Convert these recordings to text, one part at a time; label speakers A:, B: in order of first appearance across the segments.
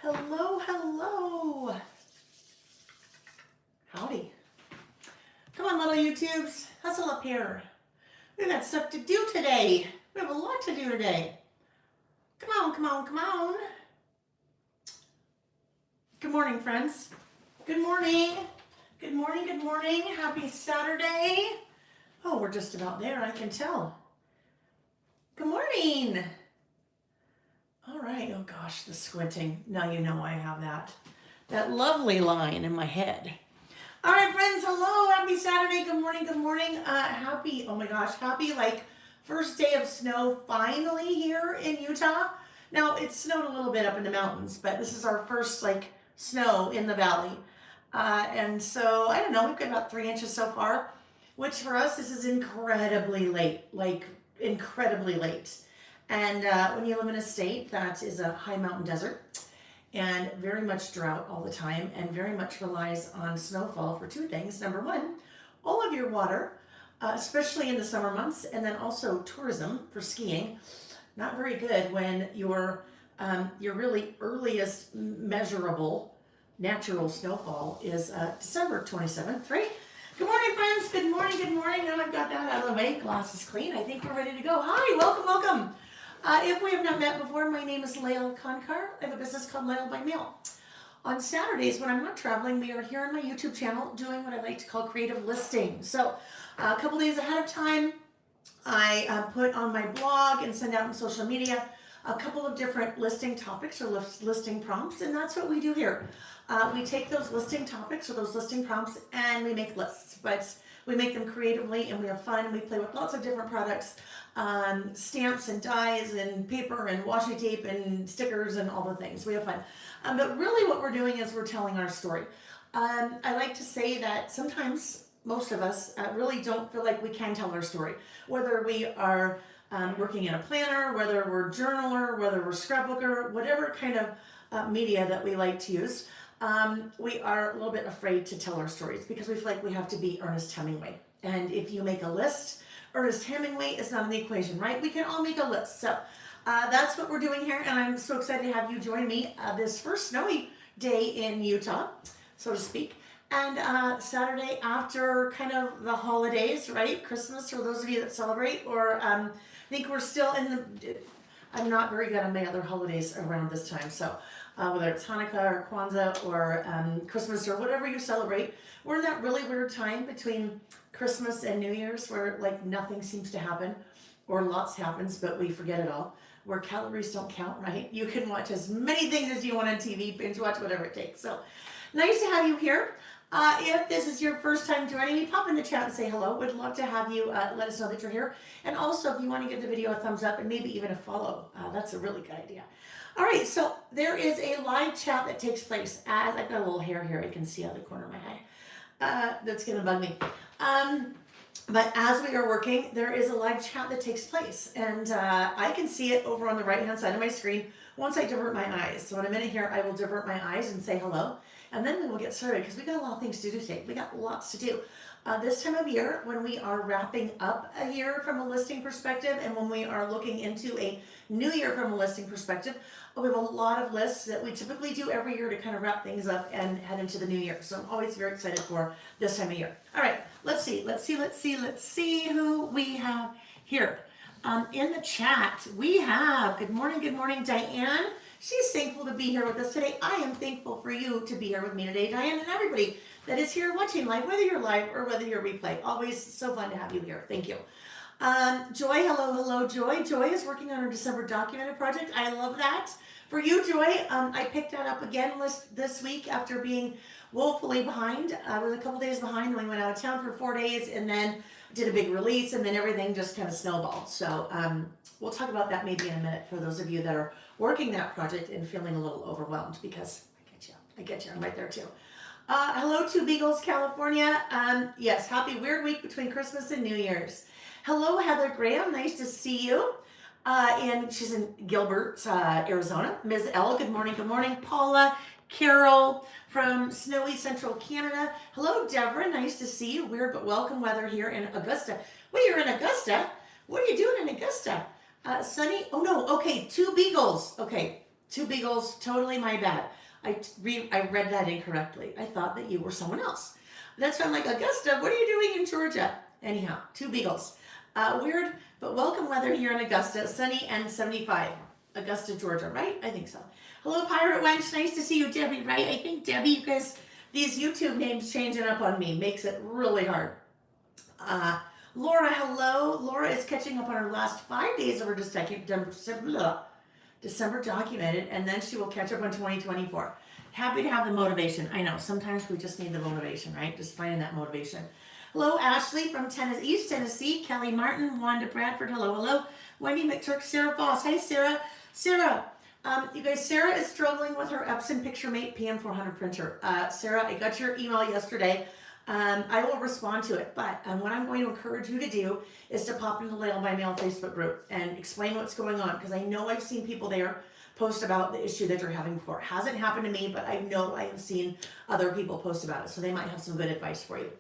A: Hello, hello. Howdy. Come on, little YouTubes. Hustle up here. We've got stuff to do today. We have a lot to do today. Come on, come on, come on. Good morning, friends. Good morning. Good morning, good morning. Happy Saturday. Oh, we're just about there, I can tell. Good morning. All right. Oh gosh, the squinting. Now you know I have that lovely line in my head. All right, friends. Hello. Happy Saturday. Good morning. Good morning. Happy. Oh my gosh. Happy first day of snow finally here in Utah. Now it snowed a little bit up in the mountains, but this is our first snow in the valley. And so I don't know. We've got about 3 inches so far, which for us this is incredibly late. Incredibly late. And when you live in a state that is a high mountain desert and very much drought all the time and very much relies on snowfall for two things. Number one, all of your water, especially in the summer months, and then also tourism for skiing. Not very good when your really earliest measurable natural snowfall is December 27th, right? Good morning, friends. Good morning, good morning. Now I've got that out of the way. Glasses clean. I think we're ready to go. Hi, welcome, welcome. If we have not met before, my name is Lael Khankar. I have a business called Lael by Mail. On Saturdays, when I'm not traveling, we are here on my YouTube channel doing what I like to call creative listing. So a couple days ahead of time, I put on my blog and send out on social media a couple of different listing topics or listing prompts, and that's what we do here. We take those listing topics or those listing prompts and we make lists, but we make them creatively and we have fun. We play with lots of different products, stamps and dies and paper and washi tape and stickers and all the things. We have fun. But really what we're doing is we're telling our story. I like to say that sometimes most of us really don't feel like we can tell our story, whether we are working in a planner, whether we're a journaler, whether we're a scrapbooker, whatever kind of media that we like to use. We are a little bit afraid to tell our stories because we feel like we have to be Ernest Hemingway. And if you make a list, Ernest Hemingway is not in the equation, right? We can all make a list. So that's what we're doing here. And I'm so excited to have you join me this first snowy day in Utah, so to speak. And Saturday after kind of the holidays, right? Christmas, for those of you that celebrate, or I think we're still in the, I'm not very good on my other holidays around this time. So whether it's Hanukkah or Kwanzaa or Christmas or whatever you celebrate, we're in that really weird time between Christmas and New Year's where nothing seems to happen or lots happens, but we forget it all, where calories don't count, right? You can watch as many things as you want on TV, binge watch, whatever it takes. So nice to have you here. If this is your first time joining me, pop in the chat and say hello. Would love to have you let us know that you're here. And also, if you want to give the video a thumbs up and maybe even a follow, that's a really good idea. All right, so there is a live chat that takes place as I've got a little hair here. I can see out of the corner of my eye. That's going to bug me. But as we are working, there is a live chat that takes place. And I can see it over on the right-hand side of my screen once I divert my eyes. So in a minute here, I will divert my eyes and say hello. And then we will get started because we got a lot of things to do today. We got lots to do. This time of year, when we are wrapping up a year from a listing perspective and when we are looking into a new year from a listing perspective, we have a lot of lists that we typically do every year to kind of wrap things up and head into the new year. So I'm always very excited for this time of year. All right, let's see who we have here. In the chat, we have, good morning, Diane. She's thankful to be here with us today. I am thankful for you to be here with me today, Diane, and everybody that is here watching live, whether you're live or whether you're replay. Always so fun to have you here. Thank you. Joy, hello, Joy. Joy is working on her December documented project. I love that. For you, Joy, I picked that up again this week after being woefully behind. I was a couple days behind when we went out of town for 4 days and then did a big release and then everything just kind of snowballed. So we'll talk about that maybe in a minute for those of you that are working that project and feeling a little overwhelmed because I get you, I'm right there too. Hello to Beagles, California. Yes, happy weird week between Christmas and New Year's. Hello, Heather Graham, nice to see you. And she's in Gilbert, Arizona. Ms. L, good morning. Paula, Carol from snowy central Canada. Hello, Deborah, nice to see you. Weird but welcome weather here in Augusta. Wait, you're in Augusta? What are you doing in Augusta? Sunny, oh no, okay, two Beagles. Okay, 2 Beagles, totally my bad. I read that incorrectly. I thought that you were someone else. That's why I'm like, Augusta, what are you doing in Georgia? Anyhow, 2 Beagles. Weird, but welcome weather here in Augusta. Sunny and 75. Augusta, Georgia, right? I think so. Hello, Pirate Wench. Nice to see you, Debbie, right? I think, Debbie, because these YouTube names changing up on me makes it really hard. Laura, hello. Laura is catching up on her last 5 days of her December documented, and then she will catch up on 2024. Happy to have the motivation. I know, sometimes we just need the motivation, right? Just finding that motivation. Hello, Ashley from East Tennessee. Kelly Martin, Wanda Bradford, hello. Wendy McTurk, Sarah Voss. Hi, Sarah. Sarah, you guys, Sarah is struggling with her Epson PictureMate PM400 printer. Sarah, I got your email yesterday. I will respond to it, but what I'm going to encourage you to do is to pop into the Ladle by Mail Facebook group and explain what's going on, because I know I've seen people there post about the issue that you're having before. It hasn't happened to me, but I know I have seen other people post about it, so they might have some good advice for you.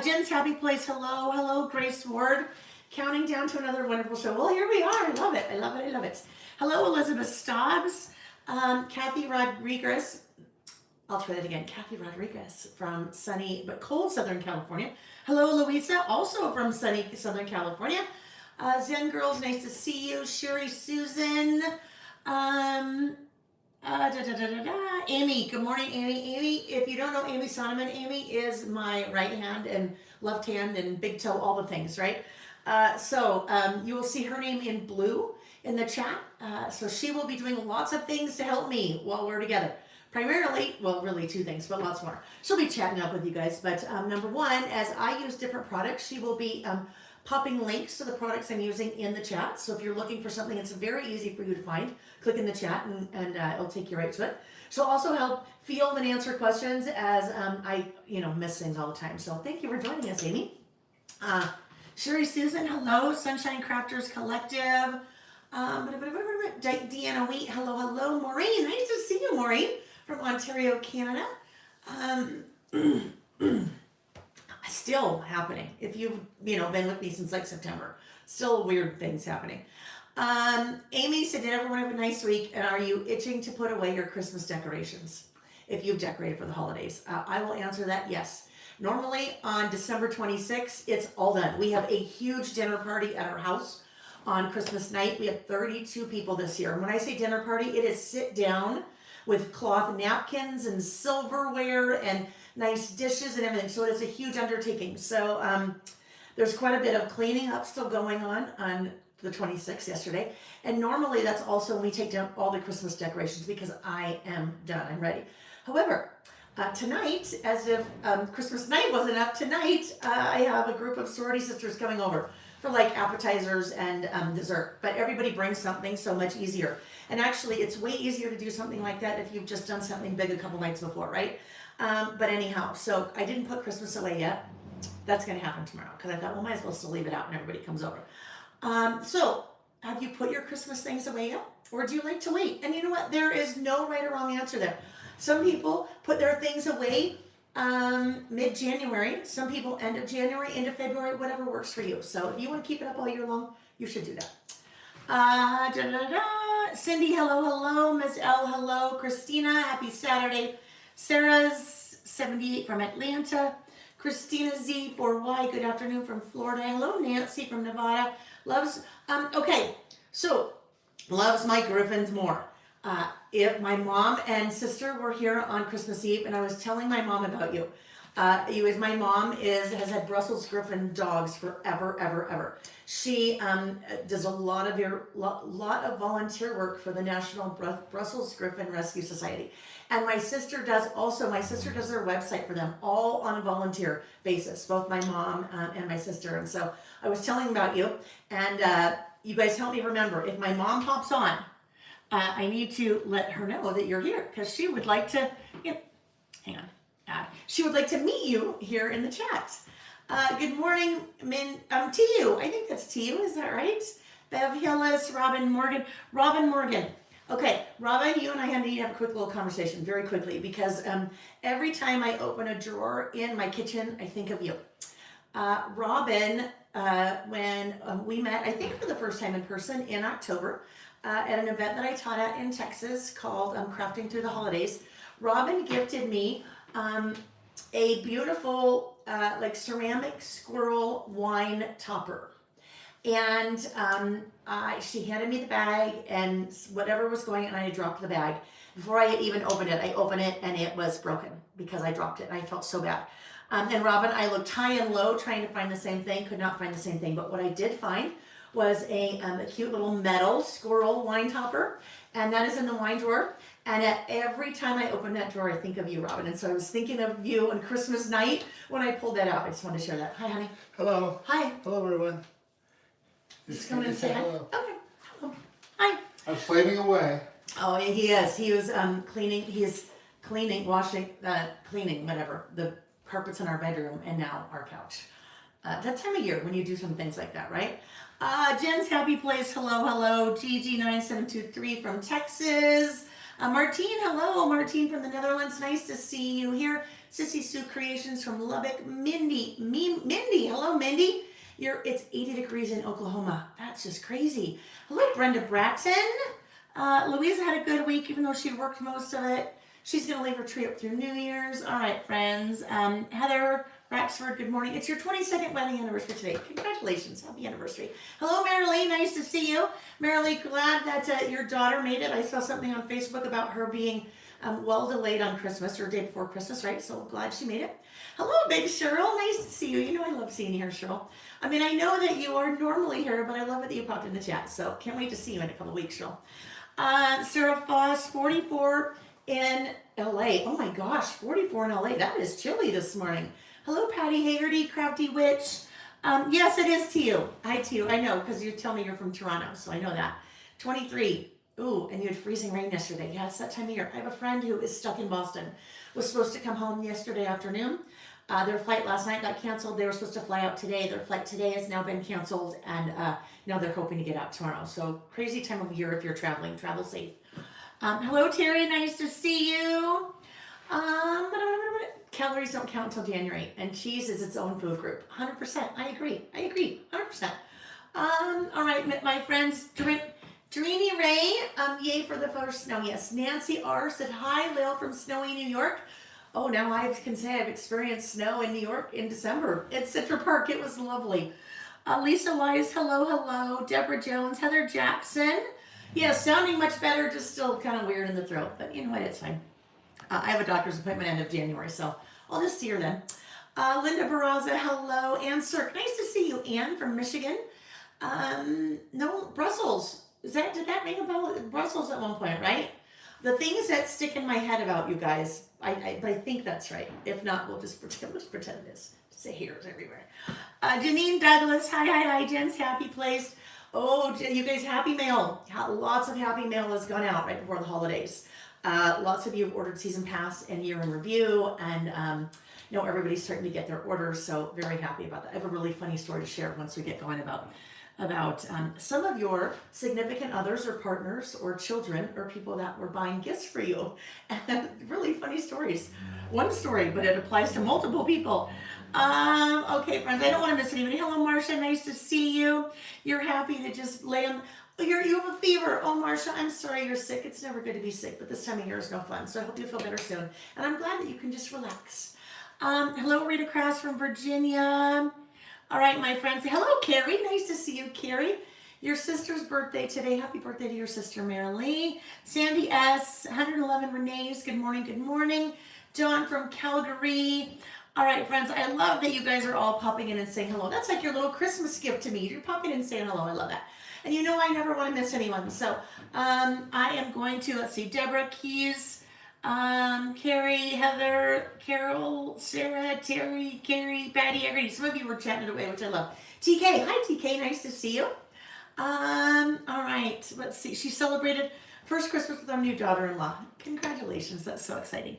A: Jen's Happy Place, hello, Grace Ward, counting down to another wonderful show. Well, here we are. I love it. Hello, Elizabeth Stobbs, Kathy Rodriguez. I'll try that again. Kathy Rodriguez from sunny but cold Southern California. Hello, Louisa, also from sunny Southern California. Zen Girls, nice to see you. Sherry Susan. Amy, good morning, Amy. Amy, if you don't know Amy Sonneman, Amy is my right hand and left hand and big toe, all the things, right? You will see her name in blue in the chat. So she will be doing lots of things to help me while we're together. Primarily, well, really 2 things, but lots more. She'll be chatting up with you guys. But number 1, as I use different products, she will be popping links to the products I'm using in the chat. So if you're looking for something, it's very easy for you to find. Click in the chat and it'll take you right to it. She'll also help field and answer questions as I miss things all the time. So thank you for joining us, Amy. Sherry Susan, hello. Sunshine Crafters Collective. Deanna Wheat, hello. Maureen, nice to see you, Maureen, from Ontario, Canada. Still happening. If you've been with me since like September, still weird things happening. Amy said, did everyone have a nice week? And are you itching to put away your Christmas decorations if you've decorated for the holidays? I will answer that yes. Normally on December 26th, it's all done. We have a huge dinner party at our house on Christmas night. We have 32 people this year. And when I say dinner party, it is sit down with cloth napkins and silverware and nice dishes and everything. So it is a huge undertaking. So there's quite a bit of cleaning up still going on the 26th yesterday. And normally that's also when we take down all the Christmas decorations because I am done. I'm ready. However, tonight, as if Christmas night wasn't enough, tonight I have a group of sorority sisters coming over for like appetizers and dessert. But everybody brings something, so much easier. And actually, it's way easier to do something like that if you've just done something big a couple nights before, right? But anyhow, so I didn't put Christmas away yet. That's going to happen tomorrow because I thought, well, might as well still leave it out when everybody comes over. So have you put your Christmas things away yet? Or do you like to wait? And you know what? There is no right or wrong answer there. Some people put their things away mid-January. Some people end of January, into February, whatever works for you. So if you want to keep it up all year long, you should do that. Cindy, hello. Ms. L, hello. Christina, happy Saturday. Sarah's 78 from Atlanta. Christina Z, 4Y, good afternoon from Florida. Hello, Nancy from Nevada. Loves, loves my Griffins more. If my mom and sister were here on Christmas Eve, and I was telling my mom about you. My mom has had Brussels Griffin dogs forever, ever. She does a lot of volunteer work for the National Brussels Griffin Rescue Society. And my sister does their website for them, all on a volunteer basis, both my mom and my sister. And so I was telling about you, and you guys help me remember, if my mom pops on, I need to let her know that you're here, because she would like to, she would like to meet you here in the chat. Good morning, Tiu. I think that's Tiu, is that right? Bev Hillis, Robin Morgan. Okay, Robin, you and I need to have a quick little conversation very quickly, because every time I open a drawer in my kitchen, I think of you. Robin, when we met, I think for the first time in person in October, at an event that I taught at in Texas called Crafting Through the Holidays. Robin gifted me a beautiful like ceramic squirrel wine topper. And she handed me the bag and whatever was going in, I dropped the bag. Before I even opened it, I opened it and it was broken because I dropped it and I felt so bad. And Robin, I looked high and low trying to find the same thing, could not find the same thing. But what I did find was a cute little metal squirrel wine topper, and that is in the wine drawer. And every time I open that drawer, I think of you, Robin. And so I was thinking of you on Christmas night when I pulled that out. I just wanted to share that. Hi, honey.
B: Hello.
A: Hi.
B: Hello, everyone.
A: Just come in and say hi.
B: hello.
A: Okay. Hello. Hi.
B: I'm slaving away.
A: Oh, he is. He was cleaning. He is cleaning, washing, cleaning, whatever, the carpets in our bedroom and now our couch. That time of year when you do some things like that, right? Jen's Happy Place. Hello, hello. GG9723 from Texas. Martine, hello. Martine from the Netherlands. Nice to see you here. Sissy Sue Creations from Lubbock. Mindy, hello, Mindy. It's 80 degrees in Oklahoma. That's just crazy. Hello, Brenda Bratton. Louisa had a good week, even though she worked most of it. She's going to leave her tree up through New Year's. All right, friends. Heather Raxford, good morning. It's your 22nd wedding anniversary today. Congratulations. Happy anniversary. Hello, Marilee. Nice to see you. Marilee, glad that your daughter made it. I saw something on Facebook about her being well delayed on Christmas, or day before Christmas, right? So glad she made it. Hello, Big Cheryl. Nice to see you. You know I love seeing you here, Cheryl. I mean, I know that you are normally here, but I love it that you popped in the chat. So can't wait to see you in a couple weeks, Cheryl. Sarah Foss, 44 in LA. Oh my gosh, 44 in LA. That is chilly this morning. Hello, Patty Hagerty, Crafty Witch. Yes, it is to you. Hi to you. I know, because you tell me you're from Toronto, so I know that. 23. Ooh, and you had freezing rain yesterday. Yeah, it's that time of year. I have a friend who is stuck in Boston. Was supposed to come home yesterday afternoon. Their flight last night got canceled. They were supposed to fly out today. Their flight today has now been canceled, and now they're hoping to get out tomorrow. So crazy time of year if you're traveling. Travel safe. Hello, Terry. Nice to see you. Calories don't count until January, and cheese is its own food group. 100%. I agree. 100%. All right, my friends. Drini Ray, yay for the first snow. Yes. Nancy R said hi. Lil from snowy New York. Oh, now I can say I've experienced snow in New York in December at Citra Park. It was lovely. Lisa Wise, hello. Deborah Jones, Heather Jackson. Yeah, sounding much better, just still kind of weird in the throat, but you know what, it's fine. I have a doctor's appointment end of January, so I'll just see her then. Linda Barraza, hello. Ann Cirque, nice to see you, Ann from Michigan. No, Brussels. Did that ring a bell? Brussels at one point, right? The things that stick in my head about you guys, I think that's right. If not, we'll just pretend it is. Say here's everywhere. Janine Douglas, hi, Jen's Happy Place. Oh, you guys, happy mail. Lots of happy mail has gone out right before the holidays. Lots of you have ordered season pass and year in review, and everybody's starting to get their orders, so very happy about that. I have a really funny story to share once we get going about some of your significant others or partners or children or people that were buying gifts for you. And really funny stories. One story, but it applies to multiple people. Okay, friends, I don't want to miss anybody. Hello, Marcia. Nice to see you. You're happy to just lay on. You have a fever. Oh, Marcia, I'm sorry you're sick. It's never good to be sick, but this time of year is no fun. So I hope you feel better soon. And I'm glad that you can just relax. Hello, Rita Cross from Virginia. All right, my friends. Hello, Carrie. Nice to see you, Carrie. Your sister's birthday today. Happy birthday to your sister, Marilee. Sandy S. 111 Renee's. Good morning. Dawn from Calgary. All right, friends. I love that you guys are all popping in and saying hello. That's like your little Christmas gift to me. You're popping in and saying hello. I love that. And you know I never want to miss anyone. So I am going to, let's see, Deborah Keys, Carrie, Heather, Carol, Sarah, Terry, Carrie, Patty, everybody. Some of you were chatting away, which I love. TK, hi TK, nice to see you. All right, let's see. She celebrated first Christmas with our new daughter-in-law. Congratulations, that's so exciting.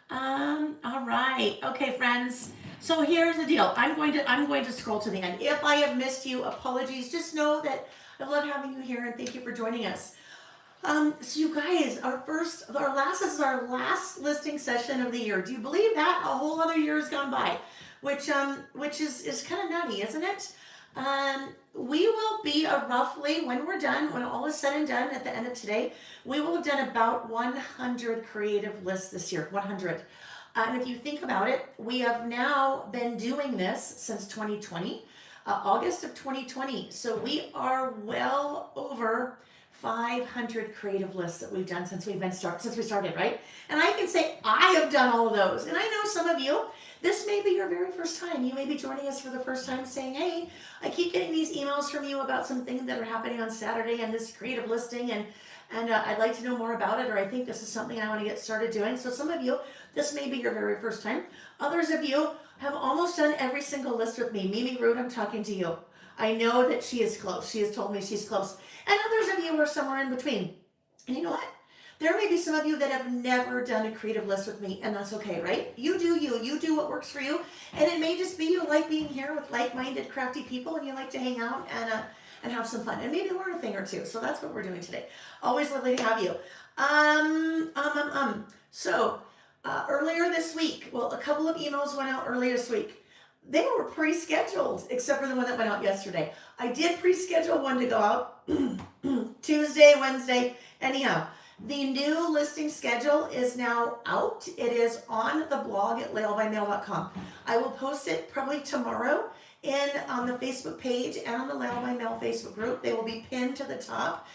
A: All right, okay, friends. So here's the deal. I'm going to scroll to the end. If I have missed you, apologies. Just know that I love having you here and thank you for joining us. So you guys, this is our last listing session of the year. Do you believe that? A whole other year has gone by, which is kind of nutty, isn't it? we will be roughly, when we're done, when all is said and done at the end of today, we will have done about 100 creative lists this year, 100. And if you think about it, we have now been doing this since 2020, August of 2020. So we are well over 500 creative lists that we've done since we started, right? And I can say I have done all of those. And I know some of you, this may be your very first time. You may be joining us for the first time saying, hey, I keep getting these emails from you about some things that are happening on Saturday and this creative listing, and I'd like to know more about it, or I think this is something I want to get started doing. So some of you, this may be your very first time. Others of you have almost done every single list with me. Mimi Root, I'm talking to you. I know that she is close. She has told me she's close. And others of you are somewhere in between. And you know what? There may be some of you that have never done a creative list with me, and that's okay, right? You do what works for you. And it may just be you like being here with like-minded, crafty people, and you like to hang out and have some fun, and maybe learn a thing or two. So that's what we're doing today. Always lovely to have you. So earlier this week, well, a couple of emails went out earlier this week. They were pre-scheduled, except for the one that went out yesterday. I did pre-schedule one to go out Tuesday, Wednesday. Anyhow, the new listing schedule is now out. It is on the blog at lailbymail.com. I will post it probably tomorrow on the Facebook page and on the Lail by Mail Facebook group. They will be pinned to the top.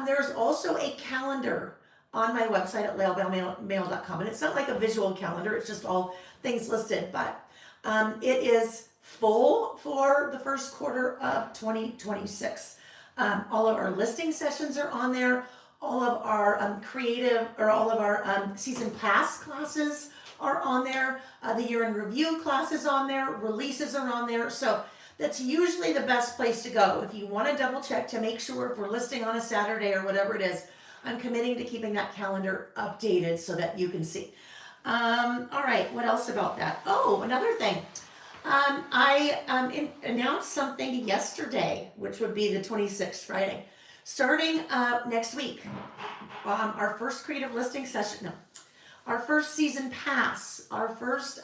A: There's also a calendar on my website at lailbymail.com, and it's not like a visual calendar. It's just all things listed, but it is full for the first quarter of 2026. All of our listing sessions are on there. All of our all of our season pass classes are on there. The year in review classes on there. Releases are on there. So that's usually the best place to go if you want to double check to make sure if we're listing on a Saturday or whatever it is. I'm committing to keeping that calendar updated so that you can see. All right, what else about that? Oh, another thing. I announced something yesterday, which would be the 26th, Friday. Starting next week, our first creative listing session, our first season pass, our first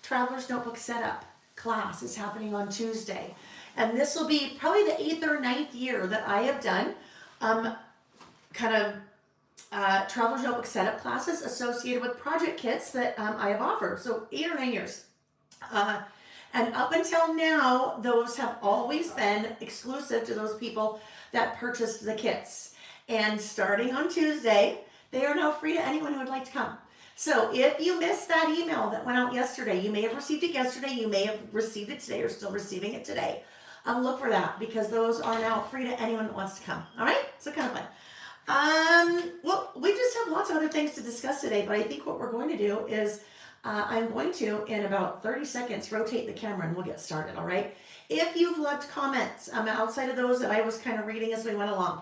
A: Traveler's Notebook setup class is happening on Tuesday. And this will be probably the 8th or 9th year that I have done Traveler's Notebook setup classes associated with project kits that I have offered. So 8 or 9 years. And up until now, those have always been exclusive to those people that purchased the kits. And starting on Tuesday, they are now free to anyone who would like to come. So if you missed that email that went out yesterday, you may have received it yesterday, you may have received it today or still receiving it today. Look for that because those are now free to anyone that wants to come. All right? So kind of fun. Well, we just have lots of other things to discuss today, but I think what we're going to do is I'm going to, in about 30 seconds, rotate the camera and we'll get started, all right? If you've left comments outside of those that I was kind of reading as we went along,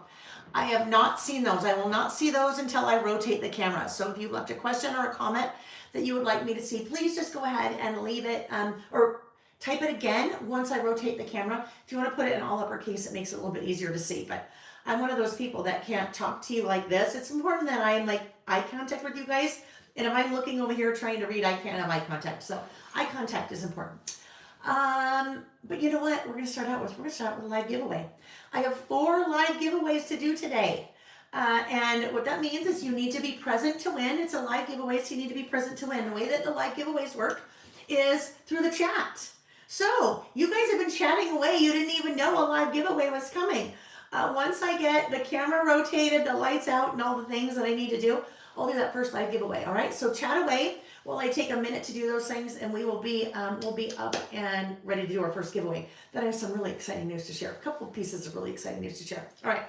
A: I have not seen those. I will not see those until I rotate the camera. So if you've left a question or a comment that you would like me to see, please just go ahead and leave it or type it again once I rotate the camera. If you want to put it in all uppercase, it makes it a little bit easier to see. But I'm one of those people that can't talk to you like this. It's important that I am like eye contact with you guys. And if I'm looking over here trying to read, I can't have eye contact. So eye contact is important. But you know what? We're going to start out with a live giveaway. I have 4 live giveaways to do today. And what that means is you need to be present to win. It's a live giveaway, so you need to be present to win. The way that the live giveaways work is through the chat. So you guys have been chatting away. You didn't even know a live giveaway was coming. Once I get the camera rotated, the lights out, and all the things that I need to do, I'll do that first live giveaway. All right, so chat away while I take a minute to do those things, and we'll be up and ready to do our first giveaway. Then I have some really exciting news to share. A couple of pieces of really exciting news to share. All right,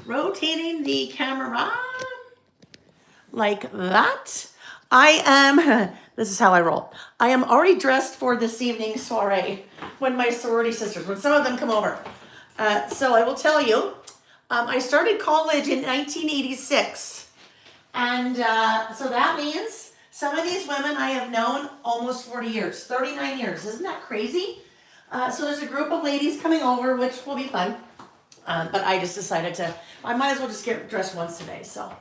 A: rotating the camera like that. This is how I roll. I am already dressed for this evening's soiree when my sorority sisters, when some of them come over. So I will tell you, I started college in 1986. And so that means some of these women I have known almost 40 years, 39 years. Isn't that crazy? So there's a group of ladies coming over, which will be fun. But I just decided I might as well just get dressed once today. So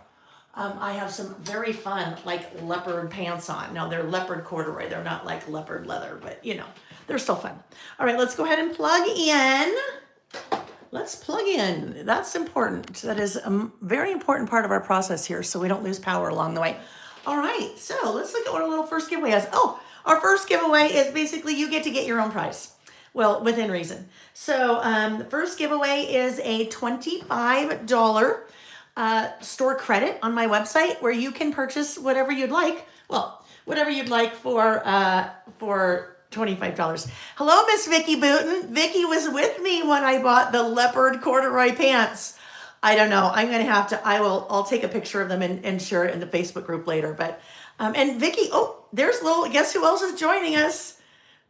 A: I have some very fun, like leopard pants on. No, they're leopard corduroy. They're not like leopard leather, but you know, they're still fun. All right, let's go ahead and plug in. Let's plug in. That's important. That is a very important part of our process here so we don't lose power along the way. All right, so let's look at what our little first giveaway is. Oh, our first giveaway is basically you get to get your own prize. Well, within reason. So the first giveaway is a $25 store credit on my website where you can purchase whatever you'd like. Well, whatever you'd like for $25. Hello, Miss Vicky Booten. Vicky was with me when I bought the leopard corduroy pants. I don't know. I'm going to have to, I'll take a picture of them and share it in the Facebook group later. But, and Vicky, oh, there's little, guess who else is joining us?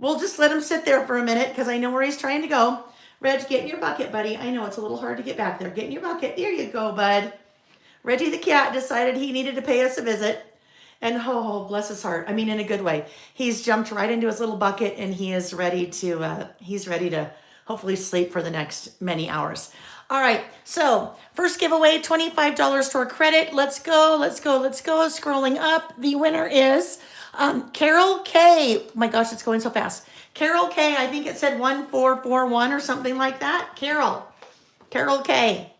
A: We'll just let him sit there for a minute because I know where he's trying to go. Reg, get in your bucket, buddy. I know it's a little hard to get back there. Get in your bucket. There you go, bud. Reggie the cat decided he needed to pay us a visit. And oh, bless his heart. I mean, in a good way. He's jumped right into his little bucket and he is ready to hopefully sleep for the next many hours. All right. So first giveaway, $25 store credit. Let's go. Scrolling up. The winner is Carol K. Oh my gosh, it's going so fast. Carol K. I think it said 1441 or something like that. Carol K.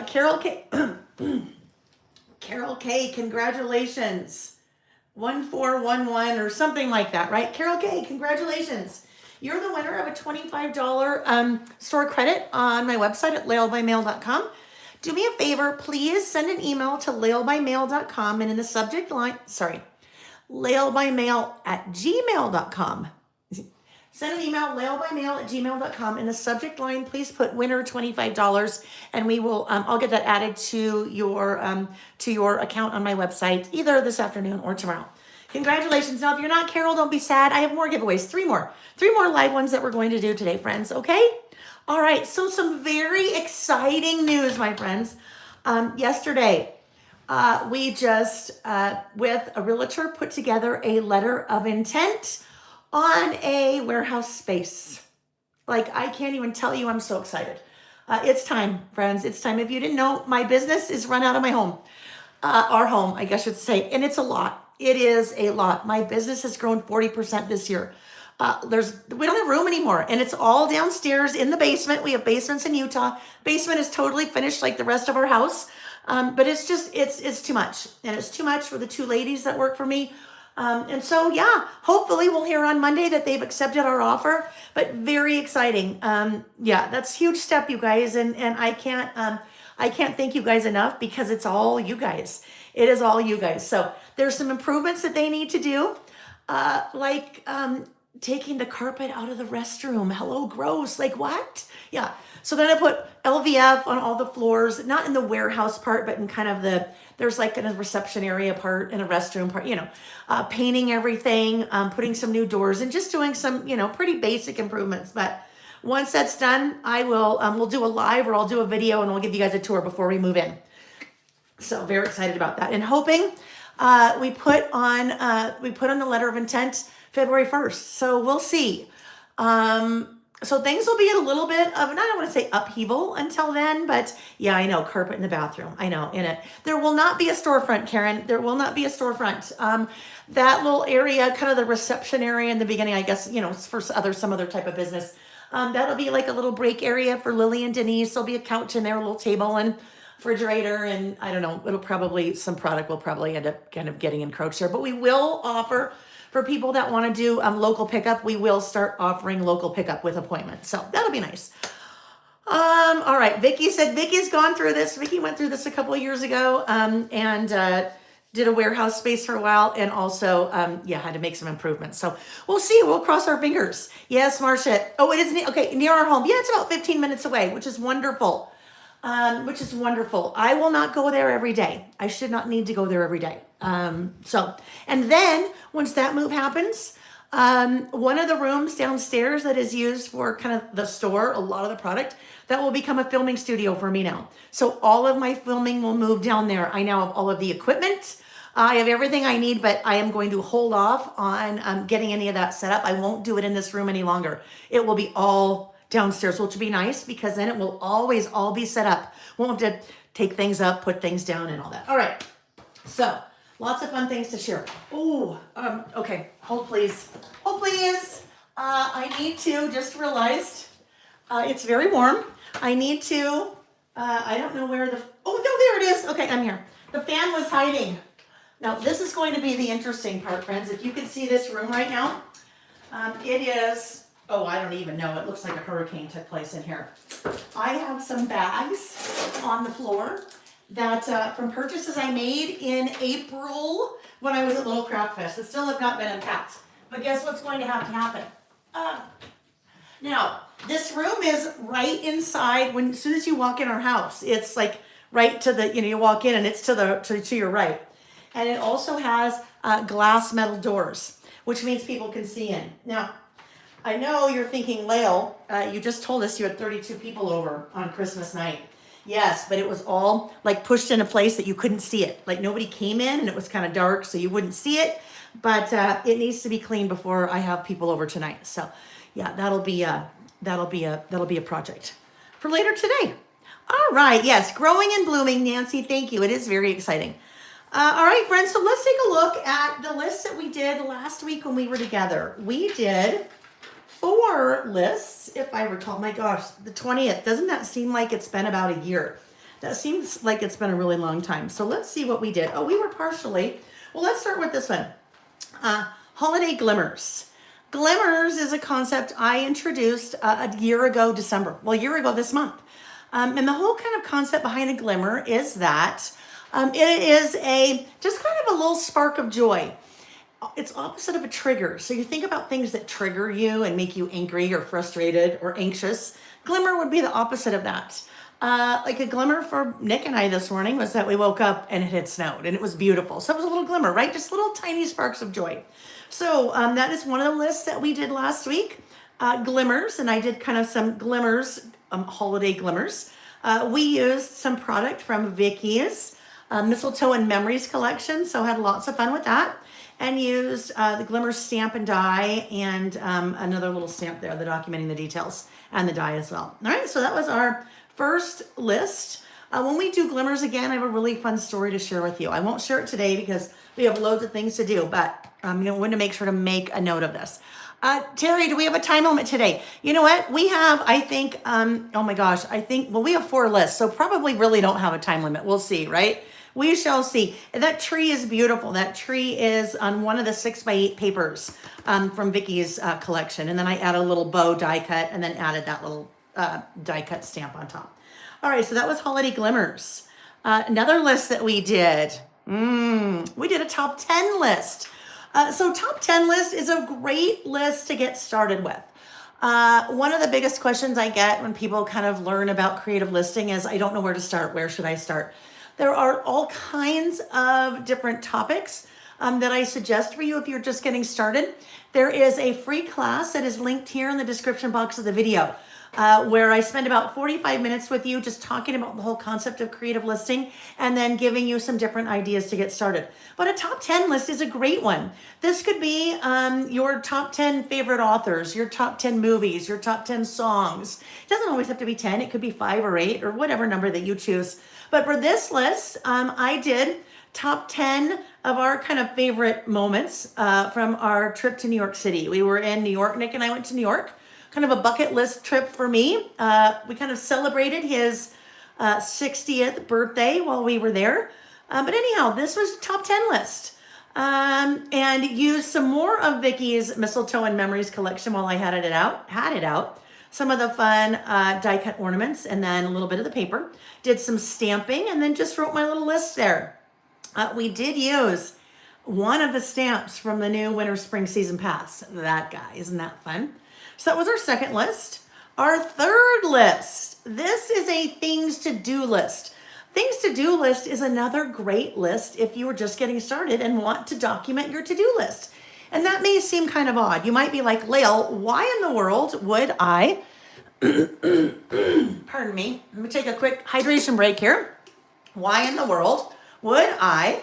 A: Carol K. Carol K, congratulations. 1411 or something like that, right? Carol K, congratulations. You're the winner of a $25 store credit on my website at lailbymail.com. Do me a favor, please send an email to lailbymail.com and in the subject line, lailbymail@gmail.com. Send an email, lailbymail@gmail.com. In the subject line, please put winner $25, and we will. I'll get that added to your account on my website either this afternoon or tomorrow. Congratulations! Now, if you're not Carol, don't be sad. I have more giveaways. Three more live ones that we're going to do today, friends. Okay. All right. So some very exciting news, my friends. Yesterday, we just with a realtor put together a letter of intent on a warehouse space. Like, I can't even tell you, I'm so excited. It's time, friends. It's time. If you didn't know, my business is run out of my home. Our home, I guess I should say. And it's a lot. It is a lot. My business has grown 40% this year. We don't have room anymore. And it's all downstairs in the basement. We have basements in Utah. Basement is totally finished like the rest of our house. But it's just, it's too much. And it's too much for the two ladies that work for me. And so, yeah, hopefully we'll hear on Monday that they've accepted our offer, but very exciting. Yeah, that's a huge step, you guys. And I can't thank you guys enough because it's all you guys. It is all you guys. So there's some improvements that they need to do, like taking the carpet out of the restroom. Hello, gross. Like what? Yeah. So then I put LVF on all the floors, not in the warehouse part, but in kind of there's like a reception area part and a restroom part, painting everything, putting some new doors and just doing some, pretty basic improvements. But once that's done, I will, we'll do a live or I'll do a video and we'll give you guys a tour before we move in. So very excited about that and hoping, we put on the letter of intent February 1st. So we'll see. So things will be a little bit of, I don't want to say upheaval until then, but yeah, I know, carpet in the bathroom. I know, in it. There will not be a storefront, Karen. There will not be a storefront. That little area, kind of the reception area in the beginning, I guess, for some other type of business. That'll be like a little break area for Lily and Denise. There'll be a couch in there, a little table and refrigerator, and I don't know, some product will probably end up kind of getting encroached there, but we will offer. For people that want to do local pickup, we will start offering local pickup with appointments. So that'll be nice. All right. Vicky said Vicky's gone through this. Vicky went through this a couple of years ago and did a warehouse space for a while and also, had to make some improvements. So we'll see. We'll cross our fingers. Yes, Marcia. Oh, it is near our home. Yeah, it's about 15 minutes away, which is wonderful. I will not go there every day. I should not need to go there every day. And then once that move happens, one of the rooms downstairs that is used for kind of the store, a lot of the product, that will become a filming studio for me now. So all of my filming will move down there. I now have all of the equipment. I have everything I need, but I am going to hold off on getting any of that set up. I won't do it in this room any longer. It will be all downstairs, which will be nice because then it will always all be set up. Won't have to take things up, put things down and all that. All right. So lots of fun things to share. Oh, okay. Hold please. Hold please. I need to, just realized, it's very warm. I need to, I don't know where the, oh, no, there it is. Okay, I'm here. The fan was hiding. Now, this is going to be the interesting part, friends. If you can see this room right now, it is, oh, I don't even know. It looks like a hurricane took place in here. I have some bags on the floor that from purchases I made in April when I was at Little Craft Fest that still have not been unpacked. But guess what's going to happen? Now, this room is right inside. When as soon as you walk in our house, it's like right to the, you walk in and it's to your right. And it also has glass metal doors, which means people can see in. Now, I know you're thinking, Lael, you just told us you had 32 people over on Christmas night. Yes, but it was all like pushed in a place that you couldn't see it. Like nobody came in and it was kind of dark, so you wouldn't see it. But it needs to be cleaned before I have people over tonight. So, yeah, that'll be a project for later today. All right, yes, growing and blooming, Nancy. Thank you. It is very exciting. All right, friends. So let's take a look at the list that we did last week when we were together. We did 4 lists, if I recall. My gosh, the 20th. Doesn't that seem like it's been about a year? That seems like it's been a really long time. So let's see what we did. Oh, we were partially. Well, let's start with this one. Holiday glimmers. Glimmers is a concept I introduced a year ago, December. Well, a year ago this month. And the whole kind of concept behind a glimmer is that it is just kind of a little spark of joy. It's opposite of a trigger. So you think about things that trigger you and make you angry or frustrated or anxious. Glimmer would be the opposite of that. Like a glimmer for Nick and I this morning was that we woke up and it had snowed and it was beautiful. So it was a little glimmer, right? Just little tiny sparks of joy. So that is one of the lists that we did last week, glimmers, and I did kind of some glimmers, holiday glimmers. We used some product from Vicky's Mistletoe and Memories collection, so had lots of fun with that, and used the Glimmer stamp and die and another little stamp there, the documenting the details, and the die as well. All right, so that was our first list. When we do glimmers again, I have a really fun story to share with you. I won't share it today because we have loads of things to do, but I'm going to make sure to make a note of this. Terry, do we have a time limit today? You know what? We have, I think, oh my gosh, well, we have 4 lists, so probably really don't have a time limit. We'll see, right? We shall see. That tree is beautiful. That tree is on one of the 6x8 papers from Vicky's collection. And then I added a little bow die cut and then added that little die cut stamp on top. All right, so that was Holiday Glimmers. Another list that we did a top 10 list. So top 10 list is a great list to get started with. One of the biggest questions I get when people kind of learn about creative listing is, I don't know where to start. Where should I start? There are all kinds of different topics that I suggest for you if you're just getting started. There is a free class that is linked here in the description box of the video. Where I spend about 45 minutes with you just talking about the whole concept of creative listing and then giving you some different ideas to get started. But a top 10 list is a great one. This could be your top 10 favorite authors, your top 10 movies, your top 10 songs. It doesn't always have to be 10. It could be 5 or 8 or whatever number that you choose. But for this list, I did top 10 of our kind of favorite moments from our trip to New York City. We were in New York. Nick and I went to New York. Kind of a bucket list trip for me. We kind of celebrated his 60th birthday while we were there. But anyhow, this was a top 10 list. And used some more of Vicky's Mistletoe and Memories collection while I had it out. Some of the fun die cut ornaments and then a little bit of the paper. Did some stamping and then just wrote my little list there. We did use one of the stamps from the new Winter Spring Season Pass. That guy, isn't that fun? So that was our second list. Our third list, this is a things to do list. Things to do list is another great list if you were just getting started and want to document your to-do list. And that may seem kind of odd. You might be like, Lael, why in the world would I, pardon me, let me take a quick hydration break here. Why in the world would I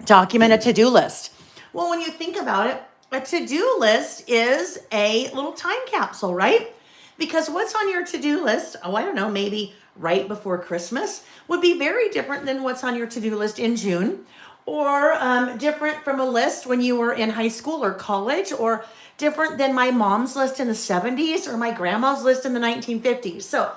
A: document a to-do list? Well, when you think about it, a to-do list is a little time capsule, right? Because what's on your to-do list, oh, I don't know, maybe right before Christmas, would be very different than what's on your to-do list in June or different from a list when you were in high school or college, or different than my mom's list in the 70s or my grandma's list in the 1950s. So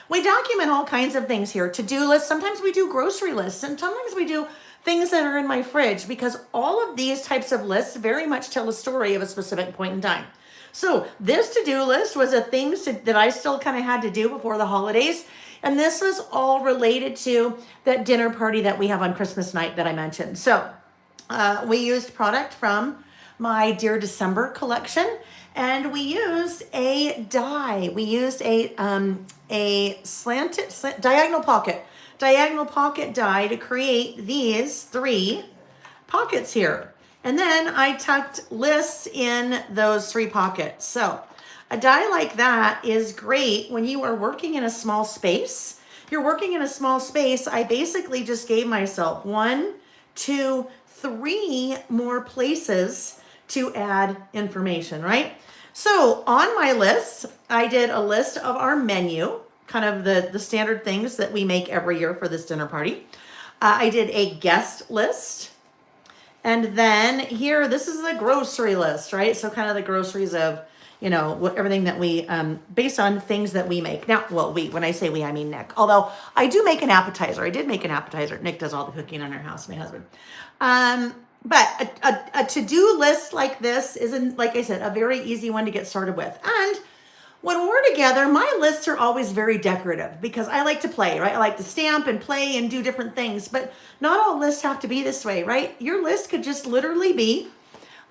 A: we document all kinds of things here. To-do lists, sometimes we do grocery lists, and sometimes we do things that are in my fridge, because all of these types of lists very much tell a story of a specific point in time. So this to-do list was a things that I still kind of had to do before the holidays. And this was all related to that dinner party that we have on Christmas night that I mentioned. So we used product from my Dear December collection, and we used a die. We used a diagonal pocket die to create these 3 pockets here. And then I tucked lists in those 3 pockets. So a die like that is great when you are working in a small space. You're working in a small space. I basically just gave myself 1, 2, 3 more places to add information, right? So on my list, I did a list of our menu, kind of the standard things that we make every year for this dinner party. I did a guest list. And then here, this is the grocery list, right? So kind of the groceries of, you know, everything that we, based on things that we make. Now, well, when I say we, I mean Nick. Although I do make an appetizer. I did make an appetizer. Nick does all the cooking in our house, my husband. But a to-do list like this isn't, like I said, a very easy one to get started with. And when we're together, my lists are always very decorative because I like to play, right? I like to stamp and play and do different things, but not all lists have to be this way, right? Your list could just literally be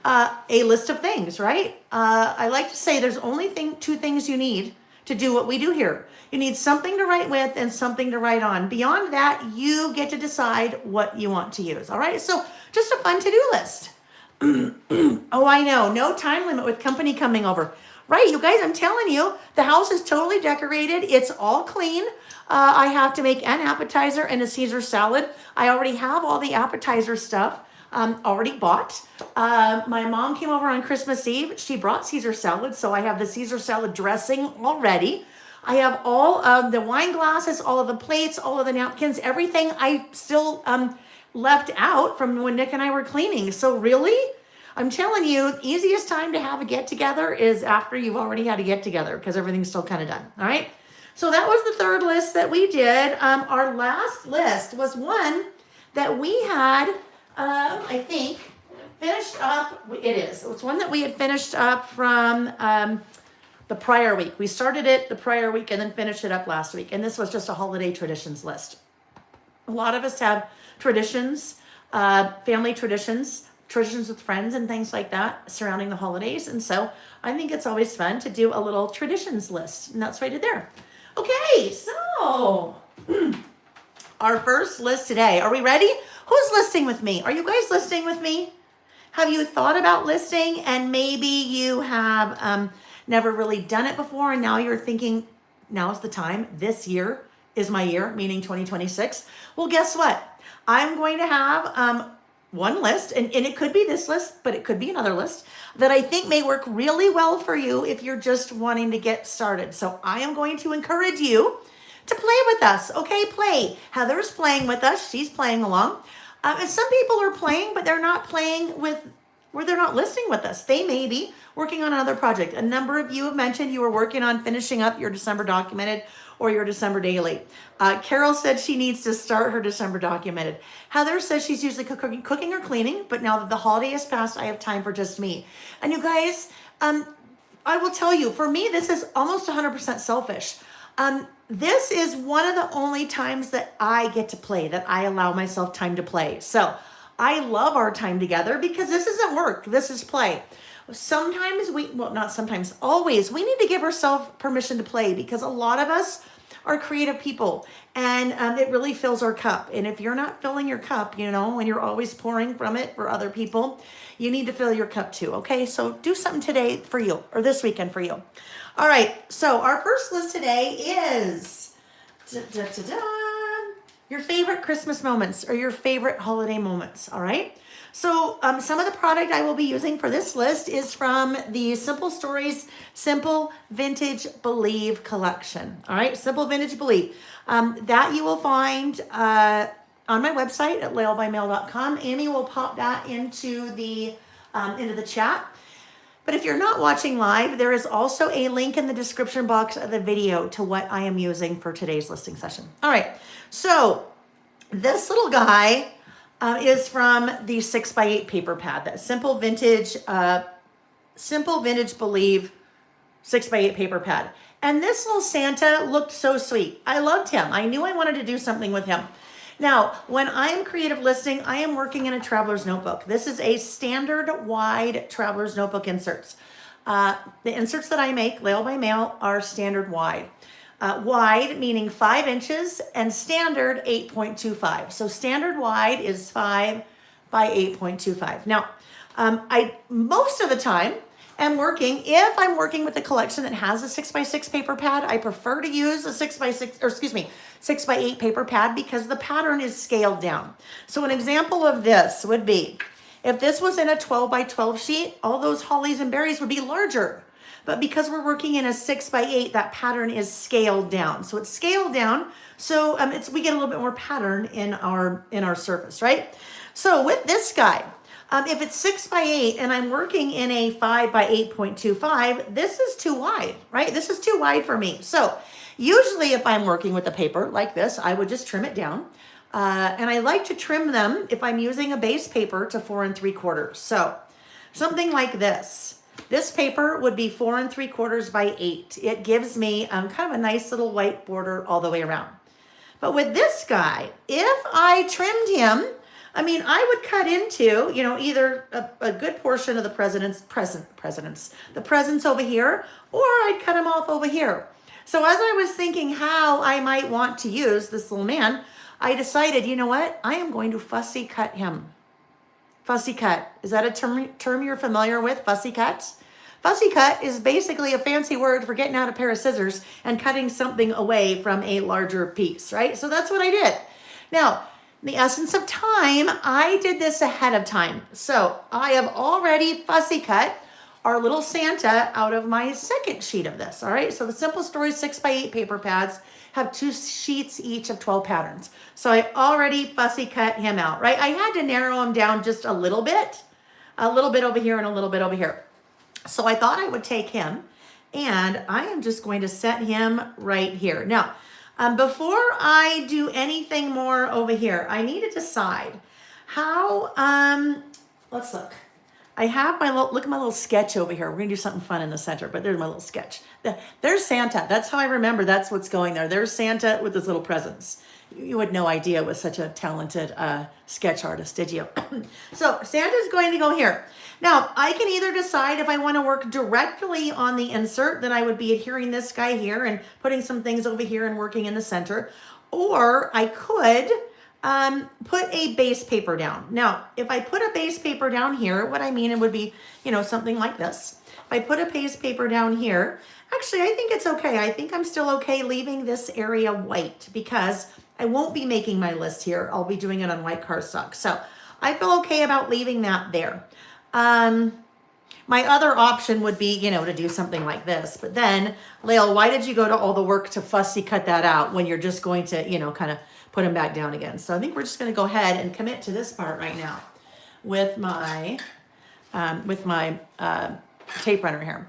A: a list of things, right? I like to say there's only 2 things you need to do what we do here. You need something to write with and something to write on. Beyond that, you get to decide what you want to use, all right? So just a fun to-do list. Oh, I know, no time limit with company coming over. Right, you guys, I'm telling you, the house is totally decorated. It's all clean. I have to make an appetizer and a Caesar salad. I already have all the appetizer stuff already bought. My mom came over on Christmas Eve. She brought Caesar salad, so I have the Caesar salad dressing already. I have all of the wine glasses, all of the plates, all of the napkins, everything I still left out from when Nick and I were cleaning. So really, I'm telling you, easiest time to have a get together is after you've already had a get together because everything's still kind of done. All right. So that was the 3rd list that we did. Our last list was one that we had, I think, finished up. It is. It's one that we had finished up from the prior week. We started it the prior week and then finished it up last week. And this was just a holiday traditions list. A lot of us have traditions, family traditions with friends and things like that surrounding the holidays. And so I think it's always fun to do a little traditions list. And that's what I did there. Okay, so our first list today. Are we ready? Who's listing with me? Are you guys listing with me? Have you thought about listing and maybe you have never really done it before and now you're thinking, now's the time, this year is my year, meaning 2026. Well, guess what? I'm going to have one list, and it could be this list, but it could be another list that I think may work really well for you if you're just wanting to get started. So I am going to encourage you to play with us. Okay, play. Heather's playing with us. She's playing along. And some people are playing, but they're not playing with, where they're not listening with us. They may be working on another project. A number of you have mentioned you were working on finishing up your December documented or your December daily. Carol said she needs to start her December documented. Heather says she's usually cooking or cleaning, but now that the holiday has passed, I have time for just me. And you guys, I will tell you, for me, this is almost 100% selfish. This is one of the only times that I get to play, that I allow myself time to play. So I love our time together because this isn't work, this is play. Sometimes not sometimes, always, we need to give ourselves permission to play because a lot of us are creative people and it really fills our cup. And if you're not filling your cup, you know, and you're always pouring from it for other people, you need to fill your cup too, okay? So do something today for you or this weekend for you. All right, so our first list today is your favorite Christmas moments or your favorite holiday moments, all right? So some of the product I will be using for this list is from the Simple Stories, Simple Vintage Believe collection. All right, Simple Vintage Believe. That you will find on my website at laelbymail.com. Amy will pop that into the chat. But if you're not watching live, there is also a link in the description box of the video to what I am using for today's listing session. All right, so this little guy is from the 6x8 paper pad, that Simple Vintage Believe 6x8 paper pad. And this little Santa looked so sweet. I loved him. I knew I wanted to do something with him. Now, when I am creative listing, I am working in a traveler's notebook. This is a standard wide traveler's notebook inserts. The inserts that I make, Lael by Mail, are standard wide. Wide meaning 5 inches and standard 8.25. So standard wide is 5 by 8.25. Now, I most of the time am working, if I'm working with a collection that has a 6x6 paper pad, I prefer to use a 6x8 paper pad because the pattern is scaled down. So an example of this would be, if this was in a 12 by 12 sheet, all those hollies and berries would be larger. But because we're working in a 6x8, that pattern is scaled down. So it's scaled down, so we get a little bit more pattern in our surface, right? So with this guy, if it's 6x8 and I'm working in a 5 by 8.25, this is too wide, right? This is too wide for me. So usually if I'm working with a paper like this, I would just trim it down. And I like to trim them if I'm using a base paper to 4 3/4. So something like this. This paper would be 4 3/4 by 8. It gives me kind of a nice little white border all the way around. But with this guy, if I trimmed him, I mean, I would cut into, either a good portion of the presents over here, or I'd cut him off over here. So as I was thinking how I might want to use this little man, I decided, you know what? I am going to fussy cut him. Fussy cut. Is that a term you're familiar with? Fussy cuts? Fussy cut is basically a fancy word for getting out a pair of scissors and cutting something away from a larger piece, right? So that's what I did. Now, in the essence of time, I did this ahead of time. So I have already fussy cut our little Santa out of my second sheet of this, all right? So the Simple Stories 6x8 paper pads have 2 sheets each of 12 patterns. So I already fussy cut him out, right? I had to narrow him down just a little bit over here and a little bit over here. So I thought I would take him and I am just going to set him right here. Now, before I do anything more over here, I need to decide how, let's look. I have look at my little sketch over here. We're gonna do something fun in the center, but there's my little sketch. There's Santa. That's how I remember that's what's going there. There's Santa with his little presents. You had no idea it was such a talented sketch artist, did you? So Santa's going to go here. Now, I can either decide if I want to work directly on the insert, then I would be adhering this guy here and putting some things over here and working in the center, or I could put a base paper down. Now, if I put a base paper down here, what I mean, it would be, something like this. If I put a base paper down here, actually, I think it's okay. I think I'm still okay leaving this area white because I won't be making my list here. I'll be doing it on white cardstock. So I feel okay about leaving that there. My other option would be, to do something like this. But then, Lael, why did you go to all the work to fussy cut that out when you're just going to, kind of put them back down again? So I think we're just going to go ahead and commit to this part right now with my tape runner here.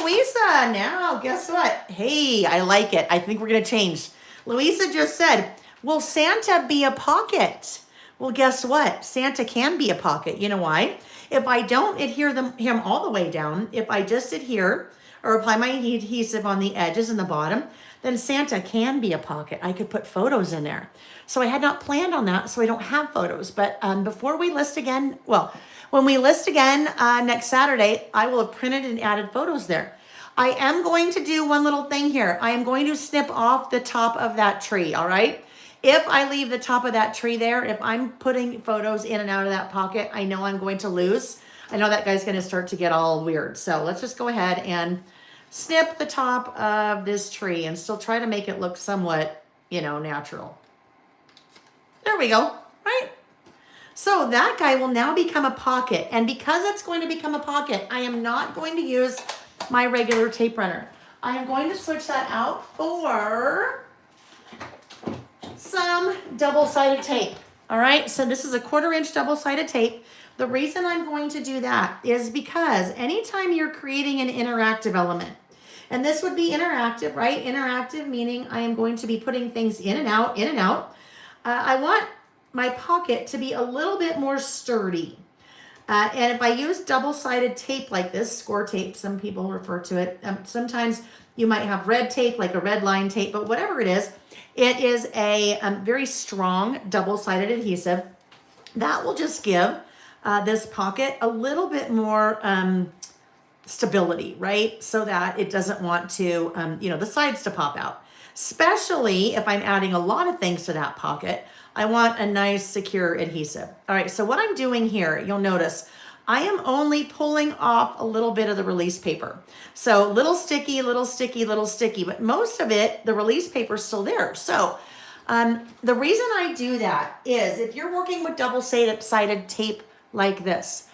A: Louisa, now guess what? Hey, I like it. I think we're going to change. Louisa just said, will Santa be a pocket? Well, guess what? Santa can be a pocket. You know why? If I don't adhere him all the way down, if I just adhere or apply my adhesive on the edges and the bottom, then Santa can be a pocket. I could put photos in there. So I had not planned on that, so I don't have photos. But before we list again, when we list again next Saturday, I will have printed and added photos there. I am going to do one little thing here. I am going to snip off the top of that tree, all right? If I leave the top of that tree there, if I'm putting photos in and out of that pocket, I know I'm going to lose. I know that guy's going to start to get all weird. So let's just go ahead and snip the top of this tree and still try to make it look somewhat, natural. There we go, right? So that guy will now become a pocket. And because it's going to become a pocket, I am not going to use my regular tape runner. I am going to switch that out for double-sided tape. All right, so this is a 1/4 inch double-sided tape. The reason I'm going to do that is because anytime you're creating an interactive element, and this would be interactive, right? Interactive meaning I am going to be putting things in and out, in and out. I want my pocket to be a little bit more sturdy. And if I use double-sided tape like this, score tape, some people refer to it. Sometimes you might have red tape, like a red line tape, but whatever it is a very strong double-sided adhesive that will just give this pocket a little bit more stability, right? So that it doesn't want to, the sides to pop out. Especially if I'm adding a lot of things to that pocket, I want a nice secure adhesive. All right, so what I'm doing here, you'll notice, I am only pulling off a little bit of the release paper. So little sticky, little sticky, little sticky, but most of it, the release paper is still there. So the reason I do that is if you're working with double-sided tape like this,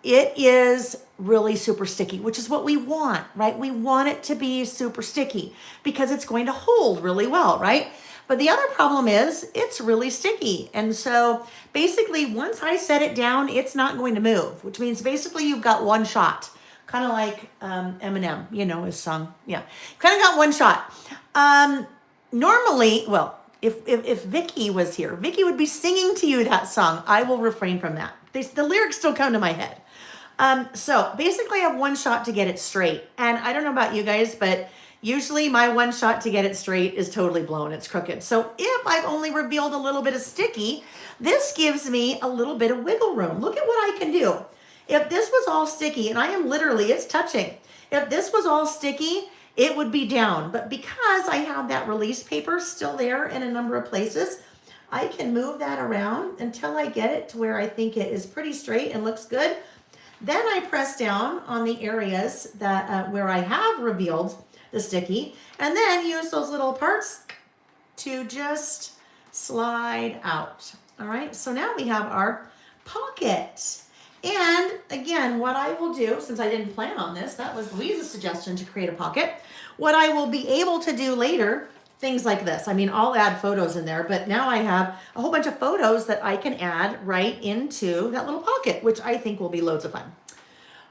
A: it is really super sticky, which is what we want, right? We want it to be super sticky because it's going to hold really well, right? But the other problem is it's really sticky. And so basically once I set it down, it's not going to move, which means basically you've got one shot, kind of like Eminem, his song. Yeah, kind of got one shot. Normally, well, if Vicky was here, Vicky would be singing to you that song. I will refrain from that. The lyrics still come to my head. So basically I have one shot to get it straight. And I don't know about you guys, but usually my one shot to get it straight is totally blown. It's crooked. So if I've only revealed a little bit of sticky, this gives me a little bit of wiggle room. Look at what I can do. If this was all sticky, and I am literally, it's touching. If this was all sticky, it would be down. But because I have that release paper still there in a number of places, I can move that around until I get it to where I think it is pretty straight and looks good. Then I press down on the areas that where I have revealed the sticky, and then use those little parts to just slide out. All right, so now we have our pocket. And again, what I will do, since I didn't plan on this, that was Louise's suggestion to create a pocket. What I will be able to do later, things like this. I mean, I'll add photos in there, but now I have a whole bunch of photos that I can add right into that little pocket, which I think will be loads of fun.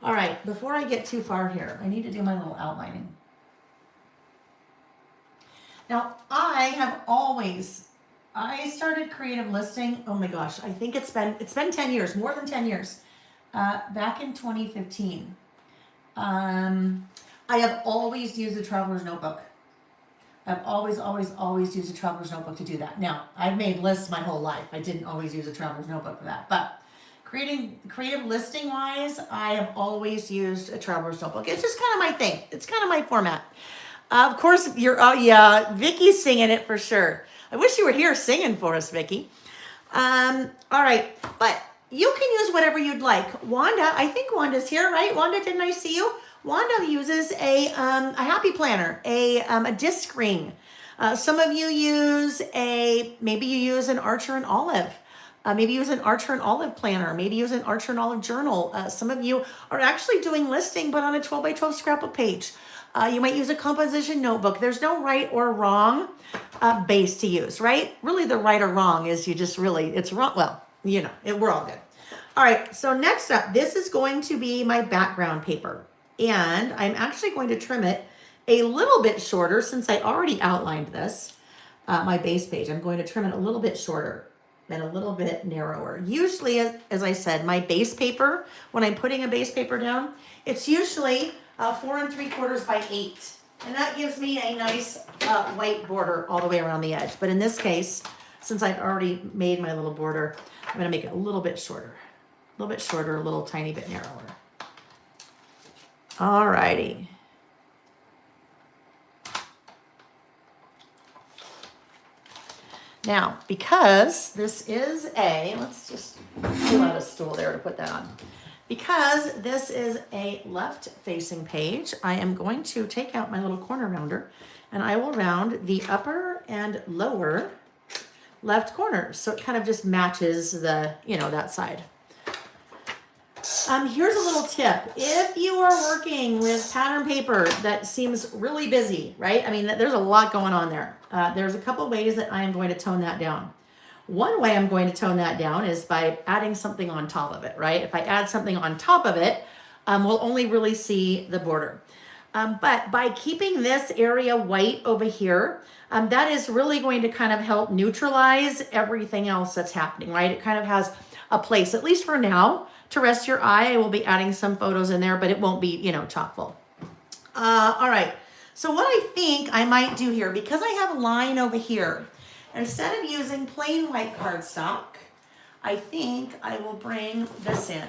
A: All right, before I get too far here, I need to do my little outlining. Now, I started Creative Listing, oh my gosh, I think it's been 10 years, more than 10 years, back in 2015. I have always used a traveler's notebook. I've always used a traveler's notebook to do that. Now, I've made lists my whole life. I didn't always use a traveler's notebook for that, but creative listing wise, I have always used a traveler's notebook. It's just kind of my thing. It's kind of my format. Of course, yeah, Vicky's singing it for sure. I wish you were here singing for us, Vicky. All right, but you can use whatever you'd like. Wanda, I think Wanda's here, right? Wanda, didn't I see you? Wanda uses a happy planner, a disc ring. Some of you use maybe you use an Archer and Olive. Maybe use an Archer and Olive planner. Maybe use an Archer and Olive journal. Some of you are actually doing listing, but on a 12 by 12 scrapbook page. You might use a composition notebook. There's no right or wrong base to use, right? Really, the right or wrong is it's wrong. Well, we're all good. All right, so next up, this is going to be my background paper. And I'm actually going to trim it a little bit shorter since I already outlined this, my base page. I'm going to trim it a little bit shorter and a little bit narrower. Usually, as I said, my base paper, when I'm putting a base paper down, it's usually 4 3/4 by 8. And that gives me a nice white border all the way around the edge. But in this case, since I've already made my little border, I'm going to make it a little bit shorter, a little tiny bit narrower. All righty. Now, because this is let's just pull out a stool there to put that on. Because this is a left-facing page, I am going to take out my little corner rounder and I will round the upper and lower left corners. So it kind of just matches that side. Here's a little tip. If you are working with pattern paper that seems really busy, right? I mean, there's a lot going on there. There's a couple ways that I am going to tone that down. One way I'm going to tone that down is by adding something on top of it, right? If I add something on top of it, we'll only really see the border. But by keeping this area white over here, that is really going to kind of help neutralize everything else that's happening, right? It kind of has a place, at least for now, to rest your eye. I will be adding some photos in there, but it won't be, chock full. All right. So what I think I might do here, because I have a line over here, instead of using plain white cardstock, I think I will bring this in.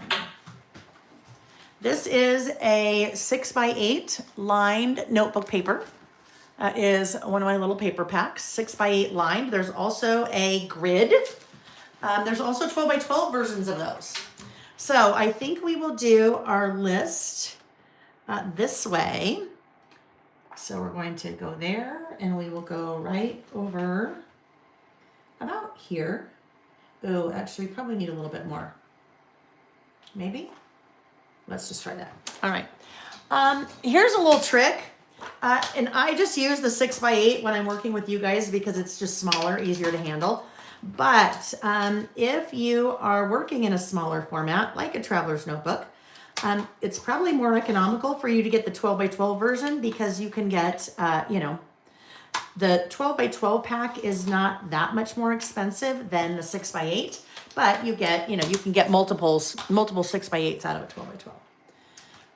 A: This is a 6x8 lined notebook paper. Is one of my little paper packs, 6x8 lined. There's also a grid. There's also 12x12 versions of those. So I think we will do our list this way. So we're going to go there and we will go right over about here. Oh, actually probably need a little bit more. Maybe? Let's just try that. All right. Here's a little trick. And I just use the 6x8 when I'm working with you guys because it's just smaller, easier to handle. But if you are working in a smaller format, like a traveler's notebook, it's probably more economical for you to get the 12x12 version because you can get, the 12x12 pack is not that much more expensive than the 6x8, but you get, you can get multiple 6x8s out of a 12x12.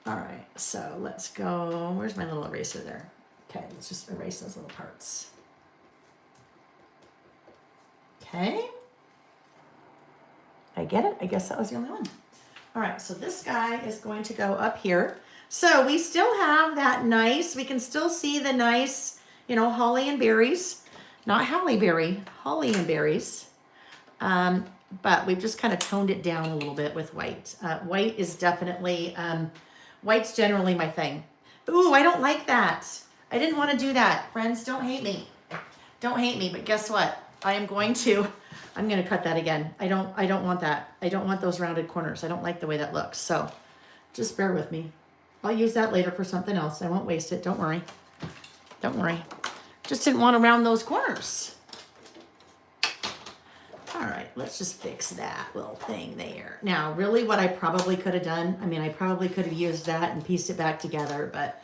A: All right, so let's go. Where's my little eraser there? Okay, let's just erase those little parts. Okay. I get it. I guess that was the only one. All right, so this guy is going to go up here. So we still have that nice, we can still see the nice, holly and berries. Not Halle Berry, holly and berries. But we've just kind of toned it down a little bit with white. White is definitely... white's generally my thing. Ooh, I don't like that. I didn't want to do that. Friends, don't hate me. Don't hate me, but guess what? I'm going to cut that again. I don't want that. I don't want those rounded corners. I don't like the way that looks. So just bear with me. I'll use that later for something else. I won't waste it. Don't worry. Don't worry. Just didn't want to round those corners. All right, let's just fix that little thing there. Now, really what I probably could have done, I probably could have used that and pieced it back together, but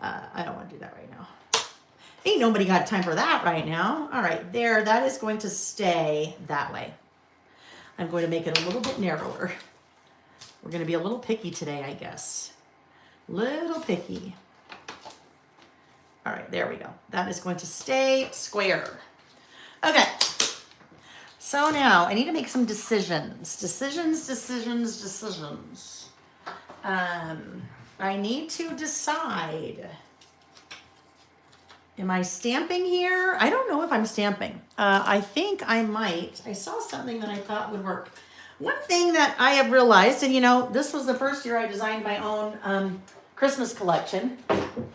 A: I don't want to do that right now. Ain't nobody got time for that right now. All right, there, that is going to stay that way. I'm going to make it a little bit narrower. We're going to be a little picky today, I guess. Little picky. All right, there we go. That is going to stay square. Okay. So now I need to make some decisions. Decisions. I need to decide. Am I stamping here? I don't know if I'm stamping. I think I might. I saw something that I thought would work. One thing that I have realized, and this was the first year I designed my own Christmas collection.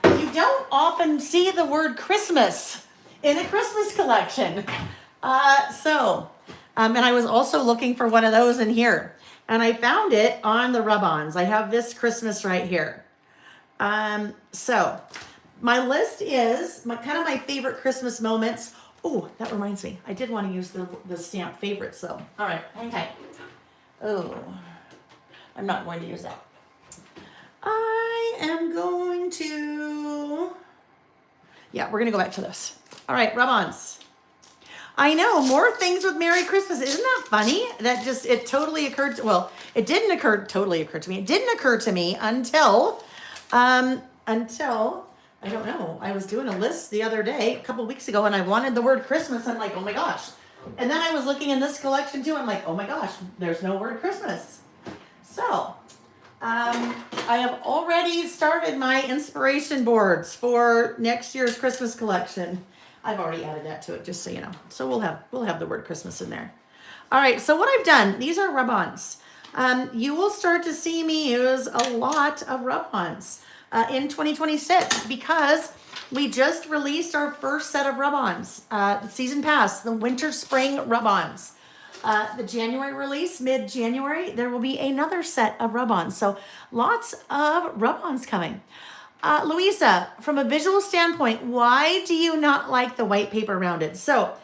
A: You don't often see the word Christmas in a Christmas collection. And I was also looking for one of those in here. And I found it on the rub-ons. I have this Christmas right here. So my list is my favorite Christmas moments. Oh, that reminds me. I did want to use the stamp favorites though. All right, hang tight. Oh, I'm not going to use that. I am going to... Yeah, we're going to go back to this. All right, rub-ons. I know, more things with Merry Christmas. Isn't that funny? It totally occurred to, well, it didn't totally occur to me. It didn't occur to me until, I don't know, I was doing a list the other day, a couple weeks ago, and I wanted the word Christmas. I'm like, oh my gosh. And then I was looking in this collection too. I'm like, oh my gosh, there's no word Christmas. So, I have already started my inspiration boards for next year's Christmas collection. I've already added that to it, just so you know. So we'll have the word Christmas in there. All right, so what I've done, these are rub-ons. You will start to see me use a lot of rub-ons in 2026 because we just released our first set of rub-ons, the season pass, the winter spring rub-ons. the January release, mid-January, there will be another set of rub-ons. So lots of rub-ons coming. Louisa, from a visual standpoint, why do you not like the white paper rounded? So,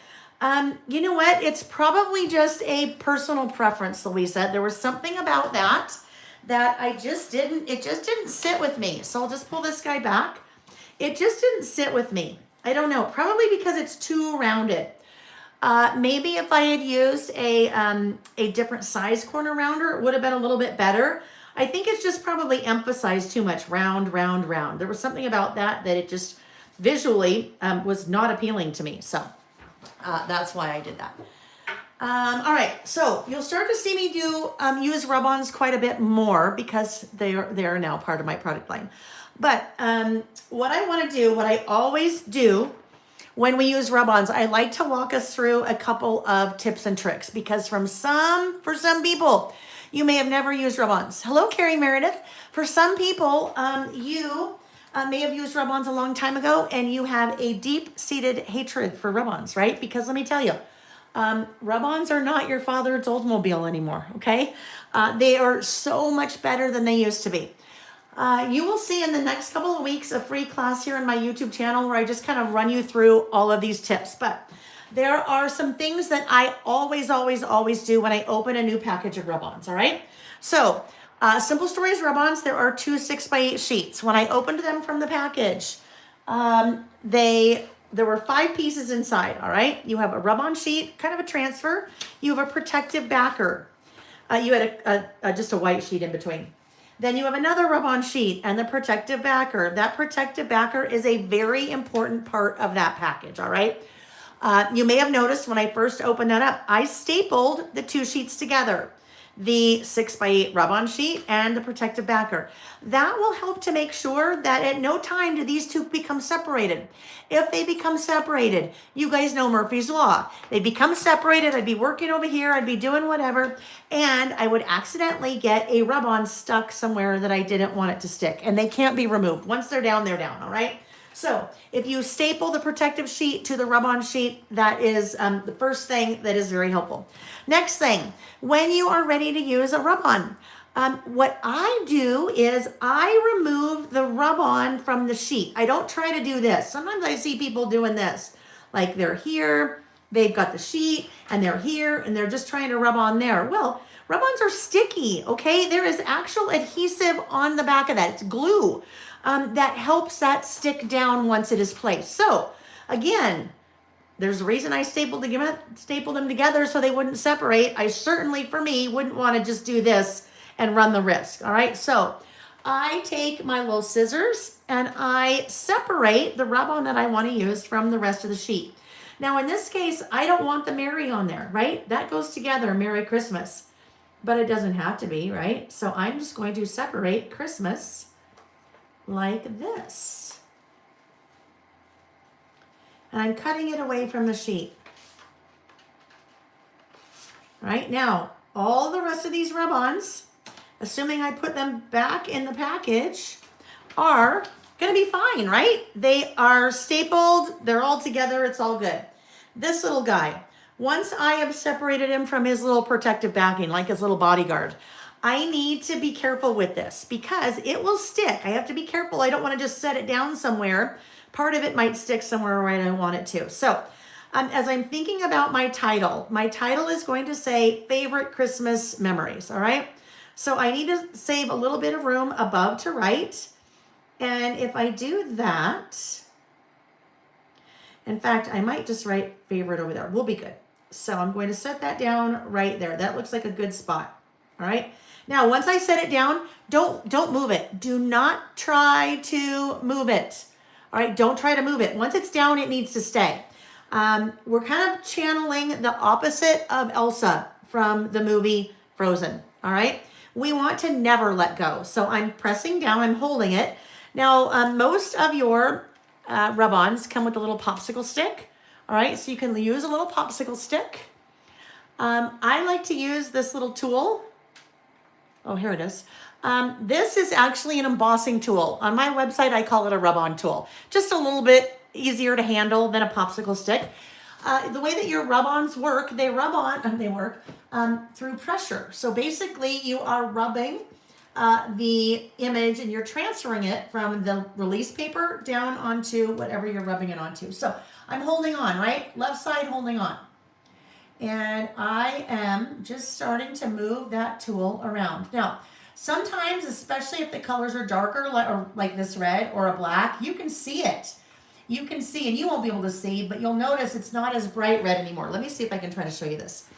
A: you know what? It's probably just a personal preference, Louisa. There was something about that it just didn't sit with me. So I'll just pull this guy back. It just didn't sit with me. I don't know, probably because it's too rounded. Maybe if I had used a different size corner rounder, it would have been a little bit better. I think it's just probably emphasized too much, round, round, round. There was something about that it just visually was not appealing to me. So that's why I did that. All right, so you'll start to see me do use rub-ons quite a bit more because they are now part of my product line. But what I want to do, what I always do when we use rub-ons, I like to walk us through a couple of tips and tricks because for some people, you may have never used rub-ons. Hello, Carrie Meredith. For some people, you may have used rub-ons a long time ago and you have a deep-seated hatred for rub-ons, right? Because let me tell you, rub-ons are not your father's Oldsmobile anymore, okay? They are so much better than they used to be. You will see in the next couple of weeks a free class here on my YouTube channel where I just kind of run you through all of these tips. But there are some things that I always do when I open a new package of rub-ons, all right? So, Simple Stories rub-ons, there are 2 6x8 sheets. When I opened them from the package, there were 5 pieces inside, all right? You have a rub-on sheet, kind of a transfer. You have a protective backer. You had just a white sheet in between. Then you have another rub-on sheet and the protective backer. That protective backer is a very important part of that package, all right? You may have noticed when I first opened that up, I stapled the 2 sheets together, the 6x8 rub-on sheet and the protective backer. That will help to make sure that at no time do these two become separated. If they become separated, you guys know Murphy's Law. They become separated, I'd be working over here, I'd be doing whatever, and I would accidentally get a rub-on stuck somewhere that I didn't want it to stick, and they can't be removed. Once they're down, all right? So if you staple the protective sheet to the rub-on sheet, that is the first thing that is very helpful. Next thing, when you are ready to use a rub-on, what I do is I remove the rub-on from the sheet. I don't try to do this. Sometimes I see people doing this, like they're here, they've got the sheet, and they're here, and they're just trying to rub on there. Well, rub-ons are sticky, okay? There is actual adhesive on the back of that. It's glue. That helps that stick down once it is placed. So again, there's a reason I stapled them together so they wouldn't separate. I certainly, for me, wouldn't want to just do this and run the risk. All right, so I take my little scissors and I separate the rub-on that I want to use from the rest of the sheet. Now in this case, I don't want the Merry on there, right? That goes together, Merry Christmas. But it doesn't have to be, right? So I'm just going to separate Christmas like this. And I'm cutting it away from the sheet. Right now, all the rest of these rub-ons, assuming I put them back in the package, are gonna be fine, right? They are stapled, they're all together, it's all good. This little guy, once I have separated him from his little protective backing, like his little bodyguard, I need to be careful with this because it will stick. I have to be careful. I don't want to just set it down somewhere. Part of it might stick somewhere where I don't want it to. So as I'm thinking about my title is going to say favorite Christmas memories, all right? So I need to save a little bit of room above to right. And if I do that, in fact, I might just write favorite over there. We'll be good. So I'm going to set that down right there. That looks like a good spot, all right? Now, once I set it down, don't move it. Do not try to move it. All right, don't try to move it. Once it's down, it needs to stay. We're kind of channeling the opposite of Elsa from the movie Frozen, all right? We want to never let go. So I'm pressing down, I'm holding it. Now, most of your rub-ons come with a little popsicle stick, all right? So you can use a little popsicle stick. I like to use this little tool. Oh, here it is. This is actually an embossing tool. On my website, I call it a rub-on tool. Just a little bit easier to handle than a popsicle stick. the way that your rub-ons work, they work through pressure. So basically you are rubbing the image and you're transferring it from the release paper down onto whatever you're rubbing it onto. So I'm holding on, right? Left side holding on. And I am just starting to move that tool around. Now, sometimes, especially if the colors are darker, like this red or a black, you can see it. You can see, and you won't be able to see, but you'll notice it's not as bright red anymore. Let me see if I can try to show you this.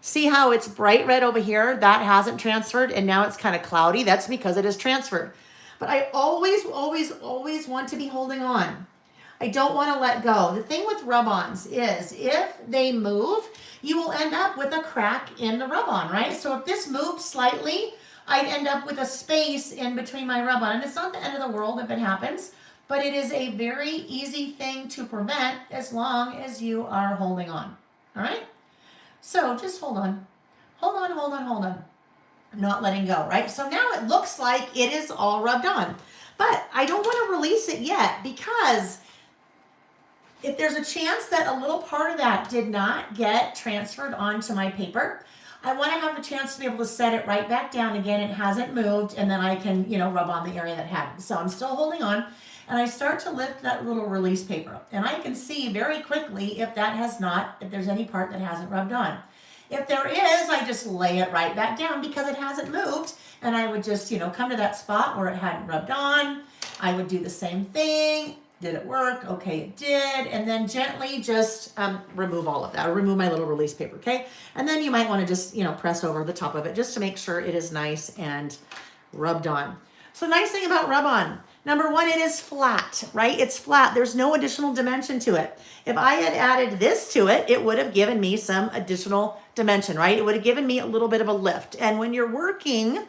A: See how it's bright red over here? That hasn't transferred, and now it's kind of cloudy. That's because it has transferred. But I always, always, always want to be holding on. I don't want to let go. The thing with rub-ons is if they move, you will end up with a crack in the rub-on, right? So if this moves slightly, I'd end up with a space in between my rub-on. And it's not the end of the world if it happens, but it is a very easy thing to prevent as long as you are holding on, all right? So just hold on. Hold on, hold on, hold on. I'm not letting go, right? So now it looks like it is all rubbed on, but I don't want to release it yet because if there's a chance that a little part of that did not get transferred onto my paper, I want to have the chance to be able to set it right back down again. It hasn't moved, and then I can, rub on the area that hadn't. So I'm still holding on, and I start to lift that little release paper, and I can see very quickly if there's any part that hasn't rubbed on. If there is, I just lay it right back down because it hasn't moved, and I would just, come to that spot where it hadn't rubbed on. I would do the same thing. Did it work? Okay, it did. And then gently just remove all of that, or remove my little release paper, okay? And then you might want to just, press over the top of it just to make sure it is nice and rubbed on. So the nice thing about rub-on, number one, it is flat, right? It's flat. There's no additional dimension to it. If I had added this to it, it would have given me some additional dimension, right? It would have given me a little bit of a lift. And when you're working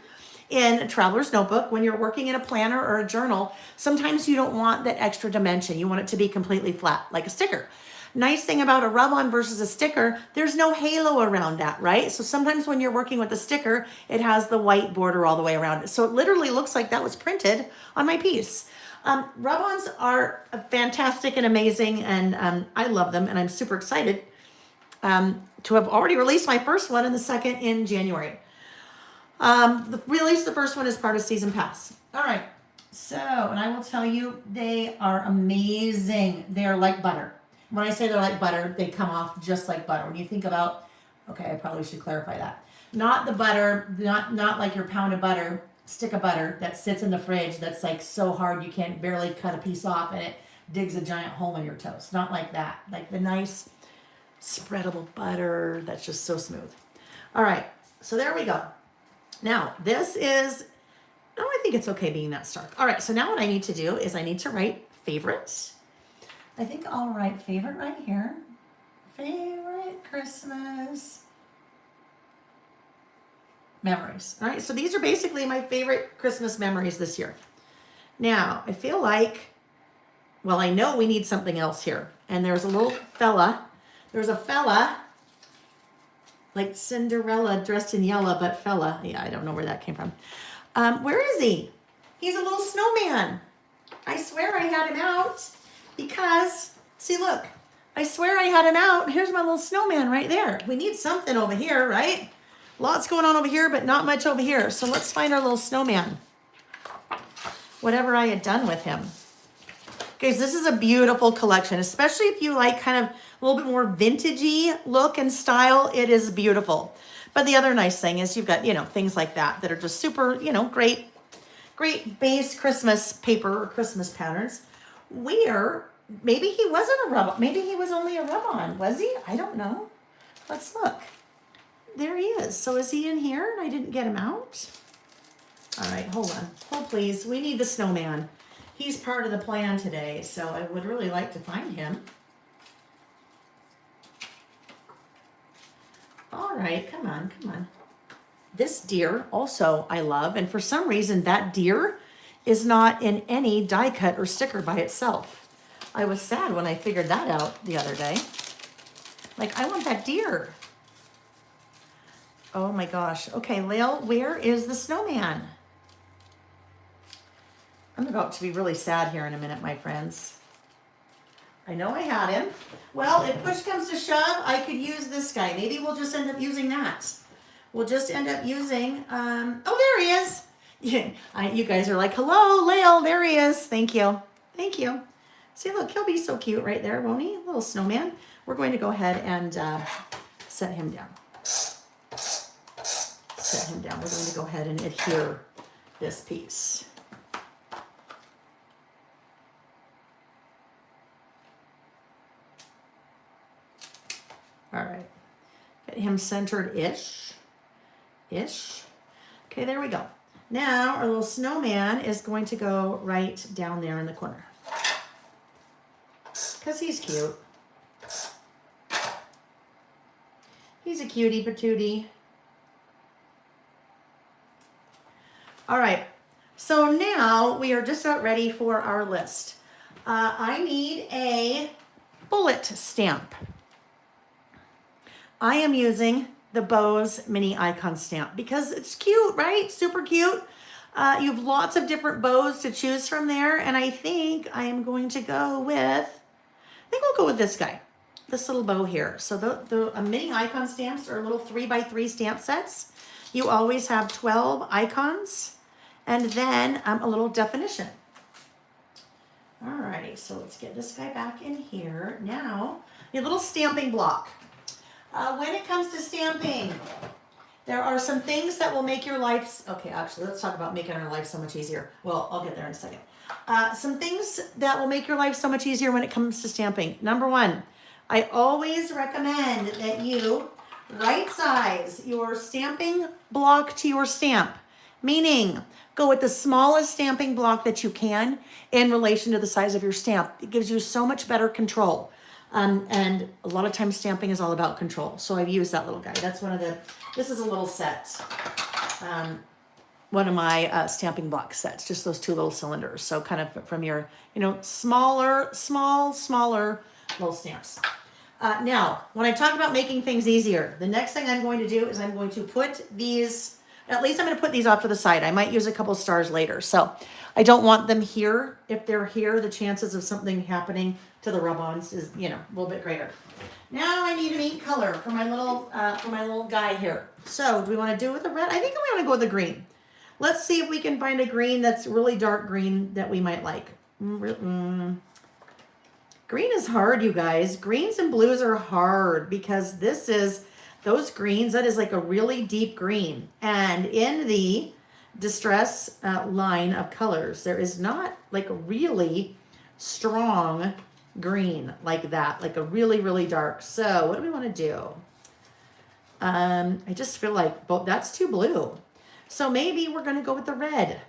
A: in a traveler's notebook, when you're working in a planner or a journal, sometimes you don't want that extra dimension. You want it to be completely flat, like a sticker. Nice thing about a rub-on versus a sticker, there's no halo around that, right? So sometimes when you're working with a sticker, it has the white border all the way around it. So it literally looks like that was printed on my piece. Rub-ons are fantastic and amazing, and I love them, and I'm super excited to have already released my first one and the second in January. The first one is part of Season Pass. All right. So, and I will tell you, they are amazing. They are like butter. When I say they're like butter, they come off just like butter. When you think about, okay, I probably should clarify that. Not the butter, not like your pound of butter, stick of butter that sits in the fridge that's like so hard you can't barely cut a piece off and it digs a giant hole in your toast. Not like that. Like the nice spreadable butter that's just so smooth. All right. So there we go. Now, I think it's okay being that stark. All right, so now what I need to do is I need to write favorites. I think I'll write favorite right here. Favorite Christmas memories. All right, so these are basically my favorite Christmas memories this year. Now, I feel like, I know we need something else here. And there's a fella like Cinderella dressed in yellow, but fella. Yeah, I don't know where that came from. Where is he? He's a little snowman. I swear I had him out because, see, look, I swear I had him out. Here's my little snowman right there. We need something over here, right? Lots going on over here, but not much over here. So let's find our little snowman. Whatever I had done with him. Guys, this is a beautiful collection, especially if you like kind of a little bit more vintagey look and style. It is beautiful. But the other nice thing is you've got, things like that are just super, great base Christmas paper or Christmas patterns. Maybe he wasn't a rub-on. Maybe he was only a rub-on. Was he? I don't know. Let's look. There he is. So is he in here and I didn't get him out? All right, hold on. Hold please. We need the snowman. He's part of the plan today, so I would really like to find him. All right, come on. This deer also I love, and for some reason that deer is not in any die cut or sticker by itself. I was sad when I figured that out the other day. Like, I want that deer. Oh my gosh. Okay, Lael, where is the snowman? I'm about to be really sad here in a minute, my friends. I know I had him. Well, if push comes to shove, I could use this guy. Maybe we'll just end up using that. We'll just end up using, oh, there he is. You guys are like, hello, Lael, there he is. Thank you. Thank you. See, look, he'll be so cute right there, won't he? Little snowman. We're going to go ahead and set him down. Set him down. We're going to go ahead and adhere this piece. All right. Get him centered-ish. Okay, there we go. Now our little snowman is going to go right down there in the corner. Because he's cute. He's a cutie patootie. All right, so now we are just about ready for our list. I need a bullet stamp. I am using the Bose Mini Icon stamp because it's cute, right? Super cute. You have lots of different bows to choose from there, and I think I am going to go with, I think we'll go with this guy, this little bow here. So the Mini Icon stamps are little 3x3 stamp sets. You always have 12 icons and then a little definition. Alrighty, so let's get this guy back in here. Now, a little stamping block. When it comes to stamping, there are some things that will make your life, okay, actually, let's talk about making our life so much easier. Well, I'll get there in a second. Some things that will make your life so much easier when it comes to stamping. Number one, I always recommend that you right size your stamping block to your stamp, meaning go with the smallest stamping block that you can in relation to the size of your stamp. It gives you so much better control. And a lot of times stamping is all about control. So I've used that little guy. That's one of the, this is a little set. One of my stamping block sets, just those two little cylinders. So kind of from your, smaller little stamps. Now, when I talk about making things easier, the next thing I'm going to do is I'm going to put these, at least I'm going to put these off to the side. I might use a couple stars later. So I don't want them here. If they're here, the chances of something happening to the rub-ons is, a little bit greater. Now I need an ink color for my little guy here. So do we want to do it with the red? I think we want to go with the green. Let's see if we can find a green that's really dark green that we might like. Green is hard, you guys. Greens and blues are hard because those greens, that is like a really deep green. And in the distress line of colors, there is not like a really strong green like that, like a really, really dark. So what do we want to do? I just feel like, that's too blue. So maybe we're going to go with the red.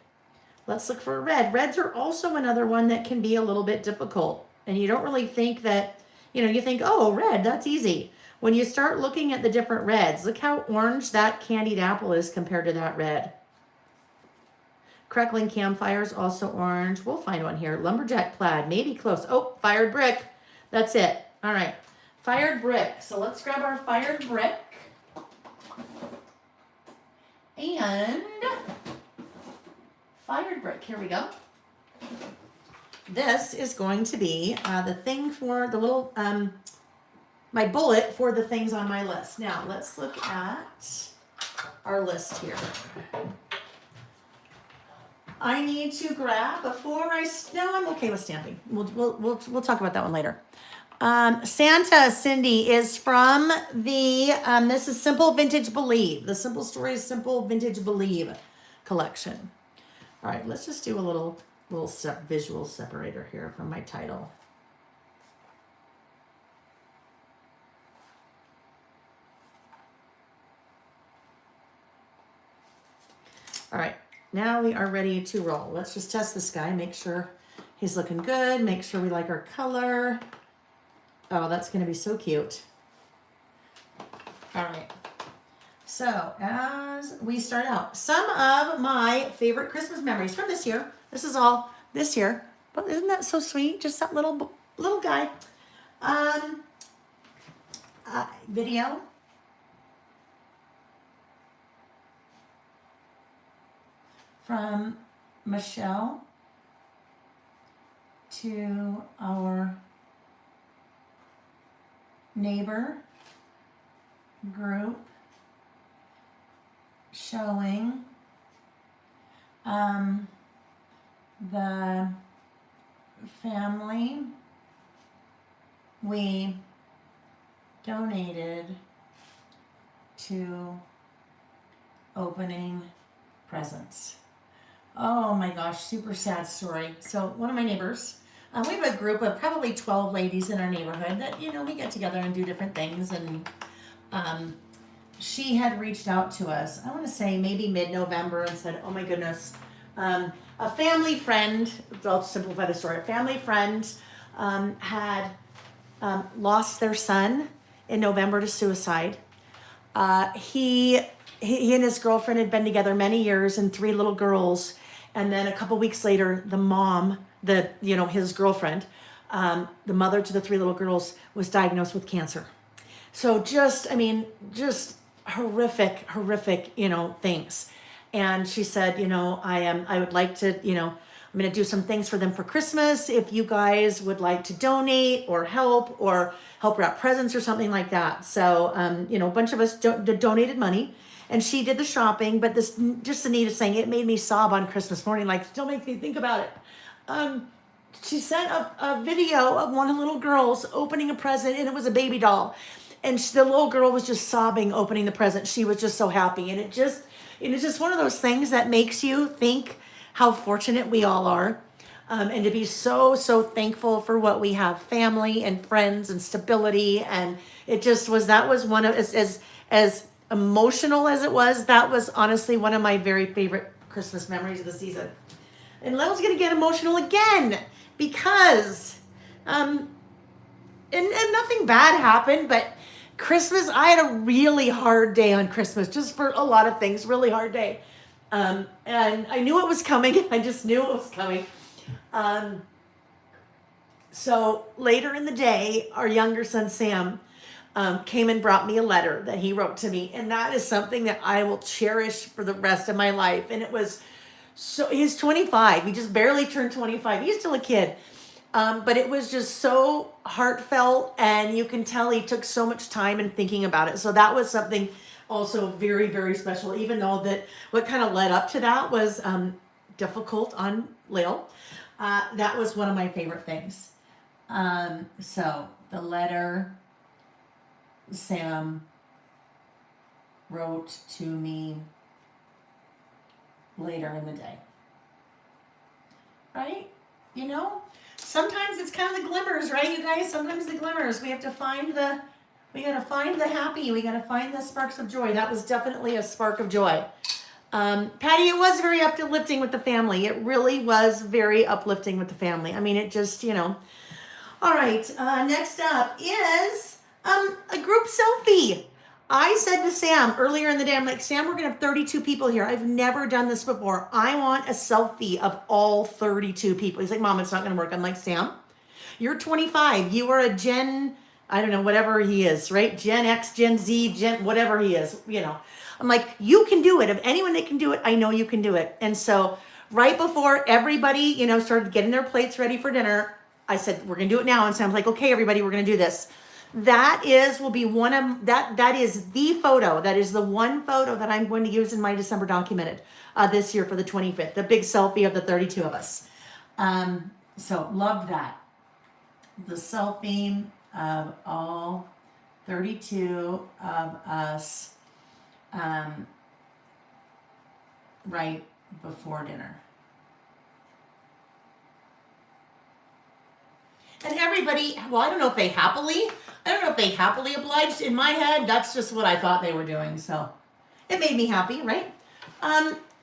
A: Let's look for a red. Reds are also another one that can be a little bit difficult. And you don't really think that, you think, oh, red, that's easy. When you start looking at the different reds, look how orange that candied apple is compared to that red. Crackling Campfire is also orange. We'll find one here. Lumberjack Plaid, maybe close. Oh, Fired Brick. That's it. All right. Fired Brick. So let's grab our Fired Brick. And Fired Brick. Here we go. This is going to be the thing for the little, my bullet for the things on my list. Now, let's look at our list here. I need to grab no, I'm okay with stamping. We'll talk about that one later. Santa, Cindy, is from the, this is Simple Vintage Believe, the Simple Stories Simple Vintage Believe collection. All right, let's just do a little visual separator here from my title. All right. Now we are ready to roll. Let's just test this guy, make sure he's looking good, make sure we like our color. Oh, that's going to be so cute. All right. So as we start out, some of my favorite Christmas memories from this year. This is all this year, but isn't that so sweet? Just that little guy. Video. From Michelle to our neighbor group showing the family we donated to opening presents. Oh my gosh, super sad story. So one of my neighbors, we have a group of probably 12 ladies in our neighborhood that, you know, we get together and do different things. And she had reached out to us, I want to say maybe mid-November, and said, oh my goodness, a family friend, I'll simplify the story, a family friend had lost their son in November to suicide. He and his girlfriend had been together many years and 3 little girls. And then a couple weeks later, the mom, his girlfriend, the mother to the 3 little girls, was diagnosed with cancer. So just horrific, things. And she said, I would like to, I'm going to do some things for them for Christmas. If you guys would like to donate or help wrap presents or something like that. So, a bunch of us donated money, and she did the shopping. But this, just Anita saying, it made me sob on Christmas morning, like still makes me think about it. She sent a video of one of the little girls opening a present, and it was a baby doll. And the little girl was just sobbing opening the present. She was just so happy. And it's just one of those things that makes you think how fortunate we all are, and to be so thankful for what we have, family and friends and stability. And that was one of, as emotional as it was, that was honestly one of my very favorite Christmas memories of the season. And Lil's gonna get emotional again because and nothing bad happened, but Christmas, I had a really hard day on Christmas, just for a lot of things, really hard day. And I knew it was coming. I just knew it was coming. So later in the day, our younger son, Sam, came and brought me a letter that he wrote to me. And that is something that I will cherish for the rest of my life. And it was he's 25. He just barely turned 25. He's still a kid. But it was just so heartfelt, and you can tell he took so much time in thinking about it. So that was something also very, very special, even though that what kind of led up to that was difficult on Lil. That was one of my favorite things. So the letter Sam wrote to me later in the day. Right? Sometimes it's kind of the glimmers, right, you guys? Sometimes the glimmers. We gotta find the happy. We gotta find the sparks of joy. That was definitely a spark of joy. Patty, it was very uplifting with the family. It really was very uplifting with the family. I mean, it just, All right, next up is a group selfie. I said to Sam earlier in the day, I'm like, Sam, we're going to have 32 people here. I've never done this before. I want a selfie of all 32 people. He's like, Mom, it's not going to work. I'm like, Sam, you're 25. You are a Gen, I don't know, whatever he is, right? Gen X, Gen Z, Gen, whatever he is, I'm like, you can do it. If anyone that can do it, I know you can do it. And so right before everybody, started getting their plates ready for dinner, I said, we're going to do it now. And Sam's like, okay, everybody, we're going to do this. That is the photo. That is the one photo that I'm going to use in my December documented this year for the 25th, the big selfie of the 32 of us. So loved that. The selfie of all 32 of us right before dinner. And everybody, well, I don't know if they happily obliged. In my head, that's just what I thought they were doing. So it made me happy, right?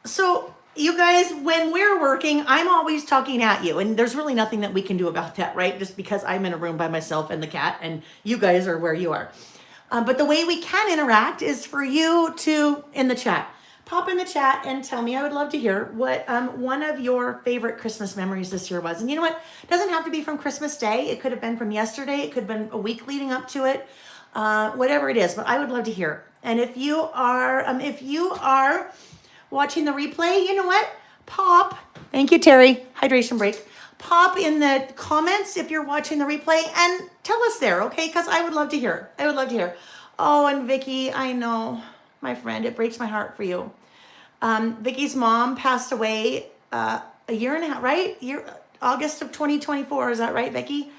A: So you guys, when we're working, I'm always talking at you, and there's really nothing that we can do about that, right? Just because I'm in a room by myself and the cat, and you guys are where you are. But the way we can interact is for you to, in the chat, pop in the chat and tell me. I would love to hear what one of your favorite Christmas memories this year was. And you know what? It doesn't have to be from Christmas Day. It could have been from yesterday. It could have been a week leading up to it. Whatever it is. But I would love to hear. And if you are watching the replay, you know what? Pop. Thank you, Terry. Hydration break. pop in the comments if you're watching the replay and tell us there, okay? Because I would love to hear. I would love to hear. Oh, and Vicky, I know, my friend, it breaks my heart for you. Vicky's mom passed away a year and a half, right? August of 2024, is that right, Vicky?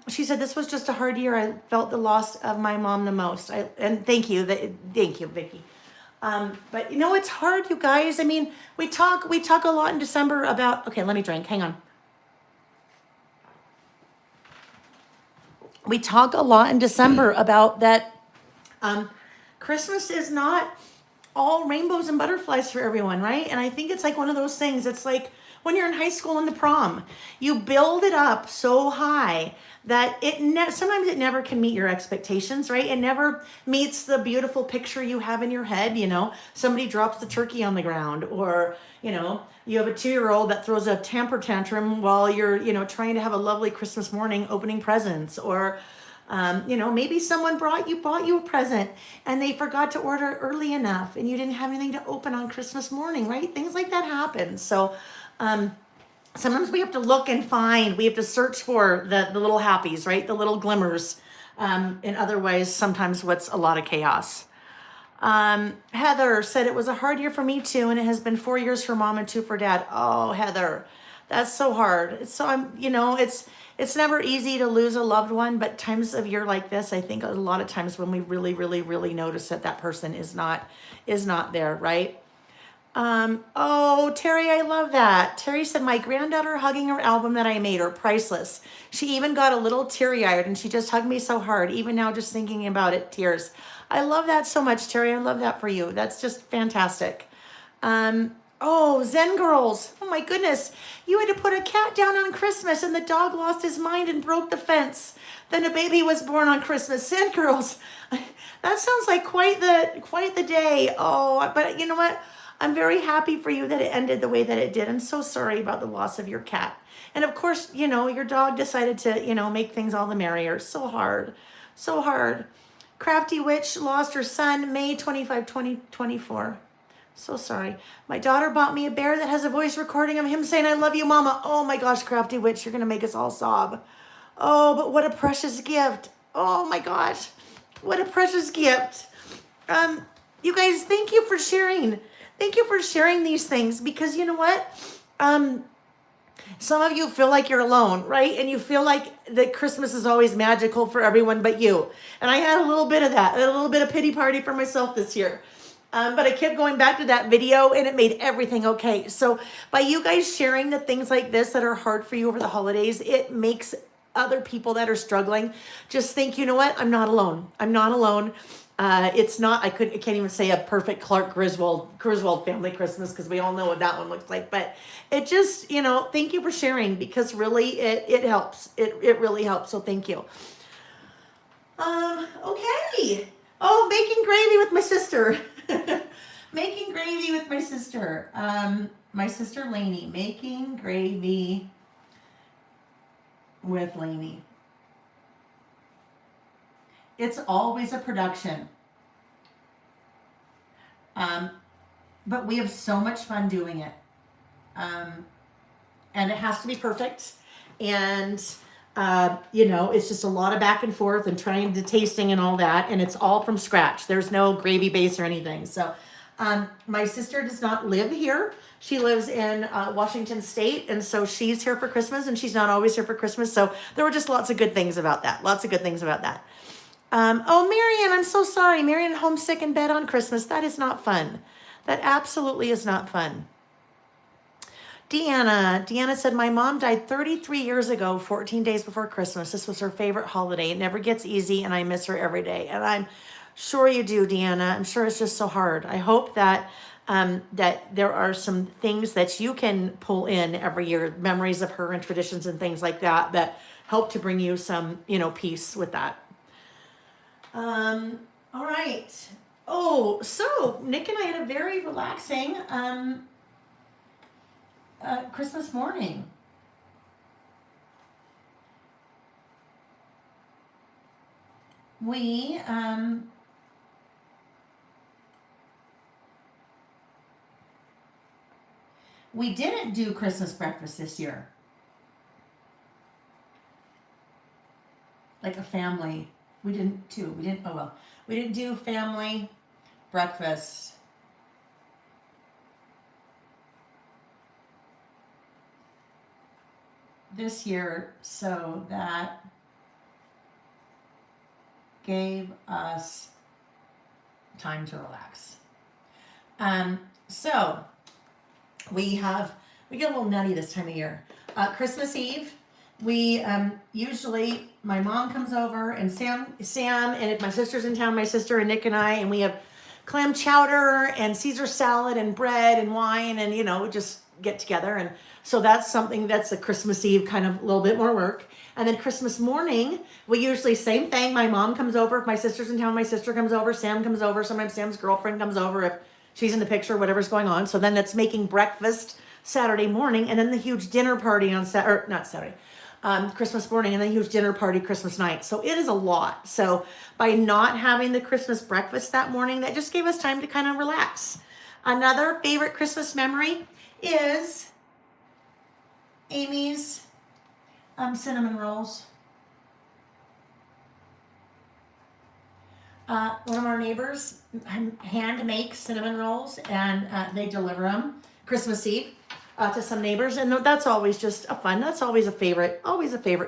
A: She said this was just a hard year. I felt the loss of my mom the most. And thank you, Vicky. But you know, it's hard, you guys. I mean, we talk a lot in December about, okay, let me drink, hang on. We talk a lot in December about that Christmas is not all rainbows and butterflies for everyone, right? And I think it's like one of those things. It's like when you're in high school in the prom, you build it up so high that sometimes it never can meet your expectations, right? It never meets the beautiful picture you have in your head. You know, somebody drops the turkey on the ground, or you have a 2-year-old that throws a temper tantrum while you're trying to have a lovely Christmas morning opening presents, or maybe someone bought you a present and they forgot to order early enough and you didn't have anything to open on Christmas morning, right? Things like that happen. So sometimes we have to look and find, we have to search for the little happies, right? The little glimmers. In other ways, sometimes what's a lot of chaos. Heather said it was a hard year for me too, and it has been 4 years for mom and 2 for dad. Oh, Heather, that's so hard. It's never easy to lose a loved one, but times of year like this, I think a lot of times when we really, really, really notice that person is not there, right? Oh, Terry, I love that. Terry said, my granddaughter hugging her album that I made her, priceless. She even got a little teary-eyed and she just hugged me so hard. Even now, just thinking about it, tears. I love that so much, Terry. I love that for you. That's just fantastic. Oh, Zen Girls. Oh my goodness. You had to put a cat down on Christmas and the dog lost his mind and broke the fence. Then a baby was born on Christmas. Zen Girls. That sounds like quite the day. Oh, but you know what? I'm very happy for you that it ended the way that it did. I'm so sorry about the loss of your cat. And of course, your dog decided to, make things all the merrier. So hard. So hard. Crafty Witch lost her son May 25, 2024. So sorry. My daughter bought me a bear that has a voice recording of him saying, I love you, mama. Oh my gosh, Crafty Witch, you're going to make us all sob. Oh, but what a precious gift. Oh my gosh. What a precious gift. You guys, thank you for sharing. Thank you for sharing these things, because you know what? Some of you feel like you're alone, right? And you feel like that Christmas is always magical for everyone but you. And I had a little bit of that, a little bit of pity party for myself this year. But I kept going back to that video and it made everything okay. So by you guys sharing the things like this that are hard for you over the holidays, it makes other people that are struggling just think, you know what? I'm not alone. I'm not alone. It's not, I can't even say a perfect Clark Griswold family Christmas, because we all know what that one looks like. But it just, thank you for sharing, because really it helps. It really helps. So thank you. Okay. Oh, making gravy with my sister. Making gravy with my sister. My sister Lainey, making gravy with Lainey. It's always a production. But we have so much fun doing it. And it has to be perfect. And, it's just a lot of back and forth and trying to tasting and all that. And it's all from scratch. There's no gravy base or anything. So my sister does not live here. She lives in Washington State. And so she's here for Christmas, and she's not always here for Christmas. So there were just lots of good things about that. Lots of good things about that. Oh, Marion, I'm so sorry. Marion homesick in bed on Christmas. That is not fun. That absolutely is not fun. Deanna said, my mom died 33 years ago, 14 days before Christmas. This was her favorite holiday. It never gets easy, and I miss her every day. And I'm sure you do, Deanna. I'm sure it's just so hard. I hope that that there are some things that you can pull in every year, memories of her and traditions and things like that, that help to bring you some, peace with that. All right. Oh, so Nick and I had a very relaxing Christmas morning. We didn't do Christmas breakfast this year. like a family. We didn't do family breakfast this year, so that gave us time to relax. So we get a little nutty this time of year. Christmas Eve, we usually, my mom comes over and Sam, and if my sister's in town, my sister and Nick and I, and we have clam chowder and Caesar salad and bread and wine, and just get together. And so that's a Christmas Eve kind of a little bit more work. And then Christmas morning, we usually same thing. My mom comes over. If my sister's in town, my sister comes over. Sam comes over. Sometimes Sam's girlfriend comes over if she's in the picture, whatever's going on. So then that's making breakfast Saturday morning, and then the huge dinner party on Christmas morning, and then huge dinner party Christmas night. So it is a lot. So by not having the Christmas breakfast that morning, that just gave us time to kind of relax. Another favorite Christmas memory is Amy's cinnamon rolls. One of our neighbors hand makes cinnamon rolls, and they deliver them Christmas Eve to some neighbors, and that's always just a fun. That's always a favorite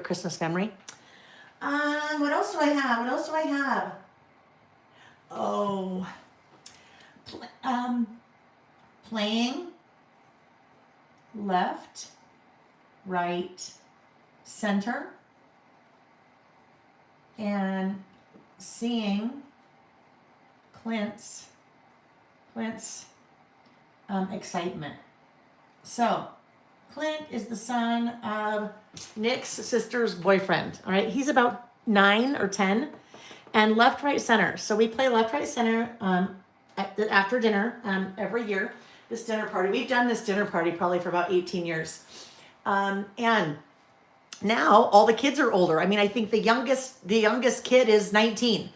A: Christmas memory. What else do I have? Oh, playing left, right, center, and seeing Clint's excitement. So Clint is the son of Nick's sister's boyfriend. All right, he's about 9 or 10, and left, right, center. So we play left, right, center after dinner every year. This dinner party, we've done this dinner party probably for about 18 years, and now all the kids are older. I mean, I think the youngest kid is 19.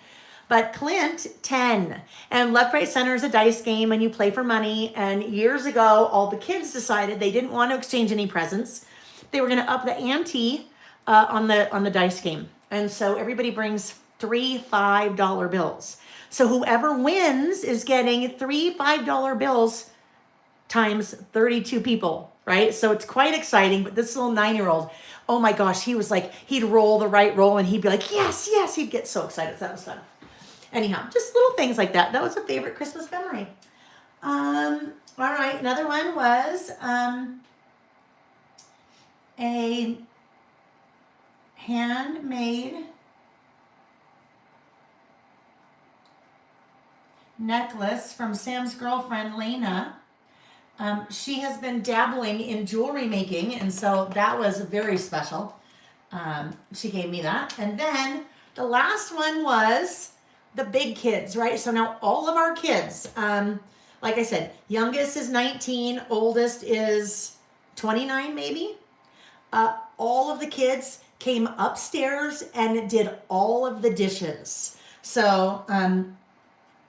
A: But Clint, 10. And left, right, center is a dice game, and you play for money. And years ago, all the kids decided they didn't want to exchange any presents. They were going to up the ante on the dice game. And so everybody brings 3 $5 bills. So whoever wins is getting 3 $5 bills times 32 people, right? So it's quite exciting. But this little 9-year-old, oh my gosh, he was like, he'd roll the right roll, and he'd be like, yes, yes. He'd get so excited. So that was fun. Anyhow, just little things like that. That was a favorite Christmas memory. All right, another one was a handmade necklace from Sam's girlfriend, Lena. She has been dabbling in jewelry making, and so that was very special. She gave me that. And then the last one was the big kids, right? So now all of our kids, like I said, youngest is 19, oldest is 29 maybe. All of the kids came upstairs and did all of the dishes. So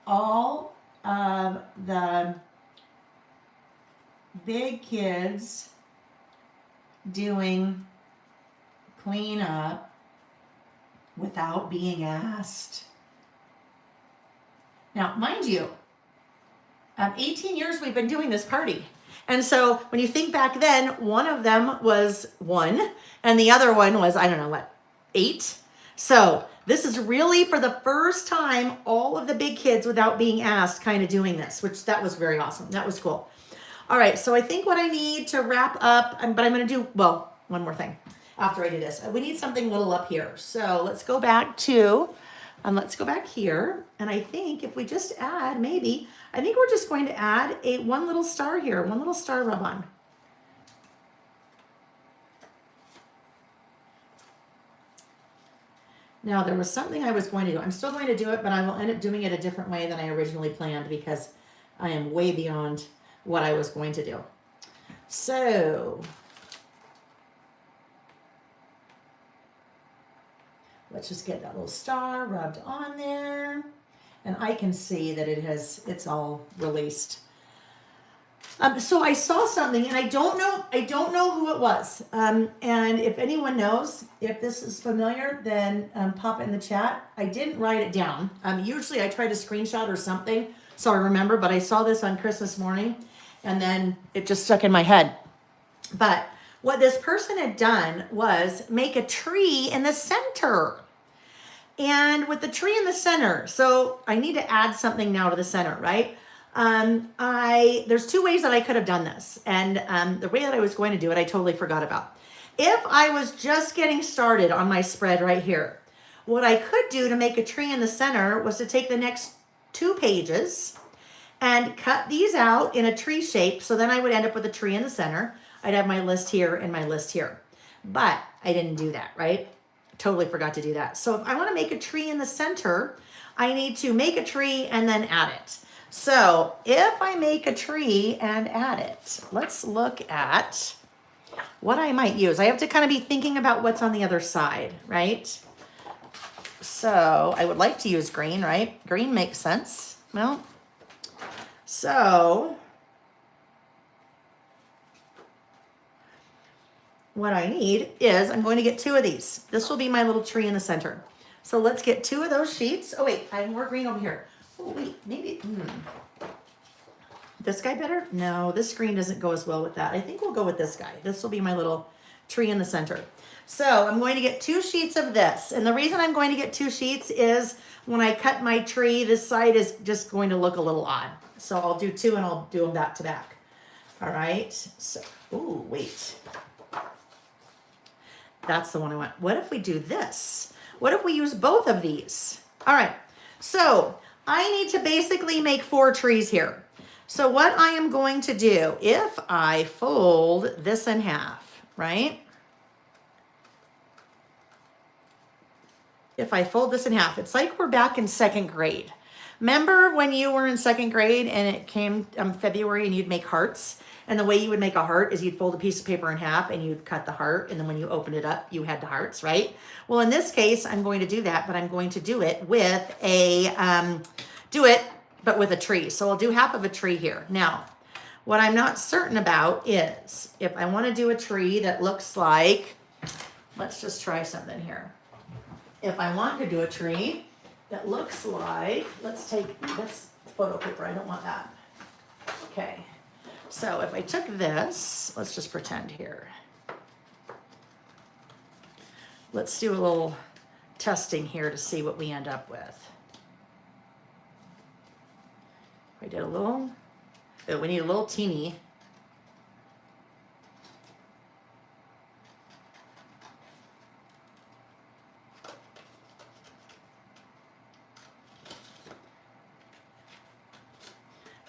A: all of the big kids doing cleanup without being asked. Now, mind you, 18 years we've been doing this party. And so when you think back then, one of them was 1 and the other one was, 8. So this is really for the first time, all of the big kids without being asked kind of doing this, which that was very awesome. That was cool. All right, so I think what I need to wrap up, but I'm going to do, one more thing after I do this. We need something little up here. So let's go back to... let's go back here, and I think if we just add, I think we're just going to add one little star here, one little star rub on. Now, there was something I was going to do. I'm still going to do it, but I will end up doing it a different way than I originally planned because I am way beyond what I was going to do. So... let's just get that little star rubbed on there. And I can see that it's all released. So I saw something, and I don't know who it was. And if anyone knows if this is familiar, then pop it in the chat. I didn't write it down. Usually I try to screenshot or something so I remember, but I saw this on Christmas morning, and then it just stuck in my head. But what this person had done was make a tree in the center. And with the tree in the center, so I need to add something now to the center, right? There's two ways that I could have done this. And the way that I was going to do it, I totally forgot about. If I was just getting started on my spread right here, what I could do to make a tree in the center was to take the next 2 pages and cut these out in a tree shape. So then I would end up with a tree in the center. I'd have my list here and my list here. But I didn't do that, right? Totally forgot to do that. So if I want to make a tree in the center, I need to make a tree and then add it. So if I make a tree and add it, let's look at what I might use. I have to kind of be thinking about what's on the other side, right? So I would like to use green, right? Green makes sense. Well, so what I need is I'm going to get 2 of these. This will be my little tree in the center. So let's get 2 of those sheets. Oh wait, I have more green over here. Oh wait, maybe, this guy better? No, this green doesn't go as well with that. I think we'll go with this guy. This will be my little tree in the center. So I'm going to get 2 sheets of this. And the reason I'm going to get 2 sheets is when I cut my tree, this side is just going to look a little odd. So I'll do 2 and I'll do them back to back. All right, so, ooh, wait. That's the one I want. What if we do this? What if we use both of these? All right, so I need to basically make 4 trees here. So what I am going to do, if I fold this in half, right? If I fold this in half, it's like we're back in 2nd grade. Remember when you were in 2nd grade and it came February and you'd make hearts? And the way you would make a heart is you'd fold a piece of paper in half and you'd cut the heart. And then when you opened it up, you had the hearts, right? Well, in this case, I'm going to do that, but I'm going to do it with but with a tree. So I'll do half of a tree here. Now, what I'm not certain about is if I want to do a tree that looks like, let's just try something here. If I want to do a tree that looks like, let's take this photo paper. I don't want that. Okay. So if I took this, let's just pretend here. Let's do a little testing here to see what we end up with. I did a little, we need a little teeny.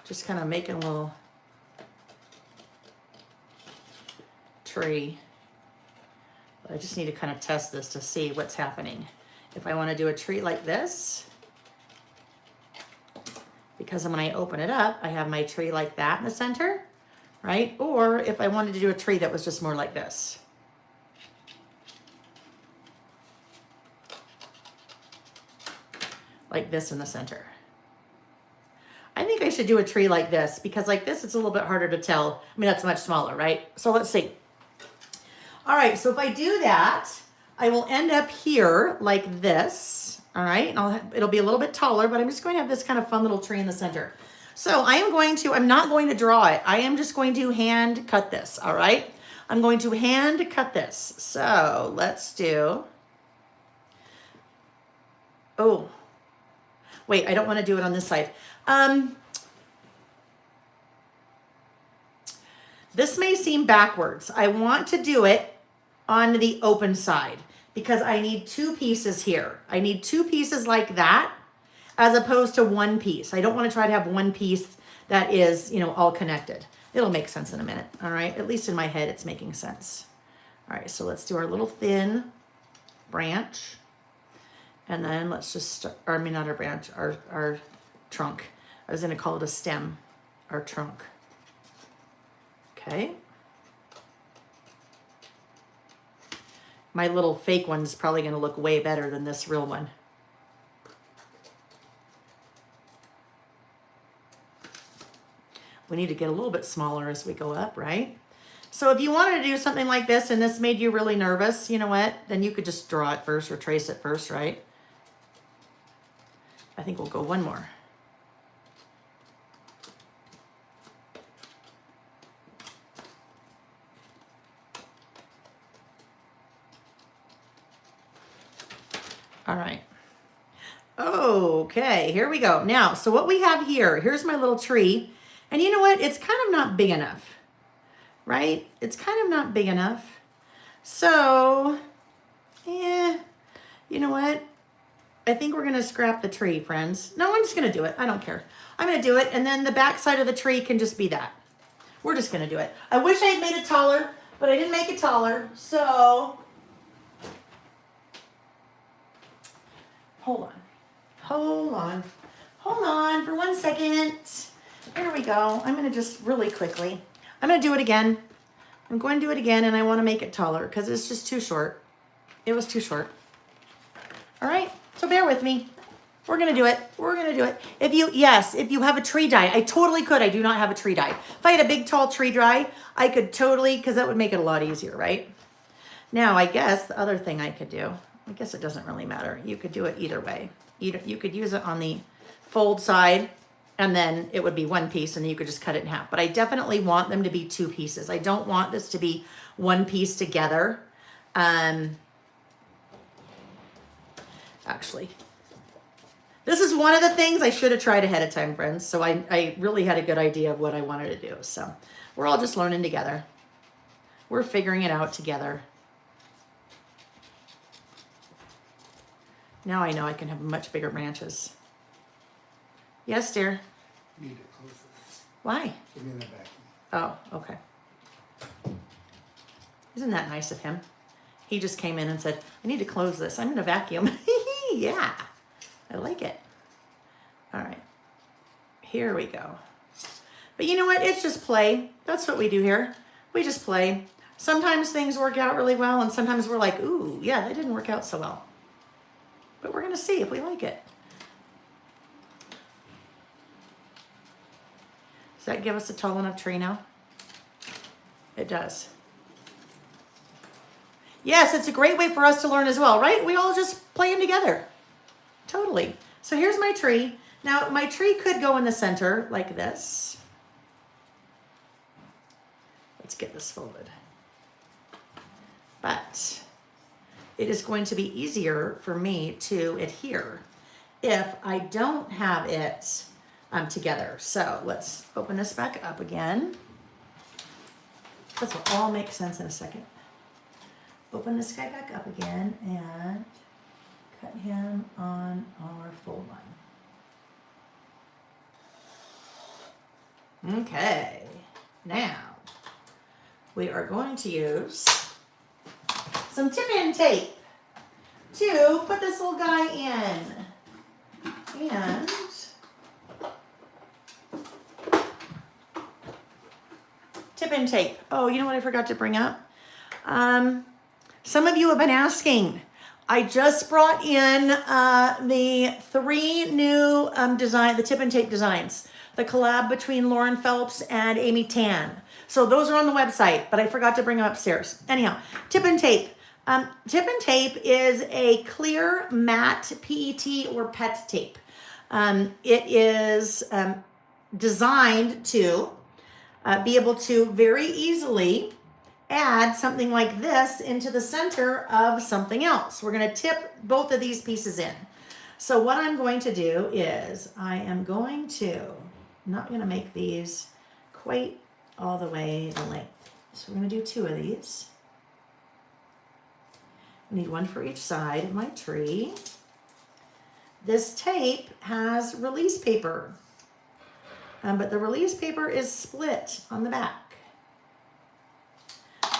A: Just kind of making a little tree. But I just need to kind of test this to see what's happening. If I want to do a tree like this, because when I open it up, I have my tree like that in the center, right? Or if I wanted to do a tree that was just more like this. Like this in the center. I think I should do a tree like this because like this, it's a little bit harder to tell. I mean, that's much smaller, right? So let's see. All right, so if I do that, I will end up here like this. All right, and it'll be a little bit taller, but I'm just going to have this kind of fun little tree in the center. So I'm not going to draw it. I am just going to hand cut this, all right? I'm going to hand cut this. So let's do, oh, wait, I don't want to do it on this side. This may seem backwards. I want to do it on the open side because I need 2 pieces here. I need 2 pieces like that as opposed to 1 piece. I don't want to try to have 1 piece that is, all connected. It'll make sense in a minute, all right? At least in my head, it's making sense. All right, so let's do our little thin branch. And then let's just, I mean, not our branch, our trunk. I was gonna call it a stem, our trunk. Okay. My little fake one's probably gonna look way better than this real one. We need to get a little bit smaller as we go up, right? So if you wanted to do something like this and this made you really nervous, you know what? Then you could just draw it first or trace it first, right? I think we'll go one more. All right. Okay, here we go. Now, so what we have here, here's my little tree. And you know what? It's kind of not big enough, right? It's kind of not big enough. So, you know what? I think we're gonna scrap the tree, friends. No, I'm just gonna do it. I don't care. I'm gonna do it, and then the back side of the tree can just be that. We're just gonna do it. I wish I had made it taller, but I didn't make it taller, so. Hold on for 1 second. There we go. I'm gonna just really quickly, I'm gonna do it again. I'm going to do it again, and I wanna make it taller because it's just too short. It was too short. All right, so bear with me. We're gonna do it. We're gonna do it. If you have a tree die, I totally could. I do not have a tree die. If I had a big, tall tree die, I could totally, because that would make it a lot easier, right? Now, I guess the other thing I could do, I guess it doesn't really matter. You could do it either way. You could use it on the fold side, and then it would be one piece, and you could just cut it in half. But I definitely want them to be two pieces. I don't want this to be one piece together. Actually, this is one of the things I should have tried ahead of time, friends. So I really had a good idea of what I wanted to do. So we're all just learning together. We're figuring it out together. Now I know I can have much bigger branches. Yes, dear?
B: You need to close this.
A: Why?
B: Give me the vacuum.
A: Oh, okay. Isn't that nice of him? He just came in and said, I need to close this. I'm going to vacuum. Yeah, I like it. All right, here we go. But you know what? It's just play. That's what we do here. We just play. Sometimes things work out really well, and sometimes we're like, ooh, yeah, that didn't work out so well. But we're going to see if we like it. Does that give us a tall enough tree now? It does. Yes, it's a great way for us to learn as well, right? We all just playing together. Totally. So here's my tree. Now, my tree could go in the center like this. Let's get this folded. But it is going to be easier for me to adhere if I don't have it together. So let's open this back up again. This will all make sense in a second. Open this guy back up again and cut him on our fold line. Okay, now we are going to use some tip-in tape to put this little guy in. And tip-in tape. Oh, you know what I forgot to bring up? Some of you have been asking. I just brought in the 3 new the tip-in tape designs. The collab between Lauren Phelps and Amy Tan. So those are on the website, but I forgot to bring them upstairs. Anyhow, tip-in tape. Tip-in tape is a clear matte PET or PET tape. It is designed to be able to very easily add something like this into the center of something else. We're going to tip both of these pieces in. So what I'm going to do is I'm not going to make these quite all the way the length. So we're going to do 2 of these. I need 1 for each side of my tree. This tape has release paper, but the release paper is split on the back.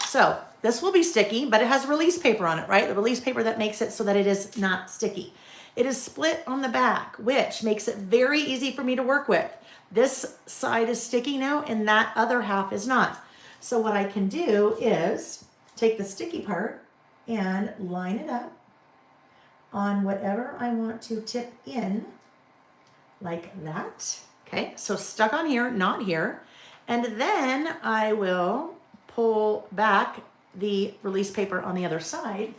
A: So this will be sticky, but it has release paper on it, right? The release paper that makes it so that it is not sticky. It is split on the back, which makes it very easy for me to work with. This side is sticky now, and that other half is not. So what I can do is take the sticky part and line it up on whatever I want to tip in, like that. Okay, so stuck on here, not here. And then I will pull back the release paper on the other side,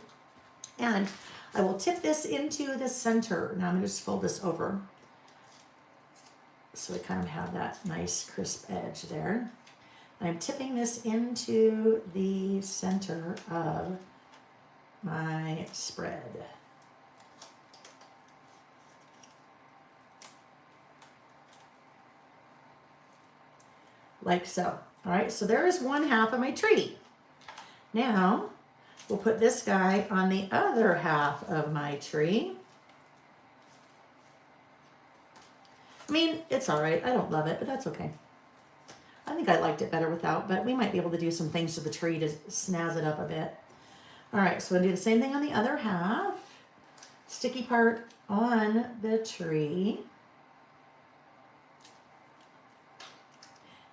A: and I will tip this into the center. Now I'm gonna just fold this over so I kind of have that nice crisp edge there. I'm tipping this into the center of my spread. Like so. All right, so there is one half of my tree. Now, we'll put this guy on the other half of my tree. I mean, it's all right. I don't love it, but that's okay. I think I liked it better without, but we might be able to do some things to the tree to snazz it up a bit. All right, so we'll do the same thing on the other half. Sticky part on the tree.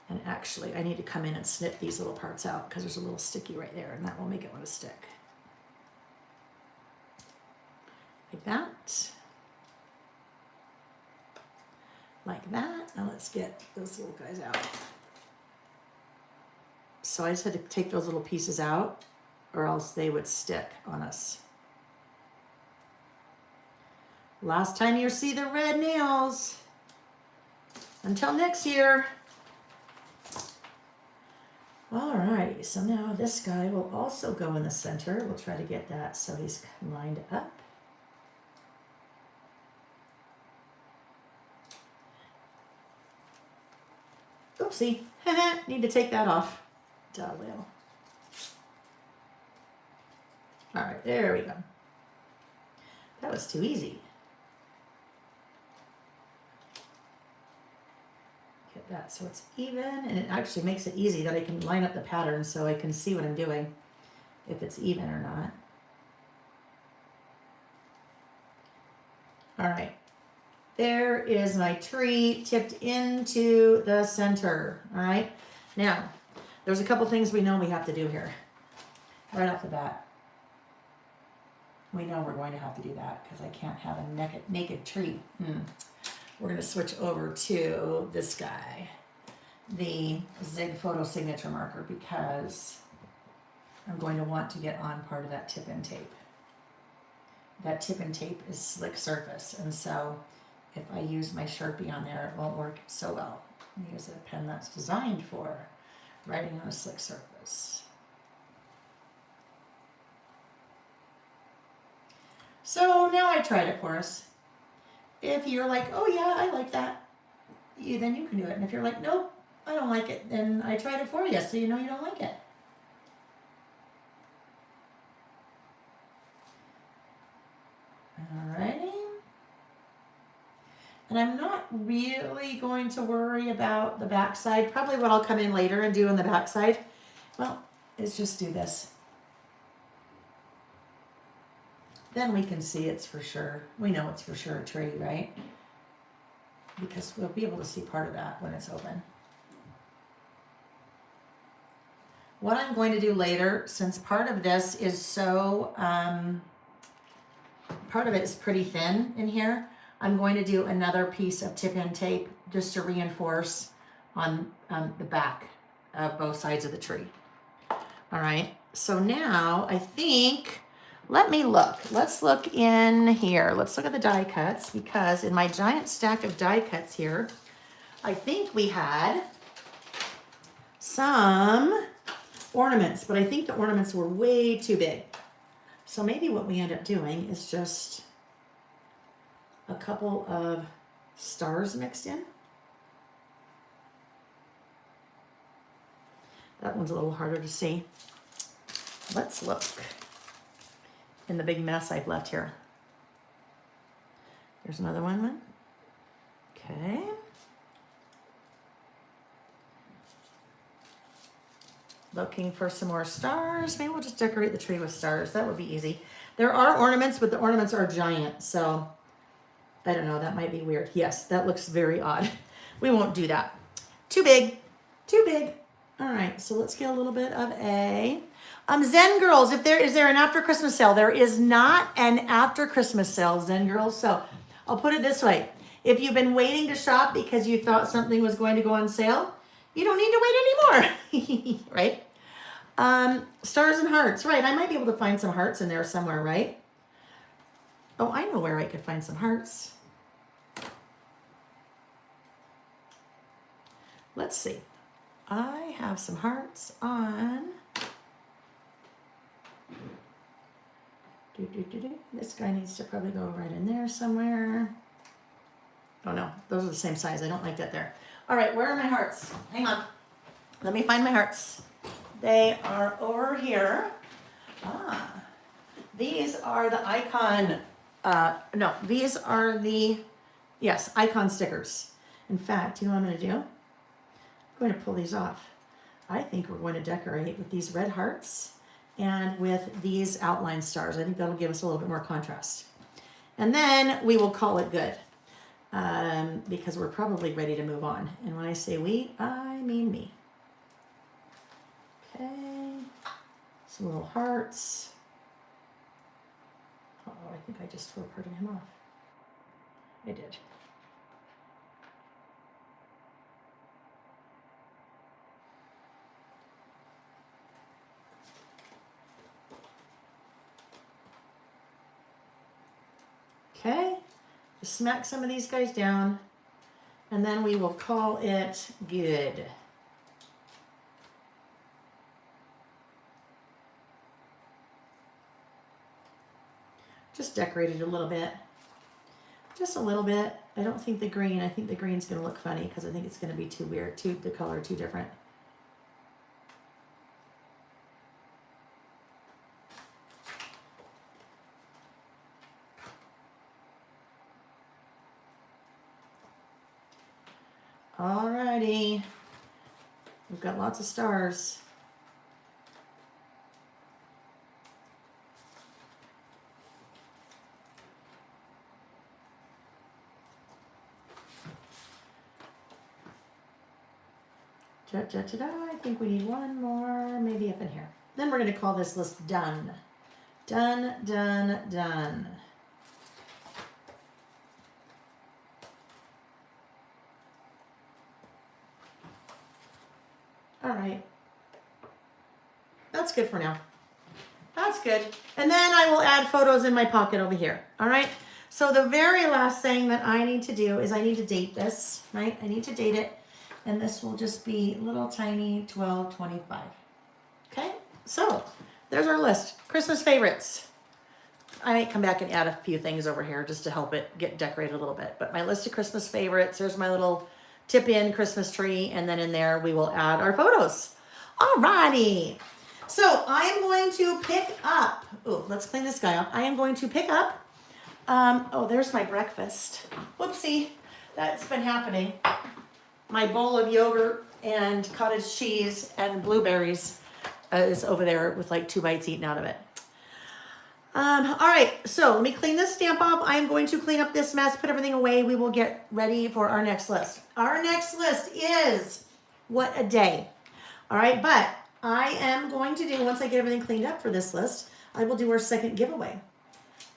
A: And actually, I need to come in and snip these little parts out because there's a little sticky right there, and that will make it want to stick. Like that. Like that. Now let's get those little guys out. So I just had to take those little pieces out, or else they would stick on us. Last time you see the red nails. Until next year. Alrighty, so now this guy will also go in the center. We'll try to get that so he's lined up. Oopsie, need to take that off. Well. Alright, there we go. That was too easy. That so it's even, and it actually makes it easy that I can line up the pattern so I can see what I'm doing, if it's even or not. All right, there is my tree tipped into the center. All right, now there's a couple things we know we have to do here right off the bat. We know we're going to have to do that because I can't have a naked tree. We're going to switch over to this guy, the Zig Photo Signature Marker, because I'm going to want to get on part of that tip-in tape. That tip-in tape is slick surface, and so if I use my Sharpie on there, it won't work so well. I use a pen that's designed for writing on a slick surface. So now I tried it for us. If you're like, oh yeah, I like that, then you can do it. And if you're like, nope, I don't like it, then I tried it for you, so you know you don't like it. Alrighty. And I'm not really going to worry about the back side. Probably what I'll come in later and do on the back side, well, is just do this. Then we can see it's for sure. We know it's for sure a tree, right? Because we'll be able to see part of that when it's open. What I'm going to do later, since part of this is so, part of it is pretty thin in here, I'm going to do another piece of tip-in tape just to reinforce on the back of both sides of the tree. All right, so now I think, let me look. Let's look in here. Let's look at the die cuts, because in my giant stack of die cuts here, I think we had some ornaments, but I think the ornaments were way too big. So maybe what we end up doing is just a couple of stars mixed in. That one's a little harder to see. Let's look in the big mess I've left here. There's another one. Okay. Looking for some more stars. Maybe we'll just decorate the tree with stars. That would be easy. There are ornaments, but the ornaments are giant, so I don't know, that might be weird. Yes, that looks very odd. We won't do that. Too big, too big. All right, so let's get a little bit of a Zen Girls. Is there an after Christmas sale? There is not an after Christmas sale, Zen Girls. So I'll put it this way: if you've been waiting to shop because you thought something was going to go on sale, You don't need to wait anymore, right? Stars and hearts, right? I might be able to find some hearts in there somewhere, right? Oh, I know where I could find some hearts. Let's see. I have some hearts on. This guy needs to probably go right in there somewhere. Oh no, those are the same size. I don't like that there. All right, where are my hearts? Hang on. Let me find my hearts. They are over here. These are the icon. No, these are the, yes, icon stickers. In fact, you know what I'm going to do? I'm going to pull these off. I think we're going to decorate with these red hearts and with these outline stars. I think that'll give us a little bit more contrast. And then we will call it good because we're probably ready to move on. And when I say we, I mean me. Okay, some little hearts. Oh, I think I just tore part of him off. I did. Okay, just smack some of these guys down, and then we will call it good. Just decorate it a little bit. Just a little bit. I don't think the green, I think the green's gonna look funny because I think it's gonna be too weird, the color too different. Alrighty, we've got lots of stars. I think we need one more, maybe up in here. Then we're going to call this list done. Done, done, done. All right. That's good for now. That's good. And then I will add photos in my pocket over here. All right. So the very last thing that I need to do is I need to date this, right? I need to date it. And this will just be little tiny 1225. Okay, so there's our list. Christmas favorites. I might come back and add a few things over here just to help it get decorated a little bit. But my list of Christmas favorites, there's my little tip-in Christmas tree. And then in there, we will add our photos. Alrighty. So I'm going to pick up, oh, let's clean this guy up. I am going to pick up, oh, there's my breakfast. Whoopsie, that's been happening. My bowl of yogurt and cottage cheese and blueberries is over there with like 2 bites eaten out of it. All right, so let me clean this stamp off. I'm going to clean up this mess, put everything away. We will get ready for our next list. Our next list is what a day. All right, but I am going to do, once I get everything cleaned up for this list, I will do our second giveaway.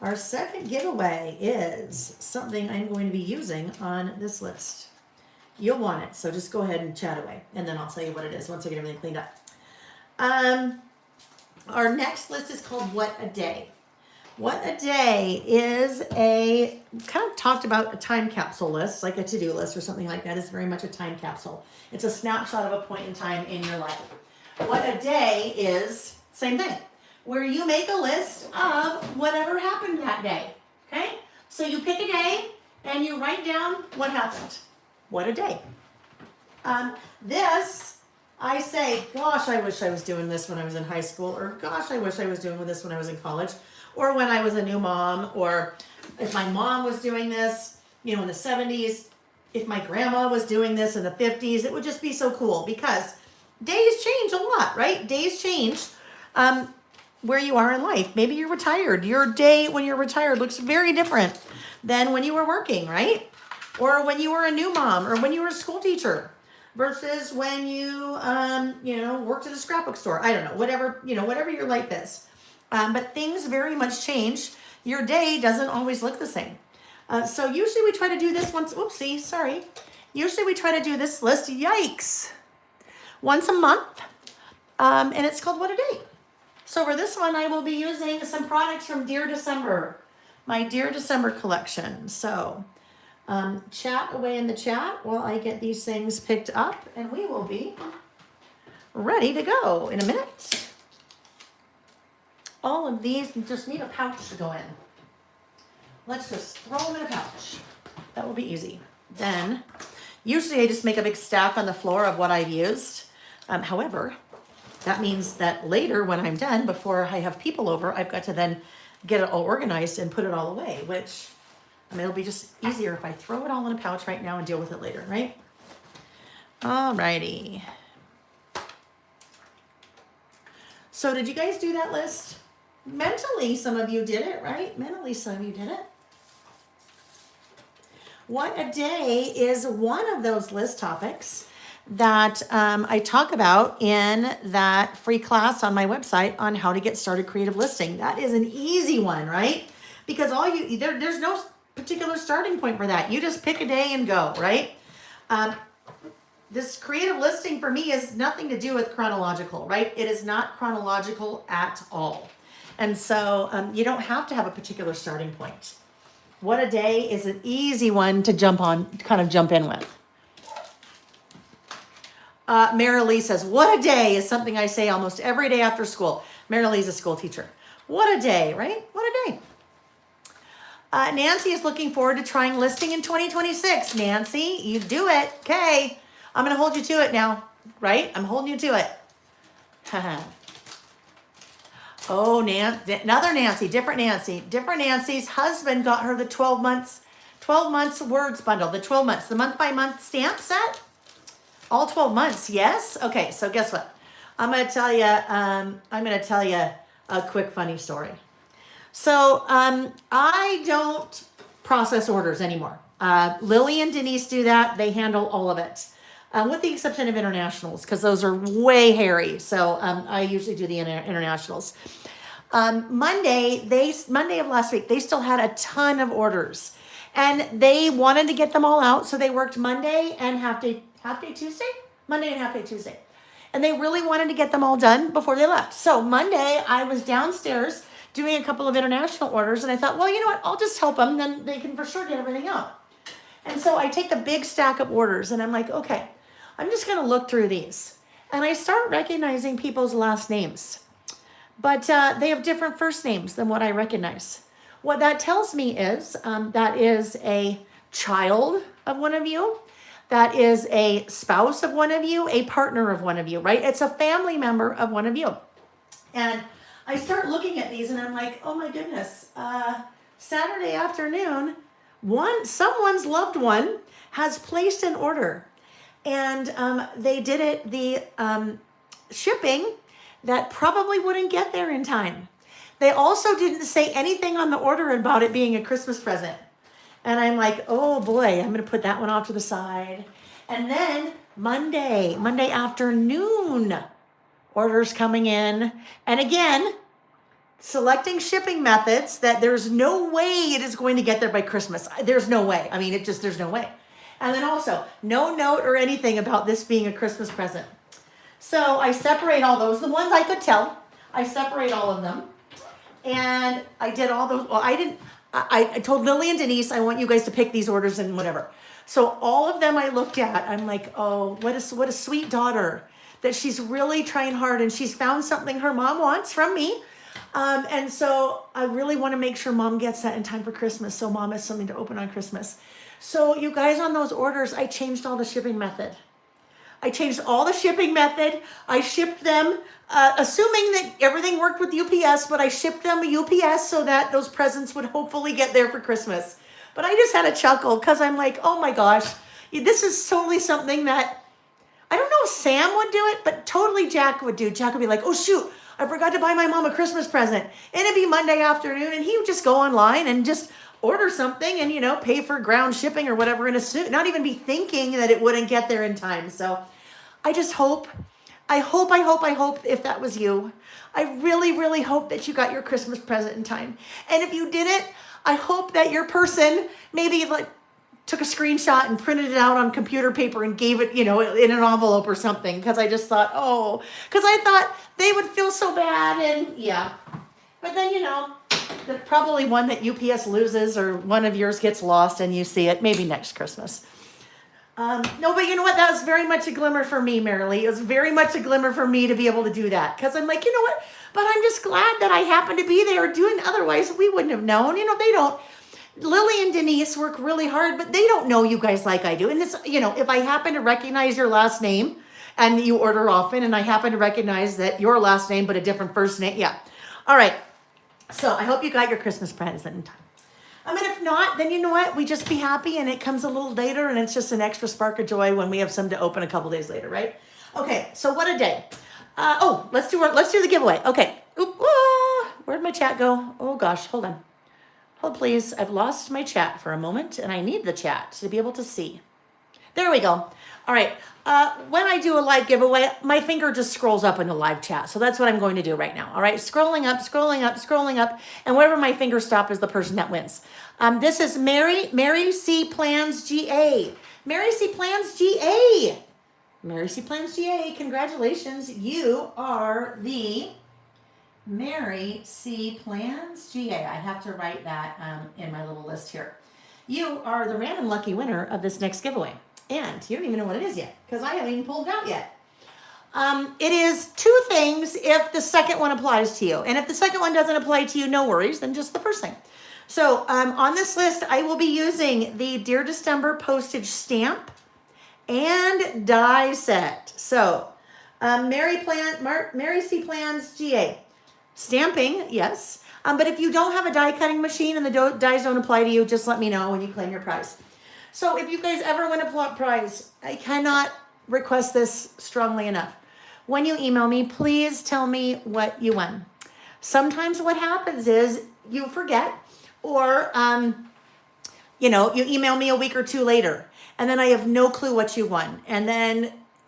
A: Our second giveaway is something I'm going to be using on this list. You'll want it, so just go ahead and chat away, and then I'll tell you what it is once I get everything cleaned up. Our next list is called What a Day. What a Day is a, kind of talked about a time capsule list, like a to-do list or something like that. It's very much a time capsule. It's a snapshot of a point in time in your life. What a Day is, same thing, where you make a list of whatever happened that day, okay? So you pick a day, and you write down what happened. What a day. This, I say, gosh, I wish I was doing this when I was in high school, or gosh, I wish I was doing this when I was in college, or when I was a new mom, or if my mom was doing this, you know, in the 70s, if my grandma was doing this in the 50s, it would just be so cool because days change a lot, right? Days change where you are in life. Maybe you're retired. Your day when you're retired looks very different than when you were working, right? Or when you were a new mom, or when you were a school teacher, versus when you, worked at a scrapbook store. I don't know, whatever your life is. But things very much change. Your day doesn't always look the same. So usually we try to do this once. Oopsie, sorry. Usually we try to do this list. Yikes! once a month, and it's called What a Day. So for this one, I will be using some products from Dear December, my Dear December collection. So chat away in the chat while I get these things picked up, and we will be ready to go in a minute. All of these just need a pouch to go in. Let's just throw them in a pouch. That will be easy. Then, usually I just make a big stack on the floor of what I've used. However, that means that later when I'm done, before I have people over, I've got to then get it all organized and put it all away, which, I mean, it'll be just easier if I throw it all in a pouch right now and deal with it later, right? Alrighty. So did you guys do that list? Mentally, some of you did it, right? Mentally, some of you did it. What a Day is one of those list topics that I talk about in that free class on my website on how to get started creative listing. That is an easy one, right? Because there's no particular starting point for that. You just pick a day and go, right? This creative listing for me is nothing to do with chronological, right? It is not chronological at all. And so you don't have to have a particular starting point. What a Day is an easy one to jump in with. Marilee says, what a day is something I say almost every day after school. Marilee's a school teacher. What a day, right? What a day. Nancy is looking forward to trying listing in 2026. Nancy, you do it. Okay. I'm going to hold you to it now, right? I'm holding you to it. Oh, another Nancy, different Nancy. Different Nancy's husband got her the 12 months words bundle, the 12 months, the month by month stamp set. All 12 months, yes? Okay, so guess what? I'm going to tell you a quick funny story. So I don't process orders anymore. Lily and Denise do that. They handle all of it. With the exception of internationals, because those are way hairy. So I usually do the internationals. Monday of last week, they still had a ton of orders. And they wanted to get them all out, so they worked Monday and half day Tuesday? Monday and half day Tuesday. And they really wanted to get them all done before they left. So Monday, I was downstairs doing a couple of international orders, and I thought, well, you know what? I'll just help them, then they can for sure get everything out. And so I take a big stack of orders, and I'm like, okay, I'm just going to look through these. And I start recognizing people's last names. But they have different first names than what I recognize. What that tells me is that is a child of one of you. That is a spouse of one of you, a partner of one of you, right? It's a family member of one of you. And I start looking at these and I'm like, oh my goodness, Saturday afternoon, someone's loved one has placed an order. And they did it, the shipping that probably wouldn't get there in time. They also didn't say anything on the order about it being a Christmas present. And I'm like, oh boy, I'm going to put that one off to the side. And then Monday afternoon, orders coming in. And again, selecting shipping methods that there's no way it is going to get there by Christmas. There's no way. I mean, there's no way. And then also, no note or anything about this being a Christmas present. So I separate all those, the ones I could tell, I separate all of them. And I did all those, well, I told Lily and Denise, I want you guys to pick these orders and whatever. So all of them I looked at, I'm like, oh, what a sweet daughter, that she's really trying hard and she's found something her mom wants from me. And so I really want to make sure mom gets that in time for Christmas, so mom has something to open on Christmas. So you guys, on those orders, I changed all the shipping method. I shipped them, assuming that everything worked with UPS, but I shipped them a UPS so that those presents would hopefully get there for Christmas. But I just had a chuckle because I'm like, oh my gosh, this is totally something that, I don't know if Sam would do it, but totally Jack would do. Jack would be like, oh shoot, I forgot to buy my mom a Christmas present. And it'd be Monday afternoon and he would just go online and just order something and, pay for ground shipping or whatever and not even be thinking that it wouldn't get there in time. So I just hope if that was you, I really, really hope that you got your Christmas present in time. And if you didn't, I hope that your person maybe took a screenshot and printed it out on computer paper and gave it, in an envelope or something. Because I just thought, because I thought they would feel so bad. And yeah. But then, there's probably one that UPS loses or one of yours gets lost and you see it maybe next Christmas. No, but you know what? That was very much a glimmer for me, Marilee. It was very much a glimmer for me to be able to do that. Because I'm like, you know what? But I'm just glad that I happened to be there doing, otherwise we wouldn't have known. They don't. Lily and Denise work really hard, but they don't know you guys like I do. And it's, if I happen to recognize your last name and you order often, and I happen to recognize that your last name, but a different first name. Yeah. All right. So I hope you got your Christmas present in time. If not, then you know what? We just be happy and it comes a little later and it's just an extra spark of joy when we have some to open a couple days later, right? Okay. So what a day. Let's do the giveaway. Okay. Where'd my chat go? Oh gosh, hold on. Hold please. I've lost my chat for a moment and I need the chat to be able to see. There we go. All right. When I do a live giveaway, my finger just scrolls up in the live chat. So that's what I'm going to do right now. All right. Scrolling up. And wherever my finger stops is the person that wins. This is Mary C. Plans GA. Mary C. Plans GA. Mary C. Plans GA. Congratulations. You are the Mary C. Plans GA. I have to write that in my little list here. You are the random lucky winner of this next giveaway. And you don't even know what it is yet because I haven't even pulled it out yet. It is 2 things if the second one applies to you. And if the second one doesn't apply to you, no worries, then just the first thing. So on this list, I will be using the Dear December postage stamp and die set. So Mary C. Plans GA. Stamping, yes. But if you don't have a die cutting machine and the dies don't apply to you, just let me know when you claim your prize. So if you guys ever win a prize, I cannot request this strongly email. When you email me, please tell me what you won. Sometimes what happens is you forget or, you email me a week or 2 later and then I have no clue what you won. And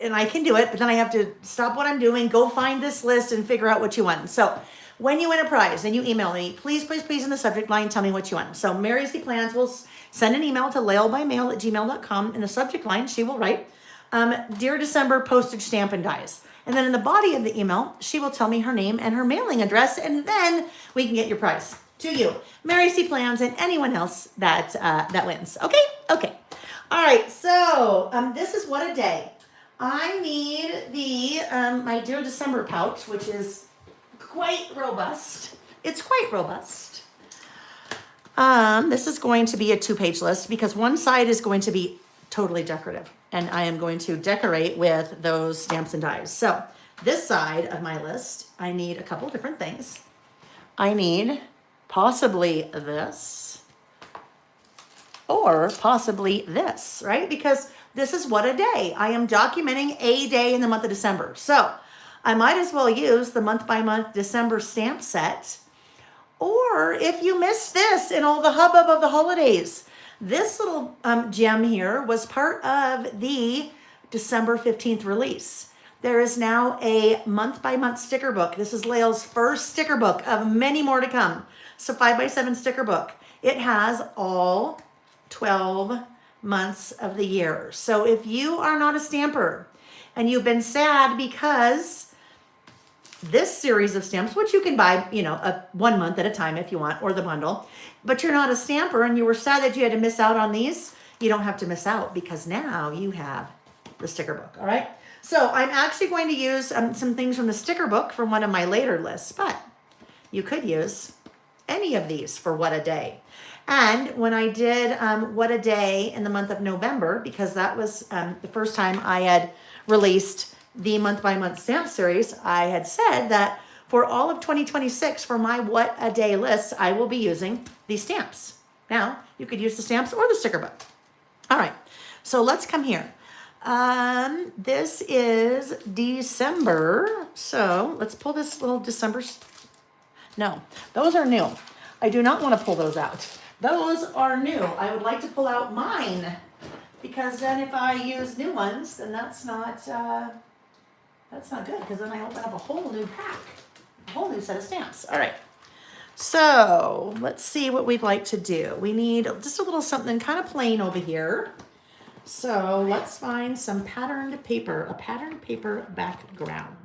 A: I can do it, but then I have to stop what I'm doing, go find this list and figure out what you won. So when you win a prize and you email me, please in the subject line, tell me what you won. So Mary C. Plans will send an email to lailbymail@gmail.com. In the subject line, she will write, Dear December postage stamp and dies. And then in the body of the email, she will tell me her name and her mailing address, and then we can get your prize to you, Mary C. Plans, and anyone else that wins. Okay? Okay. All right. So this is what a day. I need the my Dear December pouch, which is quite robust. It's quite robust. This is going to be a 2-page list because one side is going to be totally decorative and I am going to decorate with those stamps and dies. So this side of my list, I need a couple different things. I need possibly this or possibly this, right? Because this is what a day. I am documenting a day in the month of December. So I might as well use the month by month December stamp set. Or if you missed this in all the hubbub of the holidays, this little gem here was part of the December 15th release. There is now a month by month sticker book. This is Lail's first sticker book of many more to come. So 5x7 sticker book. It has all 12 months of the year. So if you are not a stamper and you've been sad because this series of stamps, which you can buy, 1 month at a time if you want, or the bundle, but you're not a stamper and you were sad that you had to miss out on these, you don't have to miss out because now you have the sticker book. All right. So I'm actually going to use some things from the sticker book from one of my later lists, but you could use any of these for What a Day. And when I did What a Day in the month of November, because that was the first time I had released the month by month stamp series, I had said that for all of 2026 for my What a Day list, I will be using these stamps. Now, you could use the stamps or the sticker book. All right, so let's come here. This is December. So let's pull this little December. No, those are new. I do not want to pull those out. Those are new. I would like to pull out mine because then if I use new ones, then that's not good because then I open up a whole new pack, a whole new set of stamps. All right. So let's see what we'd like to do. We need just a little something kind of plain over here. So let's find some patterned paper, a patterned paper background.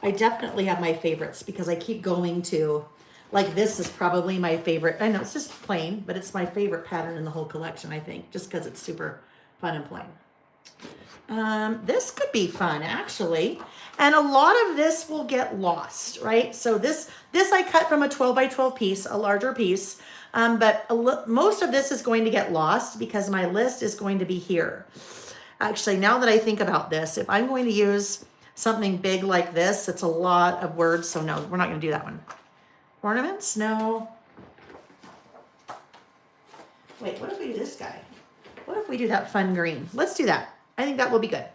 A: I definitely have my favorites because I keep going to, like this is probably my favorite. I know it's just plain, but it's my favorite pattern in the whole collection, I think, just because it's super fun and plain. This could be fun actually. And a lot of this will get lost, right? So this I cut from a 12 by 12 piece, a larger piece. But most of this is going to get lost because my list is going to be here. Actually, now that I think about this, if I'm going to use something big like this, it's a lot of words. So no, we're not going to do that one. Ornaments? No. Wait, what if we do this guy? What if we do that fun green? Let's do that. I think that will be good.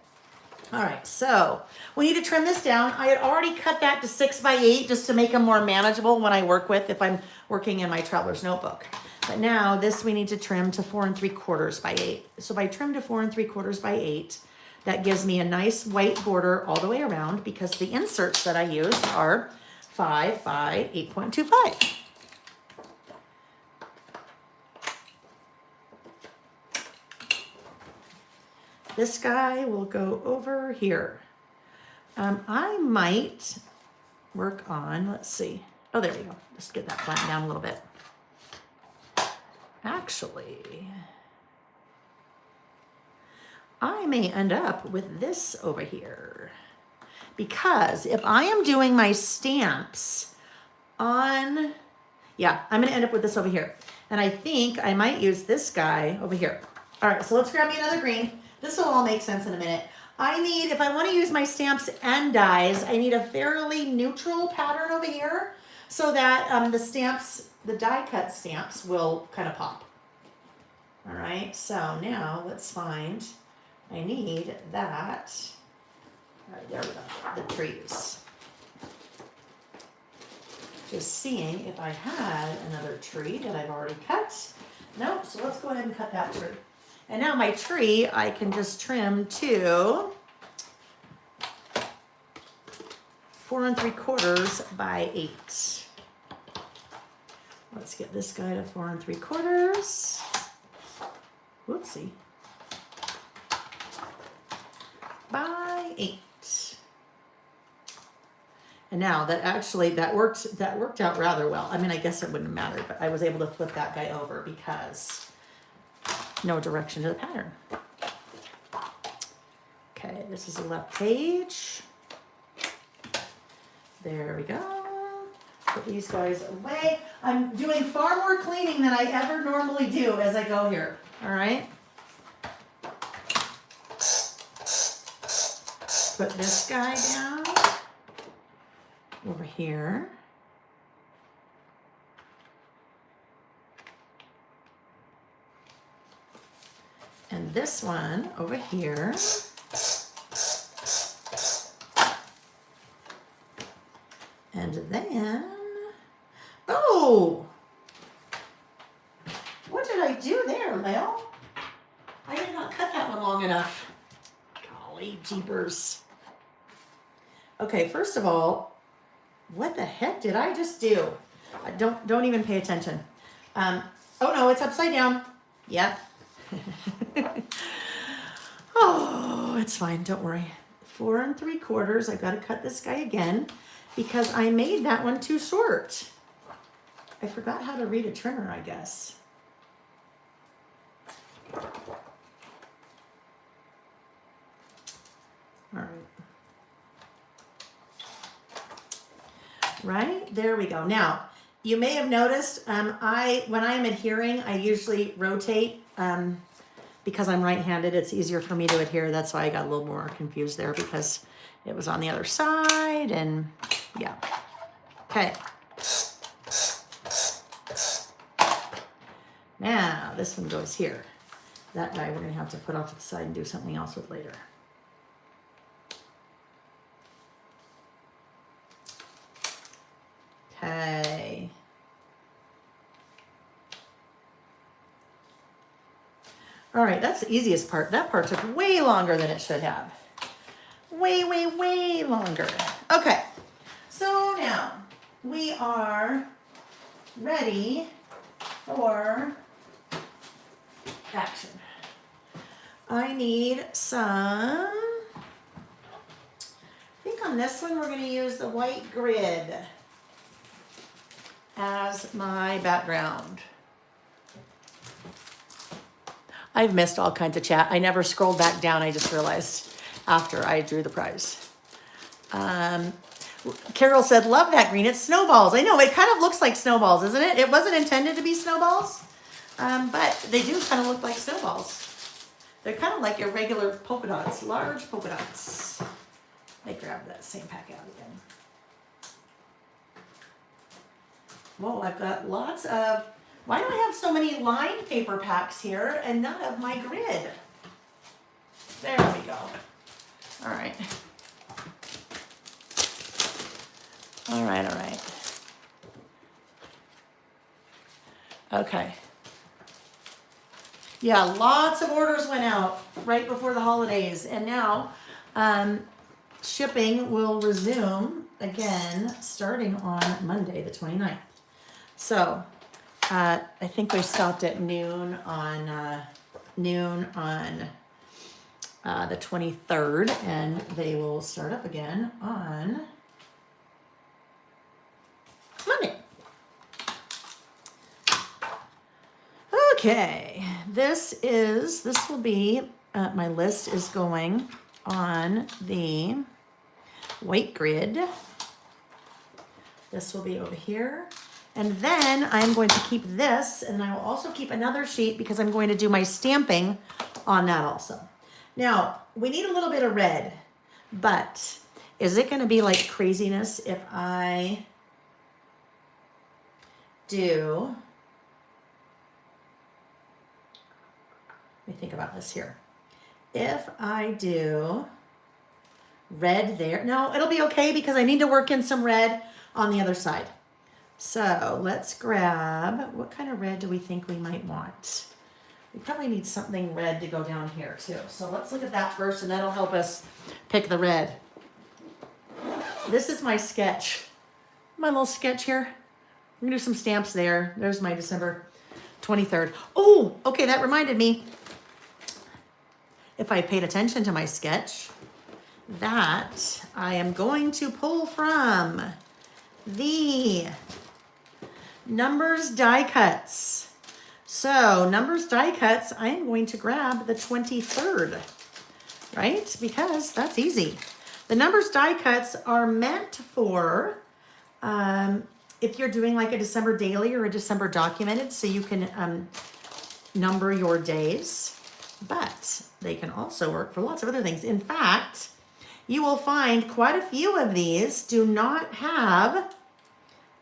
A: All right, so we need to trim this down. I had already cut that to 6 by 8 just to make them more manageable when I work with, if I'm working in my traveler's notebook. But now this we need to trim to 4 3/4 by 8. So if I trim to 4 3/4 by 8, that gives me a nice white border all the way around because the inserts that I use are 5 by 8.25. This guy will go over here. I might work on, let's see. Oh, there we go. Just get that flattened down a little bit. Actually, I may end up with this over here. Because if I am doing my stamps on, yeah, I'm gonna end up with this over here. And I think I might use this guy over here. All right, so let's grab me another green. This will all make sense in a minute. I need, if I want to use my stamps and dies, I need a fairly neutral pattern over here so that the stamps, the die cut stamps will kind of pop. All right, so now let's find, I need that. All right, there we go, the trees. Just seeing if I had another tree that I've already cut. Nope, so let's go ahead and cut that tree. And now my tree, I can just trim to 4 3/4 by 8. Let's get this guy to 4 3/4. Whoopsie. By 8. And now that actually, that worked out rather well. I mean, I guess it wouldn't matter, but I was able to flip that guy over because no direction to the pattern. Okay, this is the left page. There we go. Put these guys away. I'm doing far more cleaning than I ever normally do as I go here. All right. Put this guy down over here. And this one over here. And then, oh, what did I do there, Lil? I did not cut that one long enough. Golly jeepers. Okay, first of all, what the heck did I just do? Don't even pay attention. Oh no, it's upside down. Yep. Oh, it's fine. Don't worry. 4 3/4. I got to cut this guy again because I made that one too short. I forgot how to read a trimmer, I guess. All right. Right, there we go. Now, you may have noticed, when I am adhering, I usually rotate, because I'm right-handed, it's easier for me to adhere. That's why I got a little more confused there because it was on the other side and yeah. Okay. Now, this one goes here. That guy we're gonna have to put off to the side and do something else with later. Okay. All right, that's the easiest part. That part took way longer than it should have. Way, way, way longer. Okay, so now we are ready for action. I need some, I think on this one we're going to use the white grid as my background. I've missed all kinds of chat. I never scrolled back down. I just realized after I drew the prize. Carol said, love that green. It's snowballs. I know, it kind of looks like snowballs, isn't it? It wasn't intended to be snowballs, but they do kind of look like snowballs. They're kind of like irregular polka dots, large polka dots. I grabbed that same pack out again. Whoa, I've got lots of, why do I have so many lined paper packs here and none of my grid? There we go. All right. All right, all right. Okay. Yeah, lots of orders went out right before the holidays, and now shipping will resume again starting on Monday, the 29th. So I think we stopped at noon on the 23rd, and they will start up again on Monday. Okay, this will be, my list is going on the white grid. This will be over here. And then I'm going to keep this, and I will also keep another sheet because I'm going to do my stamping on that also. Now, we need a little bit of red, but is it going to be like craziness if I do, let me think about this here. If I do red there, no, it'll be okay because I need to work in some red on the other side. So let's grab, what kind of red do we think we might want? We probably need something red to go down here too. So let's look at that first, and that'll help us pick the red. This is my sketch, my little sketch here. I'm gonna do some stamps there. There's my December 23rd. Oh, okay, that reminded me. If I paid attention to my sketch, that I am going to pull from the Numbers die cuts. So Numbers die cuts, I am going to grab the 23rd, right? Because that's easy. The Numbers die cuts are meant for if you're doing like a December daily or a December documented, so you can number your days, but they can also work for lots of other things. In fact, you will find quite a few of these do not have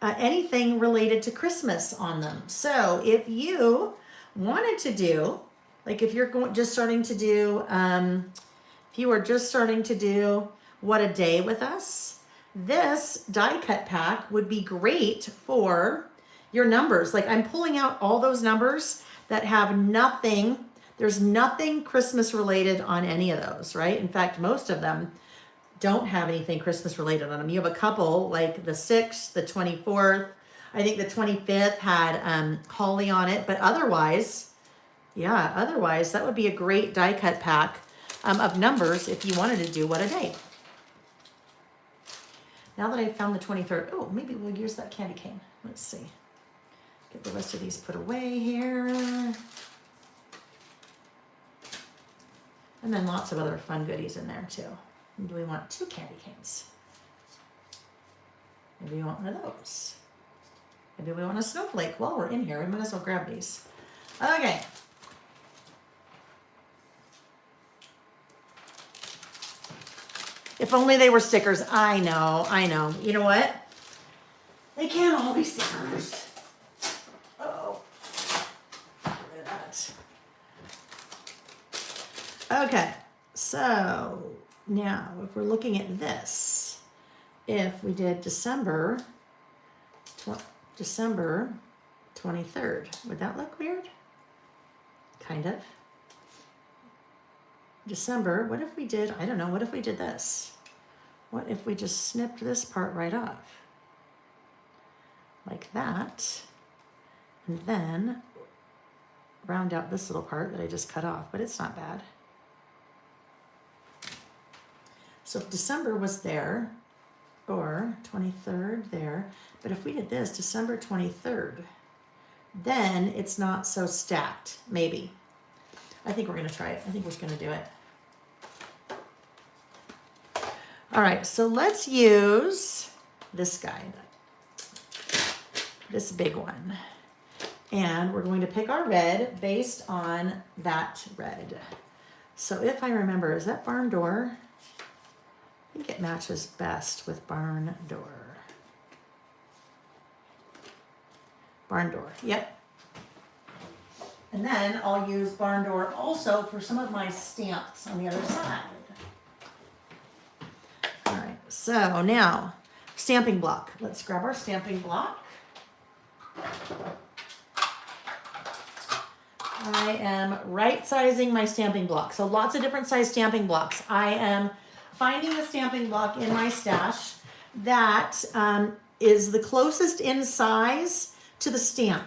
A: anything related to Christmas on them. So if you wanted to do, like if you're just starting to do, if you are just starting to do What a Day with us, this die cut pack would be great for your numbers. Like I'm pulling out all those numbers that have nothing, there's nothing Christmas related on any of those, right? In fact, most of them don't have anything Christmas related on them. You have a couple like the 6th, the 24th. I think the 25th had holly on it, but otherwise, yeah, otherwise that would be a great die cut pack of numbers if you wanted to do What a Day. Now that I've found the 23rd, oh, maybe we'll use that candy cane. Let's see. Get the rest of these put away here. And then lots of other fun goodies in there too. Do we want 2 candy canes? Maybe we want one of those. Maybe we want a snowflake. While we're in here, we might as well grab these. Okay. If only they were stickers. I know, I know. You know what? They can't all be stickers. Oh. Get rid of that. Okay, so now, if we're looking at this, if we did December 23rd, would that look weird? Kind of. December, what if we did, I don't know, what if we did this? What if we just snipped this part right off? like that. And then round out this little part that I just cut off, but it's not bad. So if December was there, or 23rd there, but if we did this, December 23rd, then it's not so stacked, maybe. I think we're gonna try it. I think we're just gonna do it. All right, so let's use this guy, this big one. And we're going to pick our red based on that red. So if I remember, is that barn door? I think it matches best with barn door. Barn door, yep. And then I'll use barn door also for some of my stamps on the other side. All right, so now stamping block. Let's grab our stamping block. I am right sizing my stamping block. So lots of different size stamping blocks. I am finding the stamping block in my stash that is the closest in size to the stamp.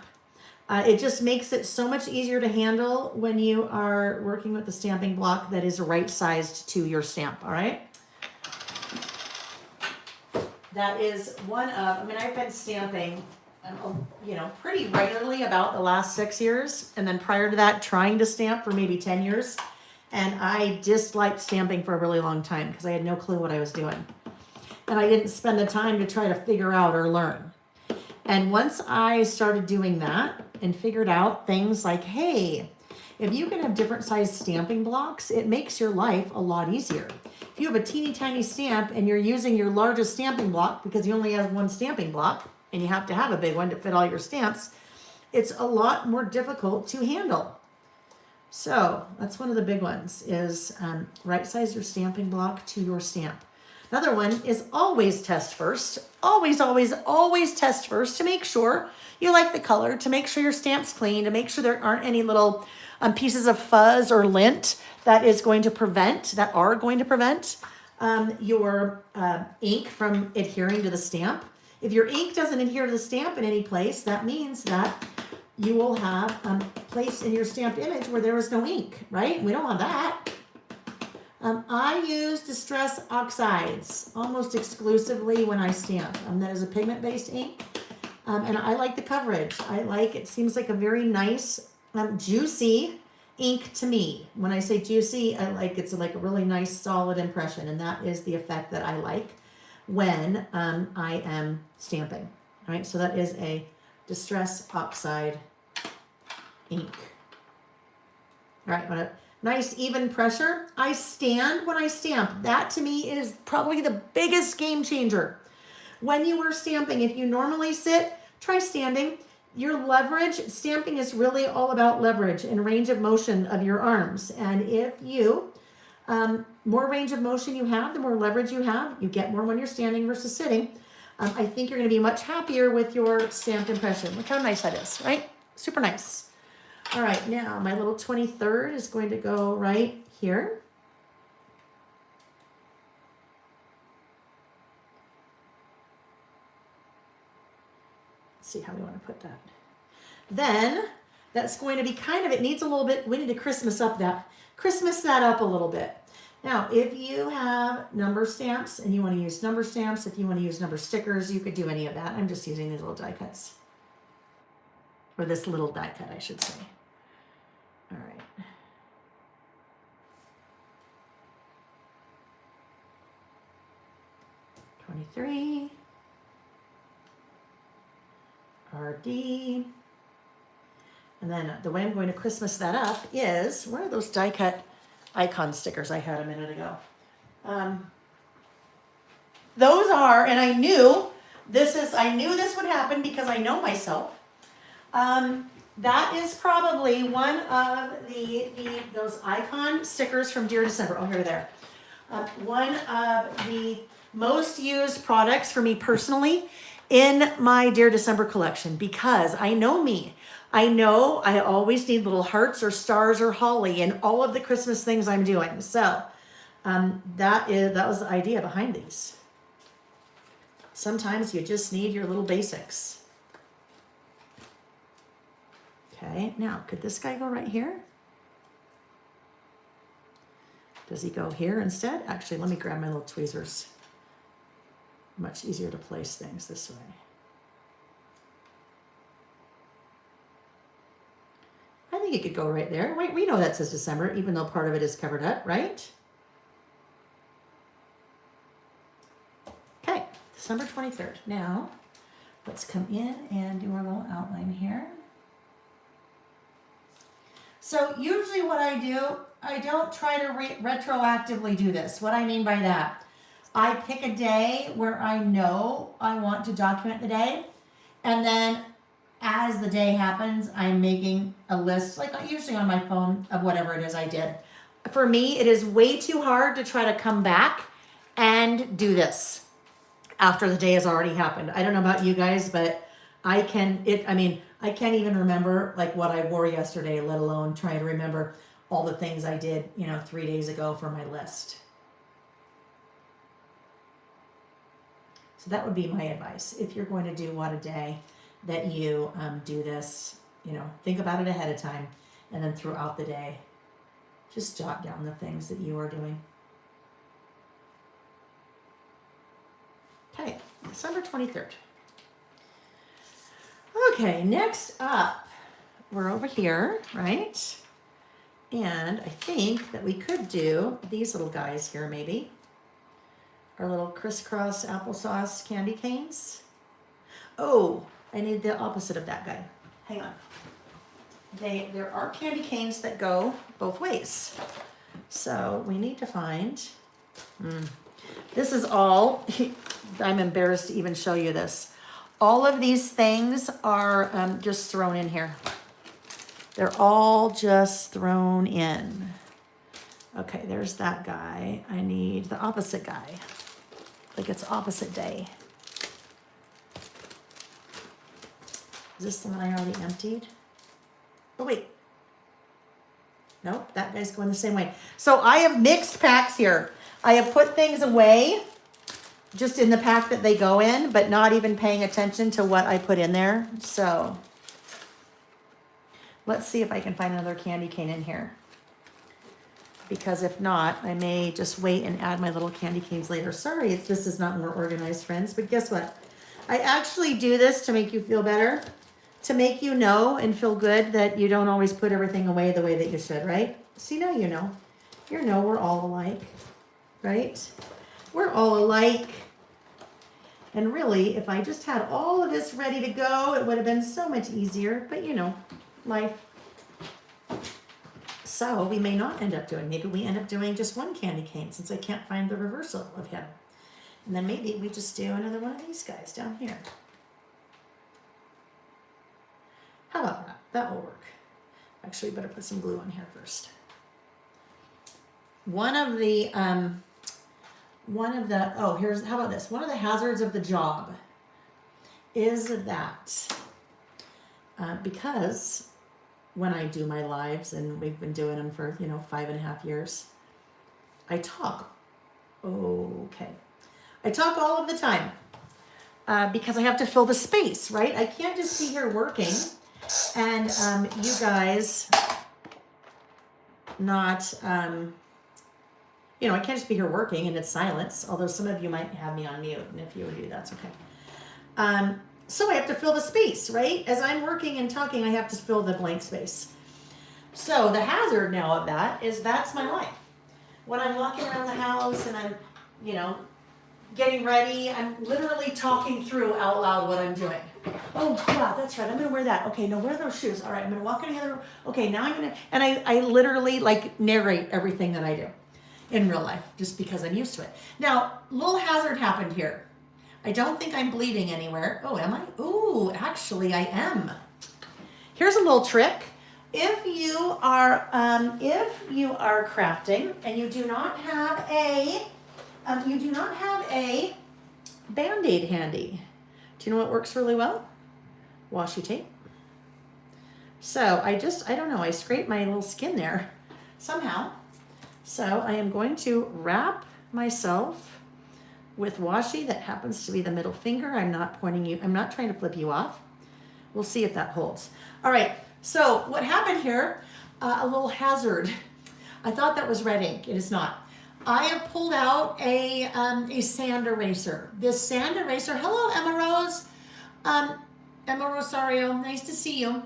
A: It just makes it so much easier to handle when you are working with the stamping block that is right sized to your stamp, all right? That is one of, I mean, I've been stamping, you know, pretty regularly about the last 6 years. And then prior to that, trying to stamp for maybe 10 years. And I disliked stamping for a really long time because I had no clue what I was doing. And I didn't spend the time to try to figure out or learn. And once I started doing that and figured out things like, hey, if you can have different size stamping blocks, it makes your life a lot easier. If you have a teeny tiny stamp and you're using your largest stamping block because you only have one stamping block and you have to have a big one to fit all your stamps, it's a lot more difficult to handle. So that's one of the big ones is right size your stamping block to your stamp. Another one is always test first. Always, always, always test first to make sure you like the color, to make sure your stamp's clean, to make sure there aren't any little pieces of fuzz or lint that are going to prevent your ink from adhering to the stamp. If your ink doesn't adhere to the stamp in any place, that means that you will have a place in your stamped image where there is no ink, right? We don't want that. I use Distress Oxides almost exclusively when I stamp. That is a pigment-based ink, and I like the coverage. It seems like a very nice, juicy ink to me. When I say juicy, it's like a really nice, solid impression, and that is the effect that I like when I am stamping. All right, so that is a Distress Oxide ink. All right, nice even pressure. I stand when I stamp. That to me is probably the biggest game changer. When you are stamping, if you normally sit, try standing. Your leverage, stamping is really all about leverage and range of motion of your arms. And if you, more range of motion you have, the more leverage you have, you get more when you're standing versus sitting. I think you're gonna be much happier with your stamped impression. Look how nice that is, right? Super nice. All right, now my little 23rd is going to go right here. Let's see how we want to put that. Then that's going to be it needs a little bit, we need to Christmas that up a little bit. Now, if you have number stamps and you want to use number stamps, if you want to use number stickers, you could do any of that. I'm just using these little die cuts. Or this little die cut, I should say. All right. $23. RD. And then the way I'm going to Christmas that up is, where are those die cut icon stickers I had a minute ago? Those are, and I knew this would happen because I know myself. That is probably one of those icon stickers from Dear December. Oh, here they're there. One of the most used products for me personally in my Dear December collection, because I know me. I know I always need little hearts or stars or holly in all of the Christmas things I'm doing. So that was the idea behind these. Sometimes you just need your little basics. Okay, now could this guy go right here? Does he go here instead? Actually, let me grab my little tweezers. Much easier to place things this way. I think it could go right there. Wait, we know that says December, even though part of it is covered up, right? Okay, December 23rd. Now, let's come in and do our little outline here. So usually what I do, I don't try to retroactively do this. What I mean by that, I pick a day where I know I want to document the day, and then as the day happens, I'm making a list, like usually on my phone, of whatever it is I did. For me, it is way too hard to try to come back and do this after the day has already happened. I don't know about you guys, but I can't even remember like what I wore yesterday, let alone trying to remember all the things I did, 3 days ago for my list. So that would be my advice. If you're going to do what a day, that you do this, think about it ahead of time, and then throughout the day, just jot down the things that you are doing. Okay, December 23rd. Okay, next up, we're over here, right? And I think that we could do these little guys here, maybe. Our little crisscross applesauce candy canes. Oh, I need the opposite of that guy. Hang on. There are candy canes that go both ways. So we need to find, this is all, I'm embarrassed to even show you this. All of these things are just thrown in here. They're all just thrown in. Okay, there's that guy. I need the opposite guy. Like it's opposite day. Is this the one I already emptied? Oh, wait. Nope, that guy's going the same way. So I have mixed packs here. I have put things away just in the pack that they go in, but not even paying attention to what I put in there. So let's see if I can find another candy cane in here. Because if not, I may just wait and add my little candy canes later. Sorry, this is not more organized, friends, but guess what? I actually do this to make you feel better, to make you know and feel good that you don't always put everything away the way that you should, right? See, now you know. You know we're all alike, right? We're all alike. And really, if I just had all of this ready to go, it would have been so much easier. But life. So we may not end up doing, maybe we end up doing just one candy cane since I can't find the reversal of him. And then maybe we just do another one of these guys down here. How about that? That will work. Actually, better put some glue on here first. How about this? One of the hazards of the job is that because when I do my lives, and we've been doing them for 5.5 years, I talk. Okay. I talk all of the time because I have to fill the space, right? I can't just be here working and you guys not, I can't just be here working and it's silence, although some of you might have me on mute, and if you would do, that's okay. So I have to fill the space, right? As I'm working and talking, I have to fill the blank space. So the hazard now of that is that's my life. When I'm walking around the house and I'm, getting ready, I'm literally talking through out loud what I'm doing. Oh, yeah, that's right. I'm going to wear that. Okay, now wear those shoes. All right, I'm going to walk in the other room. Okay, now I'm going to, and I literally narrate everything that I do in real life just because I'm used to it. Now, little hazard happened here. I don't think I'm bleeding anywhere. Oh, am I? Ooh, actually I am. Here's a little trick. If you are crafting and you do not have a Band-Aid handy, do you know what works really well? Washi tape. So I don't know, I scraped my little skin there somehow. So I am going to wrap myself with washi that happens to be the middle finger. I'm not trying to flip you off. We'll see if that holds. All right, So what happened here, a little hazard. I thought that was red ink. It is not. I have pulled out a sand eraser. This sand eraser, hello Emma Rose. Emma Rosario, nice to see you.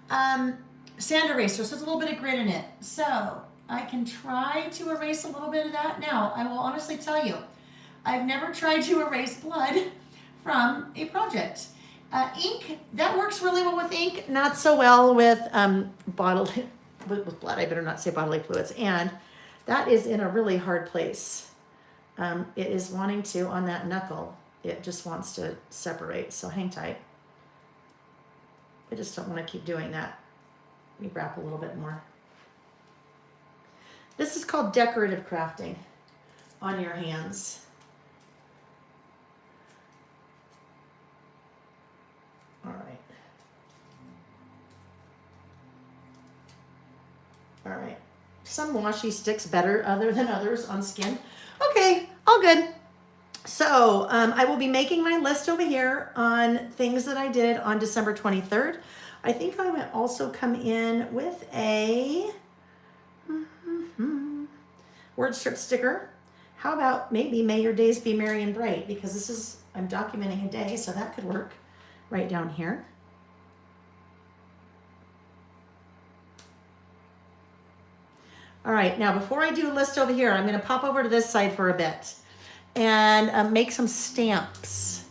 A: Sand eraser, so there's a little bit of grit in it. So I can try to erase a little bit of that. Now, I will honestly tell you, I've never tried to erase blood from a project. Ink, that works really well with ink, not so well with bodily, with blood. I better not say bodily fluids. And that is in a really hard place. It is wanting to, on that knuckle, it just wants to separate, so hang tight. I just don't want to keep doing that. Let me wrap a little bit more. This is called decorative crafting on your hands. All right. All right. Some washi sticks better other than others on skin. Okay, all good. So I will be making my list over here on things that I did on December 23rd. I think I might also come in with a word strip sticker. How about maybe may your days be merry and bright, because this is, I'm documenting a day, so that could work right down here. All right, now before I do a list over here, I'm going to pop over to this side for a bit and make some stamps.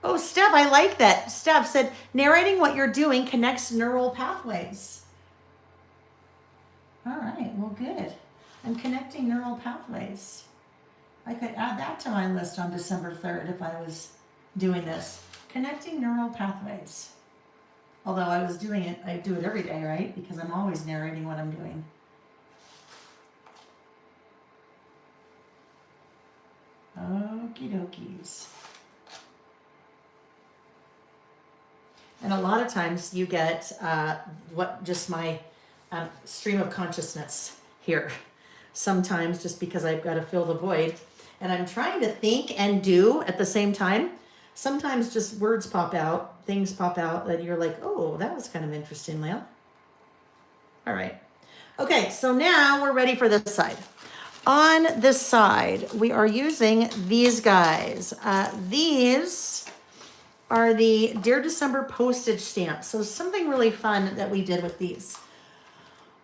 A: Oh, Steph, I like that. Steph said, narrating what you're doing connects neural pathways. All right, well, good. I'm connecting neural pathways. I could add that to my list on December 3rd if I was doing this. Connecting neural pathways. Although I was doing it, I do it every day, right? Because I'm always narrating what I'm doing. Okie dokies. And a lot of times you get just my stream of consciousness here. Sometimes just because I've got to fill the void. And I'm trying to think and do at the same time. Sometimes just words pop out, things pop out that you're like, oh, that was kind of interesting, Leil. All right. Okay, so now we're ready for this side. On this side, we are using these guys. These are the Dear December postage stamps. So something really fun that we did with these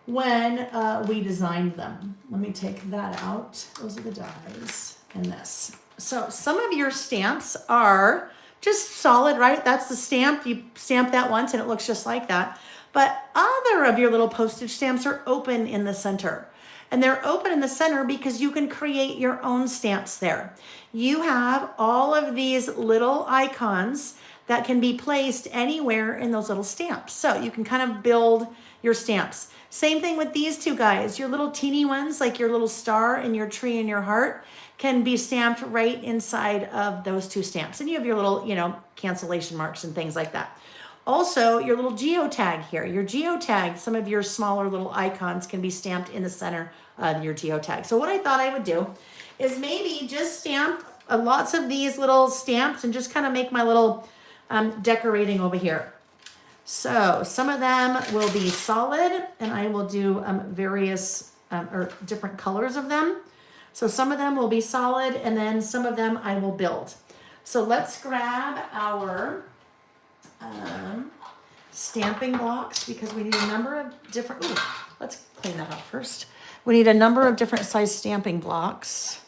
A: when we designed them. Let me take that out. Those are the dies and this. So some of your stamps are just solid, right? That's the stamp. You stamp that once and it looks just like that. But other of your little postage stamps are open in the center. And they're open in the center because you can create your own stamps there. You have all of these little icons that can be placed anywhere in those little stamps. So you can kind of build your stamps. Same thing with these two guys. Your little teeny ones, like your little star and your tree and your heart, can be stamped right inside of those two stamps. And you have your little, cancellation marks and things like that. Also, your little geotag here. Your geotag, some of your smaller little icons can be stamped in the center of your geotag. So what I thought I would do is maybe just stamp lots of these little stamps and just kind of make my little decorating over here. So some of them will be solid, and I will do various or different colors of them. So some of them will be solid, and then some of them I will build. So let's grab our stamping blocks, because we need a number of different, let's clean that up first. We need a number of different size stamping blocks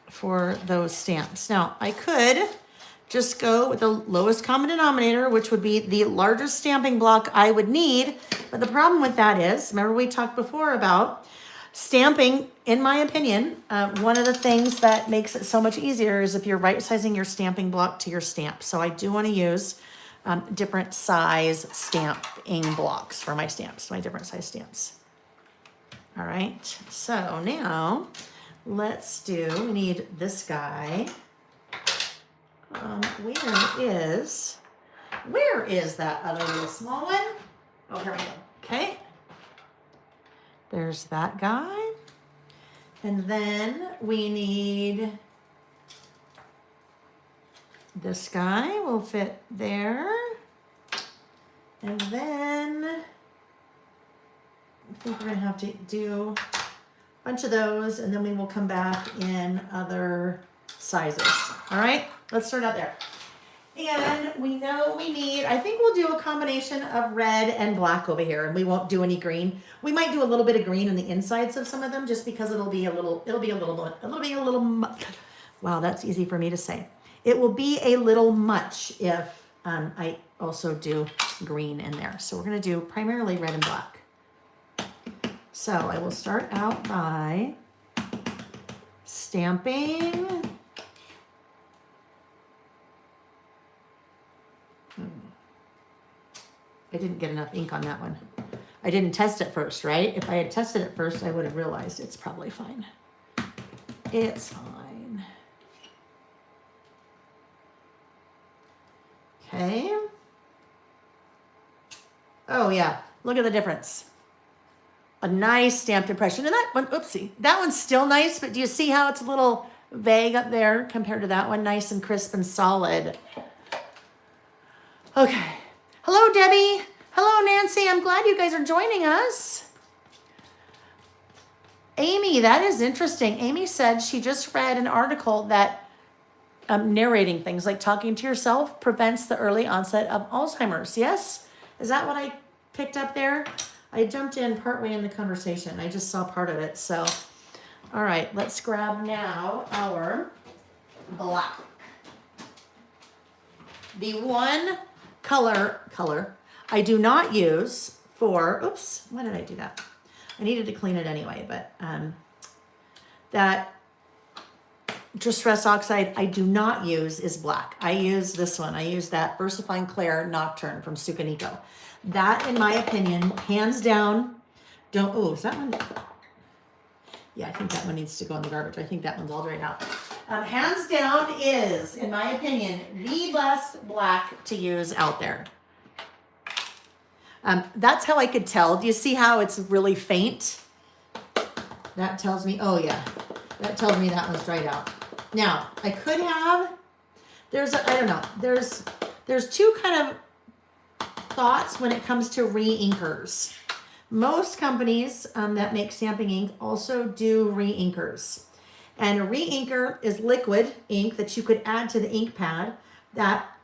A: for those stamps. Now, I could just go with the lowest common denominator, which would be the largest stamping block I would need. But the problem with that is, remember we talked before about stamping, in my opinion, one of the things that makes it so much easier is if you're right sizing your stamping block to your stamp. So I do want to use different size stamping blocks for my stamps, my different size stamps. All right, so now let's we need this guy. Where is that other little small one? Oh, here we go. Okay. There's that guy. And then we need this guy will fit there. And then I think we're gonna have to do a bunch of those, and then we will come back in other sizes. All right, let's start out there. And we know we need, I think we'll do a combination of red and black over here, and we won't do any green. We might do a little bit of green in the insides of some of them, just because wow, that's easy for me to say. It will be a little much if I also do green in there. So we're gonna do primarily red and black. So I will start out by stamping. I didn't get enough ink on that one. I didn't test it first, right? If I had tested it first, I would have realized it's probably fine. It's fine. Okay. Oh yeah, look at the difference. A nice stamped impression. And that one, oopsie, that one's still nice, but do you see how it's a little vague up there compared to that one? Nice and crisp and solid. Okay. Hello, Debbie. Hello, Nancy. I'm glad you guys are joining us. Amy, that is interesting. Amy said she just read an article that narrating things like talking to yourself prevents the early onset of Alzheimer's. Yes? Is that what I picked up there? I jumped in partway in the conversation. I just saw part of it. So, all right, let's grab now our black. The one color I do not use for, oops, why did I do that? I needed to clean it anyway, but that Distress Oxide I do not use is black. I use this one. I use that VersaFine Clair Nocturne from Sukaniko. That, in my opinion, hands down, is that one? Yeah, I think that one needs to go in the garbage. I think that one's all dried out. Hands down is, in my opinion, the best black to use out there. That's how I could tell. Do you see how it's really faint? That tells me, oh yeah, that tells me that one's dried out. Now, I could have, there's two kind of thoughts when it comes to re-inkers. Most companies that make stamping ink also do re-inkers. And a re-inker is liquid ink that you could add to the ink pad that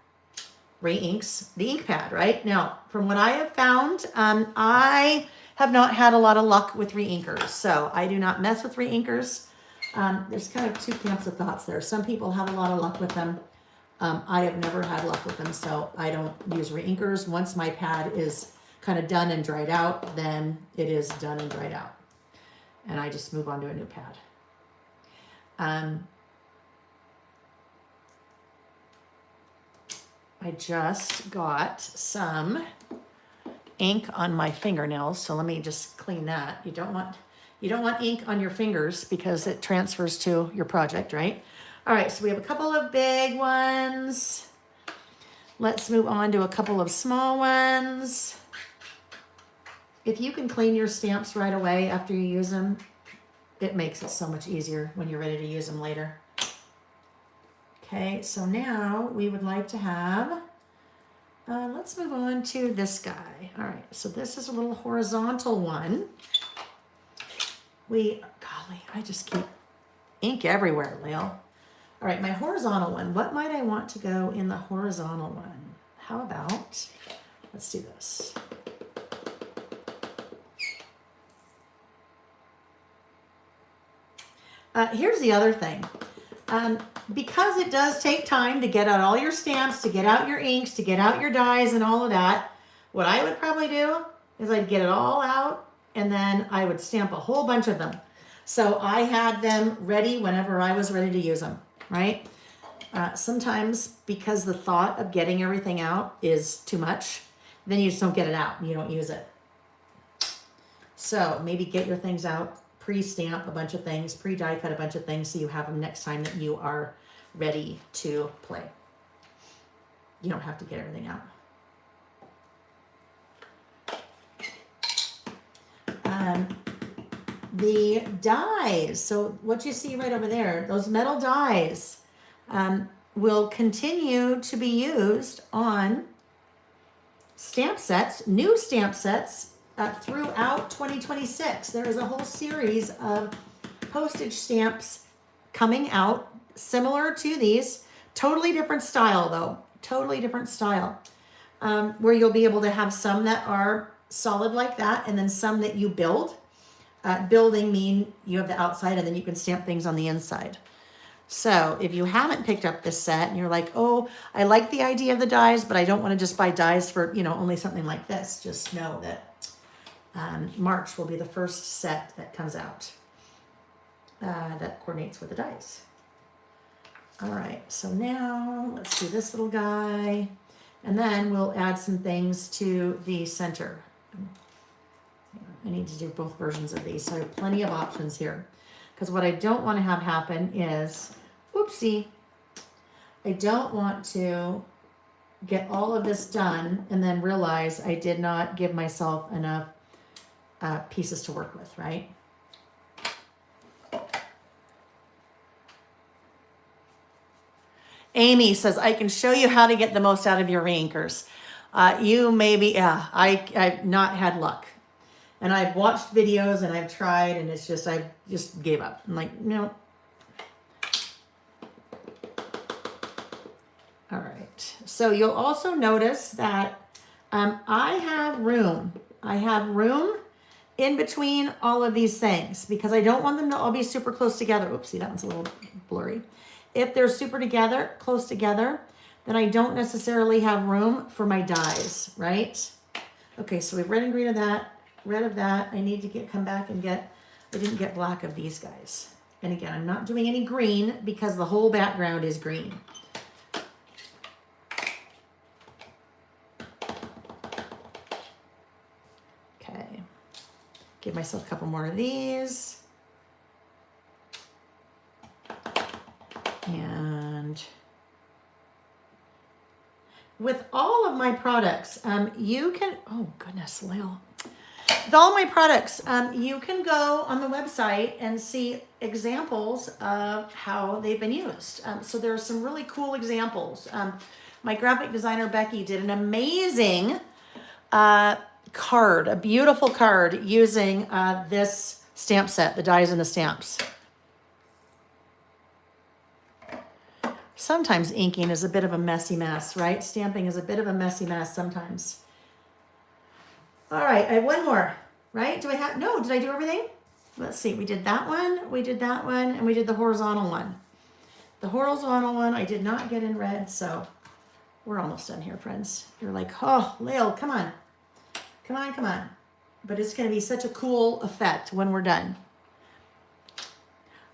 A: re-inks the ink pad, right? Now, from what I have found, I have not had a lot of luck with re-inkers. So I do not mess with re-inkers. There's kind of two camps of thoughts there. Some people have a lot of luck with them. I have never had luck with them, so I don't use re-inkers. Once my pad is kind of done and dried out, then it is done and dried out. And I just move on to a new pad. I just got some ink on my fingernails, so let me just clean that. You don't want ink on your fingers because it transfers to your project, right? All right, so we have a couple of big ones. Let's move on to a couple of small ones. If you can clean your stamps right away after you use them, it makes it so much easier when you're ready to use them later. Okay, so now we would like to have, let's move on to this guy. All right, so this is a little horizontal one. Golly, I just keep ink everywhere, Lil. All right, my horizontal one. What might I want to go in the horizontal one? How about, let's do this. Here's the other thing. Because it does take time to get out all your stamps, to get out your inks, to get out your dyes and all of that, what I would probably do is I'd get it all out and then I would stamp a whole bunch of them. So I had them ready whenever I was ready to use them, right? Sometimes because the thought of getting everything out is too much, then you just don't get it out and you don't use it. So maybe get your things out, pre-stamp a bunch of things, pre-die cut a bunch of things so you have them next time that you are ready to play. You don't have to get everything out. The dies, so what you see right over there, those metal dies will continue to be used on stamp sets, new stamp sets throughout 2026. There is a whole series of postage stamps coming out similar to these. Totally different style though. Totally different style. Where you'll be able to have some that are solid like that and then some that you build. Building mean you have the outside and then you can stamp things on the inside. So if you haven't picked up this set and you're like, oh, I like the idea of the dies, but I don't want to just buy dies for, only something like this. Just know that March will be the first set that comes out that coordinates with the dies. All right, so now let's do this little guy. And then we'll add some things to the center. I need to do both versions of these, so I have plenty of options here. Because what I don't want to have happen is, whoopsie, I don't want to get all of this done and then realize I did not give myself enough pieces to work with, right? Amy says, I can show you how to get the most out of your reinkers. You maybe, I've not had luck. And I've watched videos and I've tried and it's just, I just gave up. I'm like, no. All right. So you'll also notice that I have room. I have room in between all of these things because I don't want them to all be super close together. Oopsie, that one's a little blurry. If they're super together, close together, then I don't necessarily have room for my dies, right? Okay, so we've red and green of that. Red of that. I need to come back and I didn't get black of these guys. And again, I'm not doing any green because the whole background is green. Okay. Give myself a couple more of these. And with all of my products, you can, oh goodness, Lil. With all my products, you can go on the website and see examples of how they've been used. So there are some really cool examples. My graphic designer, Becky, did an amazing card, a beautiful card using this stamp set, the dies and the stamps. Sometimes inking is a bit of a messy mess, right? Stamping is a bit of a messy mess sometimes. All right, I have one more, right? Did I do everything? Let's see, we did that one, and we did the horizontal one. The horizontal one I did not get in red, so we're almost done here, friends. You're like, oh, Lael, come on. Come on, come on. But it's gonna be such a cool effect when we're done.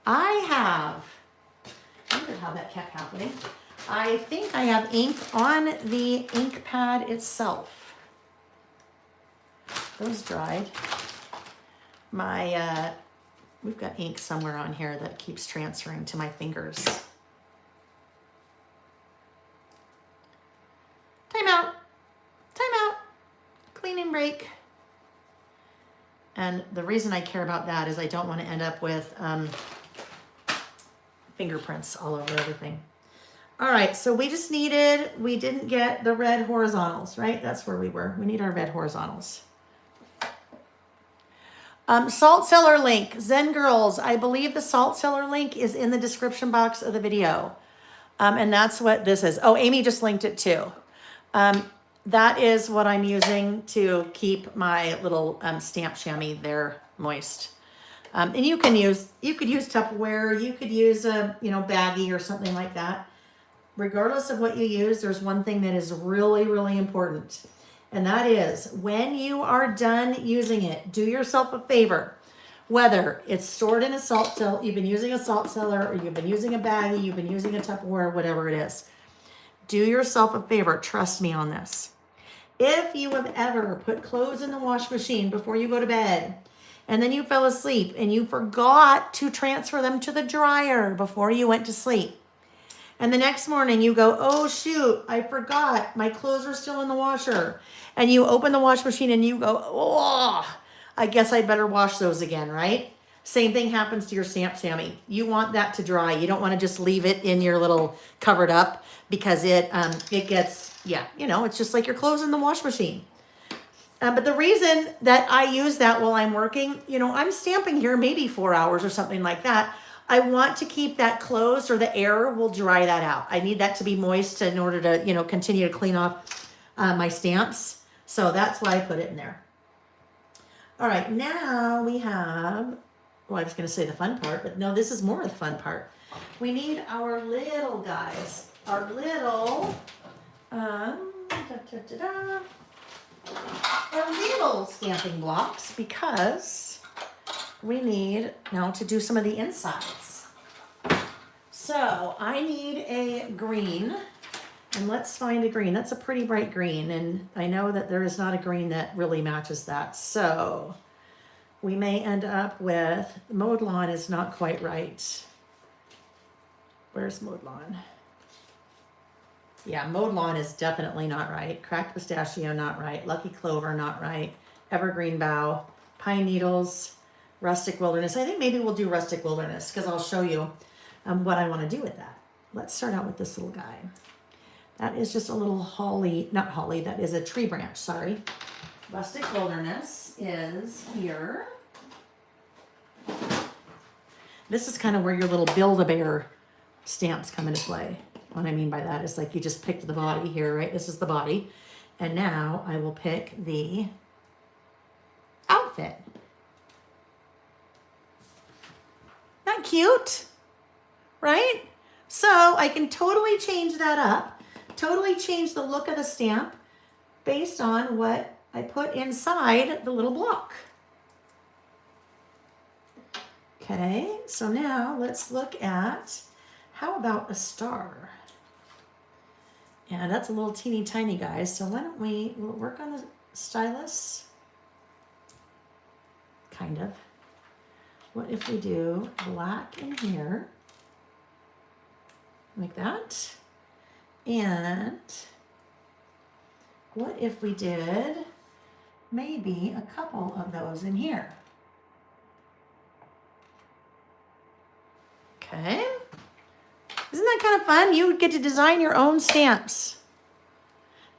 A: I wonder how that kept happening. I think I have ink on the ink pad itself. Those dried. We've got ink somewhere on here that keeps transferring to my fingers. Time out. Time out. Cleaning break. And the reason I care about that is I don't want to end up with fingerprints all over everything. All right, so we didn't get the red horizontals, right? That's where we were. We need our red horizontals. Salt cellar link, Zen Girls. I believe the salt cellar link is in the description box of the video. And that's what this is. Oh, Amy just linked it too. That is what I'm using to keep my little stamp chamois there moist. And you could use Tupperware, you could use a baggie or something like that. Regardless of what you use, there's one thing that is really, really important. And that is when you are done using it, do yourself a favor. Whether it's stored in a salt cellar, you've been using a salt cellar, or you've been using a baggie, you've been using a Tupperware, whatever it is. Do yourself a favor. Trust me on this. If you have ever put clothes in the wash machine before you go to bed, and then you fell asleep and you forgot to transfer them to the dryer before you went to sleep, and the next morning you go, oh shoot, I forgot, my clothes are still in the washer, and you open the wash machine and you go, oh, I guess I'd better wash those again, right? Same thing happens to your stamp, Sammy. You want that to dry. You don't want to just leave it in your little covered up because it gets, yeah, you know, it's just like your clothes in the wash machine. But the reason that I use that while I'm working, you know, I'm stamping here maybe 4 hours or something like that. I want to keep that closed or the air will dry that out. I need that to be moist in order to, you know, continue to clean off my stamps. So that's why I put it in there. All right, now we have, well, I was going to say the fun part, but no, this is more of the fun part. We need our little guys, our little, our little stamping blocks, because we need now to do some of the insides. So I need a green, and let's find a green. That's a pretty bright green, and I know that there is not a green that really matches that. So we may end up with, mowed lawn is not quite right. Where's mowed lawn? Yeah, mowed lawn is definitely not right. Cracked pistachio, not right. Lucky clover, not right. Evergreen bough, pine needles, rustic wilderness. I think maybe we'll do rustic wilderness because I'll show you what I want to do with that. Let's start out with this little guy. That is just a little holly, not holly, that is a tree branch, sorry. Rustic wilderness is here. This is kind of where your little Build-A-Bear stamps come into play. What I mean by that is like you just picked the body here, right? This is the body. And now I will pick the outfit. Not cute, right? So I can totally change that up, totally change the look of the stamp based on what I put inside the little block. Okay, so now let's look at, how about a star? And that's a little teeny tiny, guys. So why don't we'll work on the stylus? Kind of. What if we do black in here? Like that. And what if we did maybe a couple of those in here? Okay. Isn't that kind of fun? You would get to design your own stamps.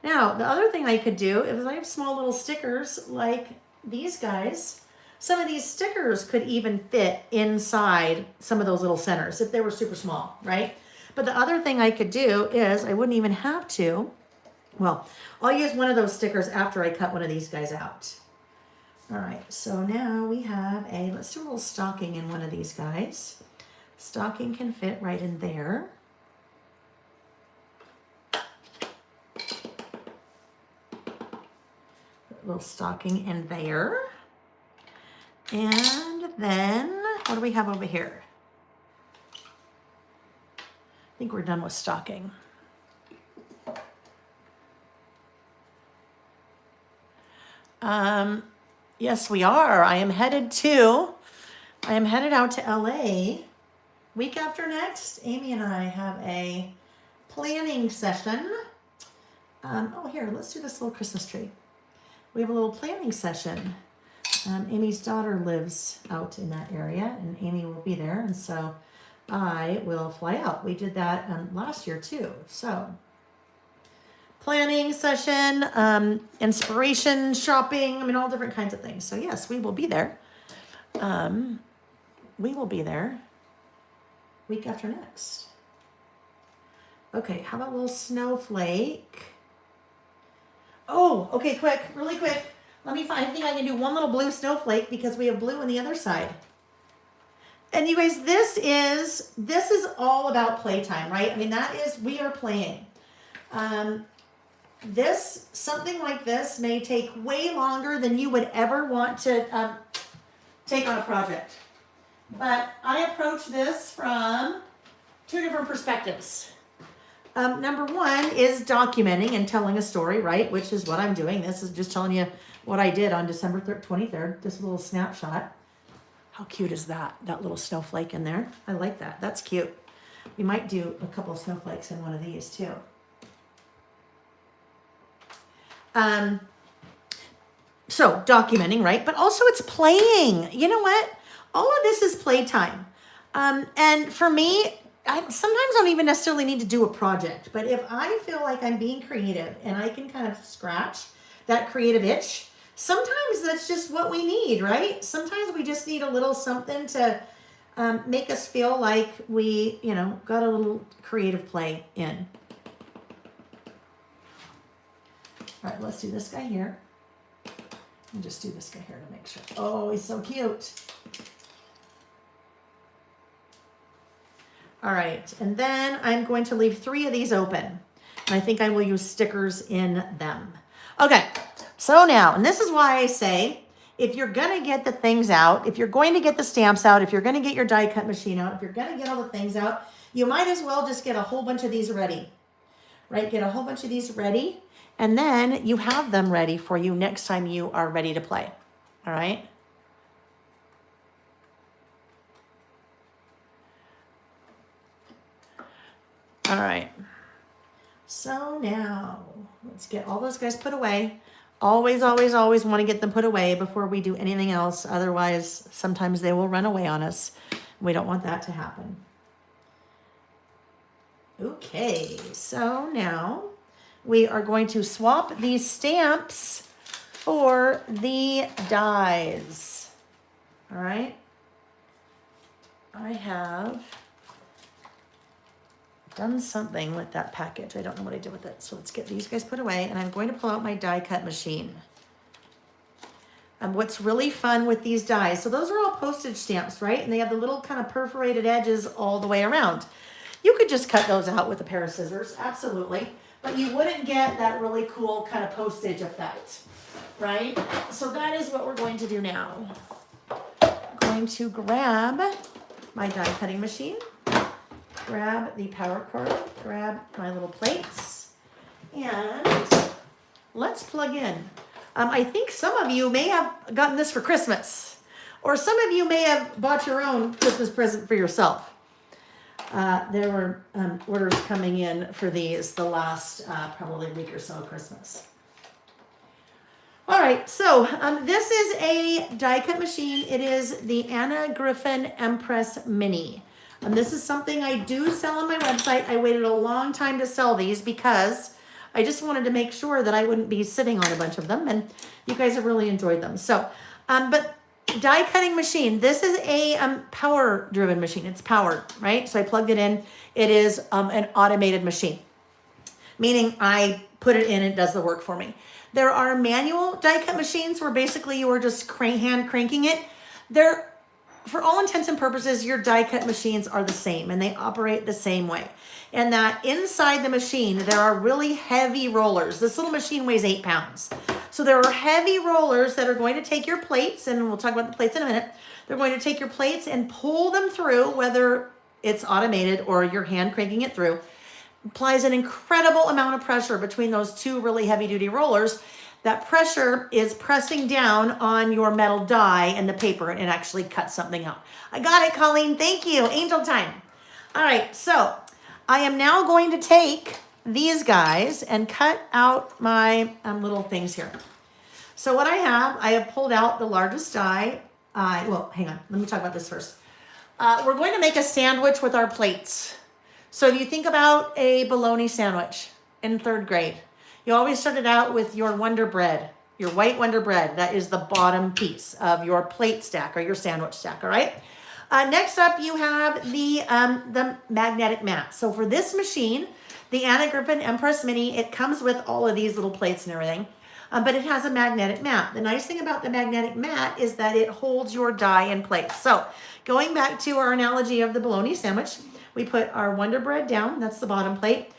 A: Now, the other thing I could do is I have small little stickers like these guys. Some of these stickers could even fit inside some of those little centers if they were super small, right? But the other thing I could do is I wouldn't even have to, well, I'll use one of those stickers after I cut one of these guys out. All right, so now we have let's do a little stocking in one of these guys. Stocking can fit right in there. Put a little stocking in there. And then, what do we have over here? I think we're done with stocking. Yes, we are. I am headed out to LA. Week after next, Amy and I have a planning session. Oh, here, let's do this little Christmas tree. We have a little planning session. Amy's daughter lives out in that area, and Amy will be there, and so I will fly out. We did that last year too. So, planning session, inspiration, shopping, I mean, all different kinds of things. So yes, we will be there. We will be there week after next. Okay, how about a little snowflake? Oh, okay, really quick. Let me find, I think I can do one little blue snowflake because we have blue on the other side. And you guys, this is all about playtime, right? I mean, we are playing. Something like this may take way longer than you would ever want to take on a project. But I approach this from two different perspectives. Number one is documenting and telling a story, right? Which is what I'm doing. This is just telling you what I did on December 23rd, this little snapshot. How cute is that? That little snowflake in there. I like that. That's cute. We might do a couple of snowflakes in one of these too. So documenting, right? But also it's playing. You know what? All of this is playtime. And for me, I sometimes don't even necessarily need to do a project, but if I feel like I'm being creative and I can kind of scratch that creative itch, sometimes that's just what we need, right? Sometimes we just need a little something to make us feel like we, got a little creative play in. All right, let's do this guy here. And just do this guy here to make sure. Oh, he's so cute. All right, and then I'm going to leave 3 of these open. And I think I will use stickers in them. Okay, so now, and this is why I say, if you're gonna get the things out, if you're going to get the stamps out, if you're gonna get your die cut machine out, if you're gonna get all the things out, you might as well just get a whole bunch of these ready, right? Get a whole bunch of these ready, and then you have them ready for you next time you are ready to play, all right? All right, so now let's get all those guys put away. Always, always, always want to get them put away before we do anything else. Otherwise, sometimes they will run away on us. We don't want that to happen. Okay, so now we are going to swap these stamps for the dies. All right, I have done something with that package. I don't know what I did with it. So let's get these guys put away, and I'm going to pull out my die cut machine. And what's really fun with these dies, so those are all postage stamps, right? And they have the little kind of perforated edges all the way around. You could just cut those out with a pair of scissors, absolutely. But you wouldn't get that really cool kind of postage effect, right? So that is what we're going to do now. I'm going to grab my die cutting machine. Grab the power cord, grab my little plates, and let's plug in. I think some of you may have gotten this for Christmas, or some of you may have bought your own Christmas present for yourself. There were orders coming in for these the last probably week or so of Christmas. All right, so this is a die cut machine. It is the Anna Griffin Empress Mini. This is something I do sell on my website. I waited a long time to sell these because I just wanted to make sure that I wouldn't be sitting on a bunch of them, and you guys have really enjoyed them. So, but die cutting machine, this is a power driven machine. It's powered, right? So I plugged it in. It is an automated machine, meaning I put it in and it does the work for me. There are manual die cut machines where basically you are just hand cranking it. For all intents and purposes, your die cut machines are the same and they operate the same way. And that inside the machine, there are really heavy rollers. This little machine weighs 8 pounds. So there are heavy rollers that are going to take your plates, and we'll talk about the plates in a minute. They're going to take your plates and pull them through, whether it's automated or you're hand cranking it through. Applies an incredible amount of pressure between those 2 really heavy duty rollers. That pressure is pressing down on your metal die and the paper, and it actually cuts something out. I got it, Colleen. Thank you. Angel time. All right, so I am now going to take these guys and cut out my little things here. So what I have pulled out the largest die. Well, hang on. Let me talk about this first. We're going to make a sandwich with our plates. So if you think about a bologna sandwich in 3rd grade, you always started out with your Wonder Bread, your white Wonder Bread. That is the bottom piece of your plate stack or your sandwich stack, all right? Next up, you have the magnetic mat. So for this machine, the Anna Griffin Empress Mini, it comes with all of these little plates and everything, but it has a magnetic mat. The nice thing about the magnetic mat is that it holds your die in place. So going back to our analogy of the bologna sandwich, we put our Wonder Bread down. That's the bottom plate.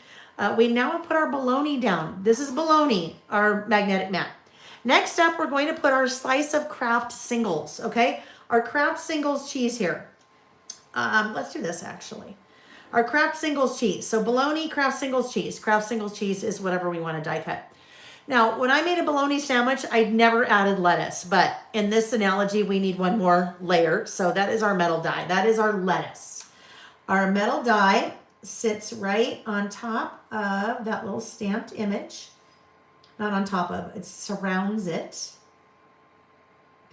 A: We now put our bologna down. This is bologna, our magnetic mat. Next up, we're going to put our slice of Kraft Singles, okay? Our Kraft Singles cheese here. Let's do this actually. Our Kraft Singles cheese. So bologna, Kraft Singles cheese. Kraft Singles cheese is whatever we want to die cut. Now, when I made a bologna sandwich, I never added lettuce, but in this analogy, we need one more layer. So that is our metal die. That is our lettuce. Our metal die sits right on top of that little stamped image. Not on top of, it surrounds it.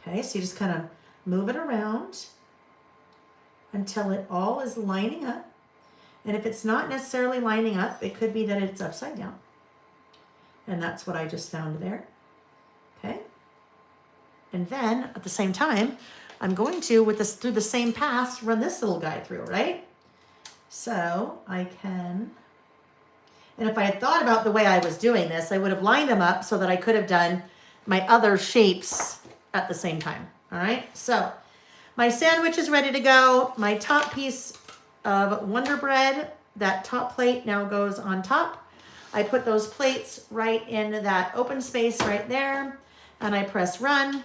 A: Okay, so you just kind of move it around until it all is lining up. And if it's not necessarily lining up, it could be that it's upside down. And that's what I just found there. Okay. And then at the same time, I'm going to, with this through the same pass, run this little guy through, right? So I can, and if I had thought about the way I was doing this, I would have lined them up so that I could have done my other shapes at the same time. All right. So my sandwich is ready to go. My top piece of Wonder Bread, that top plate now goes on top. I put those plates right in that open space right there, and I press run.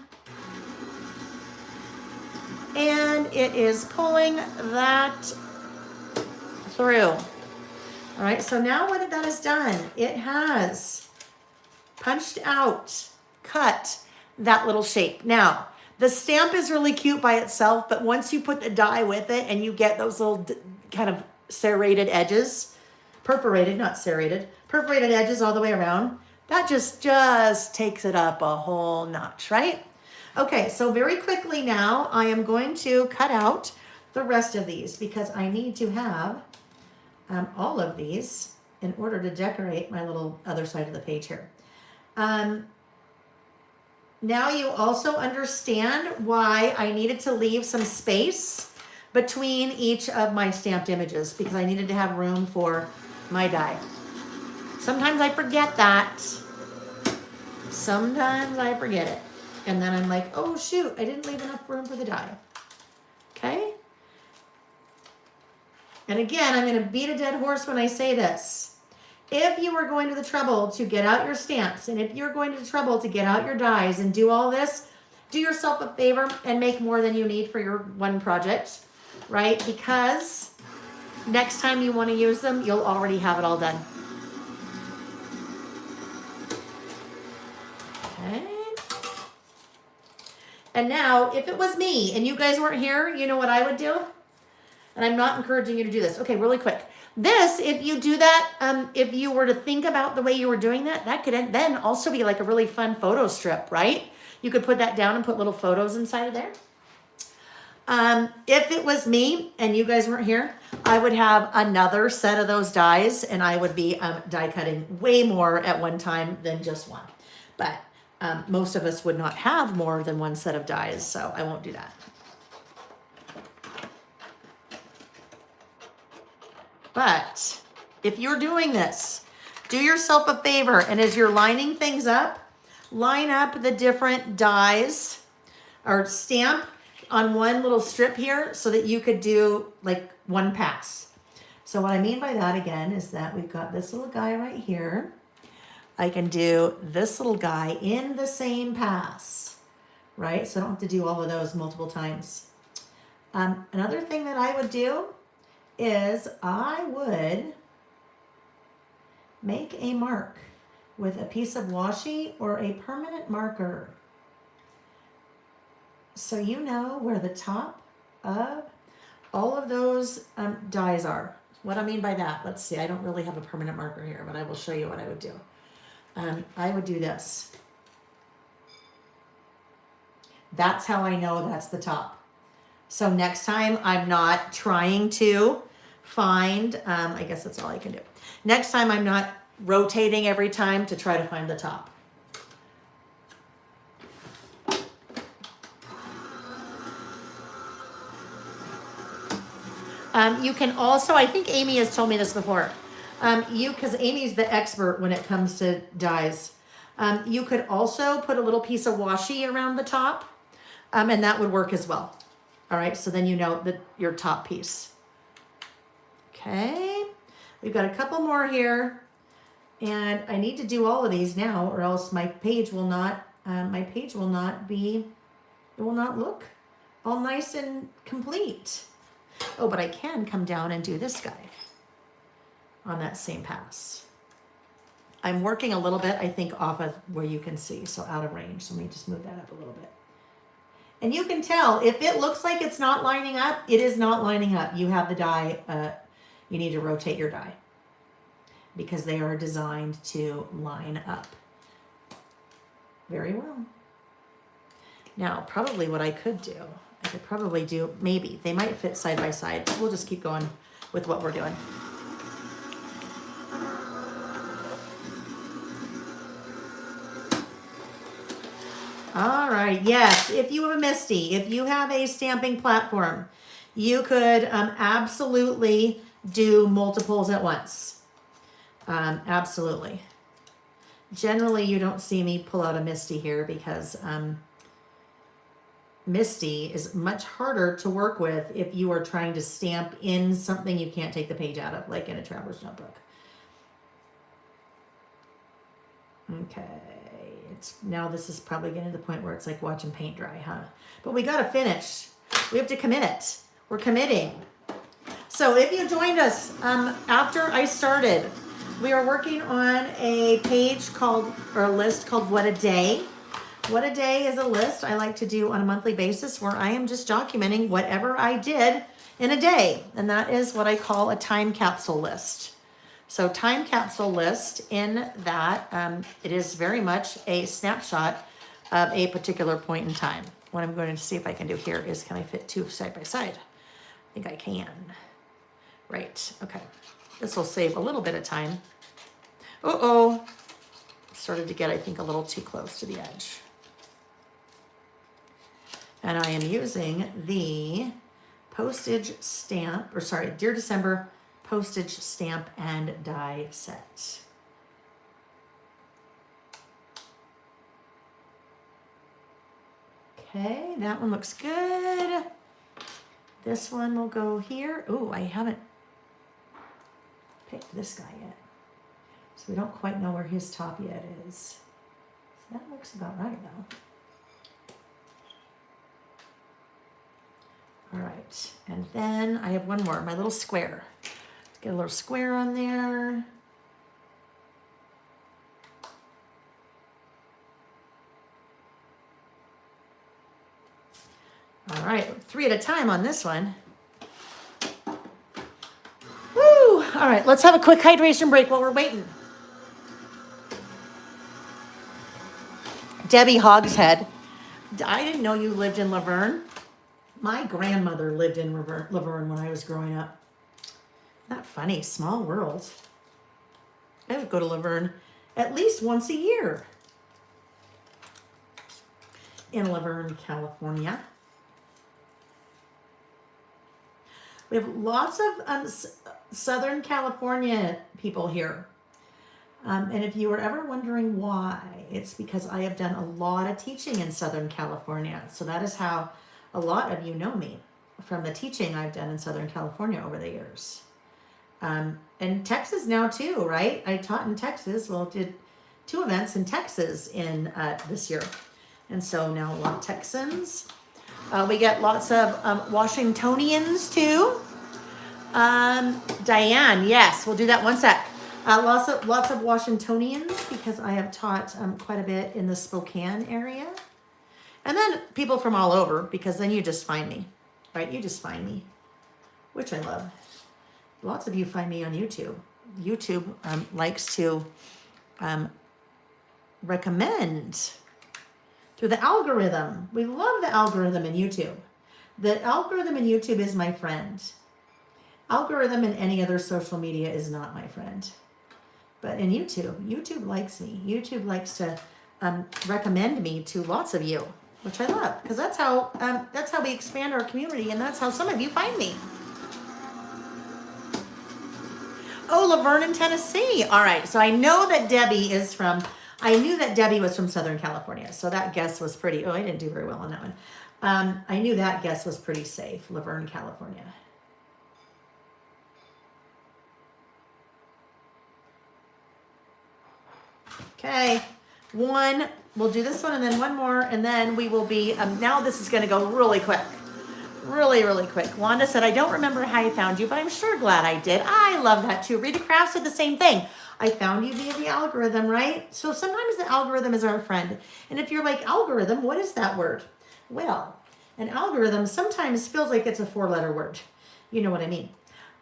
A: And it is pulling that through. All right, so now what that has done, it has punched out, cut that little shape. Now, the stamp is really cute by itself, but once you put the die with it and you get those little kind of serrated edges, perforated, not serrated, perforated edges all the way around, that just takes it up a whole notch, right? Okay, so very quickly now, I am going to cut out the rest of these because I need to have all of these in order to decorate my little other side of the page here. Now you also understand why I needed to leave some space between each of my stamped images because I needed to have room for my die. Sometimes I forget that. Sometimes I forget it. And then I'm like, oh shoot, I didn't leave enough room for the die. Okay? And again, I'm going to beat a dead horse when I say this. If you are going to the trouble to get out your stamps, and if you're going to the trouble to get out your dies and do all this, do yourself a favor and make more than you need for your one project, right? Because next time you want to use them, you'll already have it all done. Okay. And now, if it was me and you guys weren't here, you know what I would do? And I'm not encouraging you to do this. Okay, really quick. This, if you do that, if you were to think about the way you were doing that, that could then also be like a really fun photo strip, right? You could put that down and put little photos inside of there. If it was me and you guys weren't here, I would have another set of those dies and I would be die cutting way more at one time than just one. But most of us would not have more than one set of dies, so I won't do that. But if you're doing this, do yourself a favor, and as you're lining things up, line up the different dies or stamp on one little strip here so that you could do like one pass. So what I mean by that again is that we've got this little guy right here. I can do this little guy in the same pass, right? So I don't have to do all of those multiple times. Another thing that I would do is I would make a mark with a piece of washi or a permanent marker. So you know where the top of all of those dies are. What I mean by that, let's see, I don't really have a permanent marker here, but I will show you what I would do. I would do this. That's how I know that's the top. So next time I'm not trying to find, I guess that's all I can do. Next time I'm not rotating every time to try to find the top. You can also, I think Amy has told me this before, because Amy's the expert when it comes to dies. You could also put a little piece of washi around the top, and that would work as well. All right, so then you know that your top piece. Okay, we've got a couple more here, and I need to do all of these now, or else my page will not. It will not look all nice and complete. Oh, but I can come down and do this guy on that same pass. I'm working a little bit, I think, off of where you can see, so out of range. So let me just move that up a little bit. And you can tell, if it looks like it's not lining up, it is not lining up. You have the die, you need to rotate your die because they are designed to line up. Very well. Now, probably what I could do I could probably do, maybe. They might fit side by side. We'll just keep going with what we're doing. All right, yes, if you have a Misty, if you have a stamping platform, you could absolutely do multiples at once. Absolutely. Generally, you don't see me pull out a Misty here because Misty is much harder to work with if you are trying to stamp in something you can't take the page out of, like in a traveler's notebook. Okay, now this is probably getting to the point where it's like watching paint dry, huh? But we gotta finish. We have to commit it. We're committing. So if you joined us after I started, we are working on a page called, or a list called What a Day. What a Day is a list I like to do on a monthly basis where I am just documenting whatever I did in a day. And that is what I call a time capsule list. So time capsule list, in that it is very much a snapshot of a particular point in time. What I'm going to see if I can do here is, can I fit two side by side? I think I can. Right, okay. This will save a little bit of time. Uh-oh. Started to get, I think, a little too close to the edge. And I am using the postage stamp, or sorry, Dear December postage stamp and die set. Okay, that one looks good. This one will go here. Oh, I haven't picked this guy yet. So we don't quite know where his top yet is. So that looks about right though. All right, and then I have one more, my little square. Let's get a little square on there. All right, 3 at a time on this one. Woo! All right, let's have a quick hydration break while we're waiting. Debbie Hogshead. I didn't know you lived in Laverne. My grandmother lived in Laverne when I was growing up. Not funny, small world. I would go to Laverne at least once a year. In Laverne, California. We have lots of Southern California people here. And if you were ever wondering why, it's because I have done a lot of teaching in Southern California. So that is how a lot of you know me, from the teaching I've done in Southern California over the years. And Texas now too, right? I taught in Texas. Well, did 2 events in Texas in this year. And so now a lot of Texans. We get lots of Washingtonians too. Diane, yes, we'll do that one sec. Lots of Washingtonians, because I have taught quite a bit in the Spokane area. And then people from all over, because then you just find me, right? You just find me, which I love. Lots of you find me on YouTube. YouTube likes to recommend through the algorithm. We love the algorithm in YouTube. The algorithm in YouTube is my friend. Algorithm in any other social media is not my friend. But in YouTube likes me. YouTube likes to recommend me to lots of you, which I love, because that's how we expand our community, and that's how some of you find me. Oh, Laverne in Tennessee. All right, so I know that Debbie is from, I knew that Debbie was from Southern California, so that guess was pretty, oh, I didn't do very well on that one. I knew that guess was pretty safe, Laverne, California. Okay, one, we'll do this one and then one more, and then we will be, now this is gonna go really quick. Really, really quick. Wanda said, I don't remember how I found you, but I'm sure glad I did. I love that too. Rita Kraft said the same thing. I found you via the algorithm, right? So sometimes the algorithm is our friend. And if you're like, algorithm, what is that word? Well, an algorithm sometimes feels like it's a 4-letter word. You know what I mean?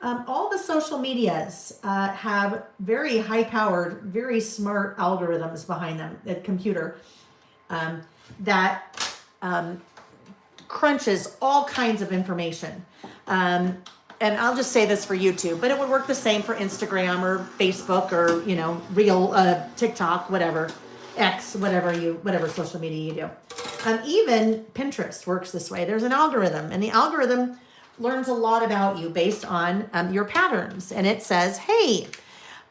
A: All the social medias have very high-powered, very smart algorithms behind them, a computer, that crunches all kinds of information. And I'll just say this for YouTube, but it would work the same for Instagram or Facebook or, you know, real TikTok, whatever, X, whatever social media you do. Even Pinterest works this way. There's an algorithm, and the algorithm learns a lot about you based on your patterns. And it says, hey,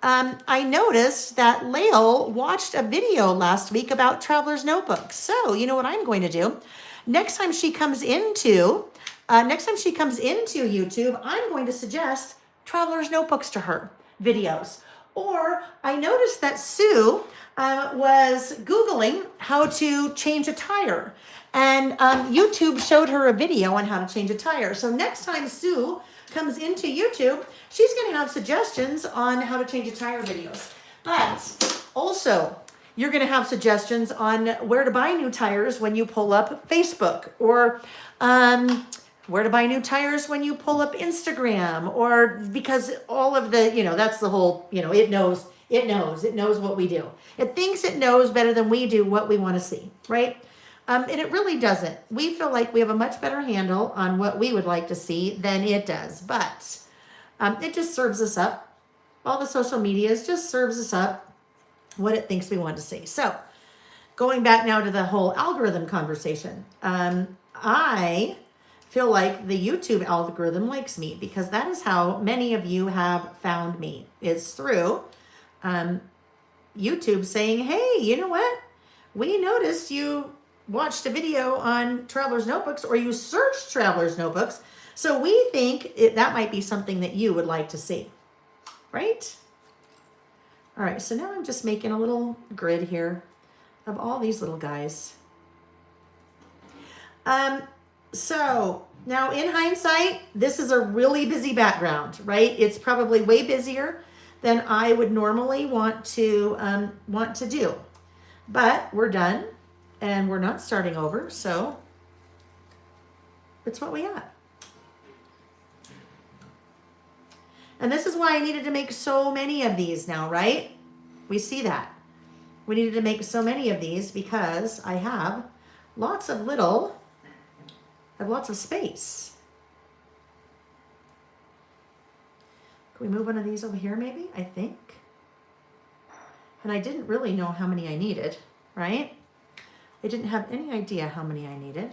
A: I noticed that Lael watched a video last week about Traveler's Notebooks. So you know what I'm going to do? Next time she comes into YouTube, I'm going to suggest Traveler's Notebooks to her videos. Or I noticed that Sue was Googling how to change a tire, and YouTube showed her a video on how to change a tire. So next time Sue comes into YouTube, she's going to have suggestions on how to change a tire videos. But also, you're going to have suggestions on where to buy new tires when you pull up Facebook, or where to buy new tires when you pull up Instagram, or because all of the, you know, that's the whole, you know, it knows what we do. It thinks it knows better than we do what we want to see, right? And it really doesn't. We feel like we have a much better handle on what we would like to see than it does, but it just serves us up. All the social medias just serves us up what it thinks we want to see. So going back now to the whole algorithm conversation, I feel like the YouTube algorithm likes me because that is how many of you have found me. It's through YouTube saying, hey, you know what? We noticed you watched a video on Traveler's Notebooks, or you searched Traveler's Notebooks. So we think that might be something that you would like to see, right? All right, so now I'm just making a little grid here of all these little guys. So now in hindsight, this is a really busy background, right? It's probably way busier than I would normally want to do. But we're done and we're not starting over, so it's what we got. And this is why I needed to make so many of these now, right? We see that. We needed to make so many of these because I have lots of space. Can we move one of these over here maybe? I think. And I didn't really know how many I needed, right? I didn't have any idea how many I needed.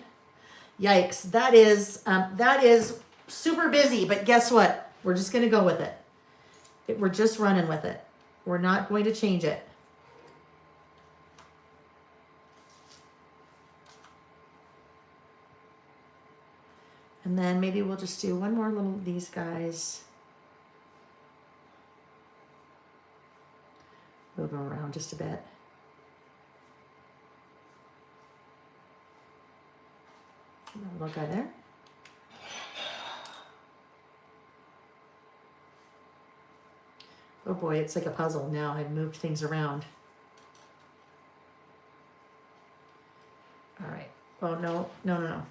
A: Yikes, that is super busy, but guess what? We're just going to go with it. We're just running with it. We're not going to change it. And then maybe we'll just do one more little of these guys. Move them around just a bit. A little guy there. Oh boy, it's like a puzzle now. I've moved things around. All right. Oh, no.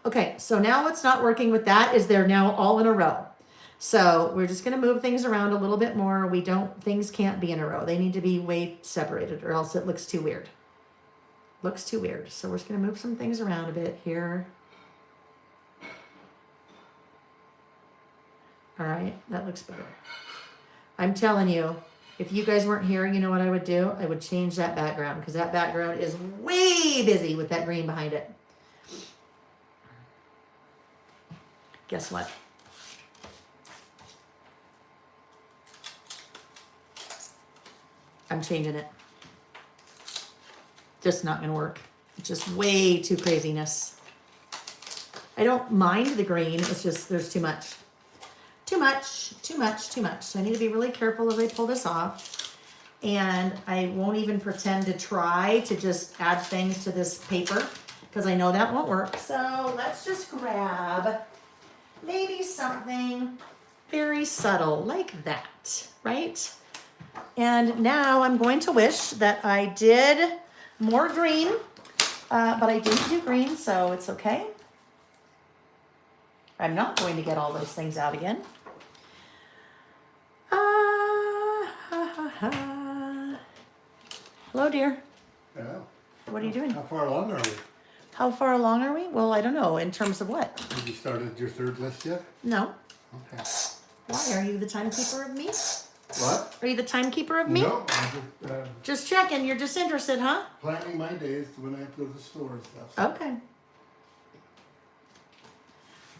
A: Okay, so now what's not working with that is they're now all in a row. So we're just going to move things around a little bit more. Things can't be in a row. They need to be way separated or else it looks too weird. Looks too weird. So we're just going to move some things around a bit here. All right, that looks better. I'm telling you, if you guys weren't here, you know what I would do? I would change that background because that background is way busy with that green behind it. Guess what? I'm changing it. Just not going to work. It's just way too craziness. I don't mind the green. It's just there's too much. Too much. So I need to be really careful as I pull this off. And I won't even pretend to try to just add things to this paper because I know that won't work. So let's just grab maybe something very subtle like that, right? And now I'm going to wish that I did more green, but I didn't do green, so it's okay. I'm not going to get all those things out again. Hello, dear.
B: Yeah.
A: What are you doing?
B: How far along are we?
A: How far along are we? Well, I don't know. In terms of what?
B: Have you started your third list yet?
A: No.
B: Okay.
A: Why? Are you the timekeeper of me?
B: What?
A: Are you the timekeeper of me?
B: No, I'm just
A: Just checking. You're just interested, huh?
B: planning my days when I go to the store and stuff.
A: Okay.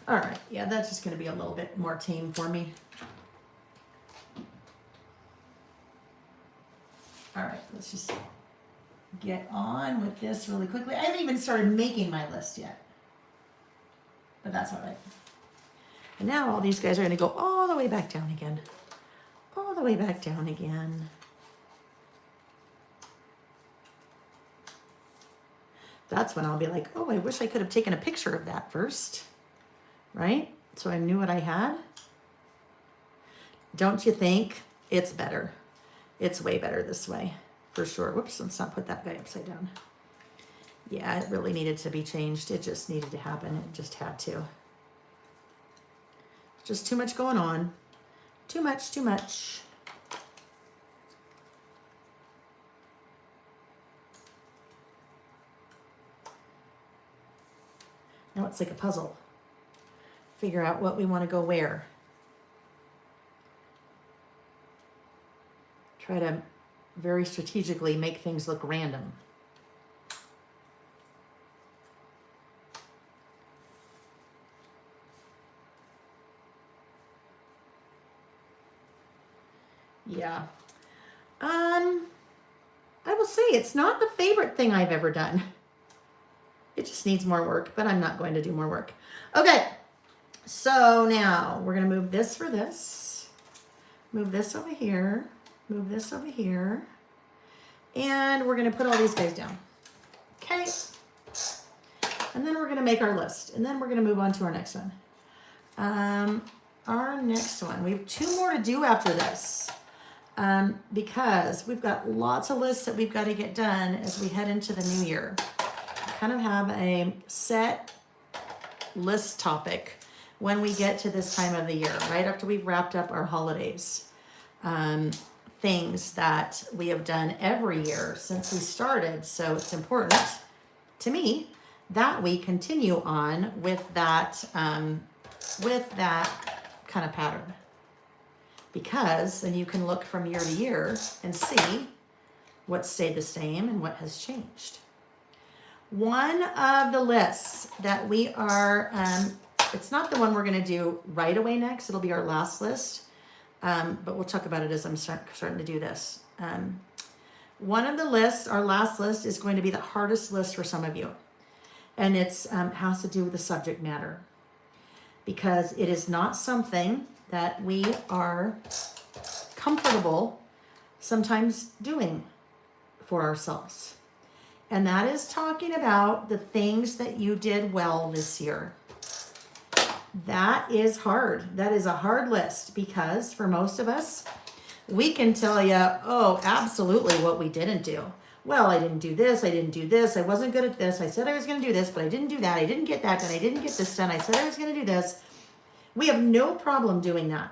A: All right. Yeah, that's just going to be a little bit more tame for me. All right. Let's just get on with this really quickly. I haven't even started making my list yet. But that's all right. And now all these guys are going to go all the way back down again. All the way back down again. That's when I'll be like, oh, I wish I could have taken a picture of that first. Right? So I knew what I had. Don't you think it's better? It's way better this way, for sure. Whoops, let's not put that guy upside down. Yeah, it really needed to be changed. It just needed to happen. It just had to. Just too much going on. Too much, too much. Now it's like a puzzle. Figure out what we want to go where. Try to very strategically make things look random. Yeah. I will say it's not the favorite thing I've ever done. It just needs more work, but I'm not going to do more work. Okay. So now we're going to move this for this. Move this over here. Move this over here. And we're going to put all these guys down. Okay. And then we're going to make our list. And then we're going to move on to our next one. Our next one. We have 2 more to do after this. Because we've got lots of lists that we've got to get done as we head into the new year. We kind of have a set list topic when we get to this time of the year, right after we've wrapped up our holidays. Things that we have done every year since we started. So it's important to me that we continue on with that kind of pattern. Because then you can look from year to year and see what stayed the same and what has changed. One of the lists that we are, it's not the one we're going to do right away next. It'll be our last list. But we'll talk about it as I'm starting to do this. One of the lists, our last list, is going to be the hardest list for some of you. And it's has to do with the subject matter. Because it is not something that we are comfortable sometimes doing for ourselves. And that is talking about the things that you did well this year. That is hard. That is a hard list because for most of us, we can tell you, oh, absolutely what we didn't do. Well, I didn't do this. I didn't do this. I wasn't good at this. I said I was going to do this, but I didn't do that. I didn't get that done. I didn't get this done. I said I was going to do this. We have no problem doing that.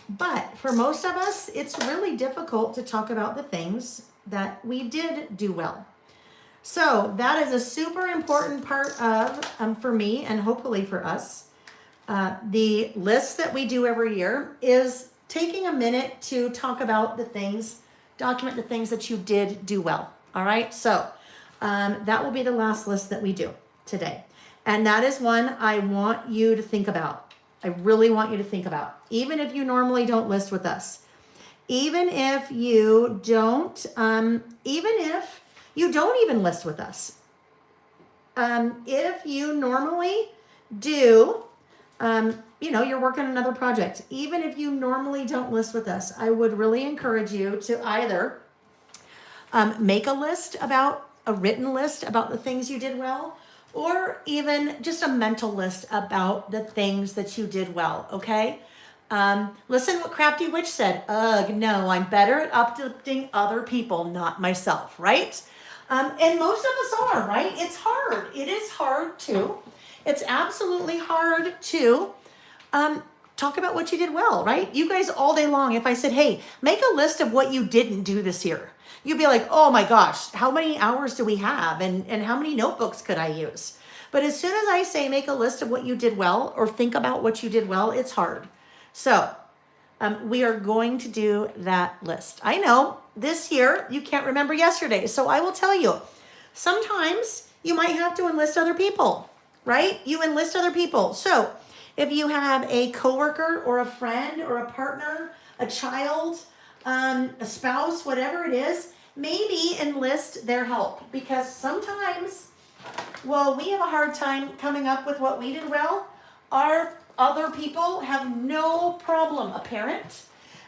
A: But for most of us, it's really difficult to talk about the things that we did do well. So that is a super important part of, for me and hopefully for us, the list that we do every year is taking a minute to talk about the things, document the things that you did do well. All right. So that will be the last list that we do today. And that is one I want you to think about. I really want you to think about, even if you normally don't list with us, even if you don't, even list with us. If you normally do, you're working on another project, even if you normally don't list with us, I would really encourage you to either make a written list about the things you did well, or even just a mental list about the things that you did well, okay? Listen what Crafty Witch said. Ugh, no, I'm better at uplifting other people, not myself, right? And most of us are, right? It's hard. It is hard too. It's absolutely hard to talk about what you did well, right? You guys all day long, if I said, hey, make a list of what you didn't do this year, you'd be like, oh my gosh, how many hours do we have? And how many notebooks could I use? But as soon as I say make a list of what you did well or think about what you did well, it's hard. So we are going to do that list. I know this year you can't remember yesterday. So I will tell you, sometimes you might have to enlist other people, right? You enlist other people. So if you have a coworker or a friend or a partner, a child, a spouse, whatever it is, maybe enlist their help, because sometimes, well, we have a hard time coming up with what we did well. Our other people have no problem, a parent.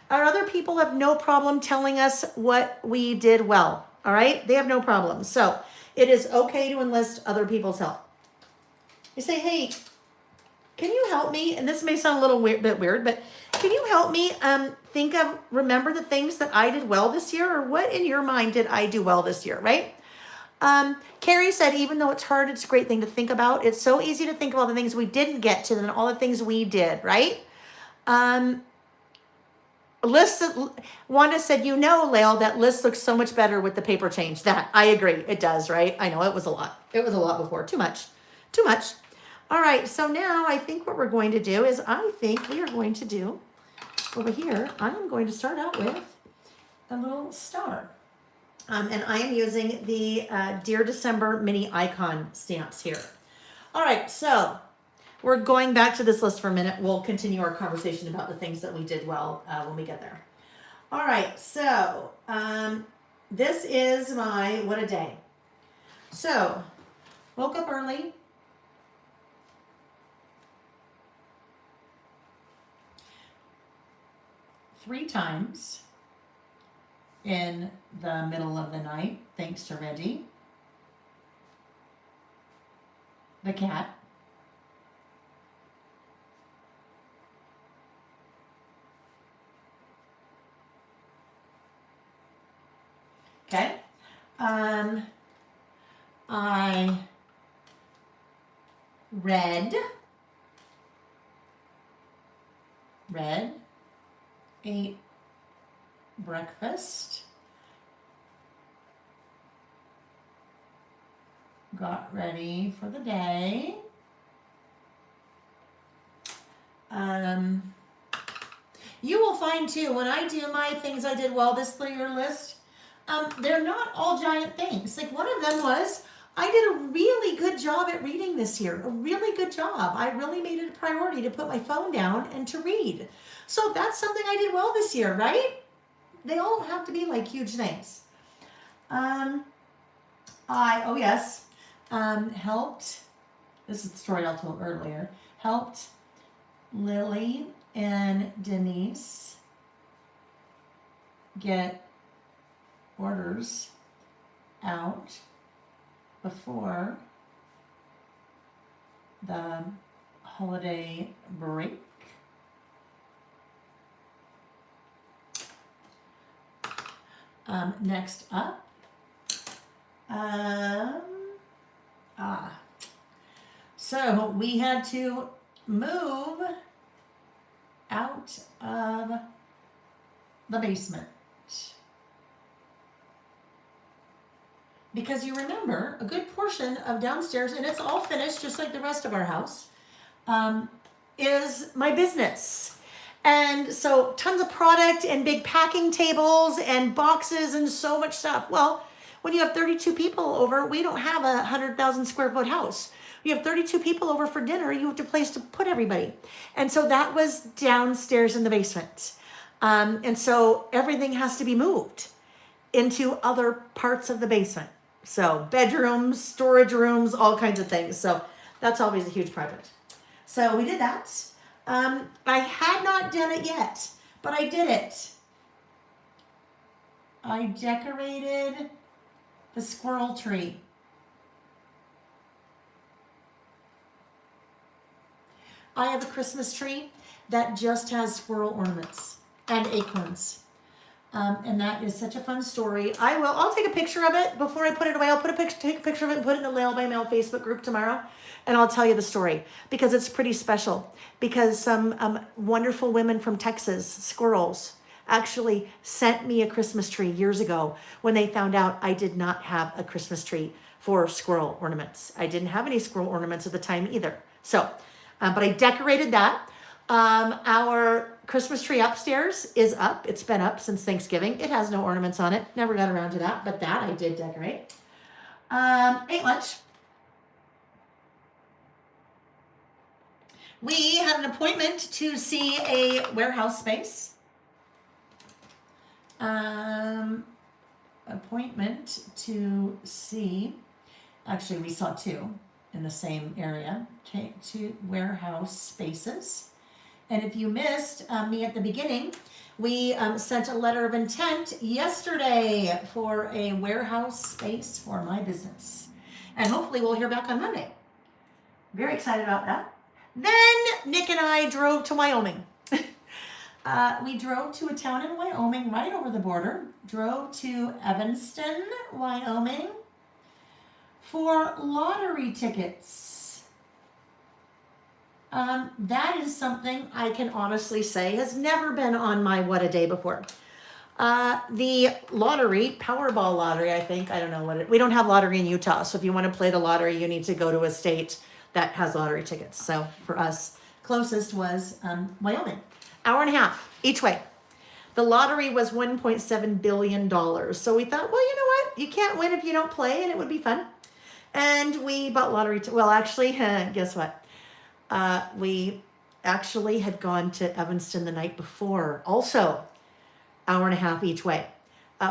A: Our other people have no problem telling us what we did well, all right? They have no problem. So it is okay to enlist other people's help. You say, hey, can you help me? And this may sound a little bit weird, but can you help me remember the things that I did well this year, or what in your mind did I do well this year, right? Carrie said, even though it's hard, it's a great thing to think about. It's so easy to think about the things we didn't get to than all the things we did, right? Wanda said, Lael, that list looks so much better with the paper change. That, I agree, it does, right? I know, it was a lot. It was a lot before, too much. All right, so now I think what we're going to do is we are going to do, over here, I'm going to start out with a little star. And I am using the Dear December mini icon stamps here. All right, so we're going back to this list for a minute. We'll continue our conversation about the things that we did well when we get there. All right, so this is my what a day. So, woke up early. Three times in the middle of the night, thanks to Reggie, the cat. Okay. I read, ate breakfast, got ready for the day. You will find too, when I do my things I did well this year list, they're not all giant things. Like one of them was, I did a really good job at reading this year, a really good job. I really made it a priority to put my phone down and to read. So that's something I did well this year, right? They all don't have to be like huge things. Helped, this is the story I told earlier, helped Lily and Denise get orders out before the holiday break. Next up, so we had to move out of the basement. Because you remember, a good portion of downstairs, and it's all finished just like the rest of our house, is my business. And so tons of product and big packing tables and boxes and so much stuff. Well, when you have 32 people over, we don't have a 100,000 square foot house. You have 32 people over for dinner, you have a place to put everybody. And so that was downstairs in the basement. And so everything has to be moved into other parts of the basement. So bedrooms, storage rooms, all kinds of things. So that's always a huge project. So we did that. I had not done it yet, but I did it. I decorated the squirrel tree. I have a Christmas tree that just has squirrel ornaments and acorns. And that is such a fun story. I'll take a picture of it before I put it away. I'll take a picture of it and put it in the Lail by Mail Facebook group tomorrow. And I'll tell you the story because it's pretty special. Because some wonderful women from Texas, squirrels, actually sent me a Christmas tree years ago when they found out I did not have a Christmas tree for squirrel ornaments. I didn't have any squirrel ornaments at the time either. So, but I decorated that. Our Christmas tree upstairs is up. It's been up since Thanksgiving. It has no ornaments on it. Never got around to that, but that I did decorate. Ate lunch. We had an appointment to see a warehouse space. Appointment to see, actually we saw two in the same area, two warehouse spaces. And if you missed me at the beginning, we sent a letter of intent yesterday for a warehouse space for my business. And hopefully we'll hear back on Monday. Very excited about that. Then Nick and I drove to Wyoming. We drove to a town in Wyoming right over the border. Drove to Evanston, Wyoming for lottery tickets. That is something I can honestly say has never been on my What a Day before. The lottery, Powerball lottery, I think, I don't know we don't have lottery in Utah. So if you want to play the lottery, you need to go to a state that has lottery tickets. So for us, closest was Wyoming. Hour and a half each way. The lottery was $1.7 billion. So we thought, well, you know what? You can't win if you don't play, and it would be fun. And we bought lottery. Actually, guess what? We actually had gone to Evanston the night before, also hour and a half each way,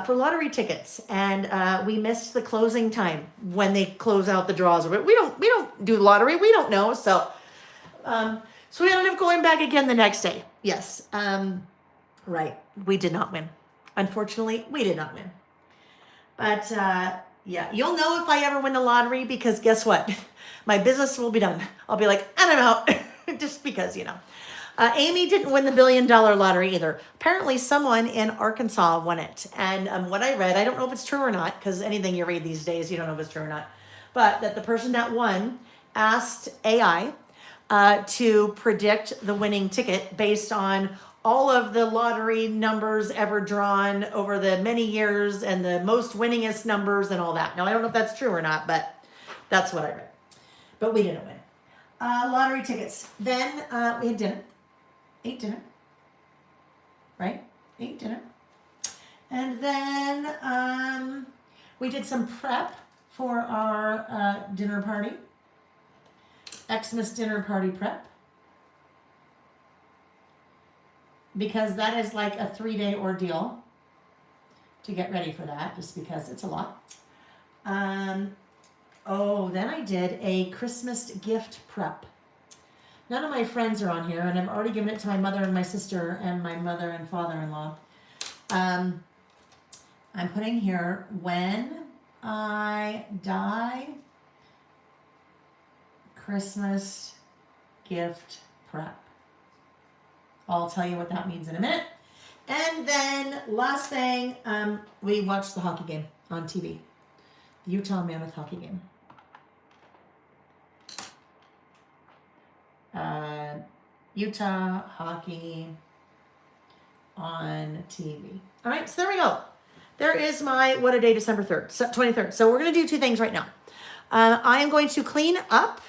A: for lottery tickets. And we missed the closing time when they close out the draws. We don't do lottery. We don't know. So we ended up going back again the next day. Yes. Right. We did not win. Unfortunately, we did not win. But yeah, you'll know if I ever win the lottery because guess what? My business will be done. I'll be like, and I'm out. Just because, you know. Amy didn't win the $1 billion lottery either. Apparently someone in Arkansas won it. And what I read, I don't know if it's true or not, because anything you read these days, you don't know if it's true or not. But that the person that won asked AI to predict the winning ticket based on all of the lottery numbers ever drawn over the many years and the most winningest numbers and all that. Now, I don't know if that's true or not, but that's what I read. But we didn't win. Lottery tickets. Then we had dinner. Ate dinner. Right? Ate dinner. And then we did some prep for our dinner party. Xmas dinner party prep. Because that is like a 3-day ordeal to get ready for that, just because it's a lot. Then I did a Christmas gift prep. None of my friends are on here, and I've already given it to my mother and my sister and my mother and father-in-law. I'm putting here, when I die, Christmas gift prep. I'll tell you what that means in a minute. And then last thing, we watched the hockey game on TV. The Utah Mammoth hockey game. Utah hockey on TV. All right, so there we go. There is my What a Day December 23rd. So we're going to do two things right now. I am going to clean up.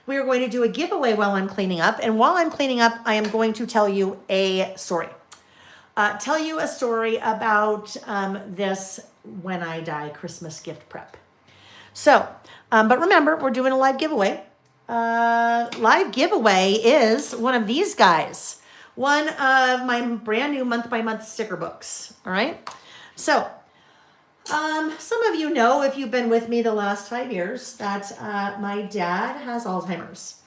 A: We are going to do a giveaway while I'm cleaning up. And while I'm cleaning up, I am going to tell you a story. Tell you a story about this When I Die Christmas gift prep. So, but remember, we're doing a live giveaway. Live giveaway is one of these guys. One of my brand new month-by-month sticker books. All right? So, some of you know, if you've been with me the last 5 years, that my dad has Alzheimer's.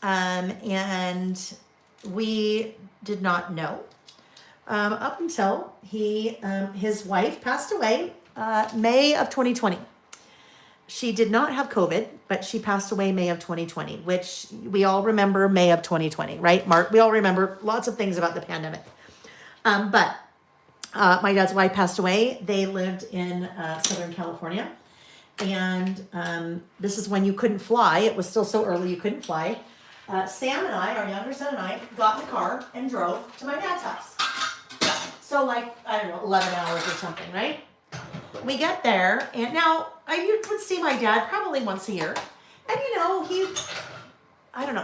A: And we did not know up until his wife passed away May of 2020. She did not have COVID, but she passed away May of 2020, which we all remember May of 2020, right, Mark? We all remember lots of things about the pandemic. But My dad's wife passed away. They lived in Southern California. And this is when you couldn't fly. It was still so early you couldn't fly. Sam and I, our younger son and I, got in the car and drove to my dad's house. So like, I don't know, 11 hours or something, right? We get there, and now you would see my dad probably once a year. And you know,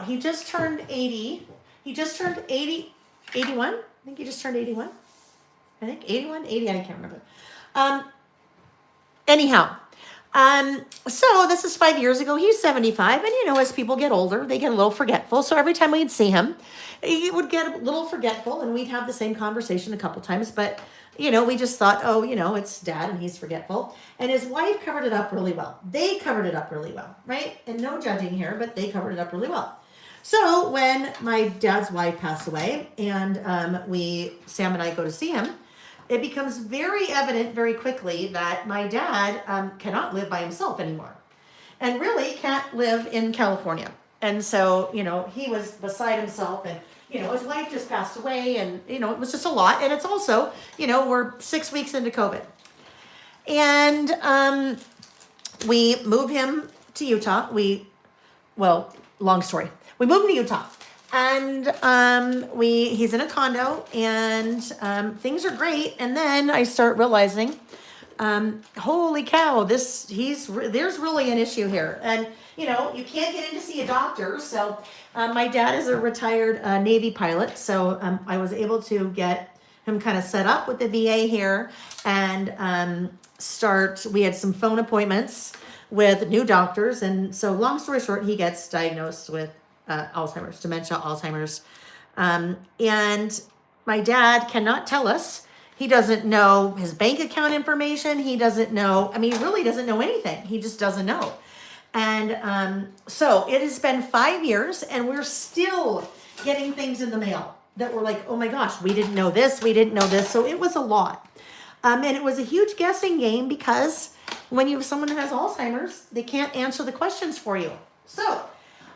A: he just turned 80. He just turned 80, 81? I think he just turned 81. I think 81, 80, I can't remember. Anyhow, so this is 5 years ago. He's 75, and you know, as people get older, they get a little forgetful. So every time we'd see him, he would get a little forgetful, and we'd have the same conversation a couple times. But you know, we just thought, oh, you know, it's dad and he's forgetful. And his wife covered it up really well. They covered it up really well, right? And no judging here, but they covered it up really well. So when my dad's wife passed away, and Sam and I go to see him, it becomes very evident very quickly that my dad cannot live by himself anymore, and really can't live in California. And so, you know, he was beside himself, and you know, his wife just passed away, and you know, it was just a lot. And it's also, you know, we're 6 weeks into COVID, and we move him to Utah. Long story. We moved him to Utah, and he's in a condo, and things are great. And then I start realizing, holy cow, there's really an issue here. And you know, you can't get in to see a doctor. So my dad is a retired Navy pilot, so I was able to get him kind of set up with the VA here, and we had some phone appointments with new doctors. And so long story short, he gets diagnosed with Alzheimer's, dementia, Alzheimer's. And my dad cannot tell us. He doesn't know his bank account information. He doesn't know, he really doesn't know anything. He just doesn't know. And so it has been 5 years, and we're still getting things in the mail that were like, oh my gosh, we didn't know this, we didn't know this. So it was a lot. And it was a huge guessing game, because when you have someone that has Alzheimer's, they can't answer the questions for you. So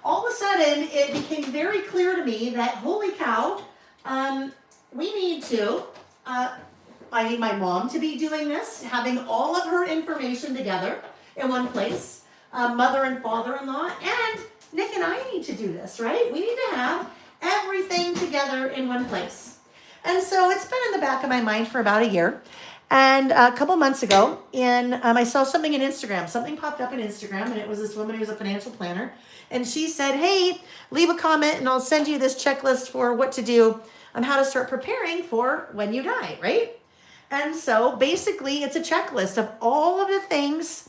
A: all of a sudden, it became very clear to me that, holy cow, we need to, I need my mom to be doing this, having all of her information together in one place. Mother and father-in-law, and Nick and I need to do this, right? We need to have everything together in one place. And so it's been in the back of my mind for about a year. And a couple months ago, I saw something in Instagram. Something popped up in Instagram, and it was this woman who's a financial planner. And she said, hey, leave a comment, and I'll send you this checklist for what to do on how to start preparing for when you die, right? And so basically, it's a checklist of all of the things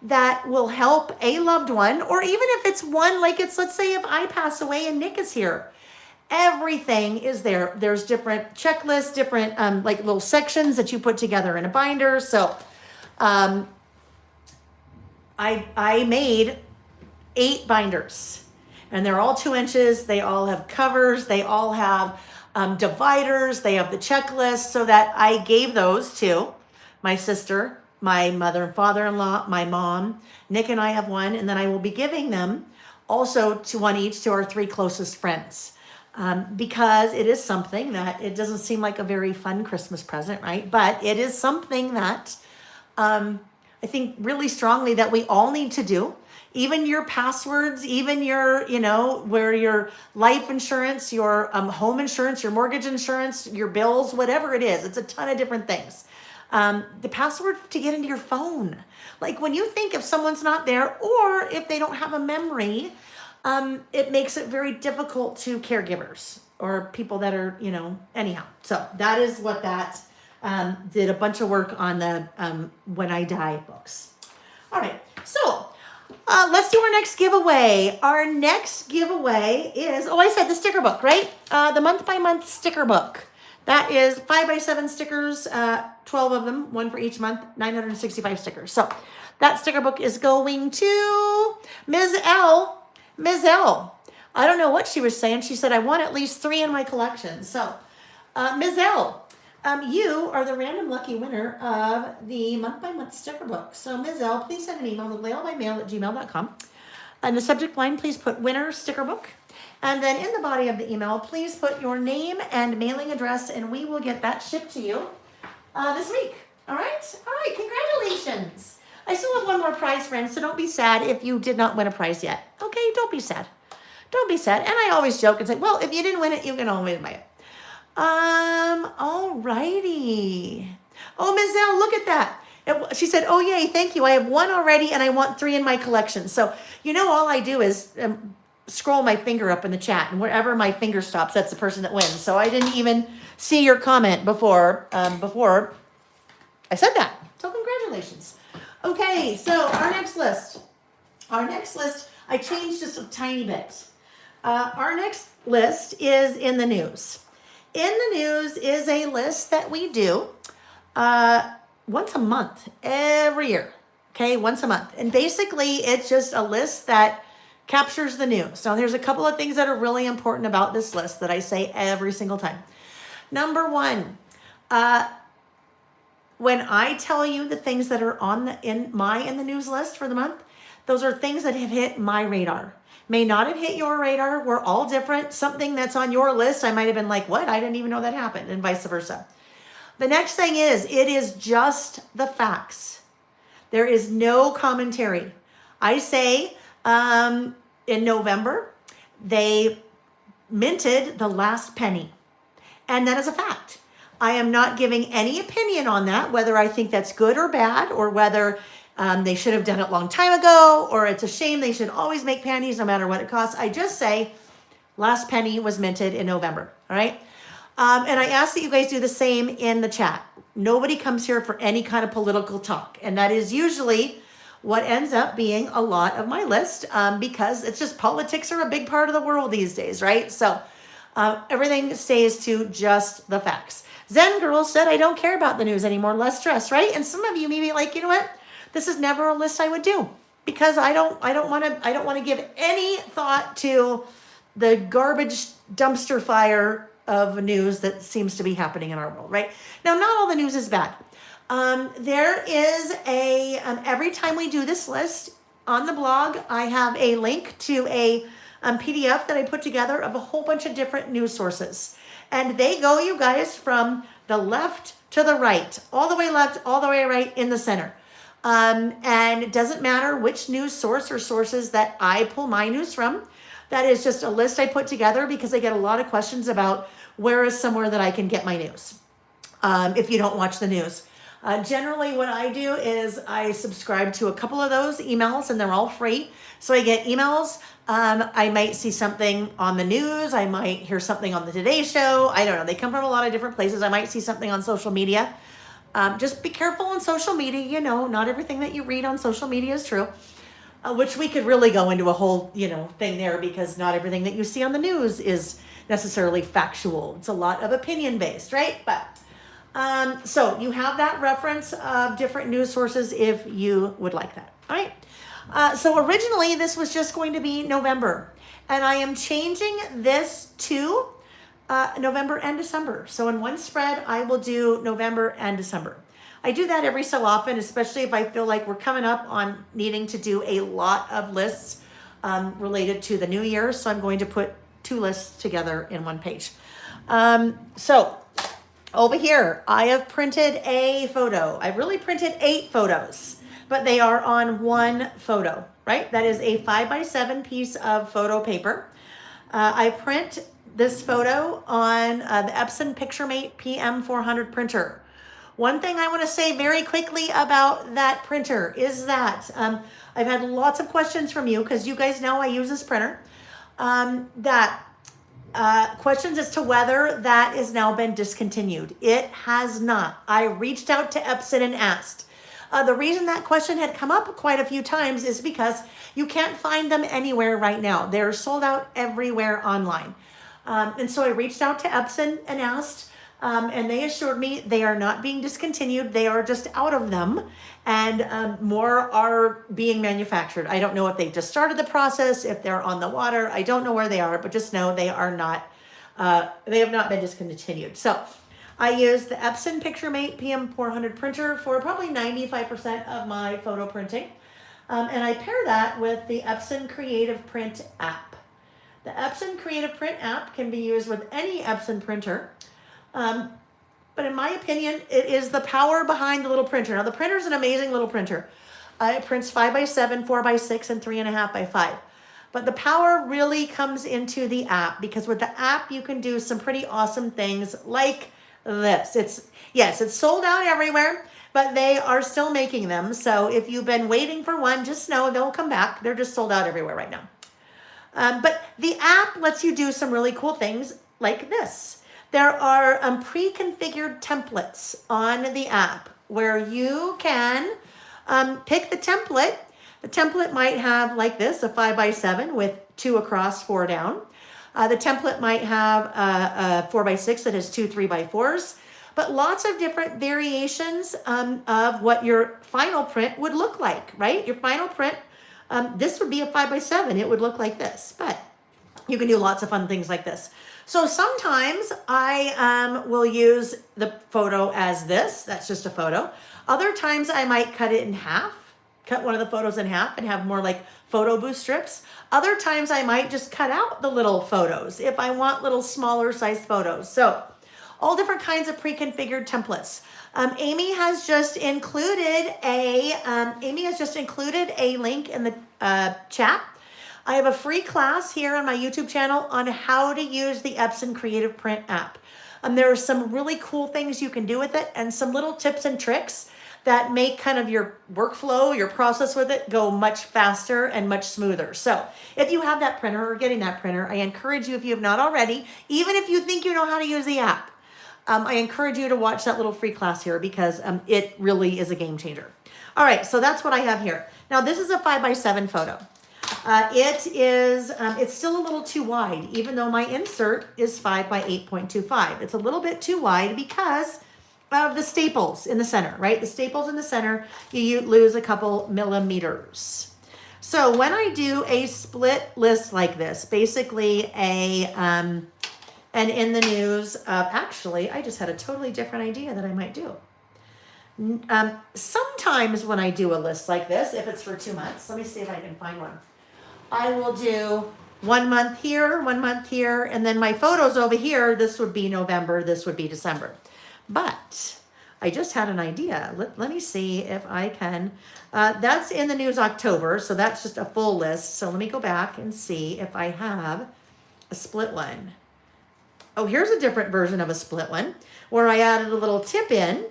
A: that will help a loved one, or even if it's one, like let's say if I pass away and Nick is here, everything is there. There's different checklists, different like little sections that you put together in a binder. So I made 8 binders, and they're all 2 inches. They all have covers. They all have dividers. They have the checklist, so that I gave those to my sister, my mother and father-in-law, my mom. Nick and I have one, and then I will be giving them also to one each to our 3 closest friends, because it is something that, it doesn't seem like a very fun Christmas present, right? But it is something that I think really strongly that we all need to do. Even your passwords, even your, where your life insurance, your home insurance, your mortgage insurance, your bills, whatever it is, it's a ton of different things. The password to get into your phone. Like when you think if someone's not there, or if they don't have a memory, it makes it very difficult to caregivers or people that are, anyhow. So that is what that did a bunch of work on the When I Die books. All right, so let's do our next giveaway. Our next giveaway is, I said the sticker book, right? The month-by-month sticker book. That is 5x7 stickers, 12 of them, 1 for each month, 965 stickers. So that sticker book is going to Ms. L. Ms. L. I don't know what she was saying. She said, I want at least 3 in my collection. So Ms. L, you are the random lucky winner of the month-by-month sticker book. So Ms. L, please send an email to layallbymail@gmail.com. In the subject line, please put winner sticker book. And then in the body of the email, please put your name and mailing address, and we will get that shipped to you this week. All right, congratulations. I still have one more prize, friends, so don't be sad if you did not win a prize yet. Okay, don't be sad. Don't be sad. And I always joke and say, well, if you didn't win it, you can always buy it. All righty. Oh, Ms. Zell, look at that. She said, oh, yay, thank you. I have one already and I want 3 in my collection. So, all I do is scroll my finger up in the chat, and wherever my finger stops, that's the person that wins. So I didn't even see your comment before I said that. So congratulations. Okay, so our next list, I changed just a tiny bit. Our next list is in the news. In the news is a list that we do once a month, every year. Okay, once a month. And basically, it's just a list that captures the news. Now, there's a couple of things that are really important about this list that I say every single time. Number 1, when I tell you the things that are in the news list for the month, those are things that have hit my radar. May not have hit your radar. We're all different. Something that's on your list, I might have been like, what? I didn't even know that happened, and vice versa. The next thing is, it is just the facts. There is no commentary. I say in November, they minted the last penny. And that is a fact. I am not giving any opinion on that, whether I think that's good or bad, or whether they should have done it a long time ago, or it's a shame they should always make pennies no matter what it costs. I just say last penny was minted in November, all right? And I ask that you guys do the same in the chat. Nobody comes here for any kind of political talk. And that is usually what ends up being a lot of my list, because it's just politics are a big part of the world these days, right? So everything stays to just the facts. Zen Girl said, I don't care about the news anymore, less stress, right? And some of you may be like, you know what? This is never a list I would do, because I don't want to give any thought to the garbage dumpster fire of news that seems to be happening in our world, right? Now, not all the news is bad. There is every time we do this list on the blog, I have a link to a PDF that I put together of a whole bunch of different news sources. And they go, you guys, from the left to the right, all the way left, all the way right, in the center. And it doesn't matter which news source or sources that I pull my news from. That is just a list I put together because I get a lot of questions about where is somewhere that I can get my news if you don't watch the news. Generally, what I do is I subscribe to a couple of those emails, and they're all free. So I get emails. I might see something on the news. I might hear something on the Today Show. I don't know. They come from a lot of different places. I might see something on social media. Just be careful on social media. Not everything that you read on social media is true, which we could really go into a whole, thing there, because not everything that you see on the news is necessarily factual. It's a lot of opinion based, right? But so you have that reference of different news sources if you would like that. All right. So originally this was just going to be November, and I am changing this to November and December. So in one spread, I will do November and December. I do that every so often, especially if I feel like we're coming up on needing to do a lot of lists related to the new year. So I'm going to put 2 lists together in one page. So over here, I have printed a photo. I've really printed 8 photos, but they are on one photo, right? That is a 5x7 piece of photo paper. I print this photo on the Epson PictureMate PM400 printer. One thing I want to say very quickly about that printer is that I've had lots of questions from you, because you guys know I use this printer, questions as to whether that has now been discontinued. It has not. I reached out to Epson and asked. The reason that question had come up quite a few times is because you can't find them anywhere right now. They're sold out everywhere online. And so I reached out to Epson and asked, and they assured me they are not being discontinued. They are just out of them, and more are being manufactured. I don't know if they've just started the process, if they're on the water. I don't know where they are, but just know they are not, they have not been discontinued. So I use the Epson PictureMate PM400 printer for probably 95% of my photo printing. And I pair that with the Epson Creative Print app. The Epson Creative Print app can be used with any Epson printer. but in my opinion, it is the power behind the little printer. Now the printer is an amazing little printer. It prints 5x7, 4x6, and 3.5x5. But the power really comes into the app, because with the app you can do some pretty awesome things like this. It's sold out everywhere, but they are still making them. So if you've been waiting for one, just know they'll come back. They're just sold out everywhere right now. But the app lets you do some really cool things like this. There are pre-configured templates on the app where you can pick the template. The template might have like this, a 5x7 with 2 across, 4 down. The template might have a 4x6 that has 2 3x4s, but lots of different variations of what your final print would look like, right? Your final print, this would be a 5x7. It would look like this, but you can do lots of fun things like this. So sometimes I will use the photo as this. That's just a photo. Other times I might cut it in half, cut one of the photos in half and have more like photo booth strips. Other times I might just cut out the little photos if I want little smaller sized photos. So all different kinds of pre-configured templates. Amy has just included a link in the chat. I have a free class here on my YouTube channel on how to use the Epson Creative Print app. There are some really cool things you can do with it and some little tips and tricks that make kind of your workflow, your process with it go much faster and much smoother. So if you have that printer or getting that printer, I encourage you, if you have not already, even if you think you know how to use the app, I encourage you to watch that little free class here, because it really is a game changer. All right, so that's what I have here. Now this is a 5x7 photo. It's still a little too wide, even though my insert is 5x8.25. It's a little bit too wide because of the staples in the center, right? The staples in the center, you lose a couple millimeters. So when I do a split list like this, basically an in the news, actually, I just had a totally different idea that I might do. Sometimes when I do a list like this, if it's for 2 months, let me see if I can find one. I will do 1 month here, 1 month here, and then my photos over here, this would be November, this would be December. But I just had an idea. Let me see if I can. That's in the news October, so that's just a full list. So let me go back and see if I have a split one. Oh, here's a different version of a split one where I added a little tip in.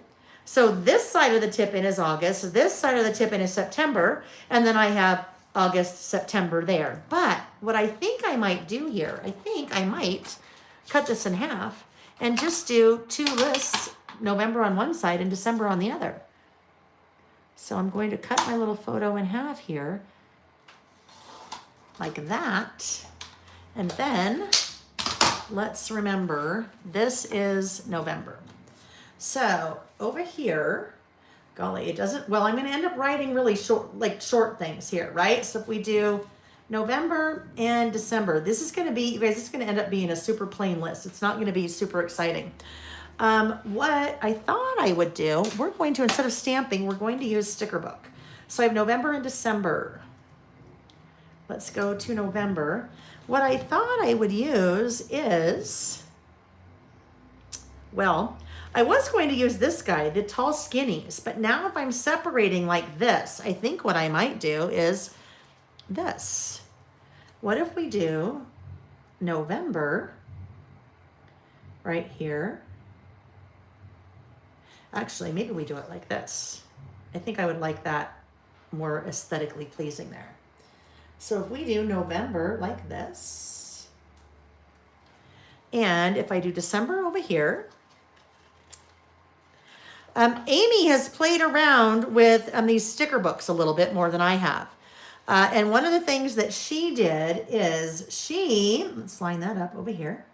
A: So this side of the tip in is August, this side of the tip in is September, and then I have August, September there. But what I think I might do here, I think I might cut this in half and just do 2 lists, November on one side and December on the other. So I'm going to cut my little photo in half here, like that. And then let's remember, this is November. So over here, golly, it doesn't, well, I'm going to end up writing really short things here, right? So if we do November and December, this is going to be, you guys, it's going to end up being a super plain list. It's not going to be super exciting. What I thought I would do, we're going to, instead of stamping, we're going to use sticker book. So I have November and December. Let's go to November. What I thought I would use is, well, I was going to use this guy, the tall skinnies, but now if I'm separating like this, I think what I might do is this. What if we do November right here? Actually, maybe we do it like this. I think I would like that more aesthetically pleasing there. So if we do November like this, and if I do December over here, Amy has played around with these sticker books a little bit more than I have. And one of the things that she did is let's line that up over here.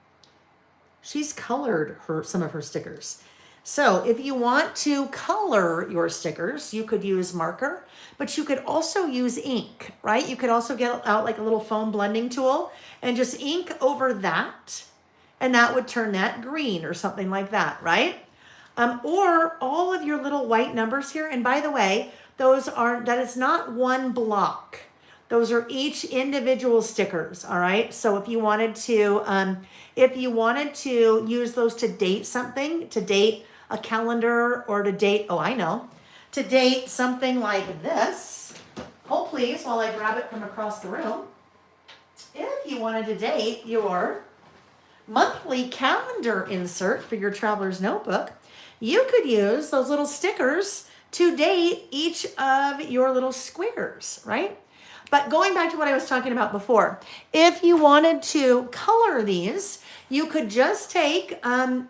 A: She's colored some of her stickers. So if you want to color your stickers, you could use marker, but you could also use ink, right? You could also get out like a little foam blending tool and just ink over that, and that would turn that green or something like that, right? Or all of your little white numbers here. And by the way, that is not one block. Those are each individual stickers, all right? So if you wanted to use those to date something, to date a calendar or to date, oh, I know, to date something like this. Hold please while I grab it from across the room. If you wanted to date your monthly calendar insert for your traveler's notebook, you could use those little stickers to date each of your little squares, right? But going back to what I was talking about before, if you wanted to color these, you could just take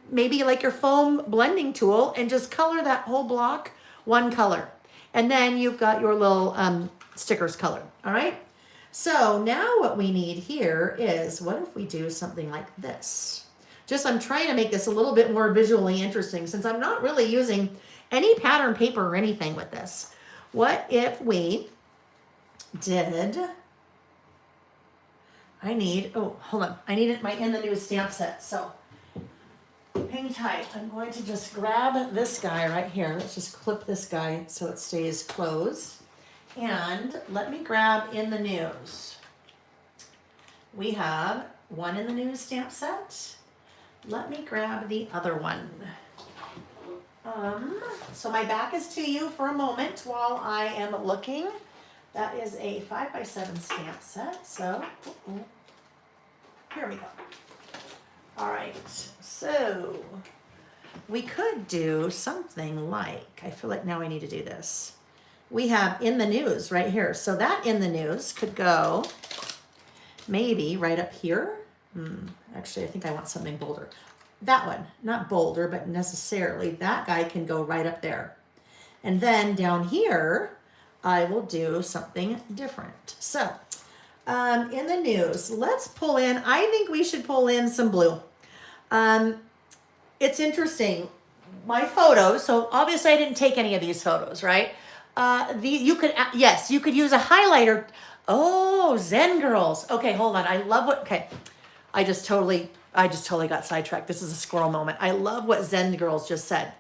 A: maybe like your foam blending tool and just color that whole block one color. And then you've got your little stickers colored, all right? So now what we need here is, what if we do something like this? I'm trying to make this a little bit more visually interesting since I'm not really using any pattern paper or anything with this. What if we did, I need my in the news stamp set. So hang tight. I'm going to just grab this guy right here. Let's just clip this guy so it stays closed. And let me grab in the news. We have one in the news stamp set. Let me grab the other one. So my back is to you for a moment while I am looking. That is a 5x7 stamp set. So here we go. All right. So we could do something like, I feel like now I need to do this. We have in the news right here. So that in the news could go maybe right up here. Actually, I think I want something bolder. That one, not bolder, but necessarily that guy can go right up there. And then down here, I will do something different. So in the news, let's pull in, I think we should pull in some blue. It's interesting. My photos, so obviously I didn't take any of these photos, right? You could use a highlighter. Oh, Zen girls. Okay, hold on. I just totally got sidetracked. This is a squirrel moment. I love what Zen girls just said.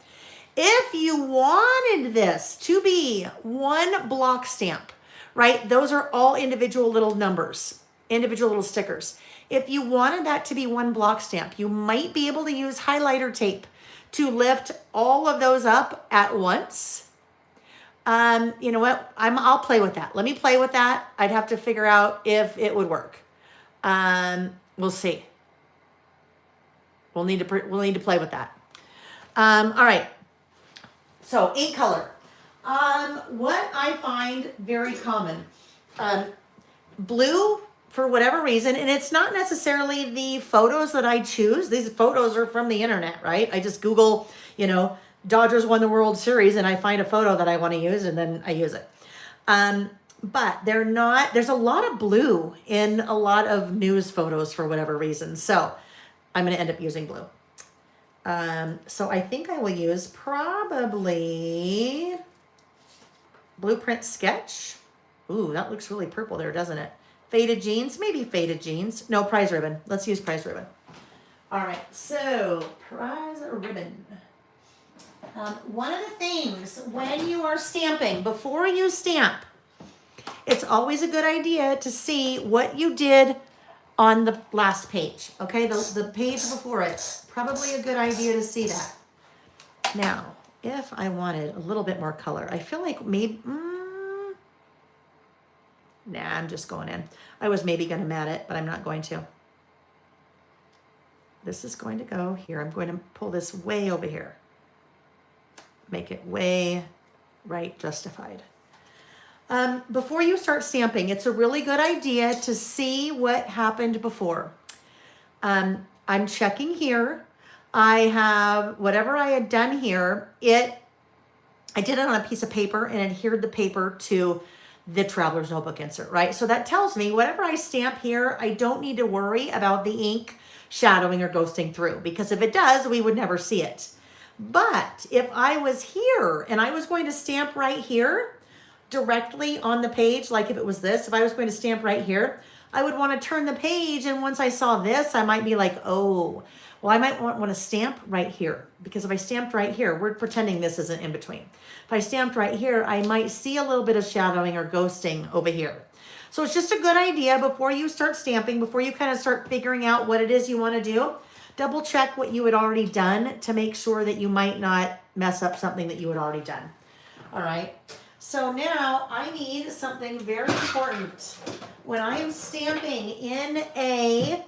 A: If you wanted this to be one block stamp, right? Those are all individual little numbers, individual little stickers. If you wanted that to be one block stamp, you might be able to use highlighter tape to lift all of those up at once. You know what? I'll play with that. Let me play with that. I'd have to figure out if it would work. We'll see. We'll need to play with that. All right. So ink color. What I find very common, blue for whatever reason, and it's not necessarily the photos that I choose. These photos are from the internet, right? I just Google, Dodgers won the World Series, and I find a photo that I want to use, and then I use it. But there's a lot of blue in a lot of news photos for whatever reason. So I'm going to end up using blue. So I think I will use probably Blueprint Sketch. Ooh, that looks really purple there, doesn't it? Faded jeans, maybe faded jeans. No, prize ribbon. Let's use prize ribbon. All right, so prize ribbon. One of the things when you are stamping, before you stamp, it's always a good idea to see what you did on the last page, okay? The page before it, probably a good idea to see that. Now, if I wanted a little bit more color, I feel like maybe, nah, I'm just going in. I was maybe gonna mat it, but I'm not going to. This is going to go here. I'm going to pull this way over here. Make it way right justified. Before you start stamping, it's a really good idea to see what happened before. I'm checking here. I have whatever I had done here. I did it on a piece of paper and adhered the paper to the traveler's notebook insert, right? So that tells me whatever I stamp here, I don't need to worry about the ink shadowing or ghosting through, because if it does, we would never see it. But if I was here and I was going to stamp right here directly on the page, like if it was this, if I was going to stamp right here, I would want to turn the page. And once I saw this, I might be like, oh, well, I might want to stamp right here, because if I stamped right here, we're pretending this isn't in between. If I stamped right here, I might see a little bit of shadowing or ghosting over here. So it's just a good idea before you start stamping, before you kind of start figuring out what it is you want to do, double check what you had already done to make sure that you might not mess up something that you had already done. All right. So now I need something very important. When I am stamping in a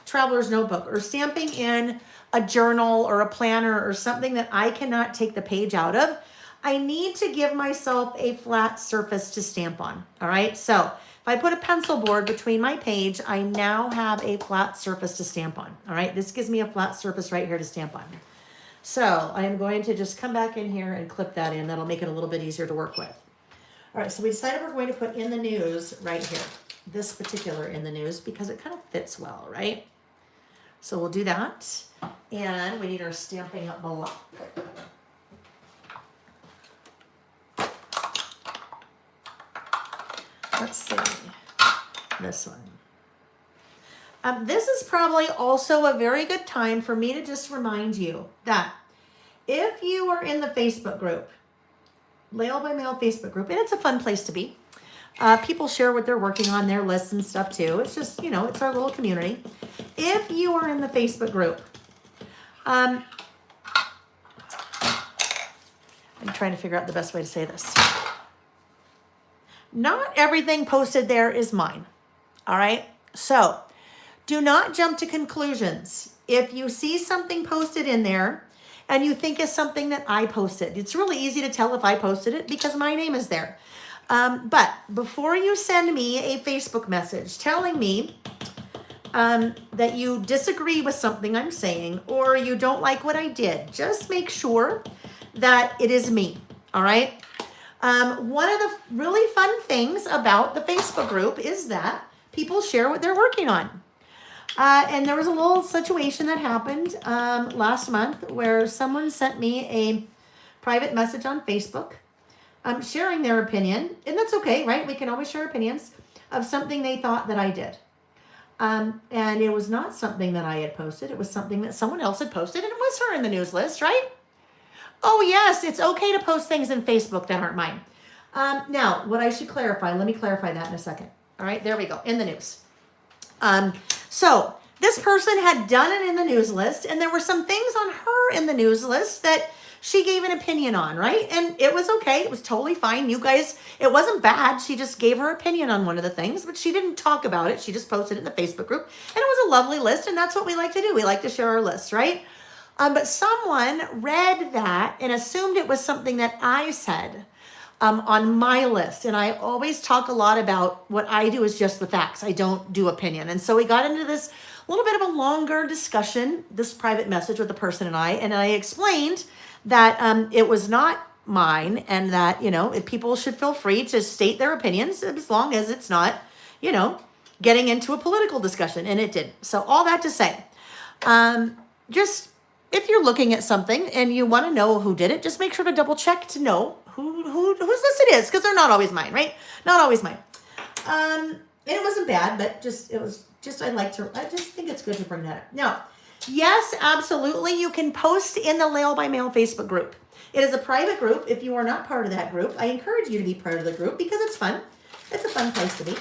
A: traveler's notebook or stamping in a journal or a planner or something that I cannot take the page out of, I need to give myself a flat surface to stamp on. All right. So if I put a pencil board between my page, I now have a flat surface to stamp on. All right. This gives me a flat surface right here to stamp on. So I am going to just come back in here and clip that in. That'll make it a little bit easier to work with. All right. So we decided we're going to put in the news right here. This particular in the news because it kind of fits well, right? So we'll do that. And we need our Stampin' Up! Block. Let's see, this one. This is probably also a very good time for me to just remind you that if you are in the Facebook group, Lael by Mail Facebook group, and it's a fun place to be. People share what they're working on, their lists and stuff too. It's just, you know, it's our little community. If you are in the Facebook group, I'm trying to figure out the best way to say this. Not everything posted there is mine. All right. So do not jump to conclusions. If you see something posted in there and you think it's something that I posted, it's really easy to tell if I posted it because my name is there. But before you send me a Facebook message telling me that you disagree with something I'm saying or you don't like what I did, just make sure that it is me. All right. One of the really fun things about the Facebook group is that people share what they're working on. And there was a little situation that happened last month where someone sent me a private message on Facebook sharing their opinion. And that's okay, right? We can always share opinions of something they thought that I did. And it was not something that I had posted. It was something that someone else had posted, and it was her in the news list, right? Oh, yes, it's okay to post things in Facebook that aren't mine. Now, what I should clarify, let me clarify that in a second. All right, there we go, in the news. So this person had done it in the news list, and there were some things on her in the news list that she gave an opinion on, right? And it was okay. It was totally fine. You guys, it wasn't bad. She just gave her opinion on one of the things, but she didn't talk about it. She just posted it in the Facebook group, and it was a lovely list, and that's what we like to do. We like to share our lists, right? But someone read that and assumed it was something that I said on my list. And I always talk a lot about what I do is just the facts. I don't do opinion. And so we got into this little bit of a longer discussion, this private message with the person and I explained that it was not mine and that, you know, people should feel free to state their opinions as long as it's not, you know, getting into a political discussion. And it did. So all that to say, just if you're looking at something and you want to know who did it, just make sure to double check to know whose list it is, because they're not always mine, right? Not always mine. And it wasn't bad, but it was just I just think it's good to bring that up. Now, yes, absolutely, you can post in the Lael by Mail Facebook group. It is a private group. If you are not part of that group, I encourage you to be part of the group because it's fun. It's a fun place to be.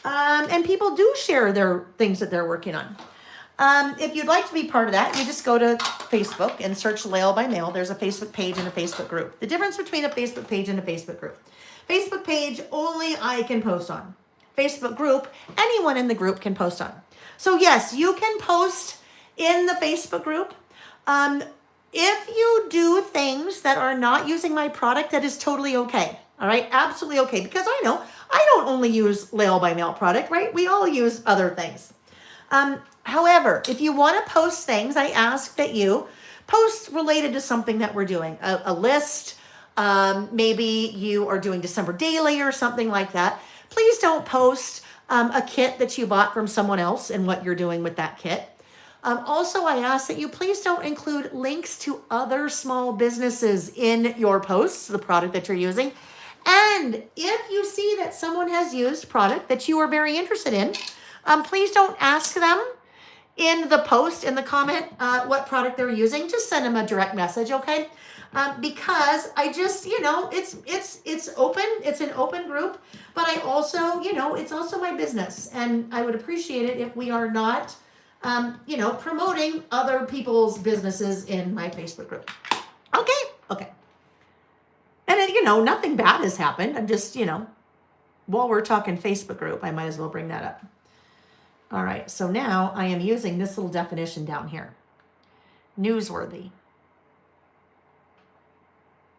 A: And people do share their things that they're working on. If you'd like to be part of that, you just go to Facebook and search Lael by Mail. There's a Facebook page and a Facebook group. The difference between a Facebook page and a Facebook group. Facebook page, only I can post on. Facebook group, anyone in the group can post on. So yes, you can post in the Facebook group. If you do things that are not using my product, that is totally okay. All right, absolutely okay. Because I know I don't only use Lael by Mail product, right? We all use other things. However, if you want to post things, I ask that you post related to something that we're doing, a list. Maybe you are doing December Daily or something like that. Please don't post a kit that you bought from someone else and what you're doing with that kit. Also, I ask that you please don't include links to other small businesses in your posts, the product that you're using. And if you see that someone has used product that you are very interested in, please don't ask them in the post, in the comment, what product they're using. Just send them a direct message, okay? Because I just, you know, it's open. It's an open group, but I also, you know, it's also my business, and I would appreciate it if we are not promoting other people's businesses in my Facebook group. Okay. And nothing bad has happened. I'm just, while we're talking Facebook group, I might as well bring that up. All right, so now I am using this little definition down here. Newsworthy.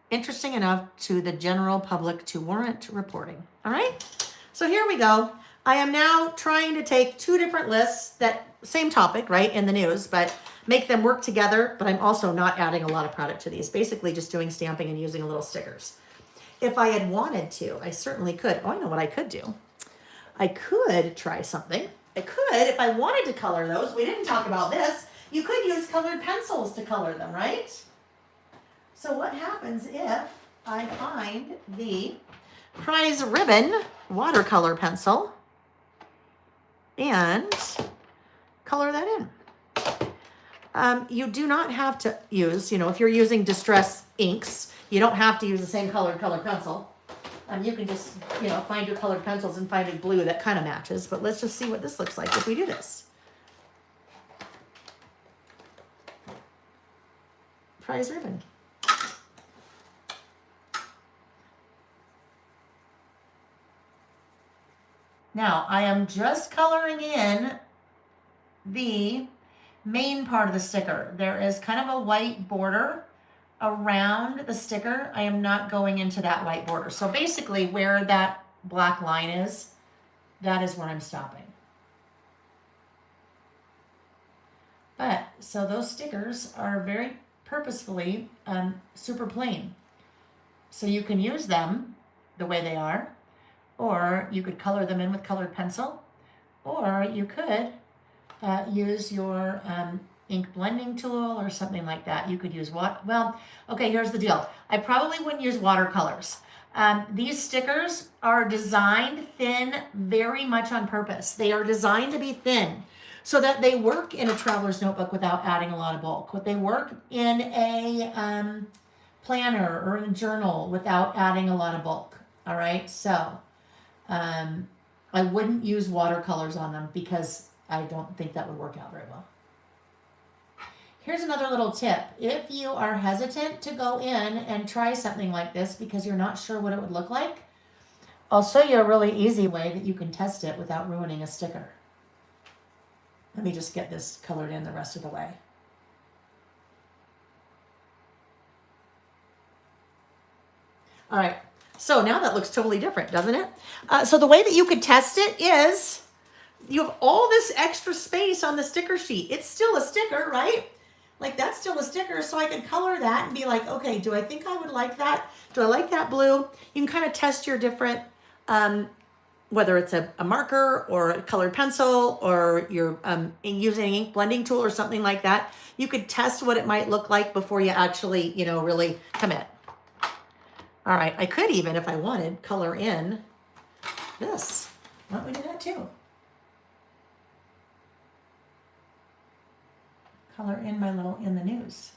A: Interesting enough to the general public to warrant reporting. All right, so here we go. I am now trying to take two different lists that same topic, right, in the news, but make them work together, but I'm also not adding a lot of product to these, basically just doing stamping and using little stickers. If I had wanted to, I certainly could. Oh, I know what I could do. I could try something. I could, if I wanted to color those, we didn't talk about this, you could use colored pencils to color them, right? So what happens if I find the Prize Ribbon watercolor pencil and color that in? You do not have to use, if you're using Distress inks, you don't have to use the same colored pencil. You can just, find your colored pencils and find a blue that kind of matches. But let's just see what this looks like if we do this. Prize Ribbon. Now, I am just coloring in the main part of the sticker. There is kind of a white border around the sticker. I am not going into that white border. So basically where that black line is, that is where I'm stopping. But, so those stickers are very purposefully super plain. So you can use them the way they are, or you could color them in with colored pencil, or you could use your ink blending tool or something like that. You could use okay, here's the deal. I probably wouldn't use watercolors. These stickers are designed thin very much on purpose. They are designed to be thin so that they work in a traveler's notebook without adding a lot of bulk. They work in a planner or in a journal without adding a lot of bulk. All right, so I wouldn't use watercolors on them because I don't think that would work out very well. Here's another little tip. If you are hesitant to go in and try something like this because you're not sure what it would look like, I'll show you a really easy way that you can test it without ruining a sticker. Let me just get this colored in the rest of the way. All right, so now that looks totally different, doesn't it? So the way that you could test it is you have all this extra space on the sticker sheet. It's still a sticker, right? Like that's still a sticker, so I could color that and be like, okay, do I think I would like that? Do I like that blue? You can kind of test your different, whether it's a marker or a colored pencil or you're using an ink blending tool or something like that. You could test what it might look like before you actually, really commit. All right, I could even, if I wanted, color in this. Why don't we do that too? Color in my little in the news.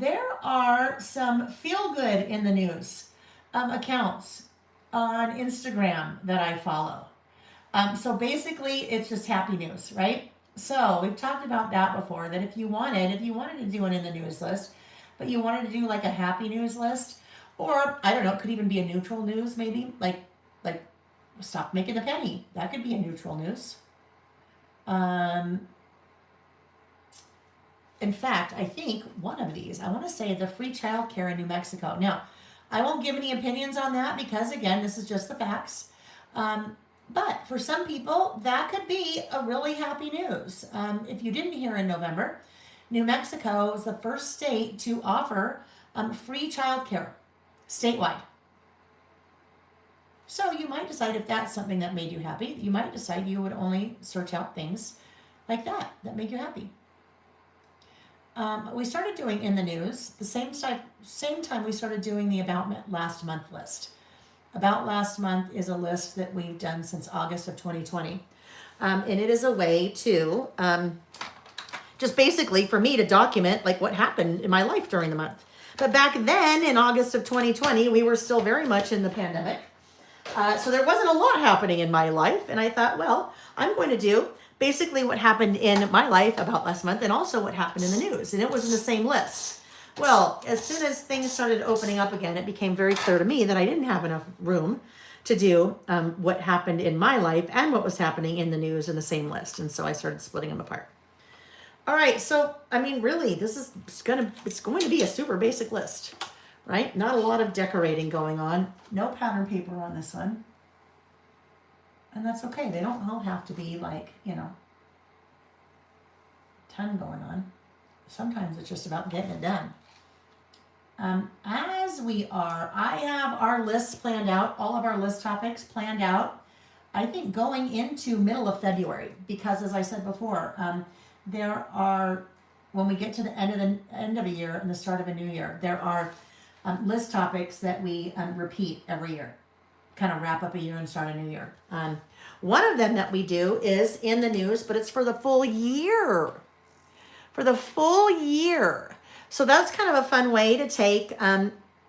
A: There are some feel good in the news accounts on Instagram that I follow. So basically it's just happy news, right? So we've talked about that before, that if you wanted to do an in the news list, but you wanted to do like a happy news list, or I don't know, it could even be a neutral news maybe, like stop making a penny. That could be a neutral news. In fact, I think one of these, I want to say the free childcare in New Mexico. Now, I won't give any opinions on that because again, this is just the facts. But for some people, that could be a really happy news. If you didn't hear in November, New Mexico is the first state to offer free childcare statewide. So you might decide if that's something that made you happy. You might decide you would only search out things like that make you happy. We started doing in the news the same time we started doing the About Last Month list. About Last Month is a list that we've done since August of 2020. And it is a way to just basically for me to document like what happened in my life during the month. But back then in August of 2020, we were still very much in the pandemic. So there wasn't a lot happening in my life. And I thought, well, I'm going to do basically what happened in my life about last month and also what happened in the news. And it was in the same list. Well, as soon as things started opening up again, it became very clear to me that I didn't have enough room to do what happened in my life and what was happening in the news in the same list. And so I started splitting them apart. All right, so I mean, really, it's going to be a super basic list, right? Not a lot of decorating going on. No pattern paper on this one. And that's okay. They don't all have to be like, 10 going on. Sometimes it's just about getting it done. I have our lists planned out, all of our list topics planned out, I think going into middle of February, because as I said before, there are, when we get to the end of a year and the start of a new year, there are list topics that we repeat every year, kind of wrap up a year and start a new year. One of them that we do is in the news, but it's for the full year. For the full year. So that's kind of a fun way to take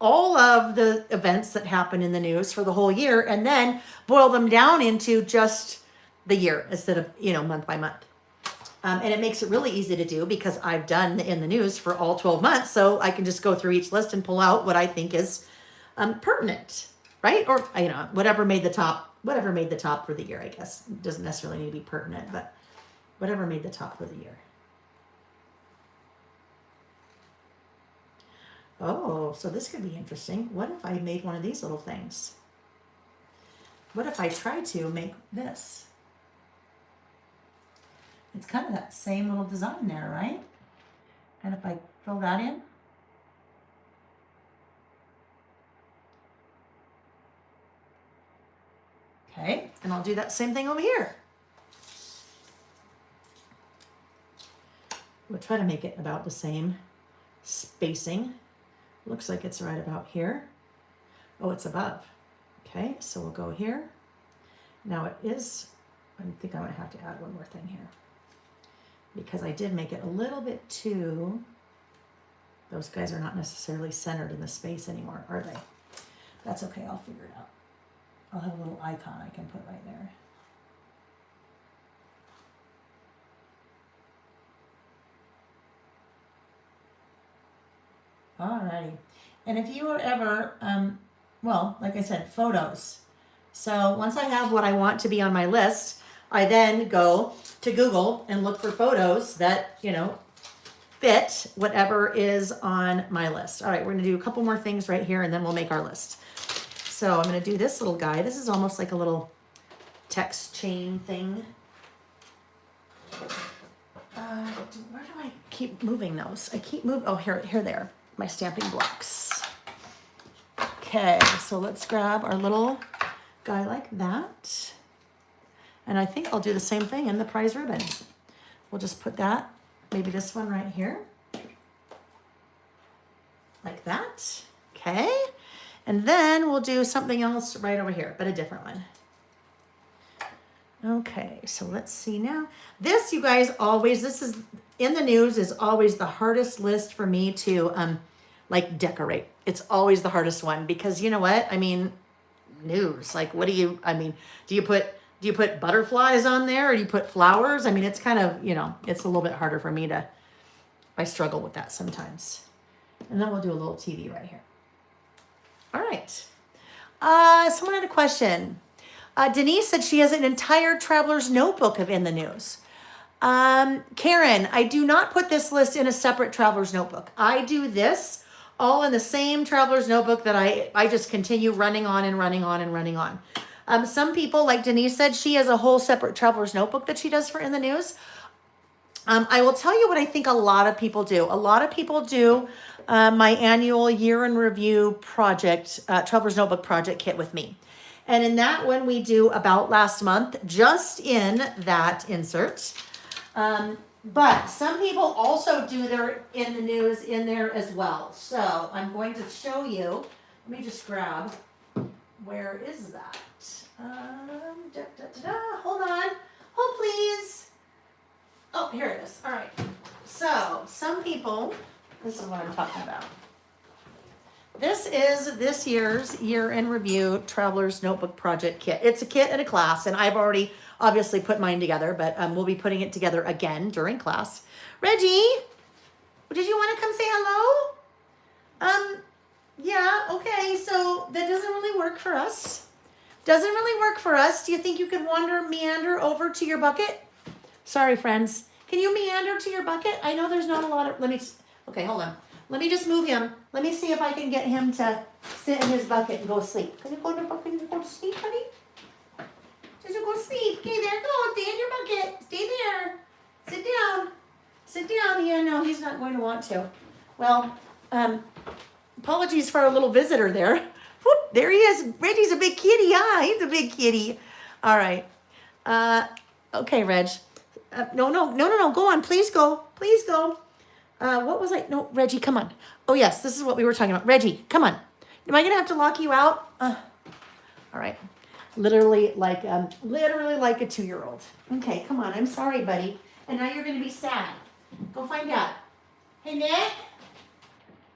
A: all of the events that happen in the news for the whole year and then boil them down into just the year instead of, month by month. And it makes it really easy to do because I've done in the news for all 12 months. So I can just go through each list and pull out what I think is pertinent, right? Or, whatever made the top for the year, I guess. It doesn't necessarily need to be pertinent, but whatever made the top for the year. Oh, so this could be interesting. What if I made one of these little things? What if I tried to make this? It's kind of that same little design there, right? And if I fill that in. Okay, and I'll do that same thing over here. We'll try to make it about the same spacing. Looks like it's right about here. Oh, it's above. Okay, so we'll go here. Now it is, I think I might have to add one more thing here because I did make it a little bit too, those guys are not necessarily centered in the space anymore, are they? That's okay, I'll figure it out. I'll have a little icon I can put right there. Alrighty. And if you were ever, like I said, photos. So once I have what I want to be on my list, I then go to Google and look for photos that, fit whatever is on my list. All right, we're going to do a couple more things right here and then we'll make our list. So I'm going to do this little guy. This is almost like a little text chain thing. Where do I keep moving those? I keep moving. Oh, here they are. My stamping blocks. Okay, so let's grab our little guy like that. And I think I'll do the same thing in the prize ribbon. We'll just put that, maybe this one right here. Like that. Okay. And then we'll do something else right over here, but a different one. Okay, so let's see now. This, you guys, this is in the news, is always the hardest list for me to decorate. It's always the hardest one because you know what? I mean, news. Like, do you put butterflies on there or do you put flowers? I mean, it's kind of, it's a little bit harder for me I struggle with that sometimes. And then we'll do a little TV right here. All right. Someone had a question. Denise said she has an entire traveler's notebook of in the news. Karen, I do not put this list in a separate traveler's notebook. I do this all in the same traveler's notebook that I just continue running on and running on and running on. Some people, like Denise said, she has a whole separate traveler's notebook that she does for in the news. I will tell you what I think a lot of people do. A lot of people do my annual year in review project, traveler's notebook project kit with me. And in that one, we do about last month, just in that insert. But some people also do their in the news in there as well. So I'm going to show you. Let me just grab. Where is that? Hold on. Hold please. Oh, here it is. All right. So some people, this is what I'm talking about. This is this year's Year in Review Traveler's Notebook Project Kit. It's a kit and a class, and I've already obviously put mine together, but we'll be putting it together again during class. Reggie, did you want to come say hello? Yeah, okay, so that doesn't really work for us. Doesn't really work for us. Do you think you could meander over to your bucket? Sorry, friends. Can you meander to your bucket? I know there's not a lot of, okay, hold on. Let me just move him. Let me see if I can get him to sit in his bucket and go to sleep. Can you go in your bucket and go to sleep, honey? Just go to sleep. Okay, there, go. Stay in your bucket. Stay there. Sit down. Sit down. Yeah, no, he's not going to want to. Well, apologies for our little visitor there. Whoop, there he is. Reggie's a big kitty. Yeah, he's a big kitty. All right. Okay, Reg. No. Go on. Please go. Please go. What was I? No, Reggie, come on. Oh, yes, this is what we were talking about. Reggie, come on. Am I going to have to lock you out? All right. Literally like a 2-year-old. Okay, come on. I'm sorry, buddy. And now you're going to be sad. Go find Dad. Hey, Nick?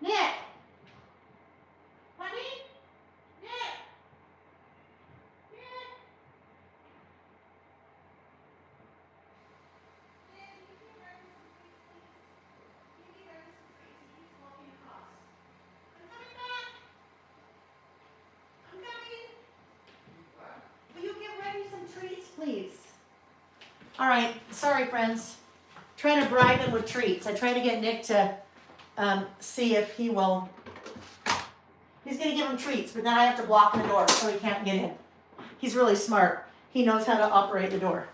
A: Nick? Honey? Nick? Will you give Reggie some treats, please? All right, sorry, friends. Trying to bribe him with treats. I try to get Nick to see if he will. He's going to give him treats, but then I have to block the door so he can't get in. He's really smart. He knows how to operate the door.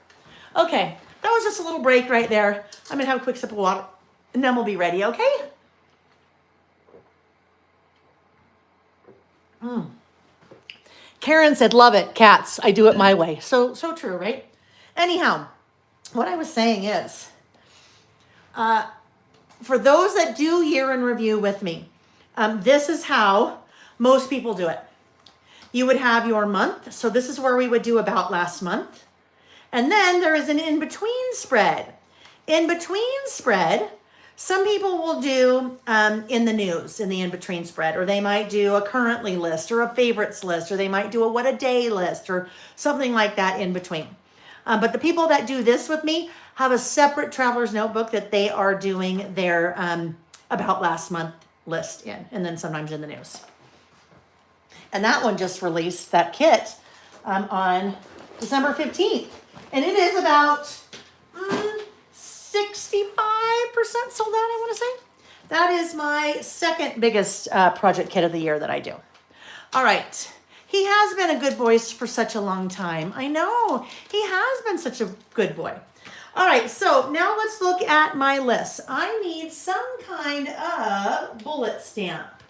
A: Okay, that was just a little break right there. I'm going to have a quick sip of water, and then we'll be ready, okay? Karen said, love it, cats. I do it my way. So true, right? Anyhow, what I was saying is, for those that do year in review with me, this is how most people do it. You would have your month. So this is where we would do about last month. And then there is an in-between spread. In-between spread, some people will do in the news, in the in-between spread, or they might do a currently list or a favorites list, or they might do a what a day list or something like that in between. But the people that do this with me have a separate traveler's notebook that they are doing their about last month list in, and then sometimes in the news. And that one just released that kit on December 15th. And it is about 65% sold out, I want to say. That is my second biggest project kit of the year that I do. All right. He has been a good boy for such a long time. I know. He has been such a good boy. All right. So now let's look at my list. I need some kind of bullet stamp.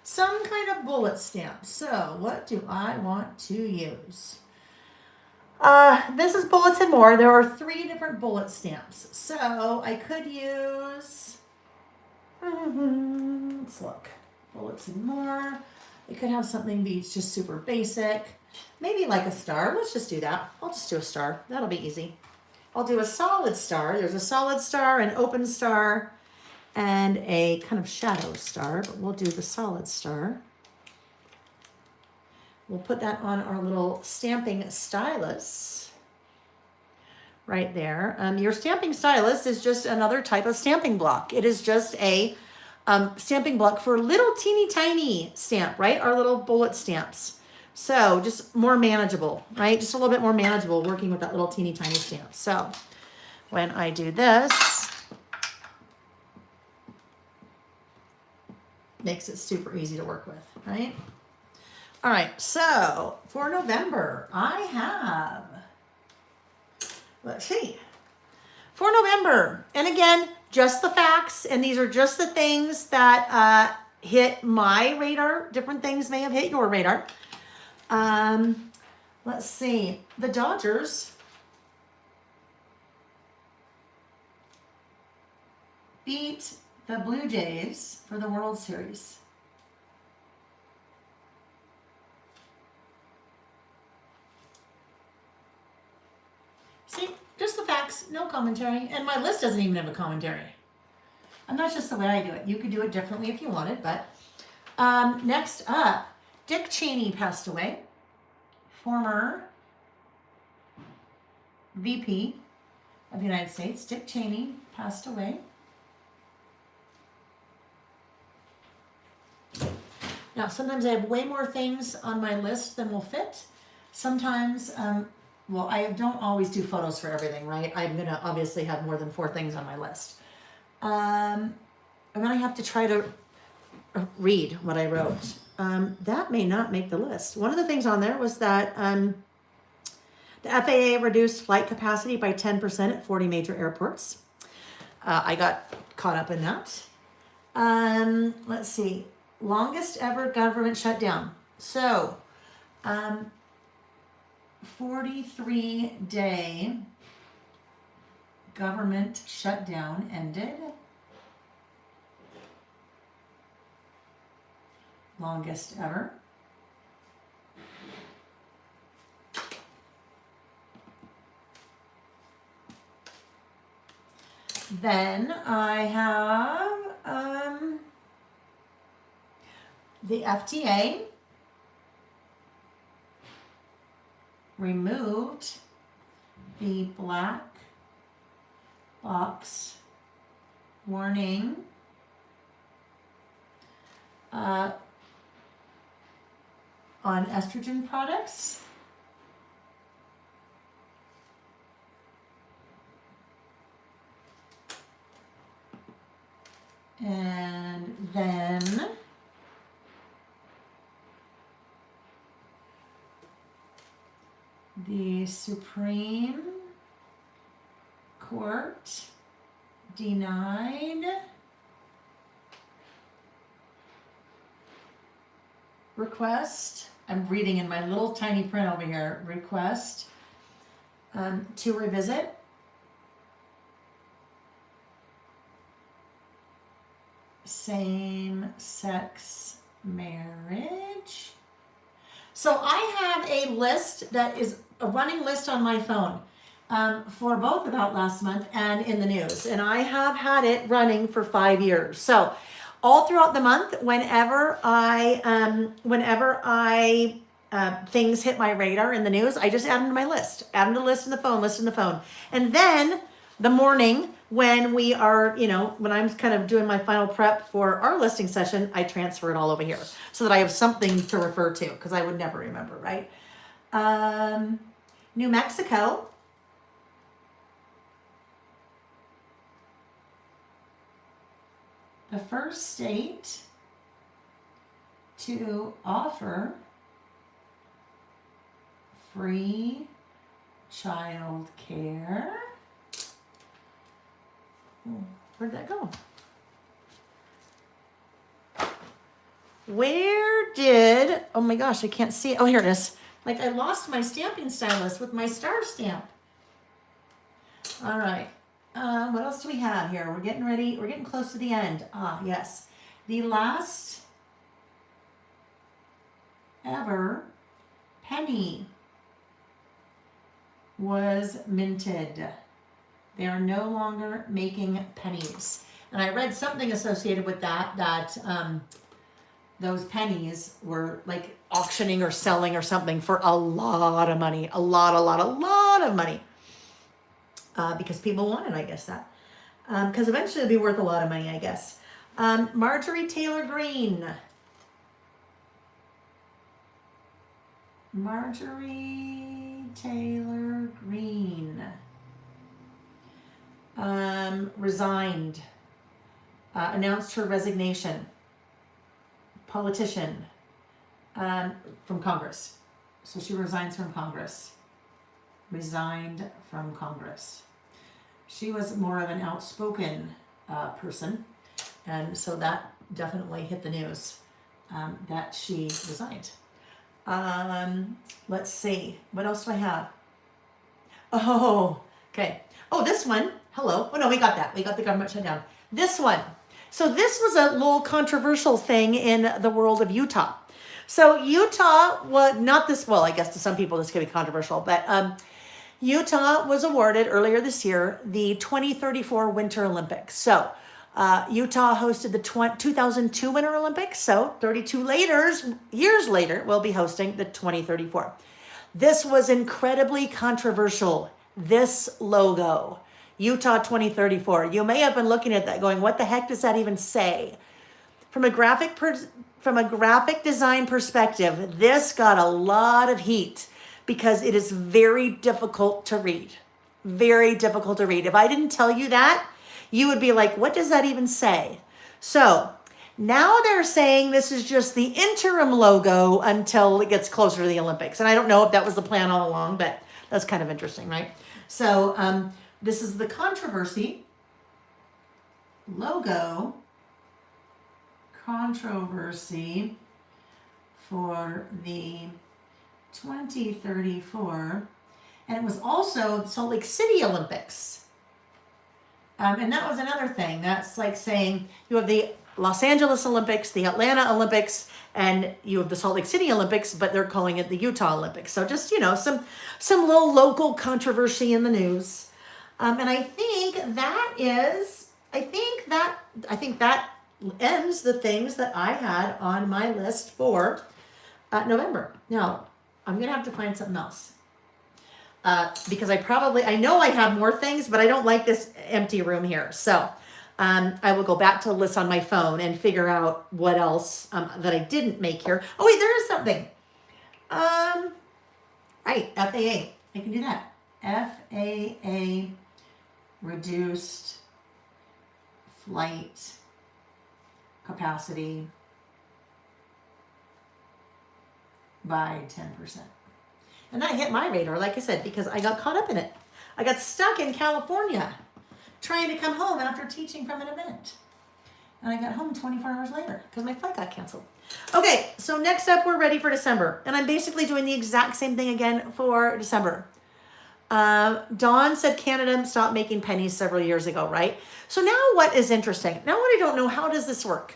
A: Some kind of bullet stamp. So what do I want to use? This is Bullets and More. There are 3 different bullet stamps. So I could use, let's look, Bullets and More. It could have something be just super basic. Maybe like a star. Let's just do that. I'll just do a star. That'll be easy. I'll do a solid star. There's a solid star, an open star, and a kind of shadow star, but we'll do the solid star. We'll put that on our little stamping stylus right there. Your stamping stylus is just another type of stamping block. It is just a stamping block for little teeny tiny stamp, right? Our little bullet stamps. So just more manageable, right? Just a little bit more manageable working with that little teeny tiny stamp. So when I do this, makes it super easy to work with, right? All right, so for November, I have, let's see, for November, and again, just the facts, and these are just the things that hit my radar. Different things may have hit your radar. Let's see, the Dodgers beat the Blue Jays for the World Series. See, just the facts, no commentary, and my list doesn't even have a commentary. And that's just the way I do it. You could do it differently if you wanted, but Next up, Dick Cheney passed away. Former VP of the United States, Dick Cheney, passed away. Now, sometimes I have way more things on my list than will fit. Sometimes, well, I don't always do photos for everything, right? I'm going to obviously have more than 4 things on my list. And then I have to try to read what I wrote. That may not make the list. One of the things on there was that the FAA reduced flight capacity by 10% at 40 major airports. I got caught up in that. Let's see. Longest ever government shutdown. So, 43-day government shutdown ended. Longest ever. Then I have the FDA removed the black box warning on estrogen products. And then the Supreme Court denied request. I'm reading in my little tiny print over here. Request to revisit same-sex marriage. So I have a list that is a running list on my phone for both About Last Month and in the news. And I have had it running for 5 years. So all throughout the month, whenever things hit my radar in the news, I just add them to my list. Add them to the list in the phone. And then the morning when we are, when I'm kind of doing my final prep for our listing session, I transfer it all over here so that I have something to refer to because I would never remember, right? New Mexico. The first state to offer free child care. Where'd that go? Oh my gosh, I can't see it. Oh, here it is. Like I lost my stamping stylus with my star stamp. All right. What else do we have here? We're getting ready. We're getting close to the end. Yes. The last ever penny was minted. They are no longer making pennies. And I read something associated with that those pennies were like auctioning or selling or something for a lot of money. A lot of money. Because people wanted, I guess, that. Because eventually it'll be worth a lot of money, I guess. Marjorie Taylor Greene. Resigned. Announced her resignation. Politician from Congress. So she resigns from Congress. Resigned from Congress. She was more of an outspoken person, and so that definitely hit the news that she resigned. Let's see. What else do I have? Oh, okay. Oh, this one. Hello. Oh, no, we got that. We got the government shutdown. This one. So this was a little controversial thing in the world of Utah. So Utah was not this, well, I guess to some people this could be controversial, but Utah was awarded earlier this year the 2034 Winter Olympics. So Utah hosted the 2002 Winter Olympics, so 32 years later, we'll be hosting the 2034. This was incredibly controversial, this logo, Utah 2034. You may have been looking at that going, what the heck does that even say? From a graphic design perspective, this got a lot of heat because it is very difficult to read. Very difficult to read. If I didn't tell you that, you would be like, what does that even say? So now they're saying this is just the interim logo until it gets closer to the Olympics. And I don't know if that was the plan all along, but that's kind of interesting, right? So this is the controversy logo. Controversy for the 2034. And it was also the Salt Lake City Olympics. And that was another thing. That's like saying you have the Los Angeles Olympics, the Atlanta Olympics, and you have the Salt Lake City Olympics, but they're calling it the Utah Olympics. So just, some little local controversy in the news. And I think that ends the things that I had on my list for November. Now, I'm going to have to find something else. Because I know I have more things, but I don't like this empty room here. So I will go back to the list on my phone and figure out what else that I didn't make here. Oh, wait, there is something. Right, FAA. I can do that. FAA reduced flight capacity by 10%. And that hit my radar, like I said, because I got caught up in it. I got stuck in California trying to come home after teaching from an event. And I got home 24 hours later because my flight got canceled. Okay, so next up, we're ready for December. And I'm basically doing the exact same thing again for December. Dawn said Canada stopped making pennies several years ago, right? So now what is interesting? Now what I don't know, how does this work?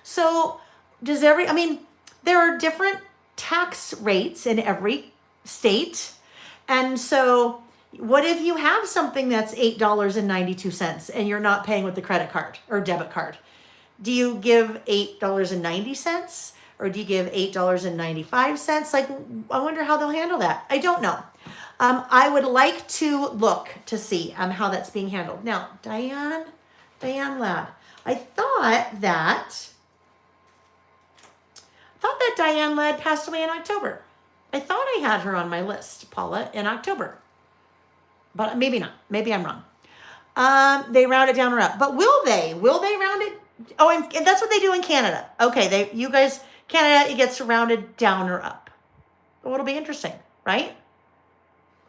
A: So there are different tax rates in every state. And so what if you have something that's $8.92 and you're not paying with the credit card or debit card? Do you give $8.90 or do you give $8.95? Like, I wonder how they'll handle that. I don't know. I would like to look to see how that's being handled. Now, Diane Ladd. I thought that Diane Ladd passed away in October. I thought I had her on my list, Paula, in October. But maybe not. Maybe I'm wrong. They round it down or up. But will they? Will they round it? Oh, and that's what they do in Canada. Okay, Canada, it gets rounded down or up. Well, it'll be interesting, right?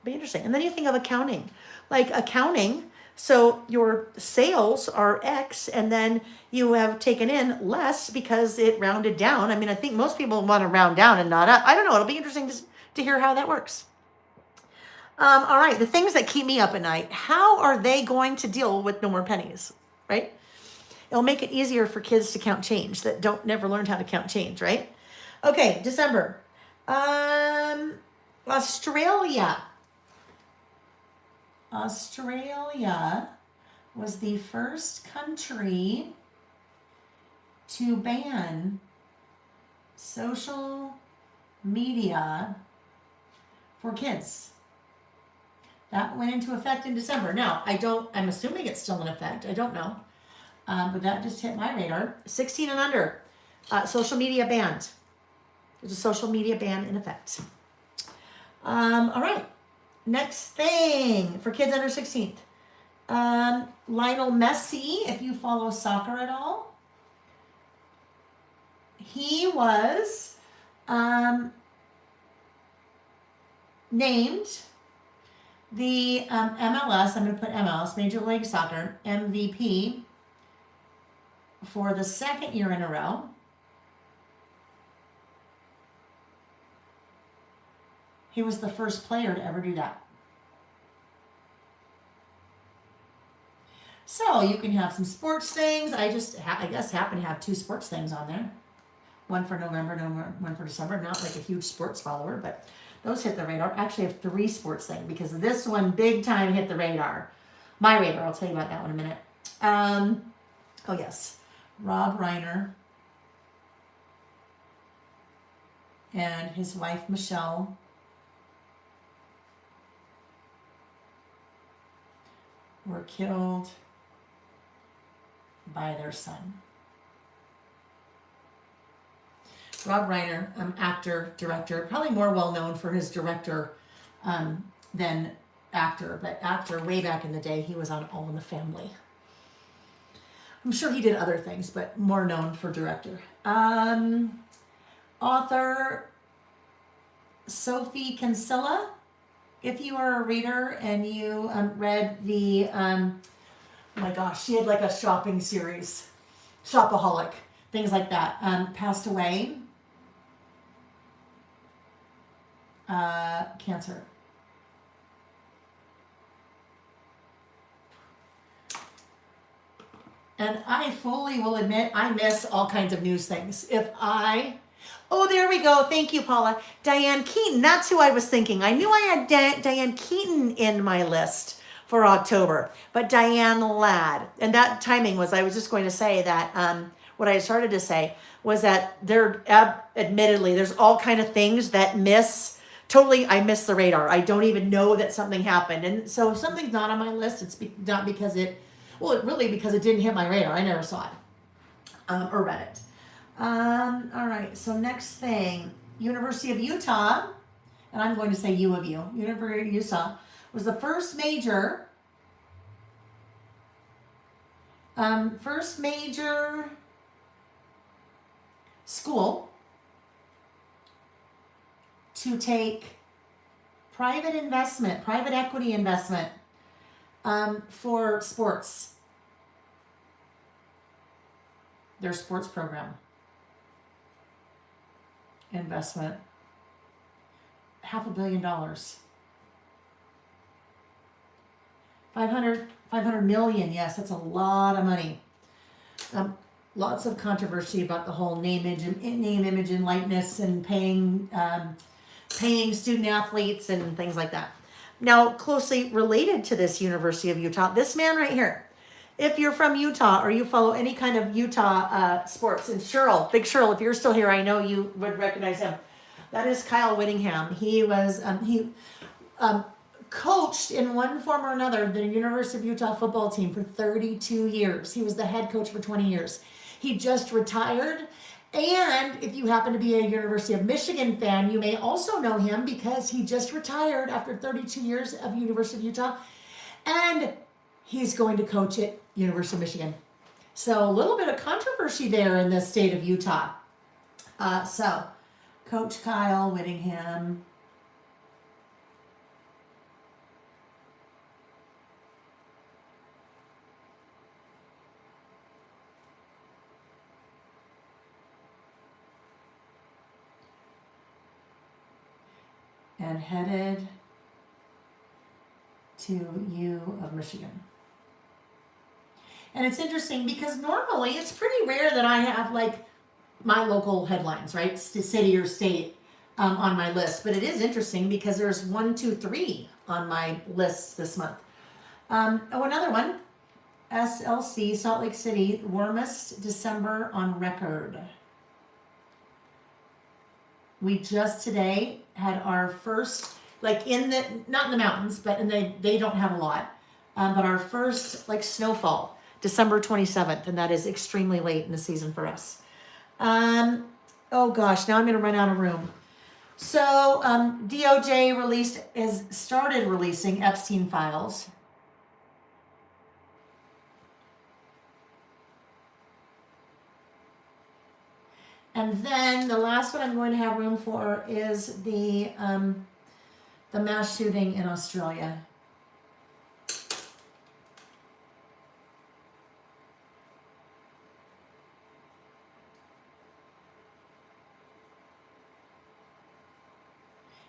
A: Be interesting. And then you think of accounting. Like accounting, so your sales are X and then you have taken in less because it rounded down. I think most people want to round down and not up. I don't know. It'll be interesting to hear how that works. All right. The things that keep me up at night. How are they going to deal with no more pennies, right? It'll make it easier for kids to count change that never learned how to count change, right? Okay. December. Australia was the first country to ban social media for kids. That went into effect in December. Now, I'm assuming it's still in effect. I don't know. But that just hit my radar. 16 and under, social media banned. There's a social media ban in effect. All right. Next thing for kids under 16. Lionel Messi, if you follow soccer at all, he was named the MLS, I'm going to put MLS, Major League Soccer, MVP for the second year in a row. He was the first player to ever do that. So you can have some sports things. I guess happen to have 2 sports things on there. One for November, one for December. I'm not like a huge sports follower, but those hit the radar. Actually, I have 3 sports things because this one big time hit the radar. My radar. I'll tell you about that one in a minute. Oh, yes. Rob Reiner and his wife, Michelle, were killed by their son. Rob Reiner, actor, director, probably more well known for his director than actor, but actor way back in the day. He was on All in the Family. I'm sure he did other things, but more known for director. Author Sophie Kinsella. If you are a reader and you read the, oh my gosh, she had like a shopping series, Shopaholic, things like that, passed away. Cancer. And I fully will admit I miss all kinds of news things. Oh, there we go. Thank you, Paula. Diane Keaton, that's who I was thinking. I knew I had Diane Keaton in my list for October, but Diane Ladd. And that timing was, I was just going to say that what I started to say was that admittedly, there's all kind of things that I miss the radar. I don't even know that something happened. And so if something's not on my list, it's not because because it didn't hit my radar. I never saw it or read it. All right, so next thing, University of Utah, and I'm going to say U of U, University of Utah, was the first major school to take private equity investment for sports, their sports program. Investment, $500 million. 500 million, yes, that's a lot of money. Lots of controversy about the whole name, image, and likeness, and paying student athletes and things like that. Now, closely related to this University of Utah, this man right here. If you're from Utah or you follow any kind of Utah sports, and Big Cheryl, if you're still here, I know you would recognize him. That is Kyle Whittingham. He was coached in one form or another the University of Utah football team for 32 years. He was the head coach for 20 years. He just retired. And if you happen to be a University of Michigan fan, you may also know him because he just retired after 32 years of University of Utah. And he's going to coach at University of Michigan. So a little bit of controversy there in the state of Utah. So Coach Kyle Whittingham. And headed to U of Michigan. And it's interesting because normally it's pretty rare that I have like my local headlines, right? City or state on my list. But it is interesting because there's 1, 2, 3 on my list this month. Another one, SLC, Salt Lake City, warmest December on record. We just today had our first, not in the mountains, but they don't have a lot, but our first snowfall, December 27th, and that is extremely late in the season for us. Oh gosh, now I'm gonna run out of room. So DOJ started releasing Epstein files. And then the last one I'm going to have room for is the mass shooting in Australia.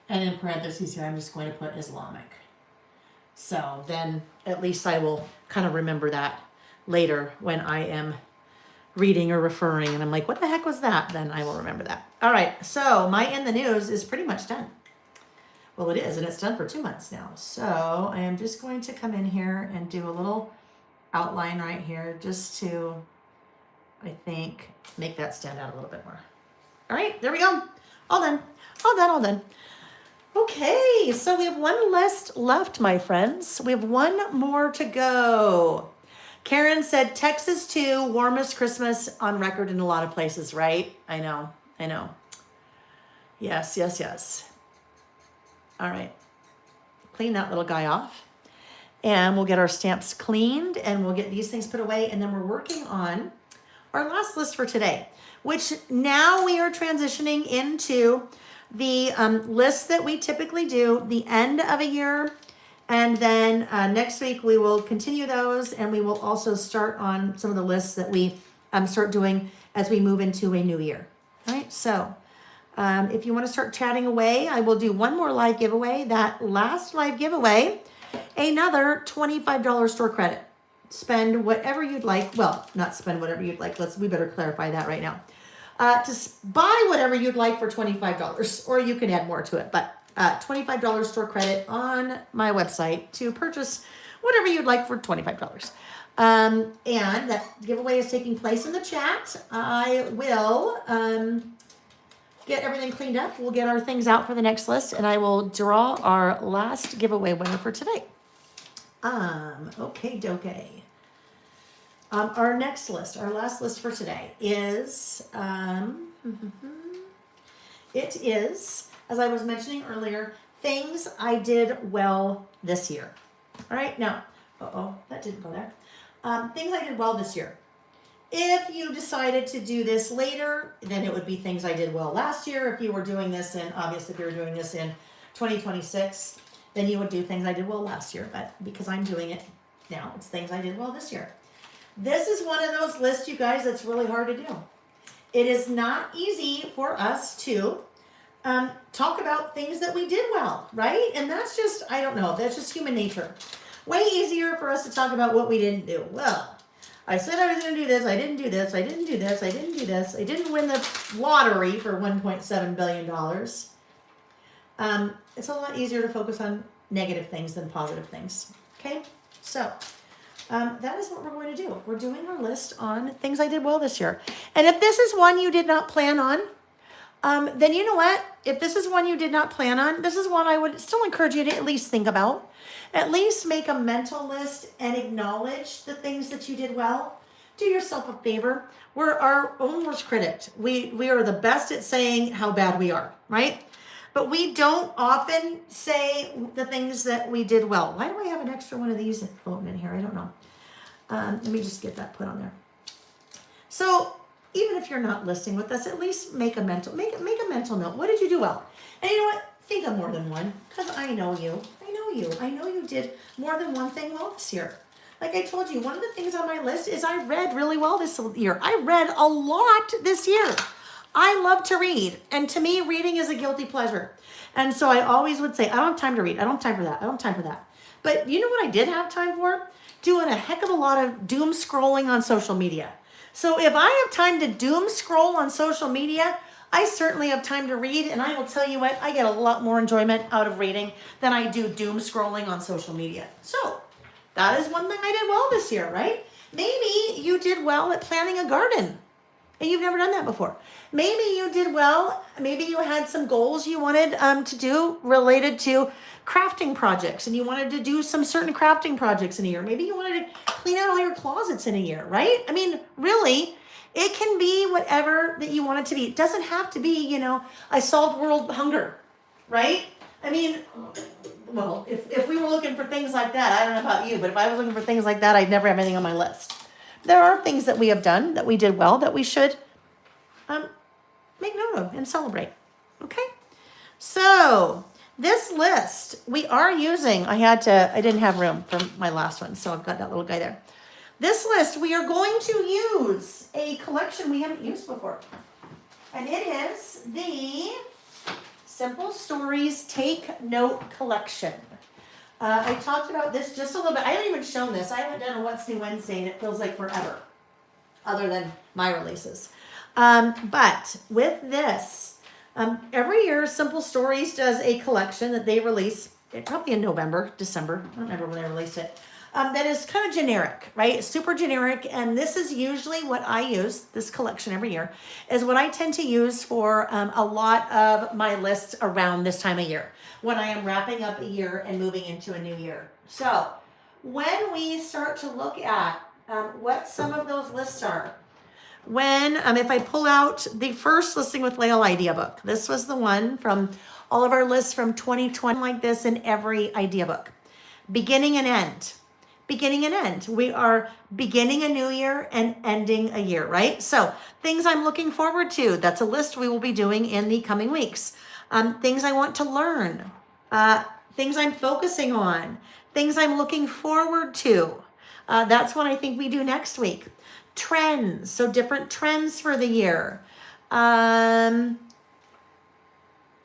A: And in parentheses here, I'm just going to put Islamic. So then at least I will kind of remember that later when I am reading or referring and I'm like, what the heck was that? Then I will remember that. All right, so my In the News is pretty much done. Well, it is, and it's done for 2 months now. So I am just going to come in here and do a little outline right here just to I think, make that stand out a little bit more. All right, there we go. All done. All done, all done. Okay, so we have one list left, my friends. We have one more to go. Karen said, Texas too, warmest Christmas on record in a lot of places, right? I know. Yes. All right. Clean that little guy off. And we'll get our stamps cleaned and we'll get these things put away. And then we're working on our last list for today, which now we are transitioning into the lists that we typically do the end of a year. And then next week we will continue those, and we will also start on some of the lists that we start doing as we move into a new year. All right, so if you want to start chatting away, I will do one more live giveaway. That last live giveaway, another $25 store credit. Spend whatever you'd like. Well, not spend whatever you'd like. We better clarify that right now. Buy whatever you'd like for $25, or you can add more to it, but $25 store credit on my website to purchase whatever you'd like for $25. And that giveaway is taking place in the chat. I will get everything cleaned up. We'll get our things out for the next list, and I will draw our last giveaway winner for today. Okay, doke. Our next list, our last list for today is, it is, as I was mentioning earlier, things I did well this year. All right, now, that didn't go there. Things I did well this year. If you decided to do this later, then it would be things I did well last year. If you were doing this in, obviously if you were doing this in 2026, then you would do things I did well last year. But because I'm doing it now, it's things I did well this year. This is one of those lists, you guys, that's really hard to do. It is not easy for us to talk about things that we did well, right? And that's just, I don't know, that's just human nature. Way easier for us to talk about what we didn't do. Well, I said I was going to do this, I didn't do this, I didn't do this, I didn't do this, I didn't win the lottery for $1.7 billion. It's a lot easier to focus on negative things than positive things, okay? So, that is what we're going to do. We're doing our list on things I did well this year. And if this is one you did not plan on, then you know what? If this is one you did not plan on, this is one I would still encourage you to at least think about. At least make a mental list and acknowledge the things that you did well. Do yourself a favor. We're our own worst critic. We are the best at saying how bad we are, right? But we don't often say the things that we did well. Why do I have an extra one of these floating in here? I don't know. Let me just get that put on there. So even if you're not listing with us, at least make a mental note. What did you do well? And you know what? Think of more than one, because I know you. I know you did more than one thing well this year. Like I told you, one of the things on my list is I read really well this year. I read a lot this year. I love to read. And to me, reading is a guilty pleasure. And so I always would say, I don't have time to read. I don't have time for that. I don't have time for that. But you know what I did have time for? Doing a heck of a lot of doom scrolling on social media. So if I have time to doom scroll on social media, I certainly have time to read, and I will tell you what, I get a lot more enjoyment out of reading than I do doom scrolling on social media. So that is one thing I did well this year, right? Maybe you did well at planting a garden, and you've never done that before. Maybe you did well, maybe you had some goals you wanted to do related to crafting projects, and you wanted to do some certain crafting projects in a year. Maybe you wanted to clean out all your closets in a year, right? I mean, really, it can be whatever that you want it to be. It doesn't have to be, I solved world hunger, right? I mean, well, if we were looking for things like that, I don't know about you, but if I was looking for things like that, I'd never have anything on my list. There are things that we have done that we did well that we should make note of and celebrate, okay? So this list we are using, I didn't have room for my last one, so I've got that little guy there. This list, we are going to use a collection we haven't used before. And it is the Simple Stories Take Note Collection. I talked about this just a little bit. I haven't even shown this. I haven't done a What's New Wednesday, and it feels like forever, other than my releases. But with this, every year Simple Stories does a collection that they release, probably in November, December. I don't remember when they released it. that is kind of generic, right? Super generic. And this is usually what I use, this collection every year, is what I tend to use for a lot of my lists around this time of year when I am wrapping up a year and moving into a new year. So when we start to look at what some of those lists are, when if I pull out the first listing with Lael idea book, this was the one from all of our lists from 2020, like this in every idea book. Beginning and end. Beginning and end. We are beginning a new year and ending a year, right? So things I'm looking forward to. That's a list we will be doing in the coming weeks. Things I want to learn. Things I'm focusing on. Things I'm looking forward to. That's what I think we do next week. Trends, so different trends for the year.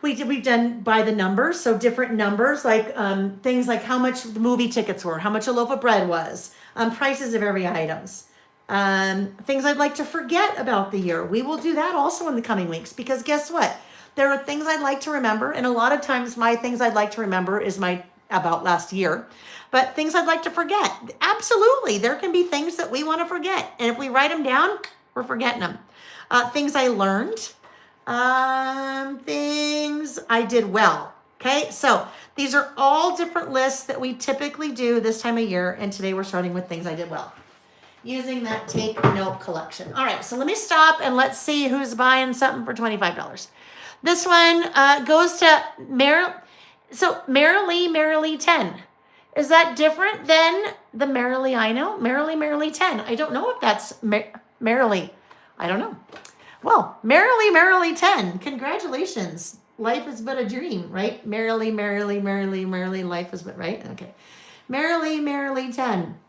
A: We've done by the numbers, so different numbers, like things like how much the movie tickets were, how much a loaf of bread was, prices of every items. Things I'd like to forget about the year. We will do that also in the coming weeks, because guess what? There are things I'd like to remember, and a lot of times my things I'd like to remember is my about last year. But things I'd like to forget, absolutely. There can be things that we want to forget. And if we write them down, we're forgetting them. Things I learned, things I did well. Okay, so these are all different lists that we typically do this time of year. And today we're starting with things I did well, using that take note collection. All right, so let me stop and let's see who's buying something for $25. This one goes to Merrily 10. Is that different than the Merrily I know? Merrily 10. I don't know if that's Merrily. I don't know. Well, Merrily 10. Congratulations. Life is but a dream, right? Merrily, life is but, right? Okay. Merrily 10.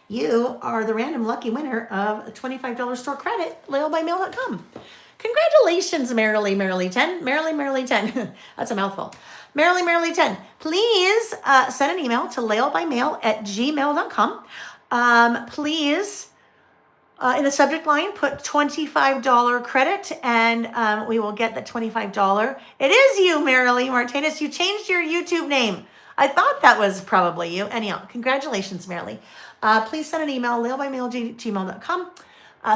A: You are the random lucky winner of a $25 store credit, laelbymail.com. Congratulations, Merrily 10. Merrily 10. That's a mouthful. Merrily 10. Please send an email to laelbymail@gmail.com. Please, in the subject line, put $25 credit, and we will get that $25. It is you, Merrily Martinez. You changed your YouTube name. I thought that was probably you. Anyhow, congratulations, Merrily. Please send an email, laelbymail@gmail.com.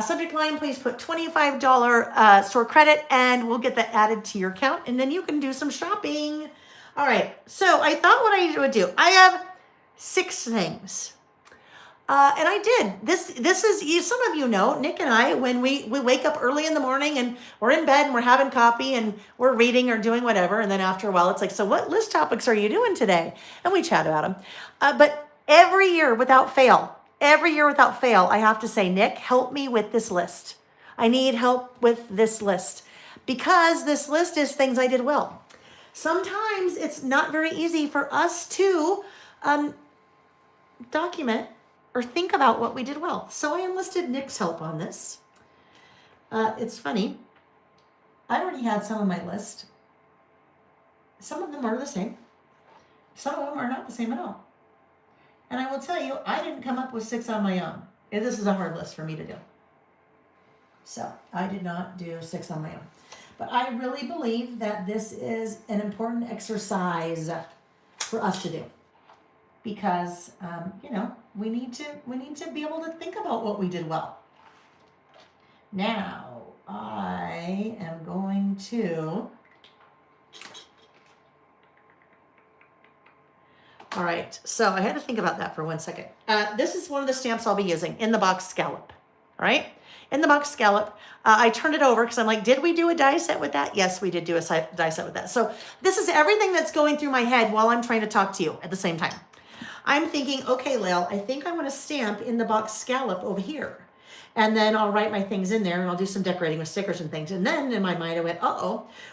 A: Subject line, please put $25 store credit, and we'll get that added to your account, and then you can do some shopping. All right, so I thought what I would do. I have 6 things, and I did. This is, some of you know, Nick and I, when we wake up early in the morning and we're in bed and we're having coffee and we're reading or doing whatever, and then after a while it's like, so what list topics are you doing today? And we chat about them. But every year without fail, I have to say, Nick, help me with this list. I need help with this list, because this list is things I did well. Sometimes it's not very easy for us to document or think about what we did well. So I enlisted Nick's help on this. It's funny. I already had some on my list. Some of them are the same. Some of them are not the same at all. And I will tell you, I didn't come up with 6 on my own. This is a hard list for me to do. So I did not do 6 on my own. But I really believe that this is an important exercise for us to do. Because, we need to be able to think about what we did well. Now, I am going to... All right, so I had to think about that for 1 second. This is one of the stamps I'll be using, in the box scallop. All right, in the box scallop. I turned it over because I'm like, did we do a die set with that? Yes, we did do a die set with that. So this is everything that's going through my head while I'm trying to talk to you at the same time. I'm thinking, okay, Lael, I think I want to stamp in the box scallop over here. And then I'll write my things in there and I'll do some decorating with stickers and things. And then in my mind I went,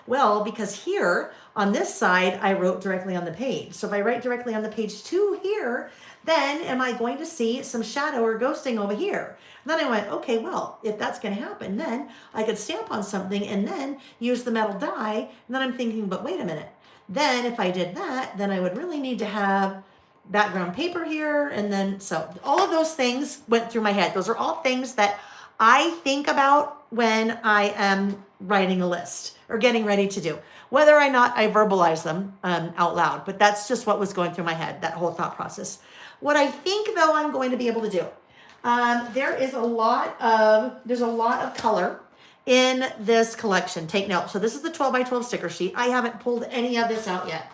A: well, because here on this side, I wrote directly on the page. So if I write directly on the page 2 here, then am I going to see some shadow or ghosting over here? And then I went, okay, well, if that's going to happen, then I could stamp on something and then use the metal die. And then I'm thinking, but wait a minute. Then if I did that, then I would really need to have background paper here. And then, so all of those things went through my head. Those are all things that I think about when I am writing a list or getting ready to do, whether or not I verbalize them out loud, but that's just what was going through my head, that whole thought process. What I think though I'm going to be able to do, there's a lot of color in this collection. Take note. So this is the 12 by 12 sticker sheet. I haven't pulled any of this out yet.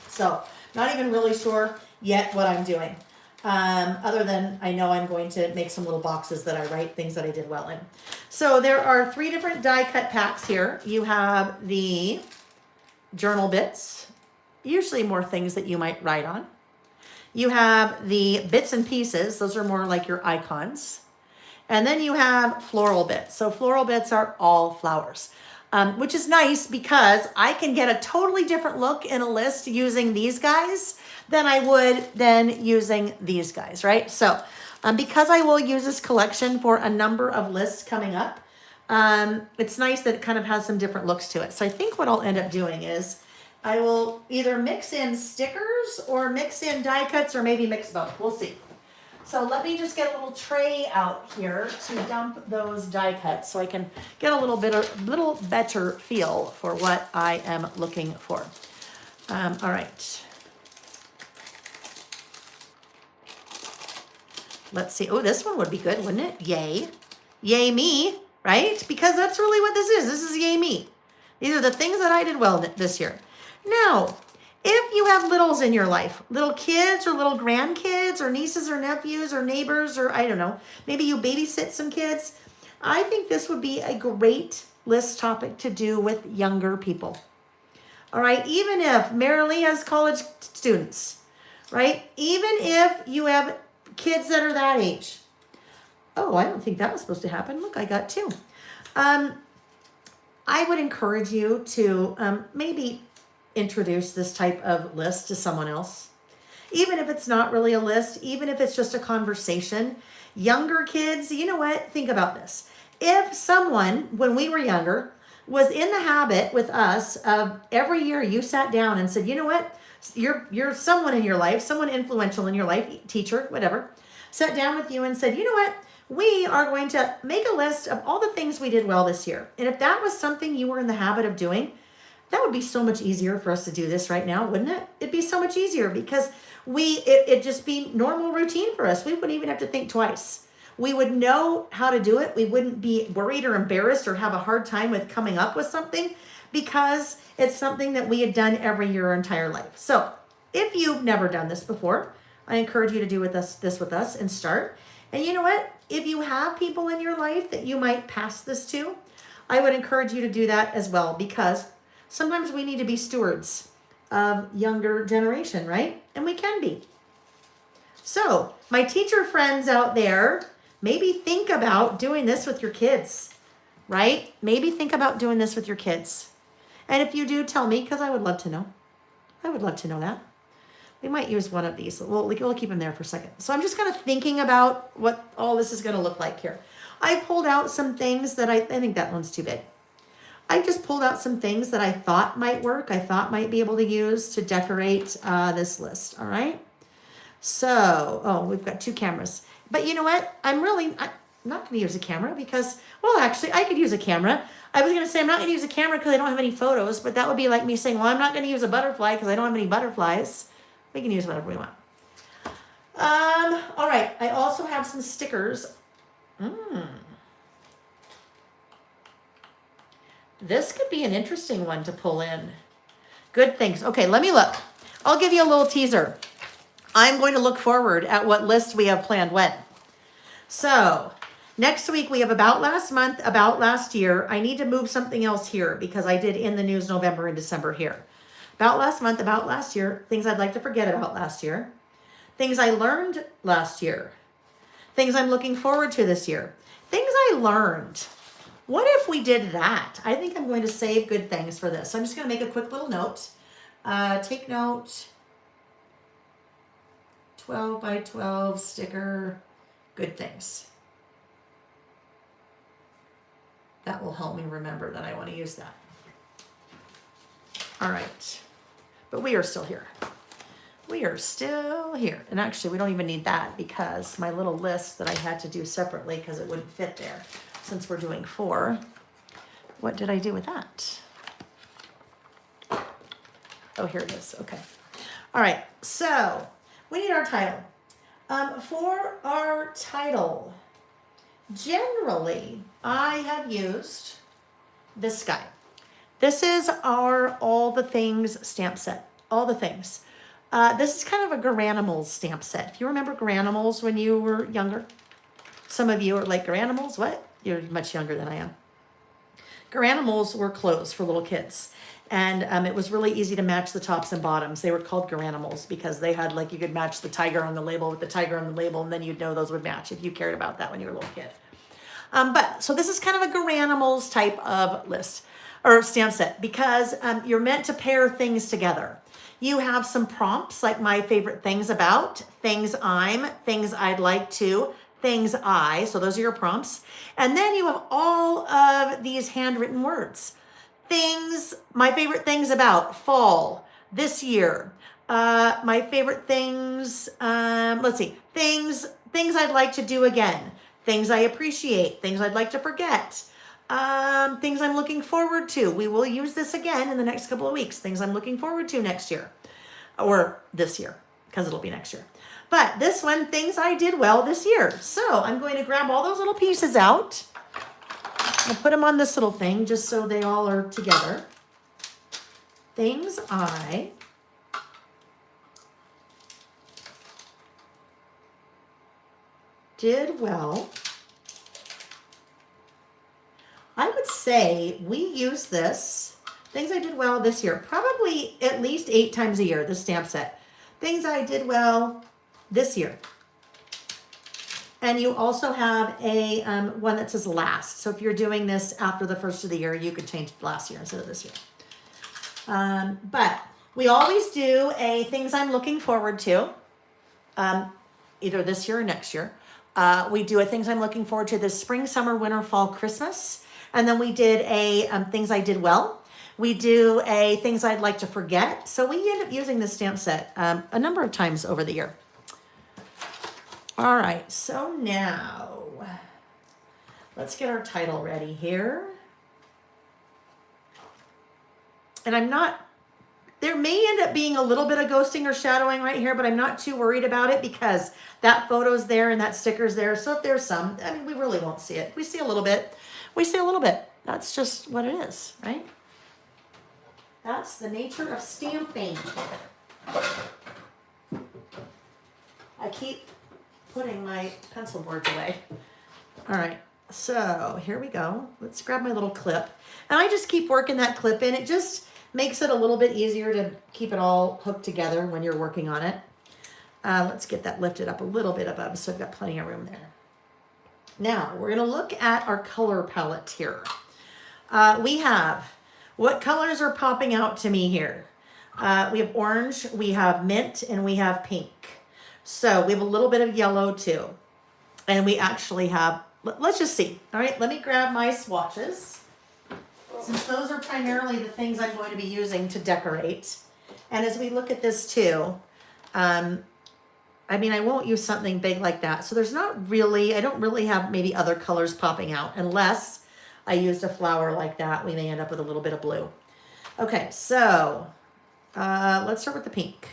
A: So not even really sure yet what I'm doing. Other than I know I'm going to make some little boxes that I write things that I did well in. So there are 3 different die cut packs here. You have the journal bits, usually more things that you might write on. You have the bits and pieces. Those are more like your icons. And then you have floral bits. So floral bits are all flowers, which is nice because I can get a totally different look in a list using these guys than I would then using these guys, right? So because I will use this collection for a number of lists coming up, it's nice that it kind of has some different looks to it. So I think what I'll end up doing is I will either mix in stickers or mix in die cuts or maybe mix both. We'll see. So let me just get a little tray out here to dump those die cuts so I can get a little better feel for what I am looking for. All right. Let's see. Oh, this one would be good, wouldn't it? Yay. Yay me, right? Because that's really what this is. This is yay me. These are the things that I did well this year. Now, if you have littles in your life, little kids or little grandkids or nieces or nephews or neighbors or I don't know, maybe you babysit some kids, I think this would be a great list topic to do with younger people. All right, even if Marilee has college students, right? Even if you have kids that are that age. Oh, I don't think that was supposed to happen. Look, I got 2. I would encourage you to maybe introduce this type of list to someone else. Even if it's not really a list, even if it's just a conversation. Younger kids, you know what? Think about this. If someone, when we were younger, was in the habit with us of every year you sat down and said, you know what? You're someone in your life, someone influential in your life, teacher, whatever, sat down with you and said, you know what? We are going to make a list of all the things we did well this year. And if that was something you were in the habit of doing, that would be so much easier for us to do this right now, wouldn't it? It'd be so much easier because it'd just be normal routine for us. We wouldn't even have to think twice. We would know how to do it. We wouldn't be worried or embarrassed or have a hard time with coming up with something because it's something that we had done every year our entire life. So if you've never done this before, I encourage you to do this with us and start. And you know what? If you have people in your life that you might pass this to, I would encourage you to do that as well because sometimes we need to be stewards of younger generation, right? And we can be. So my teacher friends out there, maybe think about doing this with your kids, right? Maybe think about doing this with your kids. And if you do, tell me, because I would love to know. I would love to know that. We might use one of these. We'll keep them there for a second. So I'm just kind of thinking about what all this is going to look like here. I pulled out some things that I think that one's too big. I just pulled out some things that I thought might work. I thought might be able to use to decorate this list. All right. So, we've got 2 cameras. But you know what? I'm not going to use a camera because, well, actually, I could use a camera. I was going to say I'm not going to use a camera because I don't have any photos, but that would be like me saying, well, I'm not going to use a butterfly because I don't have any butterflies. We can use whatever we want. All right. I also have some stickers. This could be an interesting one to pull in. Good things. Okay, let me look. I'll give you a little teaser. I'm going to look forward at what list we have planned when. So next week we have about last month, about last year. I need to move something else here because I did in the news November and December here. About last month, about last year, things I'd like to forget about last year. Things I learned last year. Things I'm looking forward to this year. Things I learned. What if we did that? I think I'm going to save good things for this. So I'm just going to make a quick little note. Take note. 12 by 12 sticker. Good things. That will help me remember that I want to use that. All right. But we are still here. We are still here. And actually, we don't even need that because my little list that I had to do separately because it wouldn't fit there. Since we're doing 4, what did I do with that? Oh, here it is. Okay. All right. So we need our title. For our title, generally, I have used this guy. This is our All the Things stamp set. All the Things. This is kind of a Garanimals stamp set. If you remember Garanimals when you were younger, some of you are like, Garanimals? What? You're much younger than I am. Garanimals were clothes for little kids. And it was really easy to match the tops and bottoms. They were called Garanimals because they had, like, you could match the tiger on the label with the tiger on the label, and then you'd know those would match if you cared about that when you were a little kid. So this is kind of a Garanimals type of list or stamp set because you're meant to pair things together. You have some prompts like my favorite things about, things I'm, things I'd like to, things I. So those are your prompts. And then you have all of these handwritten words. Things, my favorite things about fall, this year. My favorite things, let's see, things I'd like to do again. Things I appreciate, things I'd like to forget, things I'm looking forward to. We will use this again in the next couple of weeks. Things I'm looking forward to next year, or this year, because it'll be next year. But this one, things I did well this year. So I'm going to grab all those little pieces out. I'll put them on this little thing just so they all are together. Things I did well. I would say we use this, things I did well this year, probably at least 8 times a year, this stamp set. Things I did well this year. And you also have a one that says last. So if you're doing this after the first of the year, you could change last year instead of this year. But we always do a things I'm looking forward to, either this year or next year. We do a things I'm looking forward to this spring, summer, winter, fall, Christmas. And then we did a things I did well. We do a things I'd like to forget. So we end up using this stamp set a number of times over the year. All right, so now let's get our title ready here. And there may end up being a little bit of ghosting or shadowing right here, but I'm not too worried about it because that photo's there and that sticker's there. So if there's some, I mean, we really won't see it. If we see a little bit, we see a little bit. That's just what it is, right? That's the nature of stamping. I keep putting my pencil boards away. All right, so here we go. Let's grab my little clip. And I just keep working that clip in. It just makes it a little bit easier to keep it all hooked together when you're working on it. Let's get that lifted up a little bit above so I've got plenty of room there. Now, we're going to look at our color palette here. We have, what colors are popping out to me here? We have orange, we have mint, and we have pink. So we have a little bit of yellow too. And we actually have, let's just see. All right, let me grab my swatches. Since those are primarily the things I'm going to be using to decorate. And as we look at this too, I mean, I won't use something big like that. So there's not really, I don't really have maybe other colors popping out unless I used a flower like that. We may end up with a little bit of blue. Okay, so let's start with the pink.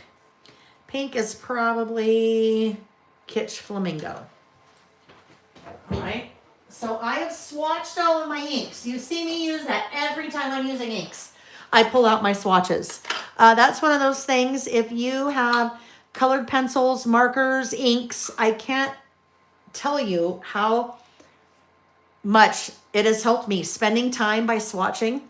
A: Pink is probably Kitsch Flamingo. All right. So I have swatched all of my inks. You see me use that every time I'm using inks. I pull out my swatches. That's one of those things. If you have colored pencils, markers, inks, I can't tell you how much it has helped me spending time by swatching.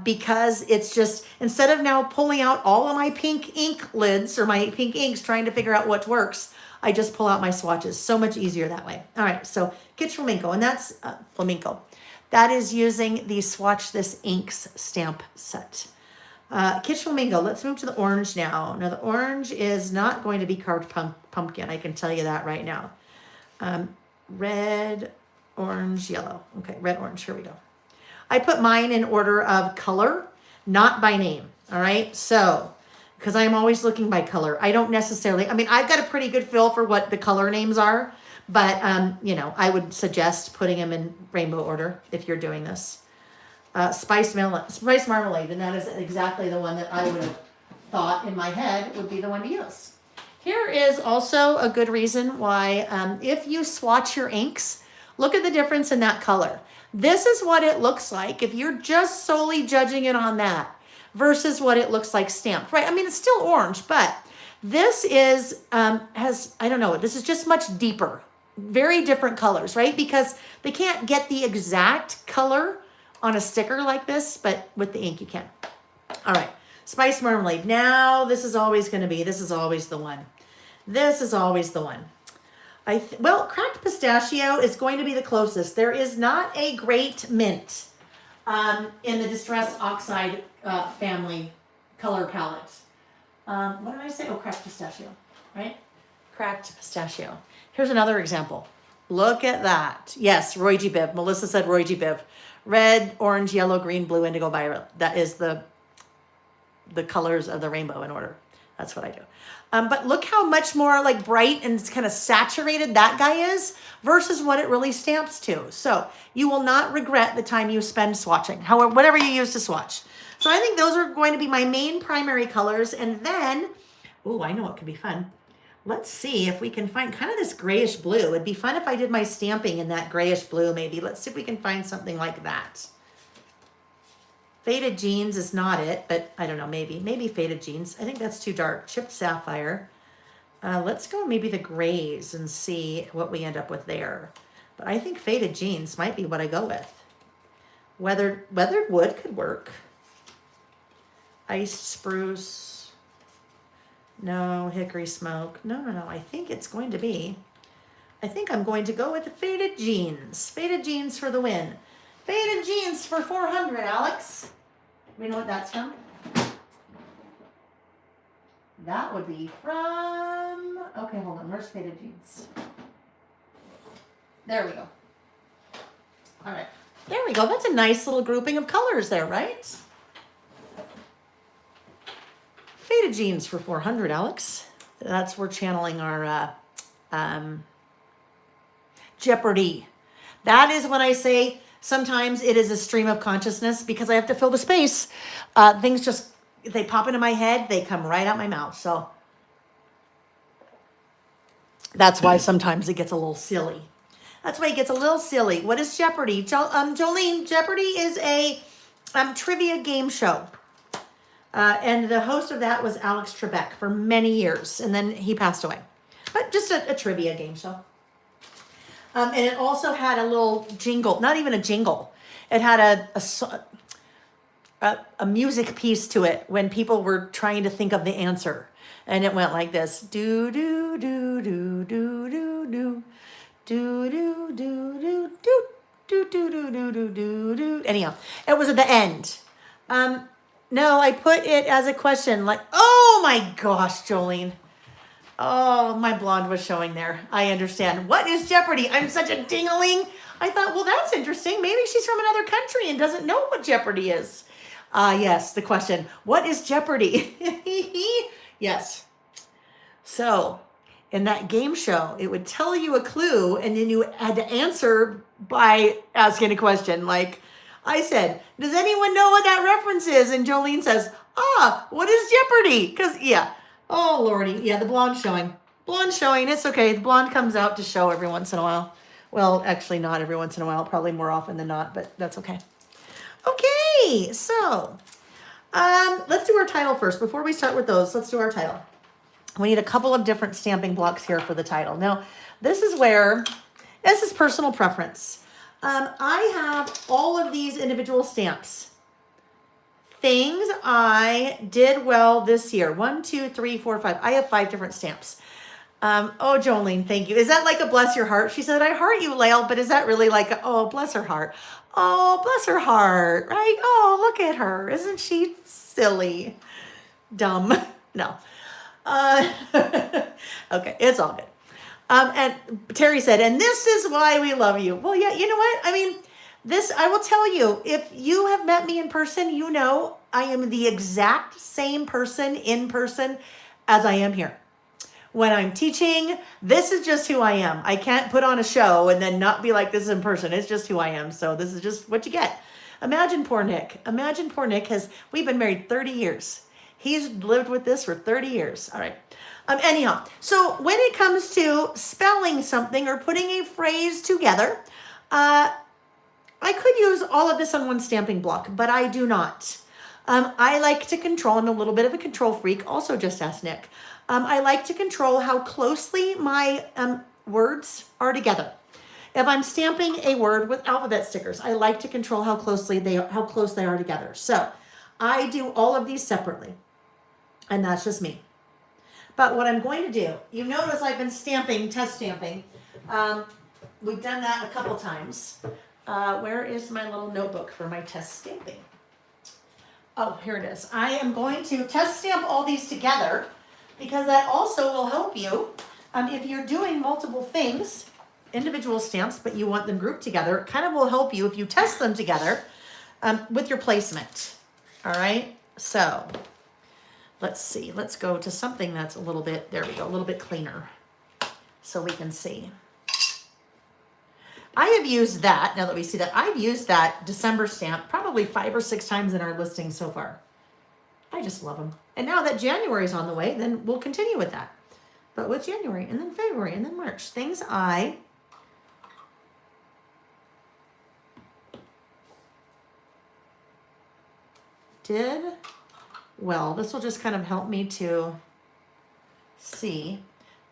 A: Because it's just, instead of now pulling out all of my pink ink lids or my pink inks trying to figure out what works, I just pull out my swatches. So much easier that way. All right, so Kitsch Flamenco, and that's Flamenco. That is using the Swatch This Inks stamp set. Kitsch Flamingo, let's move to the orange now. Now the orange is not going to be carved pumpkin, I can tell you that right now. Red, orange, yellow. Okay, red, orange, here we go. I put mine in order of color, not by name, all right? So, because I'm always looking by color. I don't necessarily, I mean, I've got a pretty good feel for what the color names are, but, you know, I would suggest putting them in rainbow order if you're doing this. Spice Marmalade, and that is exactly the one that I would have thought in my head would be the one to use. Here is also a good reason why if you swatch your inks, look at the difference in that color. This is what it looks like if you're just solely judging it on that versus what it looks like stamped, right? I mean, it's still orange, but this is, I don't know, this is just much deeper, very different colors, right? Because they can't get the exact color on a sticker like this, but with the ink you can. All right, spice marmalade. Now this is always the one. This is always the one. Well, cracked pistachio is going to be the closest. There is not a great mint in the Distress Oxide family color palette. What did I say? Oh, cracked pistachio, right? Cracked pistachio. Here's another example. Look at that. Yes, Roy G. Biv. Melissa said Roy G. Biv. Red, orange, yellow, green, blue, indigo, violet. That is the colors of the rainbow in order. That's what I do. But look how much more like bright and kind of saturated that guy is versus what it really stamps to. So you will not regret the time you spend swatching, however, whatever you use to swatch. So I think those are going to be my main primary colors. And then, oh, I know what could be fun. Let's see if we can find kind of this grayish blue. It'd be fun if I did my stamping in that grayish blue maybe. Let's see if we can find something like that. Faded Jeans is not it, but I don't know, maybe Faded Jeans. I think that's too dark. Chipped Sapphire. Let's go maybe the grays and see what we end up with there. But I think Faded Jeans might be what I go with. Weathered wood could work. Iced spruce. No, hickory smoke. No. I think I'm going to go with the Faded Jeans. Faded Jeans for the win. Faded Jeans for 400, Alex. We know what that's from? That would be from... Okay, hold on. Where's Faded Jeans? There we go. All right. There we go. That's a nice little grouping of colors there, right? Faded Jeans for 400, Alex. That's we're channeling our Jeopardy. That is when I say sometimes it is a stream of consciousness because I have to fill the space. Things just, they pop into my head, they come right out my mouth. So that's why sometimes it gets a little silly. What is Jeopardy? Jolene, Jeopardy is a trivia game show. And the host of that was Alex Trebek for many years. And then he passed away. But just a trivia game show. And it also had a little jingle, not even a jingle. It had a music piece to it when people were trying to think of the answer. And it went like this. Do, do, do, do, do, do, do. Do, do, do, do, do, do, do, do, do, do, do, do. Anyhow, it was at the end. No, I put it as a question like, oh my gosh, Jolene. Oh, my blonde was showing there. I understand. What is Jeopardy? I'm such a ding-a-ling. I thought, well, that's interesting. Maybe she's from another country and doesn't know what Jeopardy is. Yes, the question, what is Jeopardy? Yes. So in that game show, it would tell you a clue and then you had to answer by asking a question. Like I said, does anyone know what that reference is? And Jolene says, what is Jeopardy? Because, yeah. Oh, Lordy. Yeah, the blonde showing. It's okay. The blonde comes out to show every once in a while. Well, actually not every once in a while. Probably more often than not, but that's okay. Okay, so let's do our title first. Before we start with those, let's do our title. We need a couple of different stamping blocks here for the title. Now, this is personal preference. I have all of these individual stamps. Things I did well this year. 1, 2, 3, 4, 5. I have 5 different stamps. Oh, Jolene, thank you. Is that like a bless your heart? She said, I heart you, Lael, but is that really like a, oh, bless her heart? Oh, bless her heart, right? Oh, look at her. Isn't she silly? Dumb. No. Okay, it's all good. And Terry said, and this is why we love you. Well, yeah, you know what? I mean, I will tell you, if you have met me in person, you know I am the exact same person in person as I am here. When I'm teaching, this is just who I am. I can't put on a show and then not be like this in person. It's just who I am. So this is just what you get. Imagine poor Nick. We've been married 30 years. He's lived with this for 30 years. All right. Anyhow, so when it comes to spelling something or putting a phrase together, I could use all of this on one stamping block, but I do not. I like to control, I'm a little bit of a control freak, also just ask Nick. I like to control how closely my words are together. If I'm stamping a word with alphabet stickers, I like to control how close they are together. So I do all of these separately, and that's just me. But what I'm going to do, you notice I've been stamping, test stamping. We've done that a couple times. Where is my little notebook for my test stamping? Oh, here it is. I am going to test stamp all these together because that also will help you if you're doing multiple things, individual stamps, but you want them grouped together. It kind of will help you if you test them together with your placement. All right, so let's see. Let's go to something that's a little bit, there we go, a little bit cleaner so we can see. I have used that, now that we see that, I've used that December stamp probably 5 or 6 times in our listing so far. I just love them. And now that January is on the way, then we'll continue with that. But with January, and then February, and then March, things I did well. This will just kind of help me to see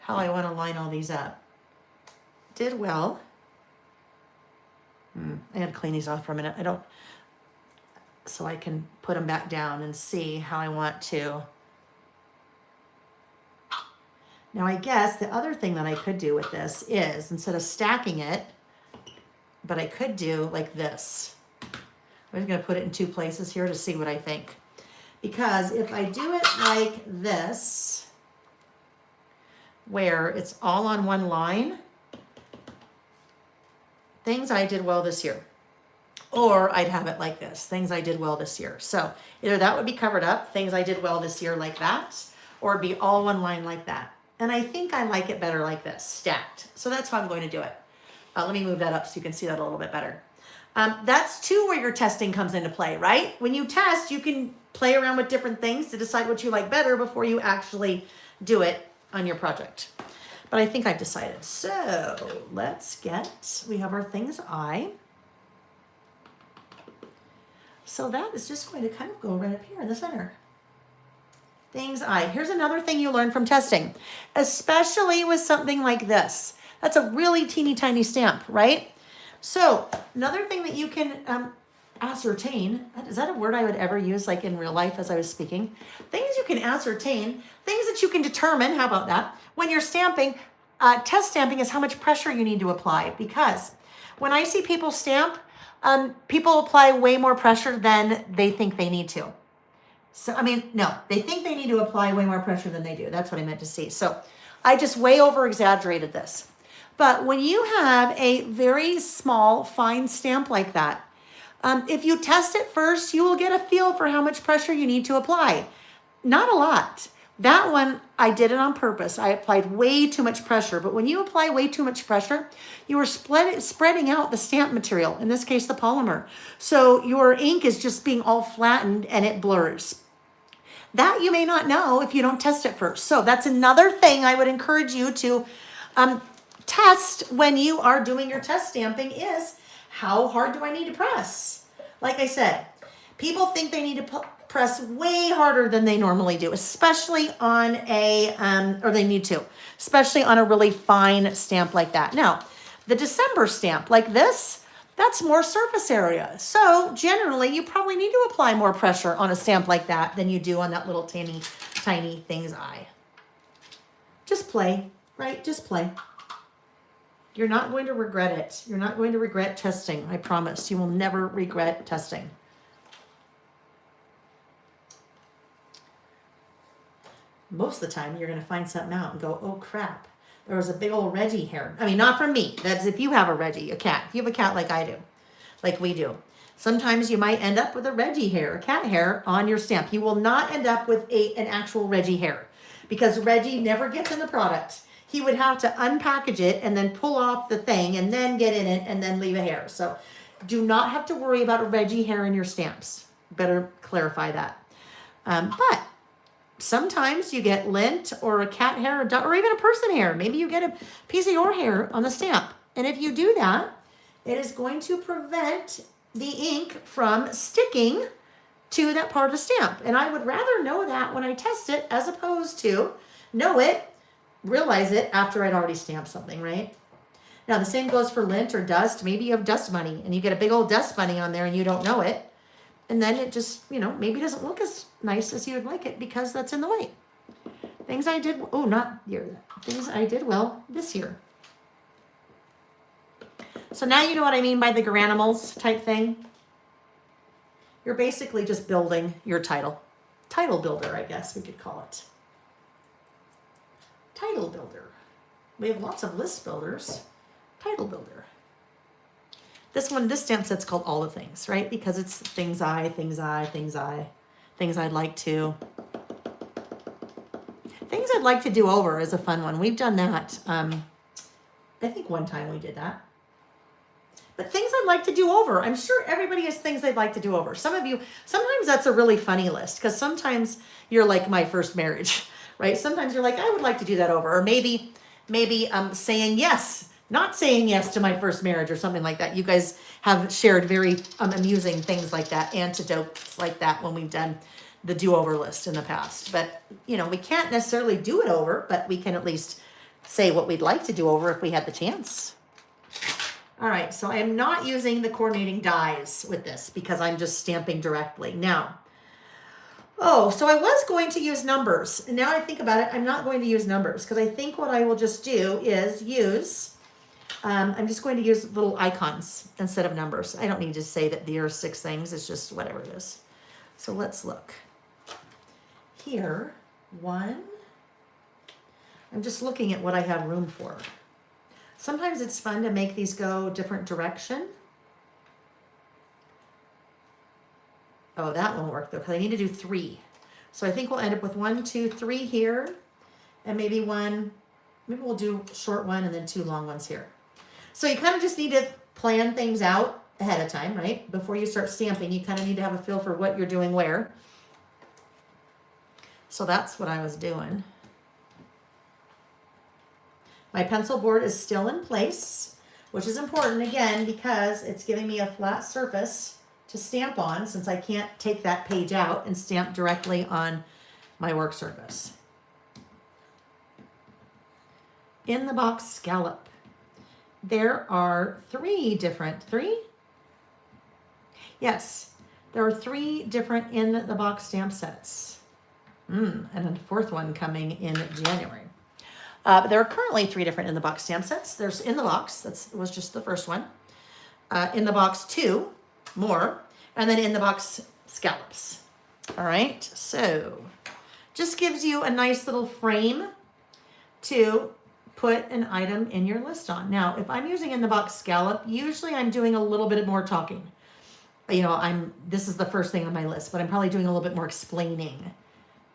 A: how I want to line all these up. Did well. I gotta clean these off for a minute. So I can put them back down and see how I want to. Now I guess the other thing that I could do with this is, instead of stacking it, but I could do like this. I'm just gonna put it in 2 places here to see what I think. Because if I do it like this, where it's all on one line, things I did well this year. Or I'd have it like this, things I did well this year. So either that would be covered up, things I did well this year like that, or it'd be all one line like that. And I think I like it better like this, stacked. So that's how I'm going to do it. Let me move that up so you can see that a little bit better. That's too where your testing comes into play, right? When you test, you can play around with different things to decide what you like better before you actually do it on your project. But I think I've decided. So let's we have our things I. So that is just going to kind of go right up here in the center. Things I. Here's another thing you learn from testing, especially with something like this. That's a really teeny tiny stamp, right? So another thing that you can ascertain, is that a word I would ever use like in real life as I was speaking? Things you can ascertain, things that you can determine, how about that? When you're stamping, test stamping is how much pressure you need to apply, because when I see people stamp, people apply way more pressure than they think they need to. So, I mean, no, they think they need to apply way more pressure than they do. That's what I meant to see. So I just way over exaggerated this. But when you have a very small, fine stamp like that, if you test it first, you will get a feel for how much pressure you need to apply. Not a lot. That one, I did it on purpose. I applied way too much pressure. But when you apply way too much pressure, you are spreading out the stamp material, in this case, the polymer. So your ink is just being all flattened and it blurs. That you may not know if you don't test it first. So that's another thing I would encourage you to test when you are doing your test stamping is, how hard do I need to press? Like I said, people think they need to press way harder than they normally do, especially on especially on a really fine stamp like that. Now, the December stamp like this, that's more surface area. So generally, you probably need to apply more pressure on a stamp like that than you do on that little tiny thing's eye. Just play, right? Just play. You're not going to regret it. You're not going to regret testing, I promise. You will never regret testing. Most of the time, you're going to find something out and go, oh crap, there was a big old Reggie hair. I mean, not from me. That's if you have a Reggie, a cat. If you have a cat like I do, like we do. Sometimes you might end up with a Reggie hair, a cat hair on your stamp. You will not end up with an actual Reggie hair because Reggie never gets in the product. He would have to unpackage it and then pull off the thing and then get in it and then leave a hair. So do not have to worry about a Reggie hair in your stamps. Better clarify that. But sometimes you get lint or a cat hair or even a person hair. Maybe you get a piece of your hair on the stamp. And if you do that, it is going to prevent the ink from sticking to that part of the stamp. And I would rather know that when I test it as opposed to know it, realize it after I'd already stamped something, right? Now the same goes for lint or dust. Maybe you have dust bunny and you get a big old dust bunny on there and you don't know it. And then it just, you know, maybe doesn't look as nice as you would like it because that's in the way. Things I did, oh, not year, things I did well this year. So now you know what I mean by the Garanimals type thing. You're basically just building your title. Title builder, I guess we could call it. Title builder. We have lots of list builders. Title builder. This one, this stamp set's called All the Things, right? Because it's things I'd like to. Things I'd like to do over is a fun one. We've done that. I think one time we did that. But things I'd like to do over. I'm sure everybody has things they'd like to do over. Some of you, sometimes that's a really funny list because sometimes you're like my first marriage, right? Sometimes you're like, I would like to do that over. Or maybe saying yes, not saying yes to my first marriage or something like that. You guys have shared very amusing things like that, antidotes like that when we've done the do-over list in the past. But, you know, we can't necessarily do it over, but we can at least say what we'd like to do over if we had the chance. All right, so I am not using the coordinating dies with this because I'm just stamping directly. Now, so I was going to use numbers. And now I think about it, I'm not going to use numbers because I think what I will just do is use, I'm just going to use little icons instead of numbers. I don't need to say that there are 6 things. It's just whatever it is. So let's look. Here, 1. I'm just looking at what I have room for. Sometimes it's fun to make these go different direction. Oh, that won't work though, because I need to do 3. So I think we'll end up with 1, 2, 3 here, and maybe we'll do short one and then 2 long ones here. So you kind of just need to plan things out ahead of time, right? Before you start stamping, you kind of need to have a feel for what you're doing where. So that's what I was doing. My pencil board is still in place, which is important again because it's giving me a flat surface to stamp on since I can't take that page out and stamp directly on my work surface. In the box scallop. There are 3? Yes, there are 3 different in the box stamp sets. And a 4th one coming in January. But there are currently 3 different in the box stamp sets. There's in the box, that was just the first one. In the box 2, more, and then in the box scallops. All right, so just gives you a nice little frame to put an item in your list on. Now, if I'm using in the box scallop, usually I'm doing a little bit more talking. You know, this is the first thing on my list, but I'm probably doing a little bit more explaining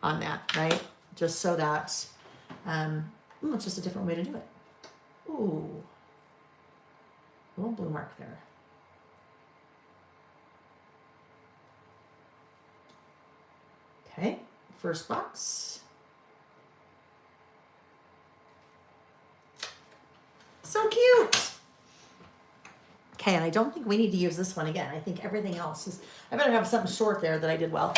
A: on that, right? Just so that, it's just a different way to do it. Ooh, a little blue mark there. Okay, first box. So cute. Okay, and I don't think we need to use this one again. I think everything else is, I better have something short there that I did well.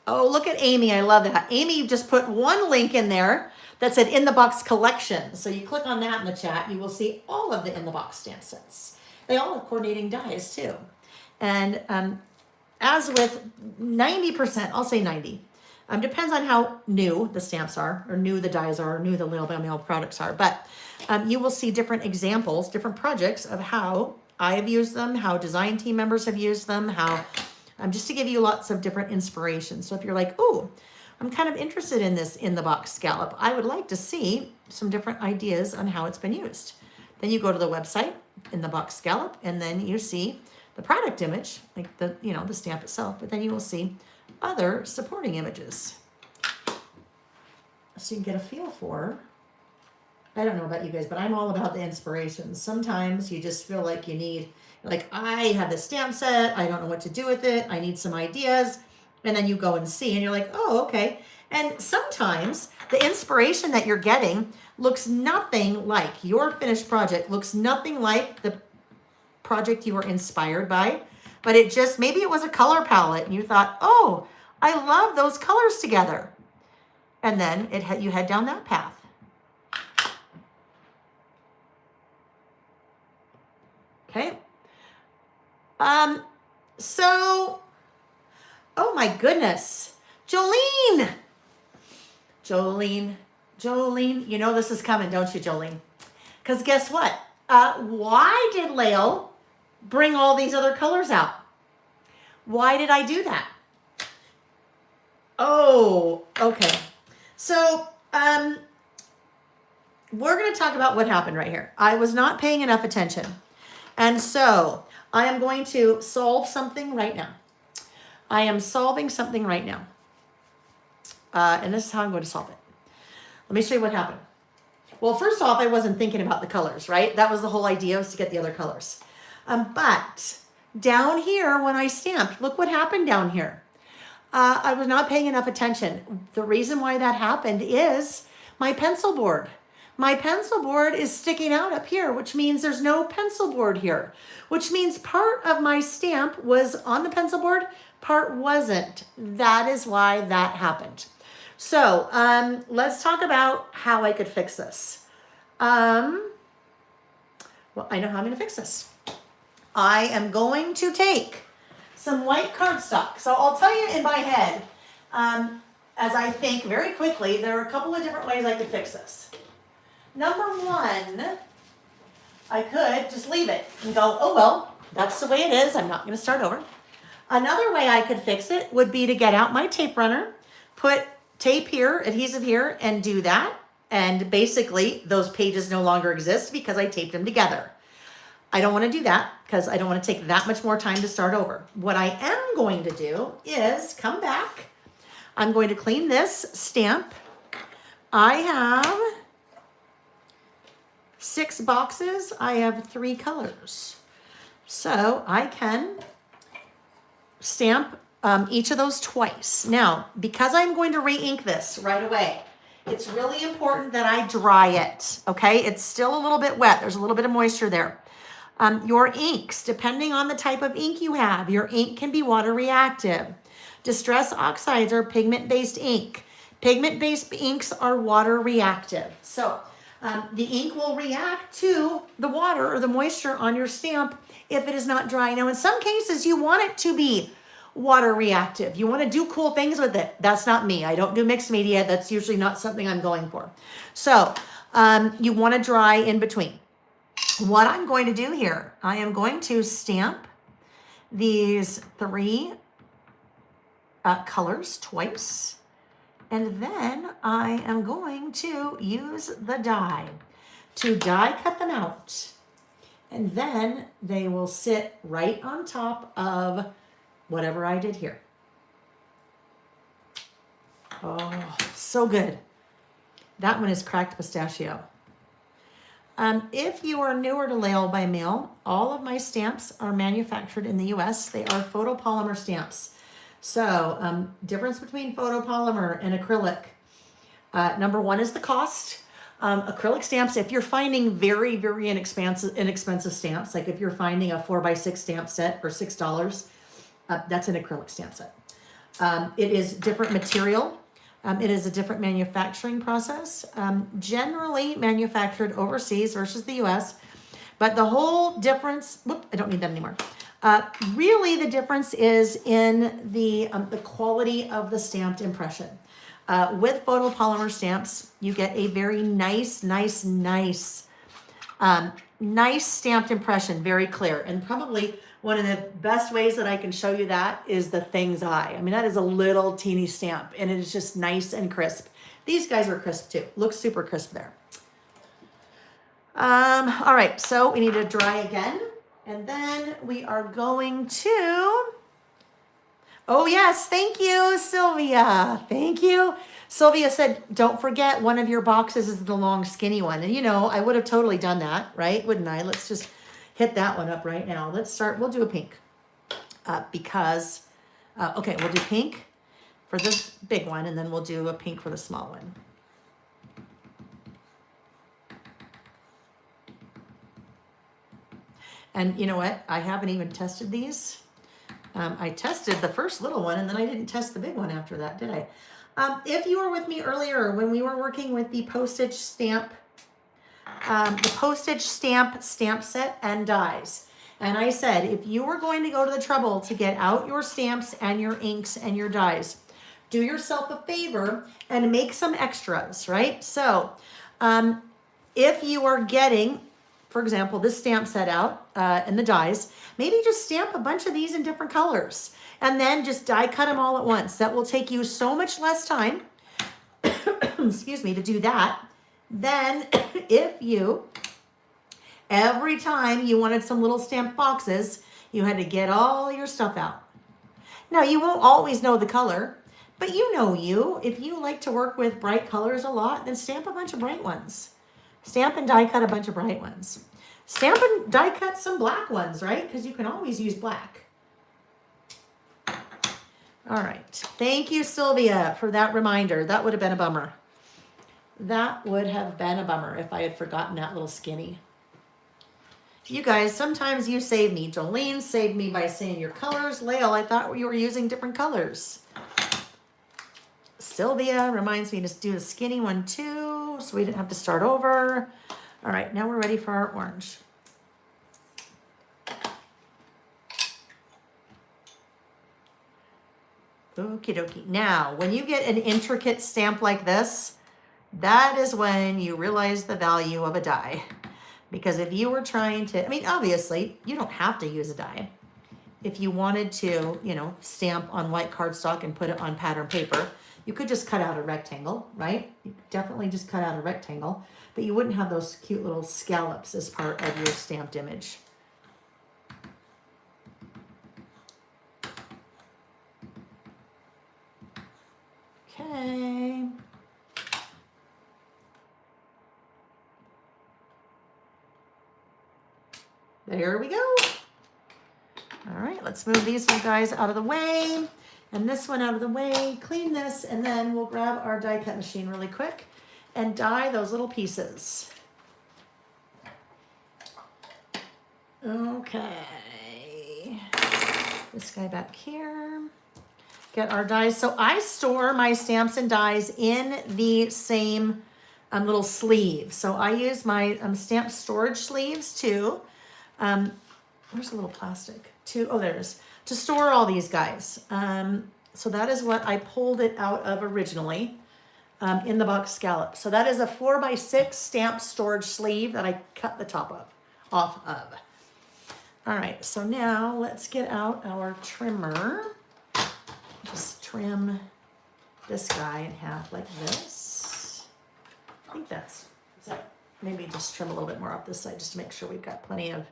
A: Oh, look at Amy, I love that. Amy just put one link in there that said in the box collection. So you click on that in the chat, you will see all of the in the box stamp sets. They all have coordinating dies too. And as with 90%, I'll say 90, depends on how new the stamps are, or new the dies are, or new the Little by Mail products are. But you will see different examples, different projects of how I have used them, how design team members have used them, how, just to give you lots of different inspirations. So if you're like, oh, I'm kind of interested in this in the box scallop, I would like to see some different ideas on how it's been used. Then you go to the website, in the box scallop, and then you see the product image, like the stamp itself, but then you will see other supporting images. So you can get a feel for, I don't know about you guys, but I'm all about the inspiration. Sometimes you just feel like you need, like, I have this stamp set, I don't know what to do with it, I need some ideas, and then you go and see, and you're like, oh, okay. And sometimes the inspiration that you're getting looks nothing like your finished project, looks nothing like the project you were inspired by, but it just, maybe it was a color palette and you thought, oh, I love those colors together. And then you head down that path. Okay. So, oh my goodness, Jolene, you know this is coming, don't you, Jolene? Because guess what? Why did Lael bring all these other colors out? Why did I do that? Oh, okay. So, we're going to talk about what happened right here. I was not paying enough attention. And so I am going to solve something right now. I am solving something right now. And this is how I'm going to solve it. Let me show you what happened. Well, first off, I wasn't thinking about the colors, right? That was the whole idea, was to get the other colors. But down here, when I stamped, look what happened down here. I was not paying enough attention. The reason why that happened is my pencil board. My pencil board is sticking out up here, which means there's no pencil board here, which means part of my stamp was on the pencil board, part wasn't. That is why that happened. So let's talk about how I could fix this. Well, I know how I'm going to fix this. I am going to take some white cardstock. So I'll tell you in my head, as I think very quickly, there are a couple of different ways I could fix this. Number one, I could just leave it and go, oh, well, that's the way it is. I'm not going to start over. Another way I could fix it would be to get out my tape runner, put tape here, adhesive here, and do that. And basically, those pages no longer exist because I taped them together. I don't want to do that because I don't want to take that much more time to start over. What I am going to do is come back. I'm going to clean this stamp. I have 6 boxes. I have 3 colors. So I can stamp each of those twice. Now, because I'm going to re-ink this right away, it's really important that I dry it, okay? It's still a little bit wet. There's a little bit of moisture there. Your inks, depending on the type of ink you have, your ink can be water reactive. Distress oxides are pigment-based ink. Pigment-based inks are water reactive. So the ink will react to the water or the moisture on your stamp if it is not dry. Now, in some cases, you want it to be water reactive. You want to do cool things with it. That's not me. I don't do mixed media. That's usually not something I'm going for. So you want to dry in between. What I'm going to do here, I am going to stamp these 3 colors twice. And then I am going to use the die to die cut them out. And then they will sit right on top of whatever I did here. Oh, so good. That one is cracked pistachio. If you are newer to Lael by Mail, all of my stamps are manufactured in the US. They are photopolymer stamps. So difference between photopolymer and acrylic. Number one is the cost. Acrylic stamps, if you're finding very, very inexpensive stamps, like if you're finding a 4x6 stamp set for $6, that's an acrylic stamp set. It is different material. It is a different manufacturing process, generally manufactured overseas versus the US. But the whole difference, I don't need that anymore. Really, the difference is in the quality of the stamped impression. With photopolymer stamps, you get a very nice stamped impression, very clear. And probably one of the best ways that I can show you that is the Things Eye. I mean, that is a little teeny stamp, and it is just nice and crisp. These guys are crisp too. Looks super crisp there. All right, so we need to dry again. And then we are going to, oh yes, thank you, Sylvia. Thank you. Sylvia said, don't forget one of your boxes is the long skinny one. And you know, I would have totally done that, right? Wouldn't I? Let's just hit that one up right now. Let's start, we'll do a pink okay, we'll do pink for the big one, and then we'll do a pink for the small one. And you know what? I haven't even tested these. I tested the first little one, and then I didn't test the big one after that, did I? If you were with me earlier when we were working with the postage stamp stamp set and dies, and I said, if you were going to go to the trouble to get out your stamps and your inks and your dies, do yourself a favor and make some extras, right? So if you are getting, for example, this stamp set out and the dies, maybe just stamp a bunch of these in different colors and then just die cut them all at once. That will take you so much less time, excuse me, to do that than if you, every time you wanted some little stamped boxes, you had to get all your stuff out. Now, you won't always know the color, but you know you. If you like to work with bright colors a lot, then stamp a bunch of bright ones. Stamp and die cut a bunch of bright ones. Stamp and die cut some black ones, right? Because you can always use black. All right. Thank you, Sylvia, for that reminder. That would have been a bummer. That would have been a bummer if I had forgotten that little skinny. You guys, sometimes you save me. Jolene saved me by saying your colors. Lael, I thought you were using different colors. Sylvia reminds me to do the skinny one too, so we didn't have to start over. All right, now we're ready for our orange. Okie dokie. Now, when you get an intricate stamp like this, that is when you realize the value of a die. Because if you were trying to, I mean, obviously, you don't have to use a die. If you wanted to, you know, stamp on white cardstock and put it on pattern paper, you could just cut out a rectangle, right? You could definitely just cut out a rectangle, but you wouldn't have those cute little scallops as part of your stamped image. Okay. There we go. All right, let's move these two guys out of the way and this one out of the way, clean this, and then we'll grab our die cut machine really quick and die those little pieces. Okay. This guy back here. Get our dies. So I store my stamps and dies in the same little sleeve. So I use my stamp storage sleeves too. Where's a little plastic? Oh, there it is. To store all these guys. So that is what I pulled it out of originally in the box scallop. So that is a 4x6 stamp storage sleeve that I cut the top off of. All right, so now let's get out our trimmer. Just trim this guy in half like this. I think that's maybe just trim a little bit more off this side just to make sure we've got plenty of,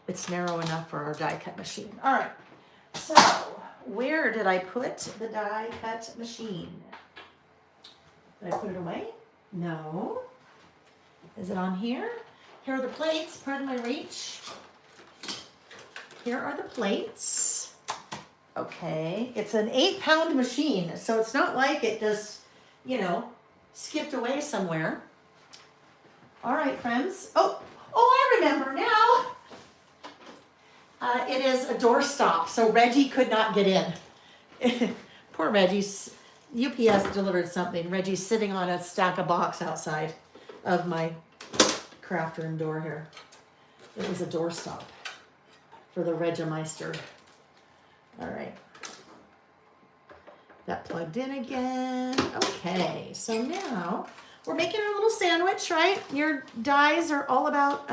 A: it's narrow enough for our die cut machine. All right, so where did I put the die cut machine? Did I put it away? No. Is it on here? Here are the plates, pardon my reach. Here are the plates. Okay, it's an 8-pound machine, so it's not like it just, you know, skipped away somewhere. All right, friends. Oh, I remember now. It is a doorstop, so Reggie could not get in. Poor Reggie's UPS delivered something. Reggie's sitting on a stack of box outside of my craft room door here. It was a doorstop for the Regimeister. All right. That plugged in again. Okay, so now we're making our little sandwich, right? Your dies are all about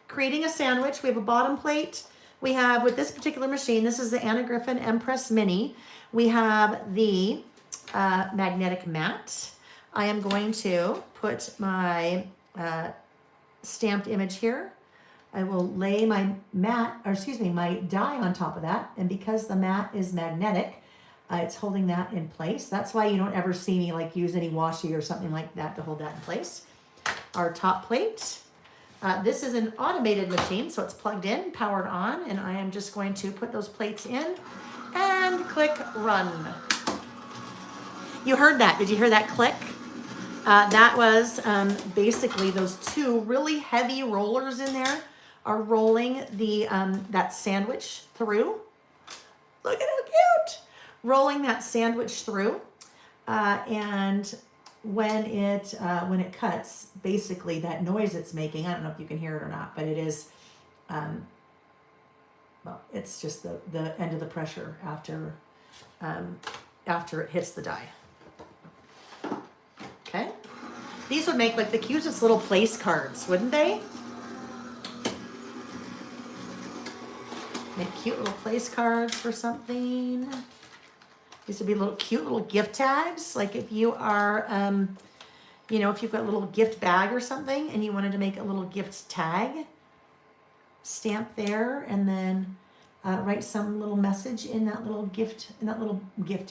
A: creating a sandwich. We have a bottom plate. We have, with this particular machine, this is the Anna Griffin Empress Mini. We have the magnetic mat. I am going to put my stamped image here. I will lay my my die on top of that. And because the mat is magnetic, it's holding that in place. That's why you don't ever see me like use any washi or something like that to hold that in place. Our top plate. This is an automated machine, so it's plugged in, powered on, and I am just going to put those plates in and click run. You heard that. Did you hear that click? That was basically those two really heavy rollers in there are rolling the that sandwich through. Look at how cute! Rolling that sandwich through, and when it cuts, basically that noise it's making. I don't know if you can hear it or not, but it is. Well, it's just the end of the pressure after it hits the die. Okay. These would make like the cutest little place cards, wouldn't they? Make cute little place cards for something. These would be little cute little gift tags. Like if you are, if you've got a little gift bag or something and you wanted to make a little gift tag, stamp there and then write some little message in that little gift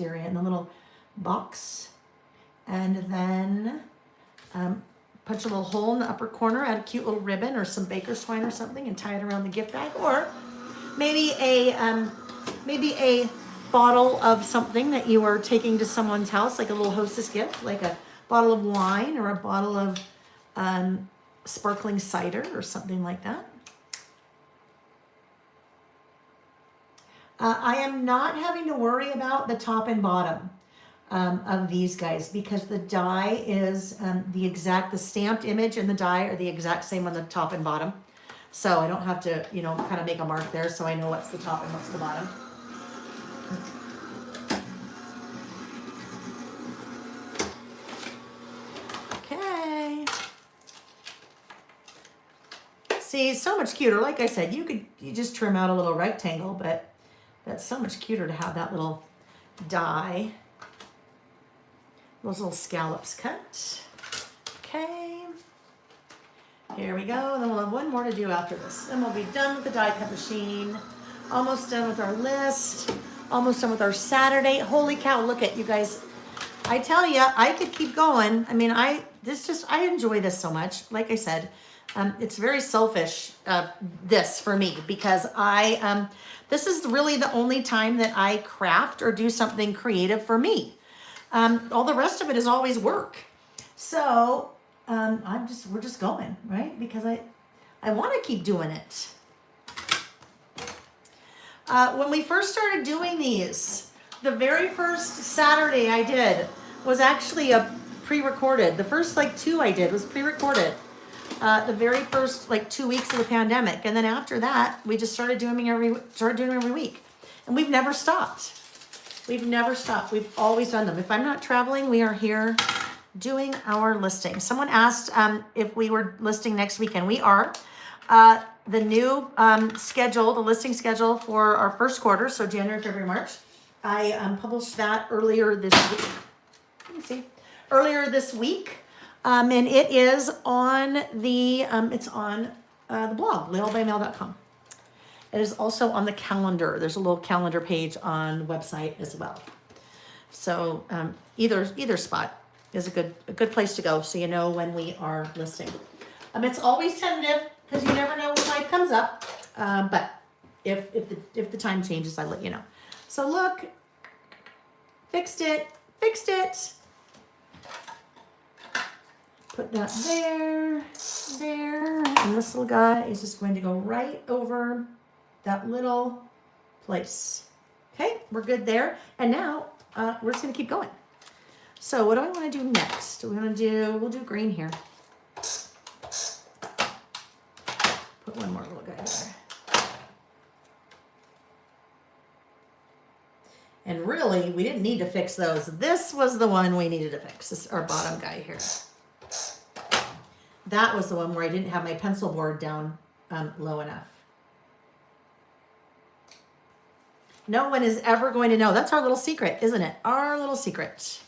A: area, in the little box. And then punch a little hole in the upper corner, add a cute little ribbon or some baker's twine or something and tie it around the gift bag. Or maybe a bottle of something that you are taking to someone's house, like a little hostess gift, like a bottle of wine or a bottle of sparkling cider or something like that. I am not having to worry about the top and bottom of these guys because the die is the stamped image and the die are the exact same on the top and bottom. So I don't have to, kind of make a mark there so I know what's the top and what's the bottom. Okay. See, so much cuter. Like I said, you just trim out a little rectangle, but that's so much cuter to have that little die. Those little scallops cut. Okay. Here we go. Then we'll have one more to do after this. Then we'll be done with the die cut machine. Almost done with our list. Almost done with our Saturday. Holy cow, look at you guys. I tell you, I could keep going. I mean, I enjoy this so much. Like I said, it's very selfish, this for me, because this is really the only time that I craft or do something creative for me. All the rest of it is always work. So, we're just going, right? Because I want to keep doing it. When we first started doing these, the very first Saturday I did was actually a pre-recorded. The first two I did was pre-recorded. The very first 2 weeks of the pandemic, and then after that, we just started doing them every week, and we've never stopped. We've never stopped. We've always done them. If I'm not traveling, we are here doing our listing. Someone asked if we were listing next weekend. We are. The new schedule, the listing schedule for our first quarter, so January, February, March. I published that earlier this week. Let me see. Earlier this week. And it is on the blog, lailbymail.com. It is also on the calendar. There's a little calendar page on the website as well. So either spot is a good place to go so you know when we are listing. It's always tentative because you never know when life comes up. But if the time changes, I let you know. So look, fixed it. Put that there, and this little guy is just going to go right over that little place. Okay, we're good there. And now we're just gonna keep going. So what do I wanna do next? We'll do green here. Put one more little guy there. And really, we didn't need to fix those. This was the one we needed to fix, this our bottom guy here. That was the one where I didn't have my pencil board down low enough. No one is ever going to know. That's our little secret, isn't it? Our little secret.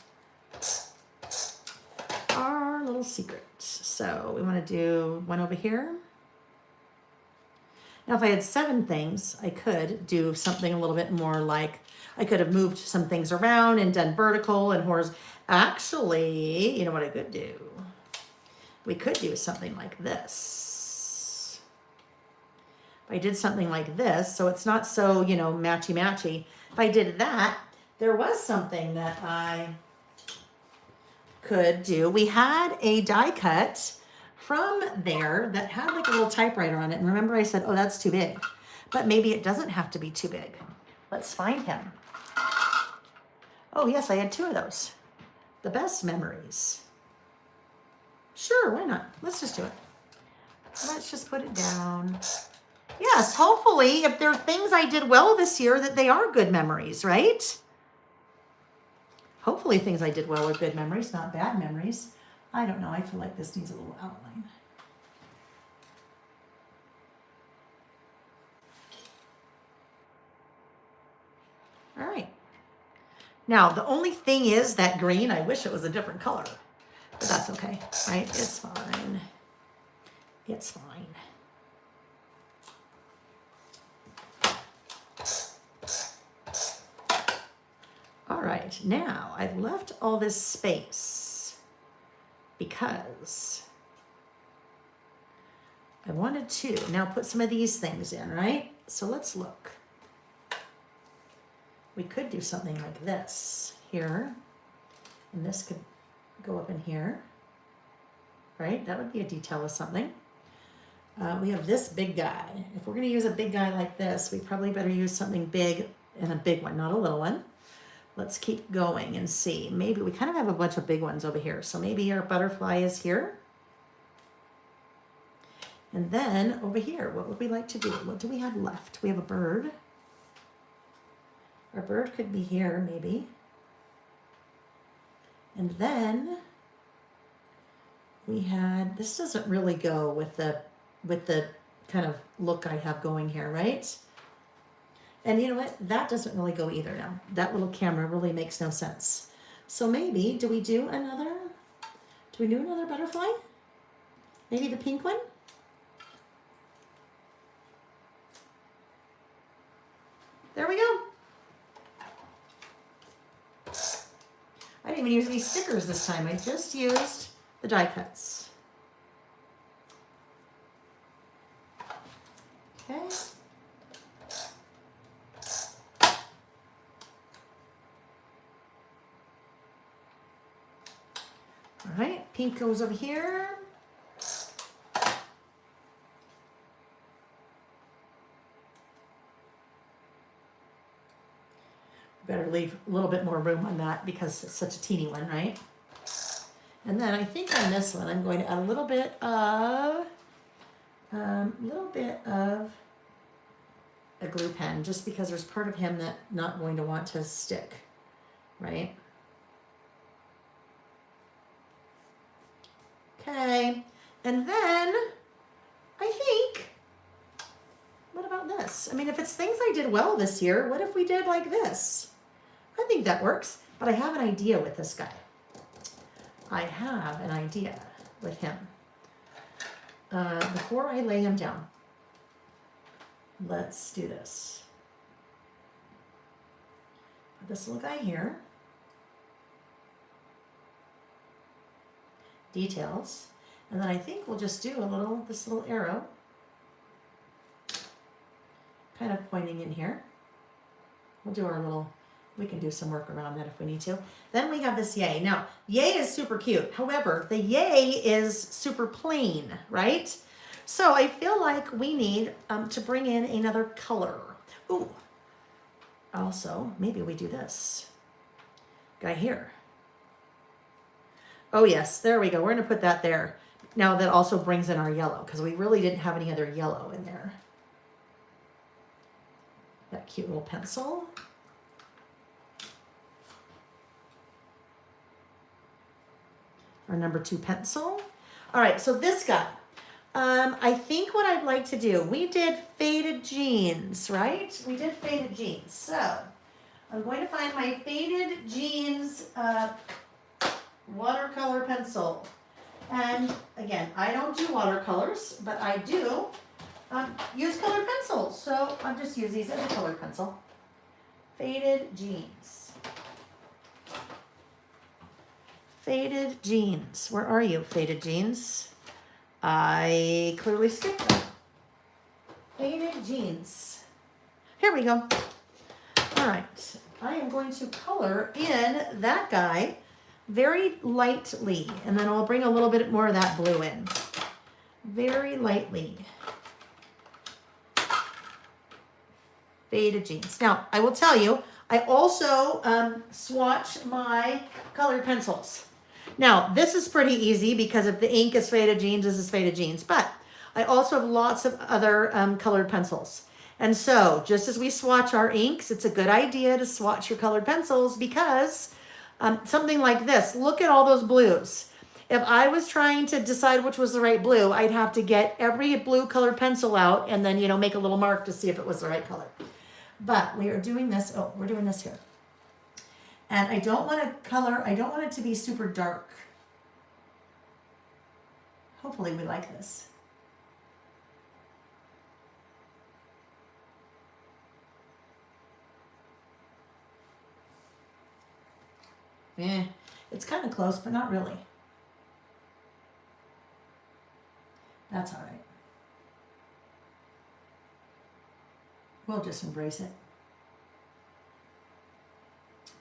A: Our little secret. So we want to do one over here. Now, if I had 7 things, I could do something a little bit more like, I could have moved some things around and done vertical and horizontal. Actually, you know what I could do? We could do something like this. If I did something like this, so it's not so, matchy-matchy. If I did that, there was something that I could do, we had a die cut from there that had like a little typewriter on it. And remember I said, oh, that's too big. But maybe it doesn't have to be too big. Let's find him. Oh, yes, I had 2 of those. The best memories. Sure, why not? Let's just do it. Let's just put it down. Yes, hopefully, if there are things I did well this year, that they are good memories, right? Hopefully things I did well are good memories, not bad memories. I don't know. I feel like this needs a little outline. All right. Now, the only thing is that green, I wish it was a different color, but that's okay, right? It's fine. It's fine. All right, now I've left all this space because I wanted to now put some of these things in, right? So let's look. We could do something like this here, and this could go up in here, right? That would be a detail of something. We have this big guy. If we're gonna use a big guy like this, we probably better use something big and a big one, not a little one. Let's keep going and see. Maybe we kind of have a bunch of big ones over here. So maybe our butterfly is here. And then over here, what would we like to do? What do we have left? We have a bird. Our bird could be here, maybe. And then we had, this doesn't really go with the kind of look I have going here, right? And you know what? That doesn't really go either now. That little camera really makes no sense. So maybe, do we do another butterfly? Maybe the pink one? There we go. I didn't even use any stickers this time. I just used the die cuts. Okay. All right, pink goes over here. Better leave a little bit more room on that because it's such a teeny one, right? And then I think on this one, I'm going to add a little bit of a glue pen, just because there's part of him that not going to want to stick, right? Okay, and then I think, what about this? I mean, if it's things I did well this year, what if we did like this? I think that works, but I have an idea with this guy. I have an idea with him. Before I lay him down, let's do this. Put this little guy here. Details. And then I think we'll just do this little arrow kind of pointing in here. We'll do our little, we can do some work around that if we need to. Then we have this yay. Now, yay is super cute. However, the yay is super plain, right? So I feel like we need to bring in another color. Ooh. Also, maybe we do this guy here. Oh yes, there we go. We're gonna put that there. Now that also brings in our yellow because we really didn't have any other yellow in there. That cute little pencil. Our number 2 pencil. All right, so this guy. I think what I'd like to do, we did faded jeans, right? We did faded jeans. So I'm going to find my faded jeans watercolor pencil. And again, I don't do watercolors, but I do use colored pencils. So I'll just use these as a colored pencil. Faded jeans. Faded jeans. Where are you, faded jeans? I clearly skipped them. Faded jeans. Here we go. All right. I am going to color in that guy very lightly, and then I'll bring a little bit more of that blue in. Very lightly. Faded jeans. Now, I will tell you, I also swatch my colored pencils. Now, this is pretty easy because if the ink is faded jeans, this is faded jeans. But I also have lots of other colored pencils. And so, just as we swatch our inks, it's a good idea to swatch your colored pencils because something like this, look at all those blues. If I was trying to decide which was the right blue, I'd have to get every blue colored pencil out and then, make a little mark to see if it was the right color. But we are doing this, we're doing this here. And I don't want it to be super dark. Hopefully we like this. It's kind of close, but not really. That's all right. We'll just embrace it.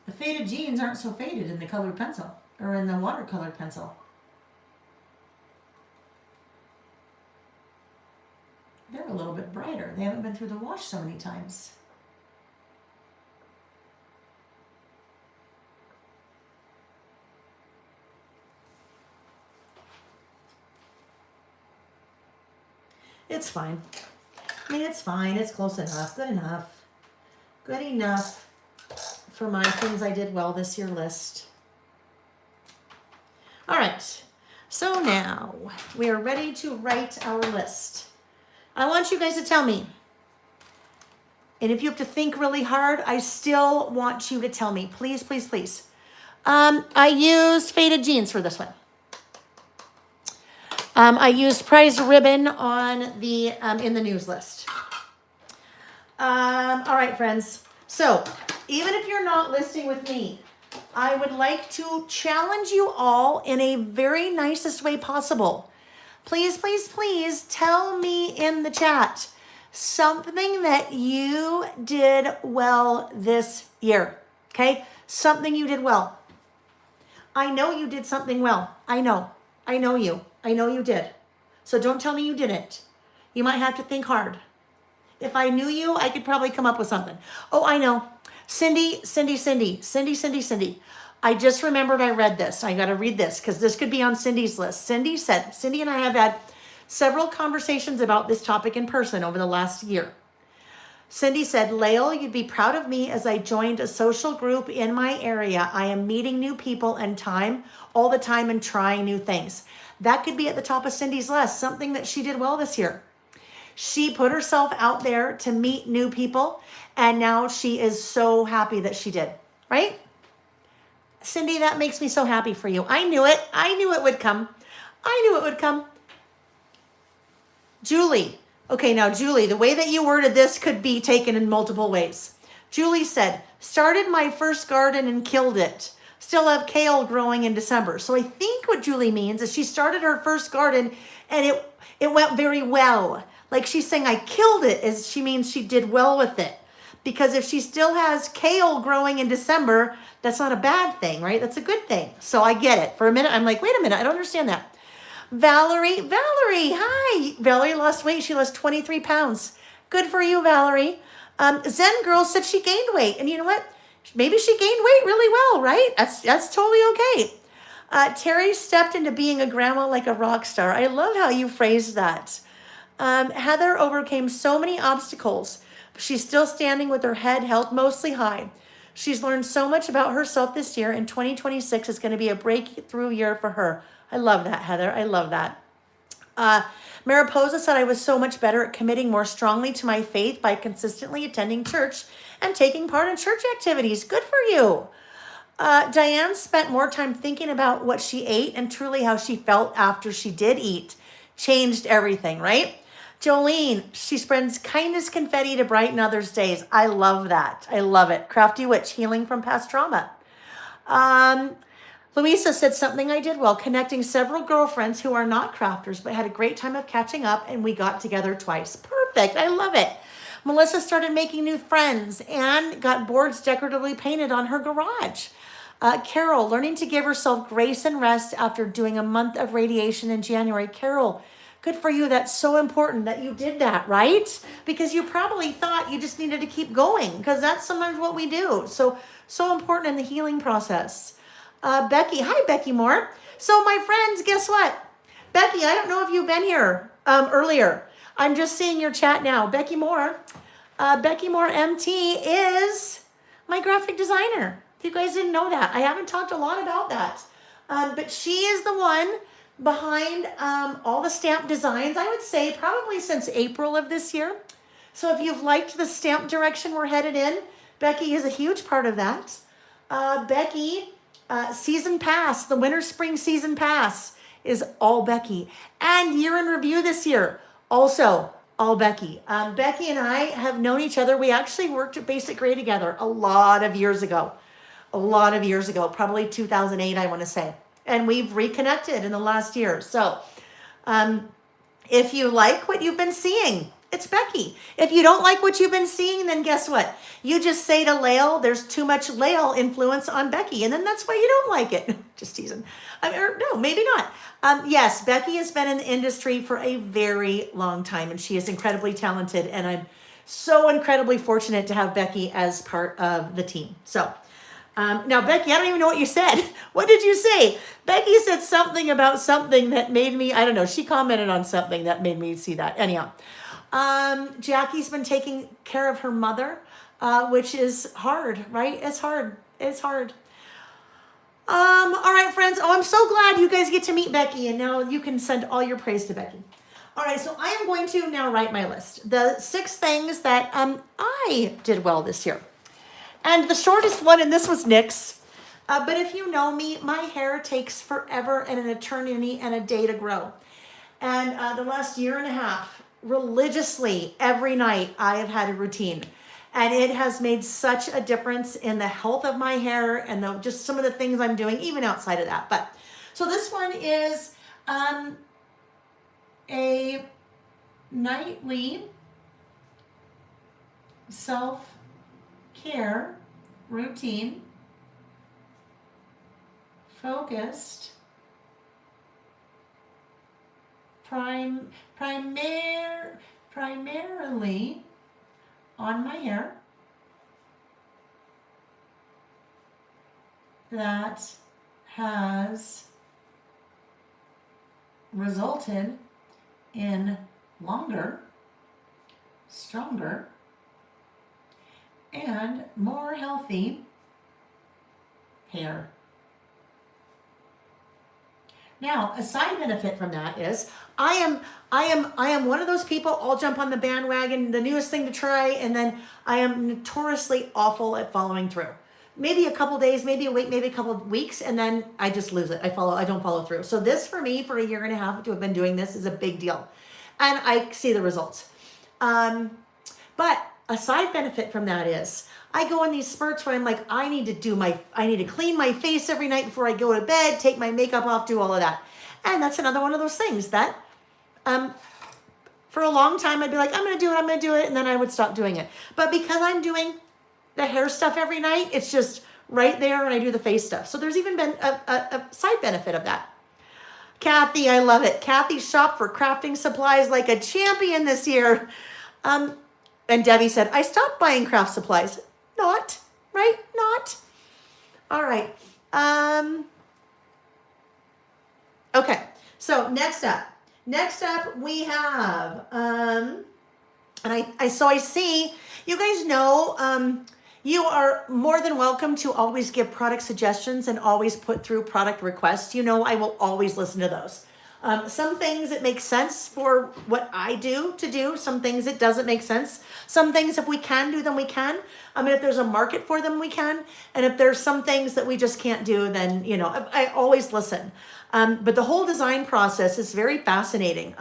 A: The faded jeans aren't so faded in the colored pencil or in the watercolored pencil. They're a little bit brighter. They haven't been through the wash so many times. It's fine. It's fine. It's close enough. Good enough. Good enough for my things I did well this year list. All right. So now we are ready to write our list. I want you guys to tell me. And if you have to think really hard, I still want you to tell me. Please, please, please. I used faded jeans for this one. I used prize ribbon on the in the news list. All right, friends. So even if you're not listing with me, I would like to challenge you all in a very nicest way possible. Please, please, please tell me in the chat something that you did well this year. Okay? Something you did well. I know you did something well. I know you. I know you did. So don't tell me you didn't. You might have to think hard. If I knew you, I could probably come up with something. Oh, I know. Cindy. I just remembered I read this. I got to read this because this could be on Cindy's list. Cindy and I have had several conversations about this topic in person over the last year. Cindy said, Lael, you'd be proud of me as I joined a social group in my area. I am meeting new people all the time and trying new things. That could be at the top of Cindy's list, something that she did well this year. She put herself out there to meet new people, and now she is so happy that she did, right? Cindy, that makes me so happy for you. I knew it. I knew it would come. Julie. Okay, now Julie, the way that you worded this could be taken in multiple ways. Julie said, started my first garden and killed it. Still have kale growing in December. So I think what Julie means is she started her first garden and it went very well. Like she's saying I killed it, as she means she did well with it. Because if she still has kale growing in December, that's not a bad thing, right? That's a good thing. So I get it. For a minute, I'm like, wait a minute, I don't understand that. Valerie, hi. Valerie lost weight. She lost 23 pounds. Good for you, Valerie. Zen Girl said she gained weight. And you know what? Maybe she gained weight really well, right? That's totally okay. Terry stepped into being a grandma like a rock star. I love how you phrased that. Heather overcame so many obstacles. She's still standing with her head held mostly high. She's learned so much about herself this year, and 2026 is going to be a breakthrough year for her. I love that, Heather. I love that. Mariposa said I was so much better at committing more strongly to my faith by consistently attending church and taking part in church activities. Good for you. Diane spent more time thinking about what she ate and truly how she felt after she did eat. Changed everything, right? Jolene, she spreads kindness confetti to brighten others' days. I love that. I love it. Crafty Witch, healing from past trauma. Louisa said something I did well, connecting several girlfriends who are not crafters, but had a great time of catching up, and we got together twice. Perfect. I love it. Melissa started making new friends and got boards decoratively painted on her garage. Carol, learning to give herself grace and rest after doing a month of radiation in January. Carol, good for you. That's so important that you did that, right? Because you probably thought you just needed to keep going, because that's sometimes what we do. So important in the healing process. Becky, hi, Becky Moore. So my friends, guess what? Becky, I don't know if you've been here earlier. I'm just seeing your chat now. Becky Moore MT is my graphic designer. If you guys didn't know that, I haven't talked a lot about that. But she is the one behind all the stamp designs, I would say probably since April of this year. So if you've liked the stamp direction we're headed in, Becky is a huge part of that. Becky, season pass, the winter spring season pass is all Becky. And year in review this year, also all Becky. Becky and I have known each other. We actually worked at Basic Gray together a lot of years ago, probably 2008, I want to say. And we've reconnected in the last year. So if you like what you've been seeing, it's Becky. If you don't like what you've been seeing, then guess what? You just say to Lael, there's too much Lael influence on Becky. And then that's why you don't like it. Just teasing. No, maybe not. Yes, Becky has been in the industry for a very long time, and she is incredibly talented. And I'm so incredibly fortunate to have Becky as part of the team. So now, Becky, I don't even know what you said. What did you say? Becky said something about something that made me, I don't know. She commented on something that made me see that. Anyhow, Jackie's been taking care of her mother, which is hard, right? It's hard. All right, friends. Oh, I'm so glad you guys get to meet Becky, and now you can send all your praise to Becky. All right, so I am going to now write my list. The 6 things that I did well this year. And the shortest one, and this was Nick's, but if you know me, my hair takes forever and an eternity and a day to grow. And the last year and a half, religiously, every night, I have had a routine. And it has made such a difference in the health of my hair and just some of the things I'm doing, even outside of that. But so this one is a nightly self-care routine focused primarily on my hair that has resulted in longer, stronger, and more healthy hair. Now, a side benefit from that is I am one of those people, I'll jump on the bandwagon, the newest thing to try, and then I am notoriously awful at following through. Maybe a couple days, maybe a week, maybe a couple of weeks, and then I just lose it. I don't follow through. So this for me, for a year and a half to have been doing this is a big deal. And I see the results. But a side benefit from that is I go in these spurts where I'm like, I need to clean my face every night before I go to bed, take my makeup off, do all of that. And that's another one of those things that, for a long time, I'd be like, I'm going to do it. And then I would stop doing it. But because I'm doing the hair stuff every night, it's just right there and I do the face stuff. So there's even been a side benefit of that. Kathy, I love it. Kathy shopped for crafting supplies like a champion this year. And Debbie said, I stopped buying craft supplies. Not, right? Not. All right. Okay. So next up we have, and I see, you guys know, you are more than welcome to always give product suggestions and always put through product requests. You know, I will always listen to those. Some things it makes sense for what I do to do. Some things it doesn't make sense. Some things if we can do them, we can. I mean, if there's a market for them, we can. And if there's some things that we just can't do, then, you know, I always listen. But the whole design process is very fascinating.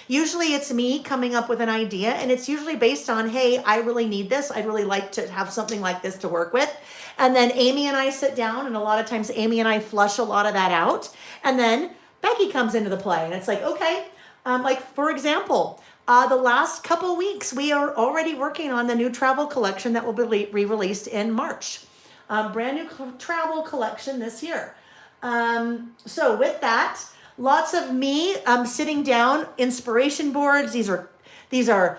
A: Usually it's me coming up with an idea, and it's usually based on, hey, I really need this. I'd really like to have something like this to work with. And then Amy and I sit down, and a lot of times Amy and I flush a lot of that out. And then Becky comes into the play, and it's like, okay, like for example, the last couple weeks, we are already working on the new travel collection that will be re-released in March. Brand new travel collection this year. So with that, lots of me sitting down, inspiration boards. These are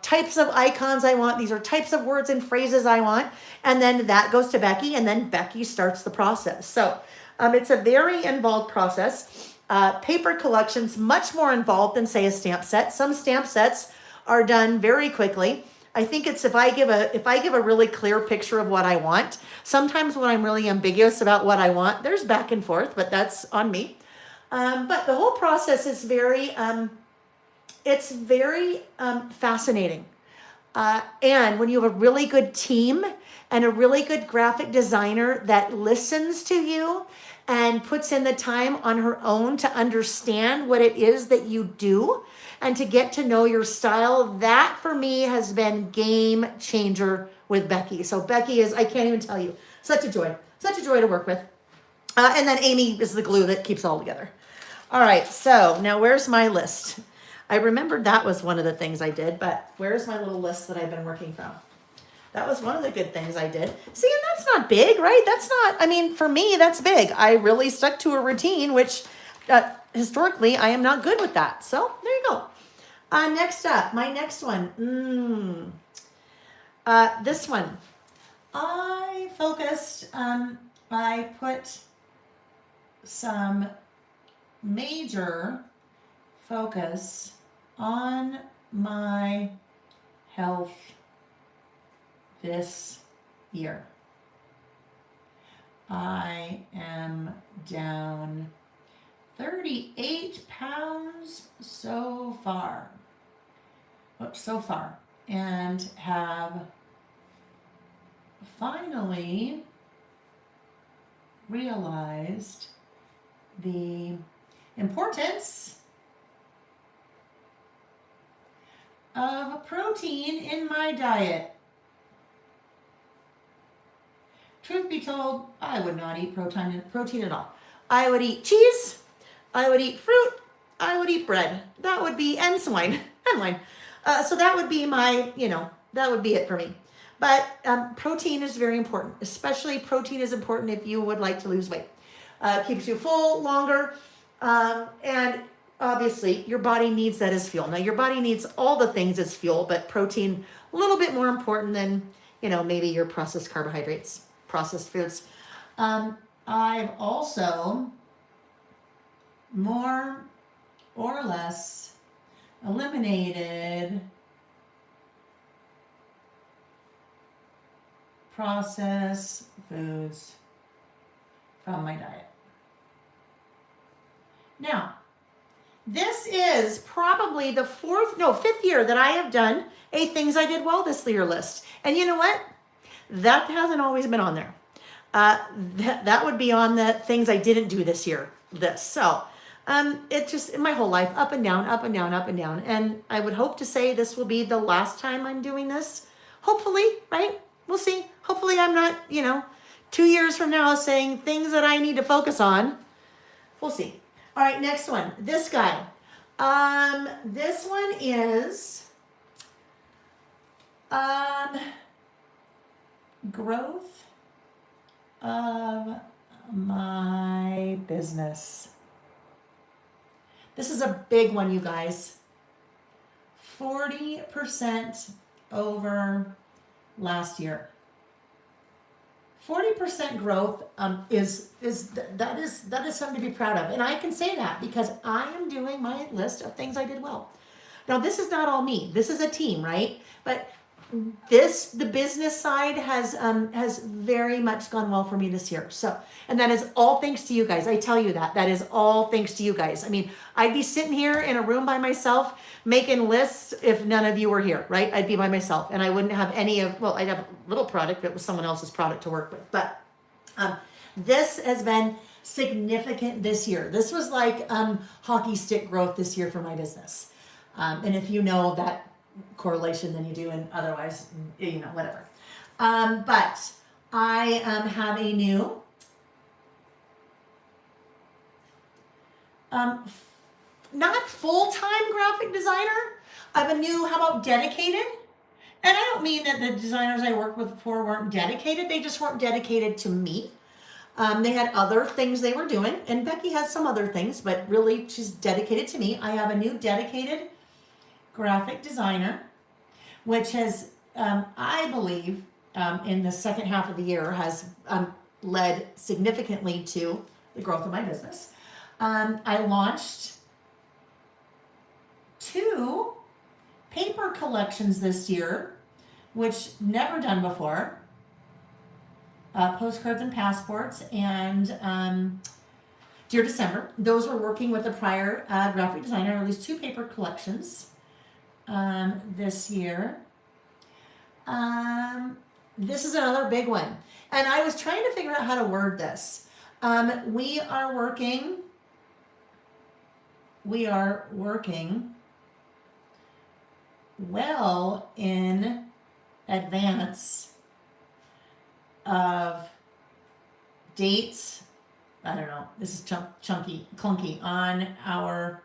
A: types of icons I want. These are types of words and phrases I want. And then that goes to Becky, and then Becky starts the process. So it's a very involved process. Paper collections, much more involved than, say, a stamp set. Some stamp sets are done very quickly. I think it's if I give a really clear picture of what I want. Sometimes when I'm really ambiguous about what I want, there's back and forth, but that's on me. But the whole process is very fascinating. And when you have a really good team and a really good graphic designer that listens to you and puts in the time on her own to understand what it is that you do and to get to know your style, that for me has been game changer with Becky. So Becky is, I can't even tell you, such a joy to work with. And then Amy is the glue that keeps it all together. All right, so now where's my list? I remembered that was one of the things I did, but where's my little list that I've been working from? That was one of the good things I did. See, and that's not big, right? That's not, I mean, for me, that's big. I really stuck to a routine, which historically, I am not good with that. So there you go. Next up, my next one. This one. I focused, I put some major focus on my health this year. I am down 38 pounds so far, and have finally realized the importance of protein in my diet. Truth be told, I would not eat protein at all. I would eat cheese, I would eat fruit, I would eat bread. That would be, and some wine, so that would be my, that would be it for me. But protein is very important, especially protein is important if you would like to lose weight. Keeps you full longer, and obviously your body needs that as fuel. Now your body needs all the things as fuel, but protein a little bit more important than, maybe your processed carbohydrates, processed foods. I've also more or less eliminated processed foods from my diet. Now, this is probably the fifth year that I have done a things I did well this year list. And you know what? That hasn't always been on there. That would be on the things I didn't do this year. So it just, in my whole life, up and down, up and down, up and down. And I would hope to say this will be the last time I'm doing this. Hopefully, right? We'll see. Hopefully I'm not, 2 years from now saying things that I need to focus on. We'll see. All right, next one. This guy. This one is growth of my business. This is a big one, you guys. 40% over last year. 40% growth is something to be proud of. And I can say that because I am doing my list of things I did well. Now, this is not all me. This is a team, right? But the business side has very much gone well for me this year. So, and that is all thanks to you guys. I tell you that is all thanks to you guys. I mean, I'd be sitting here in a room by myself making lists if none of you were here, right? I'd be by myself and I wouldn't have I'd have a little product that was someone else's product to work with. But this has been significant this year. This was like hockey stick growth this year for my business. And if you know that correlation than you do, and otherwise, whatever. But I have a new not full-time graphic designer. I have a new, how about dedicated And I don't mean that the designers I worked with before weren't dedicated. They just weren't dedicated to me. They had other things they were doing, and Becky has some other things, but really she's dedicated to me. I have a new dedicated graphic designer, which has, I believe, in the second half of the year has led significantly to the growth of my business. I launched 2 paper collections this year, which never done before. Postcards and passports, and Dear December. Those were working with a prior graphic designer. At least 2 paper collections this year. This is another big one, and I was trying to figure out how to word this. We are working well in advance of dates. I don't know, this is clunky on our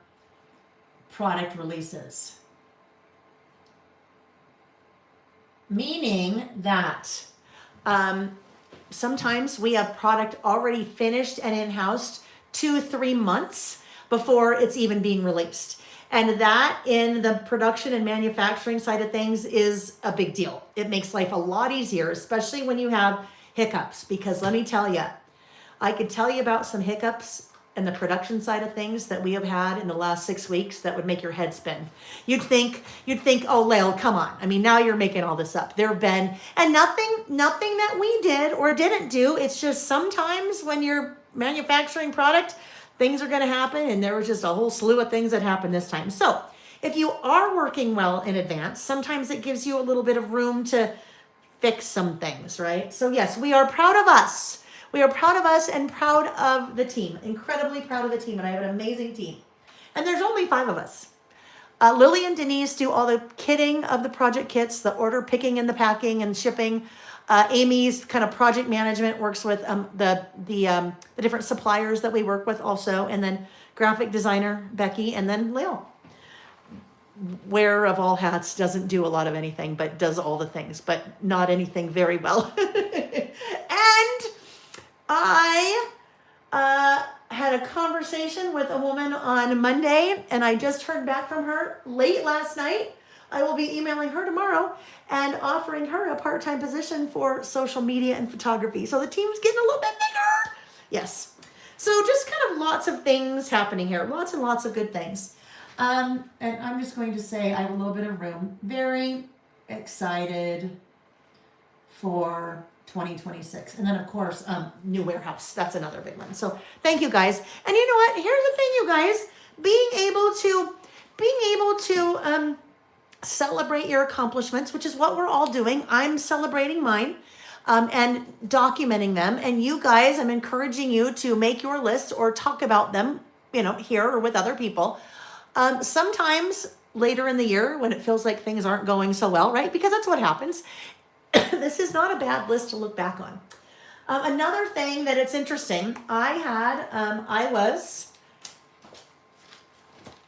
A: product releases. Meaning that sometimes we have product already finished and in-house 2-3 months before it's even being released. And that in the production and manufacturing side of things is a big deal. It makes life a lot easier, especially when you have hiccups. Because let me tell you, I could tell you about some hiccups in the production side of things that we have had in the last 6 weeks that would make your head spin. You'd think, oh, Lael, come on. I mean, now you're making all this up. There have been, and nothing that we did or didn't do. It's just sometimes when you're manufacturing product, things are going to happen, and there was just a whole slew of things that happened this time. So if you are working well in advance, sometimes it gives you a little bit of room to fix some things, right? So yes, we are proud of us. We are proud of us and proud of the team. Incredibly proud of the team, and I have an amazing team. And there's only 5 of us. Lily and Denise do all the kitting of the project kits, the order picking and the packing and shipping. Amy's kind of project management, works with the different suppliers that we work with also, and then graphic designer Becky, and then Lael. Wearer of all hats, doesn't do a lot of anything, but does all the things, but not anything very well. And I had a conversation with a woman on Monday, and I just heard back from her late last night. I will be emailing her tomorrow and offering her a part-time position for social media and photography. So the team's getting a little bit bigger. Yes. So just kind of lots of things happening here. Lots and lots of good things. And I'm just going to say I have a little bit of room. Very excited for 2026. And then of course, new warehouse. That's another big one. So thank you guys. And you know what? Here's the thing, you guys. Being able to celebrate your accomplishments, which is what we're all doing. I'm celebrating mine and documenting them. And you guys, I'm encouraging you to make your list or talk about them, here or with other people. Sometimes later in the year when it feels like things aren't going so well, right? Because that's what happens. This is not a bad list to look back on. Another thing that it's interesting, I was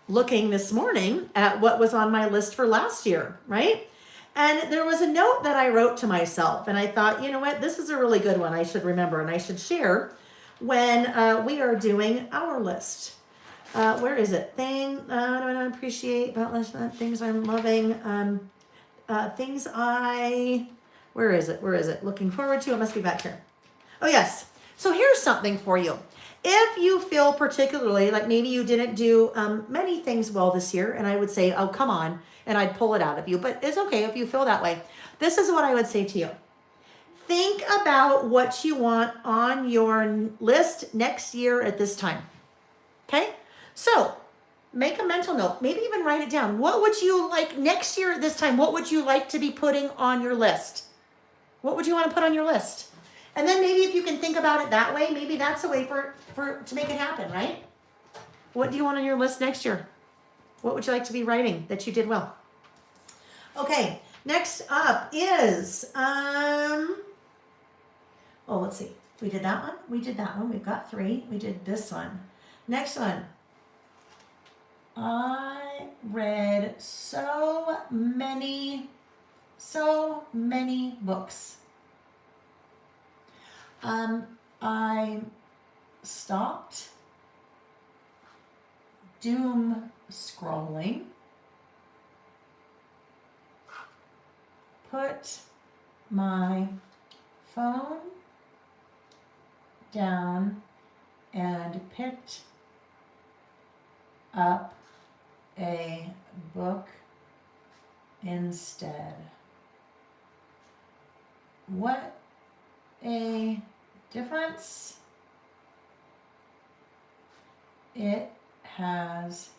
A: looking this morning at what was on my list for last year, right? And there was a note that I wrote to myself, and I thought, you know what, this is a really good one I should remember and I should share when we are doing our list. Where is it? I appreciate about list, things I'm loving, where is it? Looking forward to, it must be back here. Oh yes, so here's something for you. If you feel particularly like maybe you didn't do many things well this year, and I would say, oh, come on, and I'd pull it out of you, but it's okay if you feel that way. This is what I would say to you. Think about what you want on your list next year at this time, okay? So make a mental note, maybe even write it down. What would you like next year at this time? What would you like to be putting on your list? What would you want to put on your list? And then maybe if you can think about it that way, maybe that's a way to make it happen, right? What do you want on your list next year? What would you like to be writing that you did well? Okay, next up is, let's see. We did that one. We did that one. We've got 3. We did this one. Next one. I read so many So many books. I stopped doom scrolling, put my phone down and picked up a book instead. What a difference it has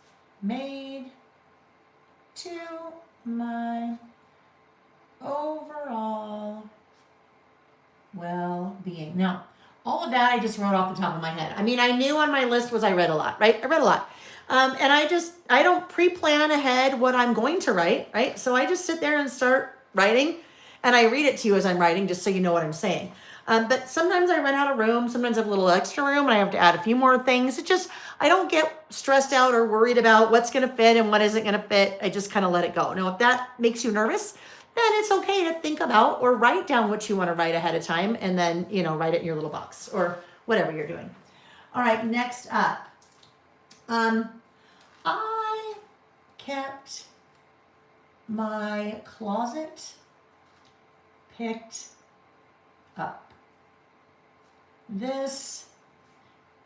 A: made to my overall well-being. Now, all of that I just wrote off the top of my head. I mean, I knew on my list was I read a lot, right? I read a lot. And I don't pre-plan ahead what I'm going to write, right? So I just sit there and start writing, and I read it to you as I'm writing, just so you know what I'm saying. But sometimes I run out of room. Sometimes I have a little extra room, and I have to add a few more things. I don't get stressed out or worried about what's going to fit and what isn't going to fit. I just kind of let it go. Now, if that makes you nervous, then it's okay to think about or write down what you want to write ahead of time, and then, write it in your little box or whatever you're doing. All right, next up. I kept my closet picked up. This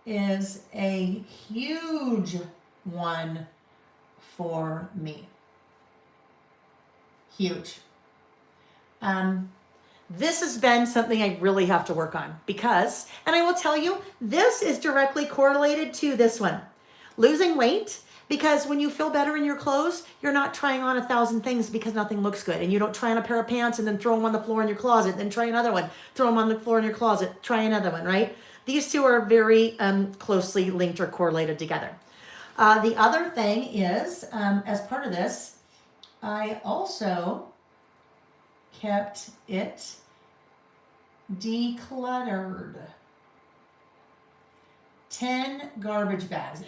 A: is a huge one for me. Huge. This has been something I really have to work on because, and I will tell you, this is directly correlated to this one. Losing weight, because when you feel better in your clothes, you're not trying on 1,000 things because nothing looks good. And you don't try on a pair of pants and then throw them on the floor in your closet, then try another one, throw them on the floor in your closet, try another one, right? These two are very closely linked or correlated together. The other thing is, as part of this, I also kept it decluttered. 10 garbage bags.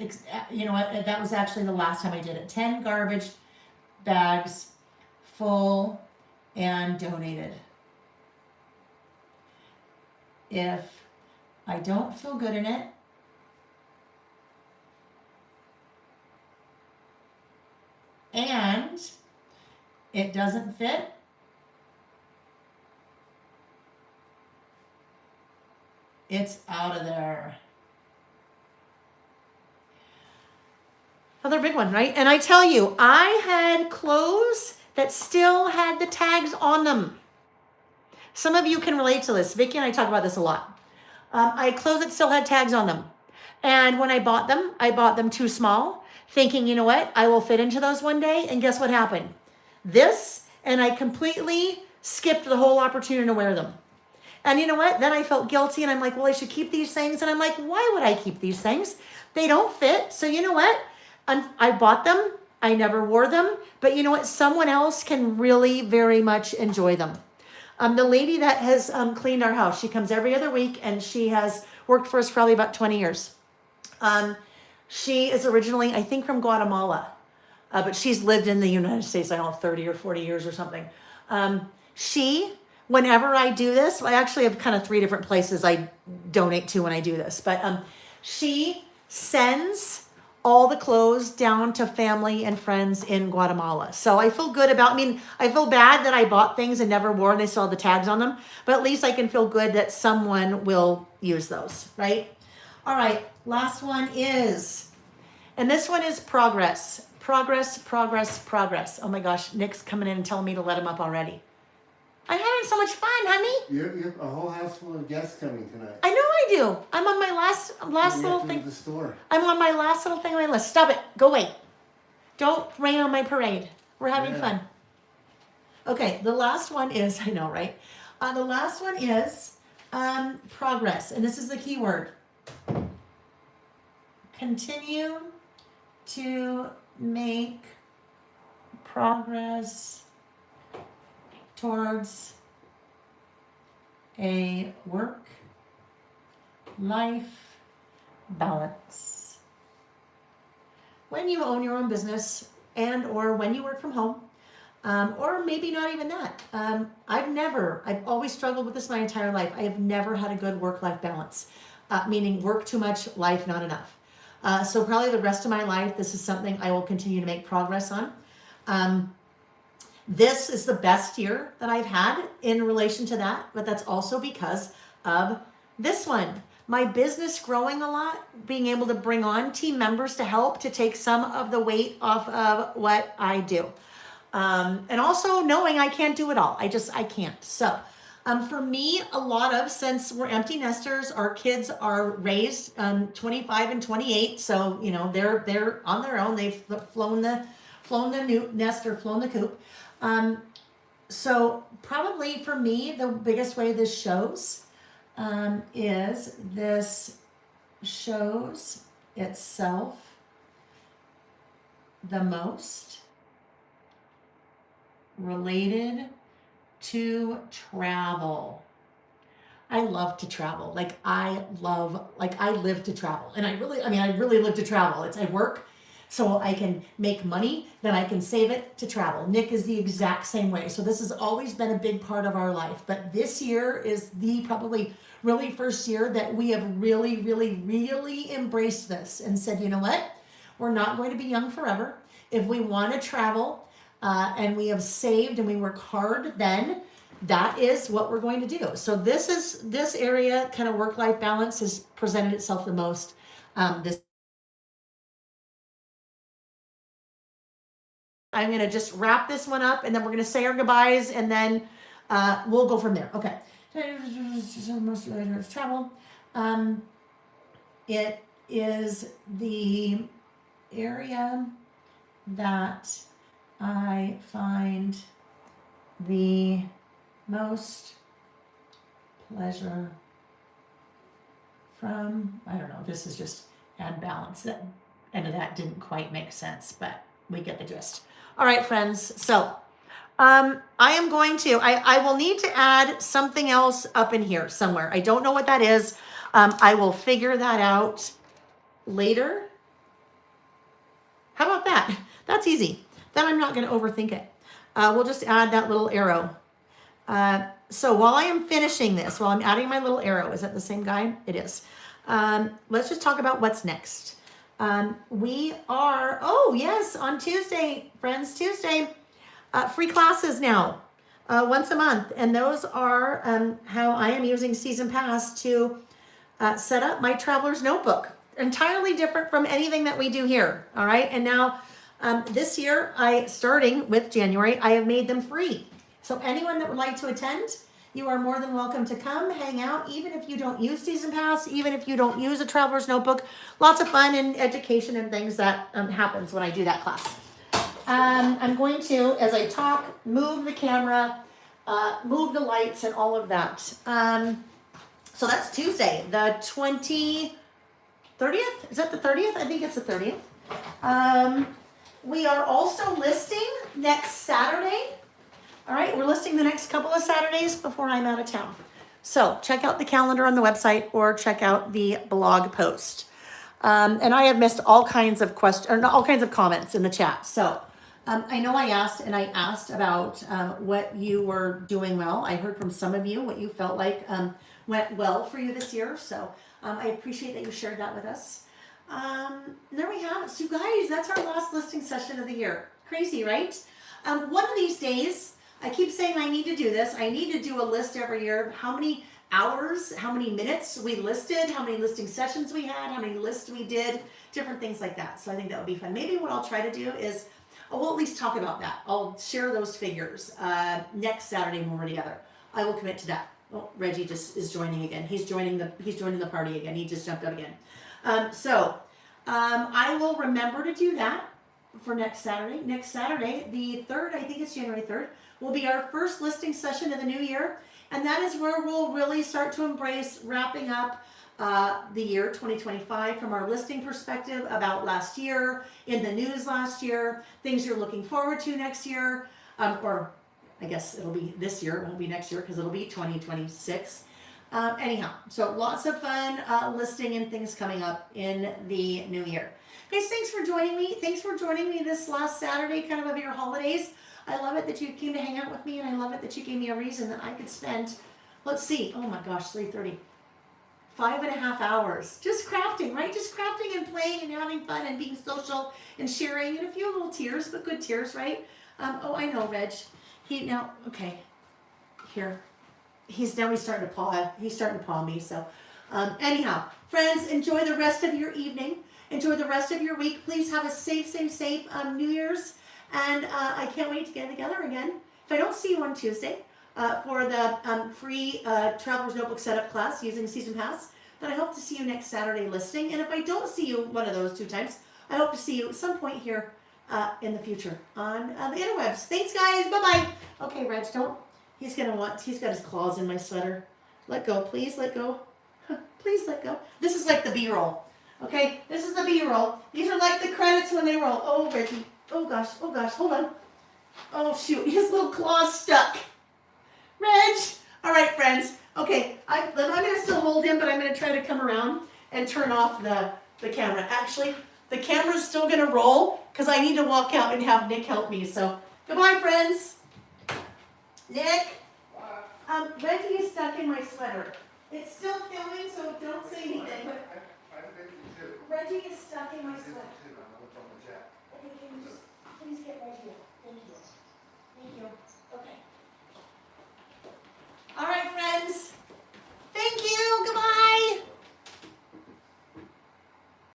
A: You know what? That was actually the last time I did it. 10 garbage bags full and donated. If I don't feel good in it, and it doesn't fit, it's out of there. Another big one, right? And I tell you, I had clothes that still had the tags on them. Some of you can relate to this. Vicki and I talk about this a lot. I had clothes that still had tags on them. And when I bought them too small, thinking, you know what, I will fit into those one day. And guess what happened? And I completely skipped the whole opportunity to wear them. And you know what? Then I felt guilty and I'm like, well, I should keep these things. And I'm like, why would I keep these things? They don't fit. So you know what? I bought them. I never wore them. But you know what? Someone else can really very much enjoy them. The lady that has cleaned our house, she comes every other week and she has worked for us probably about 20 years. She is originally, I think, from Guatemala. But she's lived in the United States, I don't know, 30 or 40 years or something. Whenever I do this, I actually have kind of 3 different places I donate to when I do this. But she sends all the clothes down to family and friends in Guatemala. So I feel good I feel bad that I bought things and never wore and they still have the tags on them. But at least I can feel good that someone will use those, right? All right, last one is, and this one is progress. Progress. Oh my gosh, Nick's coming in and telling me to let him up already. I'm having so much fun, honey.
B: You have a whole house full of guests coming tonight.
A: I know I do. I'm on my last little thing.
B: The store.
A: I'm on my last little thing on my list. Stop it. Go away. Don't rain on my parade. We're having fun. Okay, the last one is, I know, right? The last one is progress. And this is the key word. Continue to make progress towards a work-life balance. When you own your own business and or when you work from home, or maybe not even that. I've always struggled with this my entire life. I have never had a good work-life balance, meaning work too much, life not enough. So probably the rest of my life, this is something I will continue to make progress on. This is the best year that I've had in relation to that, but that's also because of this one. My business growing a lot, being able to bring on team members to help to take some of the weight off of what I do. And also knowing I can't do it all. I can't. So for me, since we're empty nesters, our kids are raised 25 and 28. So, they're on their own. They've flown the new nest or flown the coop. So probably for me, the biggest way this shows is this shows itself the most related to travel. I love to travel. I live to travel. And I really live to travel. I work so I can make money, then I can save it to travel. Nick is the exact same way. So this has always been a big part of our life. But this year is the probably really first year that we have really, really, really embraced this and said, you know what? We're not going to be young forever. If we want to travel and we have saved and we work hard, then that is what we're going to do. So this area, kind of work-life balance, has presented itself the most this. I'm going to just wrap this one up and then we're going to say our goodbyes and then we'll go from there. Okay. Most travel. It is the area that I find the most pleasure from. I don't know. This is just add balance. That end of that didn't quite make sense, but we get the gist. All right, friends. So I will need to add something else up in here somewhere. I don't know what that is. I will figure that out later. How about that? That's easy. Then I'm not going to overthink it. We'll just add that little arrow. So while I am finishing this, while I'm adding my little arrow, is that the same guy? It is. Let's just talk about what's next. We are, on Tuesday, friends, free classes now, once a month. And those are how I am using Season Pass to set up my Traveler's Notebook. Entirely different from anything that we do here, all right? And now this year, starting with January, I have made them free. So anyone that would like to attend, you are more than welcome to come, hang out, even if you don't use Season Pass, even if you don't use a Traveler's Notebook. Lots of fun and education and things that happens when I do that class. I'm going to, as I talk, move the camera, move the lights and all of that. So that's Tuesday, the 30th? Is that the 30th? I think it's the 30th. We are also listing next Saturday. All right, we're listing the next couple of Saturdays before I'm out of town. So check out the calendar on the website or check out the blog post. And I have missed all kinds of comments in the chat. So I know I asked about what you were doing well. I heard from some of you what you felt like went well for you this year. So I appreciate that you shared that with us. There we have it. So guys, that's our last listing session of the year. Crazy, right? One of these days, I keep saying I need to do this. I need to do a list every year of how many hours, how many minutes we listed, how many listing sessions we had, how many lists we did, different things like that. So I think that would be fun. Maybe what I'll try to do is, we'll at least talk about that. I'll share those figures next Saturday when we're together. I will commit to that. Oh, Reggie just is joining again. He's joining the party again. He just jumped up again. I will remember to do that for next Saturday. Next Saturday, the 3rd, I think it's January 3rd, will be our first listing session of the new year. And that is where we'll really start to embrace wrapping up the year 2025 from our listing perspective about last year, in the news last year, things you're looking forward to next year, or I guess it'll be this year, it won't be next year because it'll be 2026. Anyhow, so lots of fun listing and things coming up in the new year. Guys, thanks for joining me. Thanks for joining me this last Saturday, kind of your holidays. I love it that you came to hang out with me, and I love it that you gave me a reason that I could spend, let's see, oh my gosh, 3:30. 5.5 hours just crafting, right? Just crafting and playing and having fun and being social and sharing and a few little tears, but good tears, right? Oh, I know, Reg. Okay, here. He's starting to paw. He's starting to paw me. So, anyhow, friends, enjoy the rest of your evening. Enjoy the rest of your week. Please have a safe New Year's, and I can't wait to get together again. If I don't see you on Tuesday, for the free Traveler's Notebook Setup class using Season Pass. But I hope to see you next Saturday listening. And if I don't see you one of those 2 times, I hope to see you at some point here in the future on the interwebs. Thanks, guys. Bye-bye. Okay, Reg, don't. He's got his claws in my sweater. Let go. Please let go. Please let go. This is like the B-roll. Okay, this is the B-roll. These are like the credits when they roll. Oh, Reggie. Oh, gosh. Hold on. Oh, shoot. His little claw's stuck. Reg! All right, friends. Okay, I'm going to still hold him, but I'm going to try to come around and turn off the camera. Actually, the camera's still going to roll because I need to walk out and have Nick help me. So, goodbye, friends. Nick? Reggie is stuck in my sweater. It's still filming, so don't say anything. But Reggie is stuck in my sweater. Okay, can you just please get Reggie out?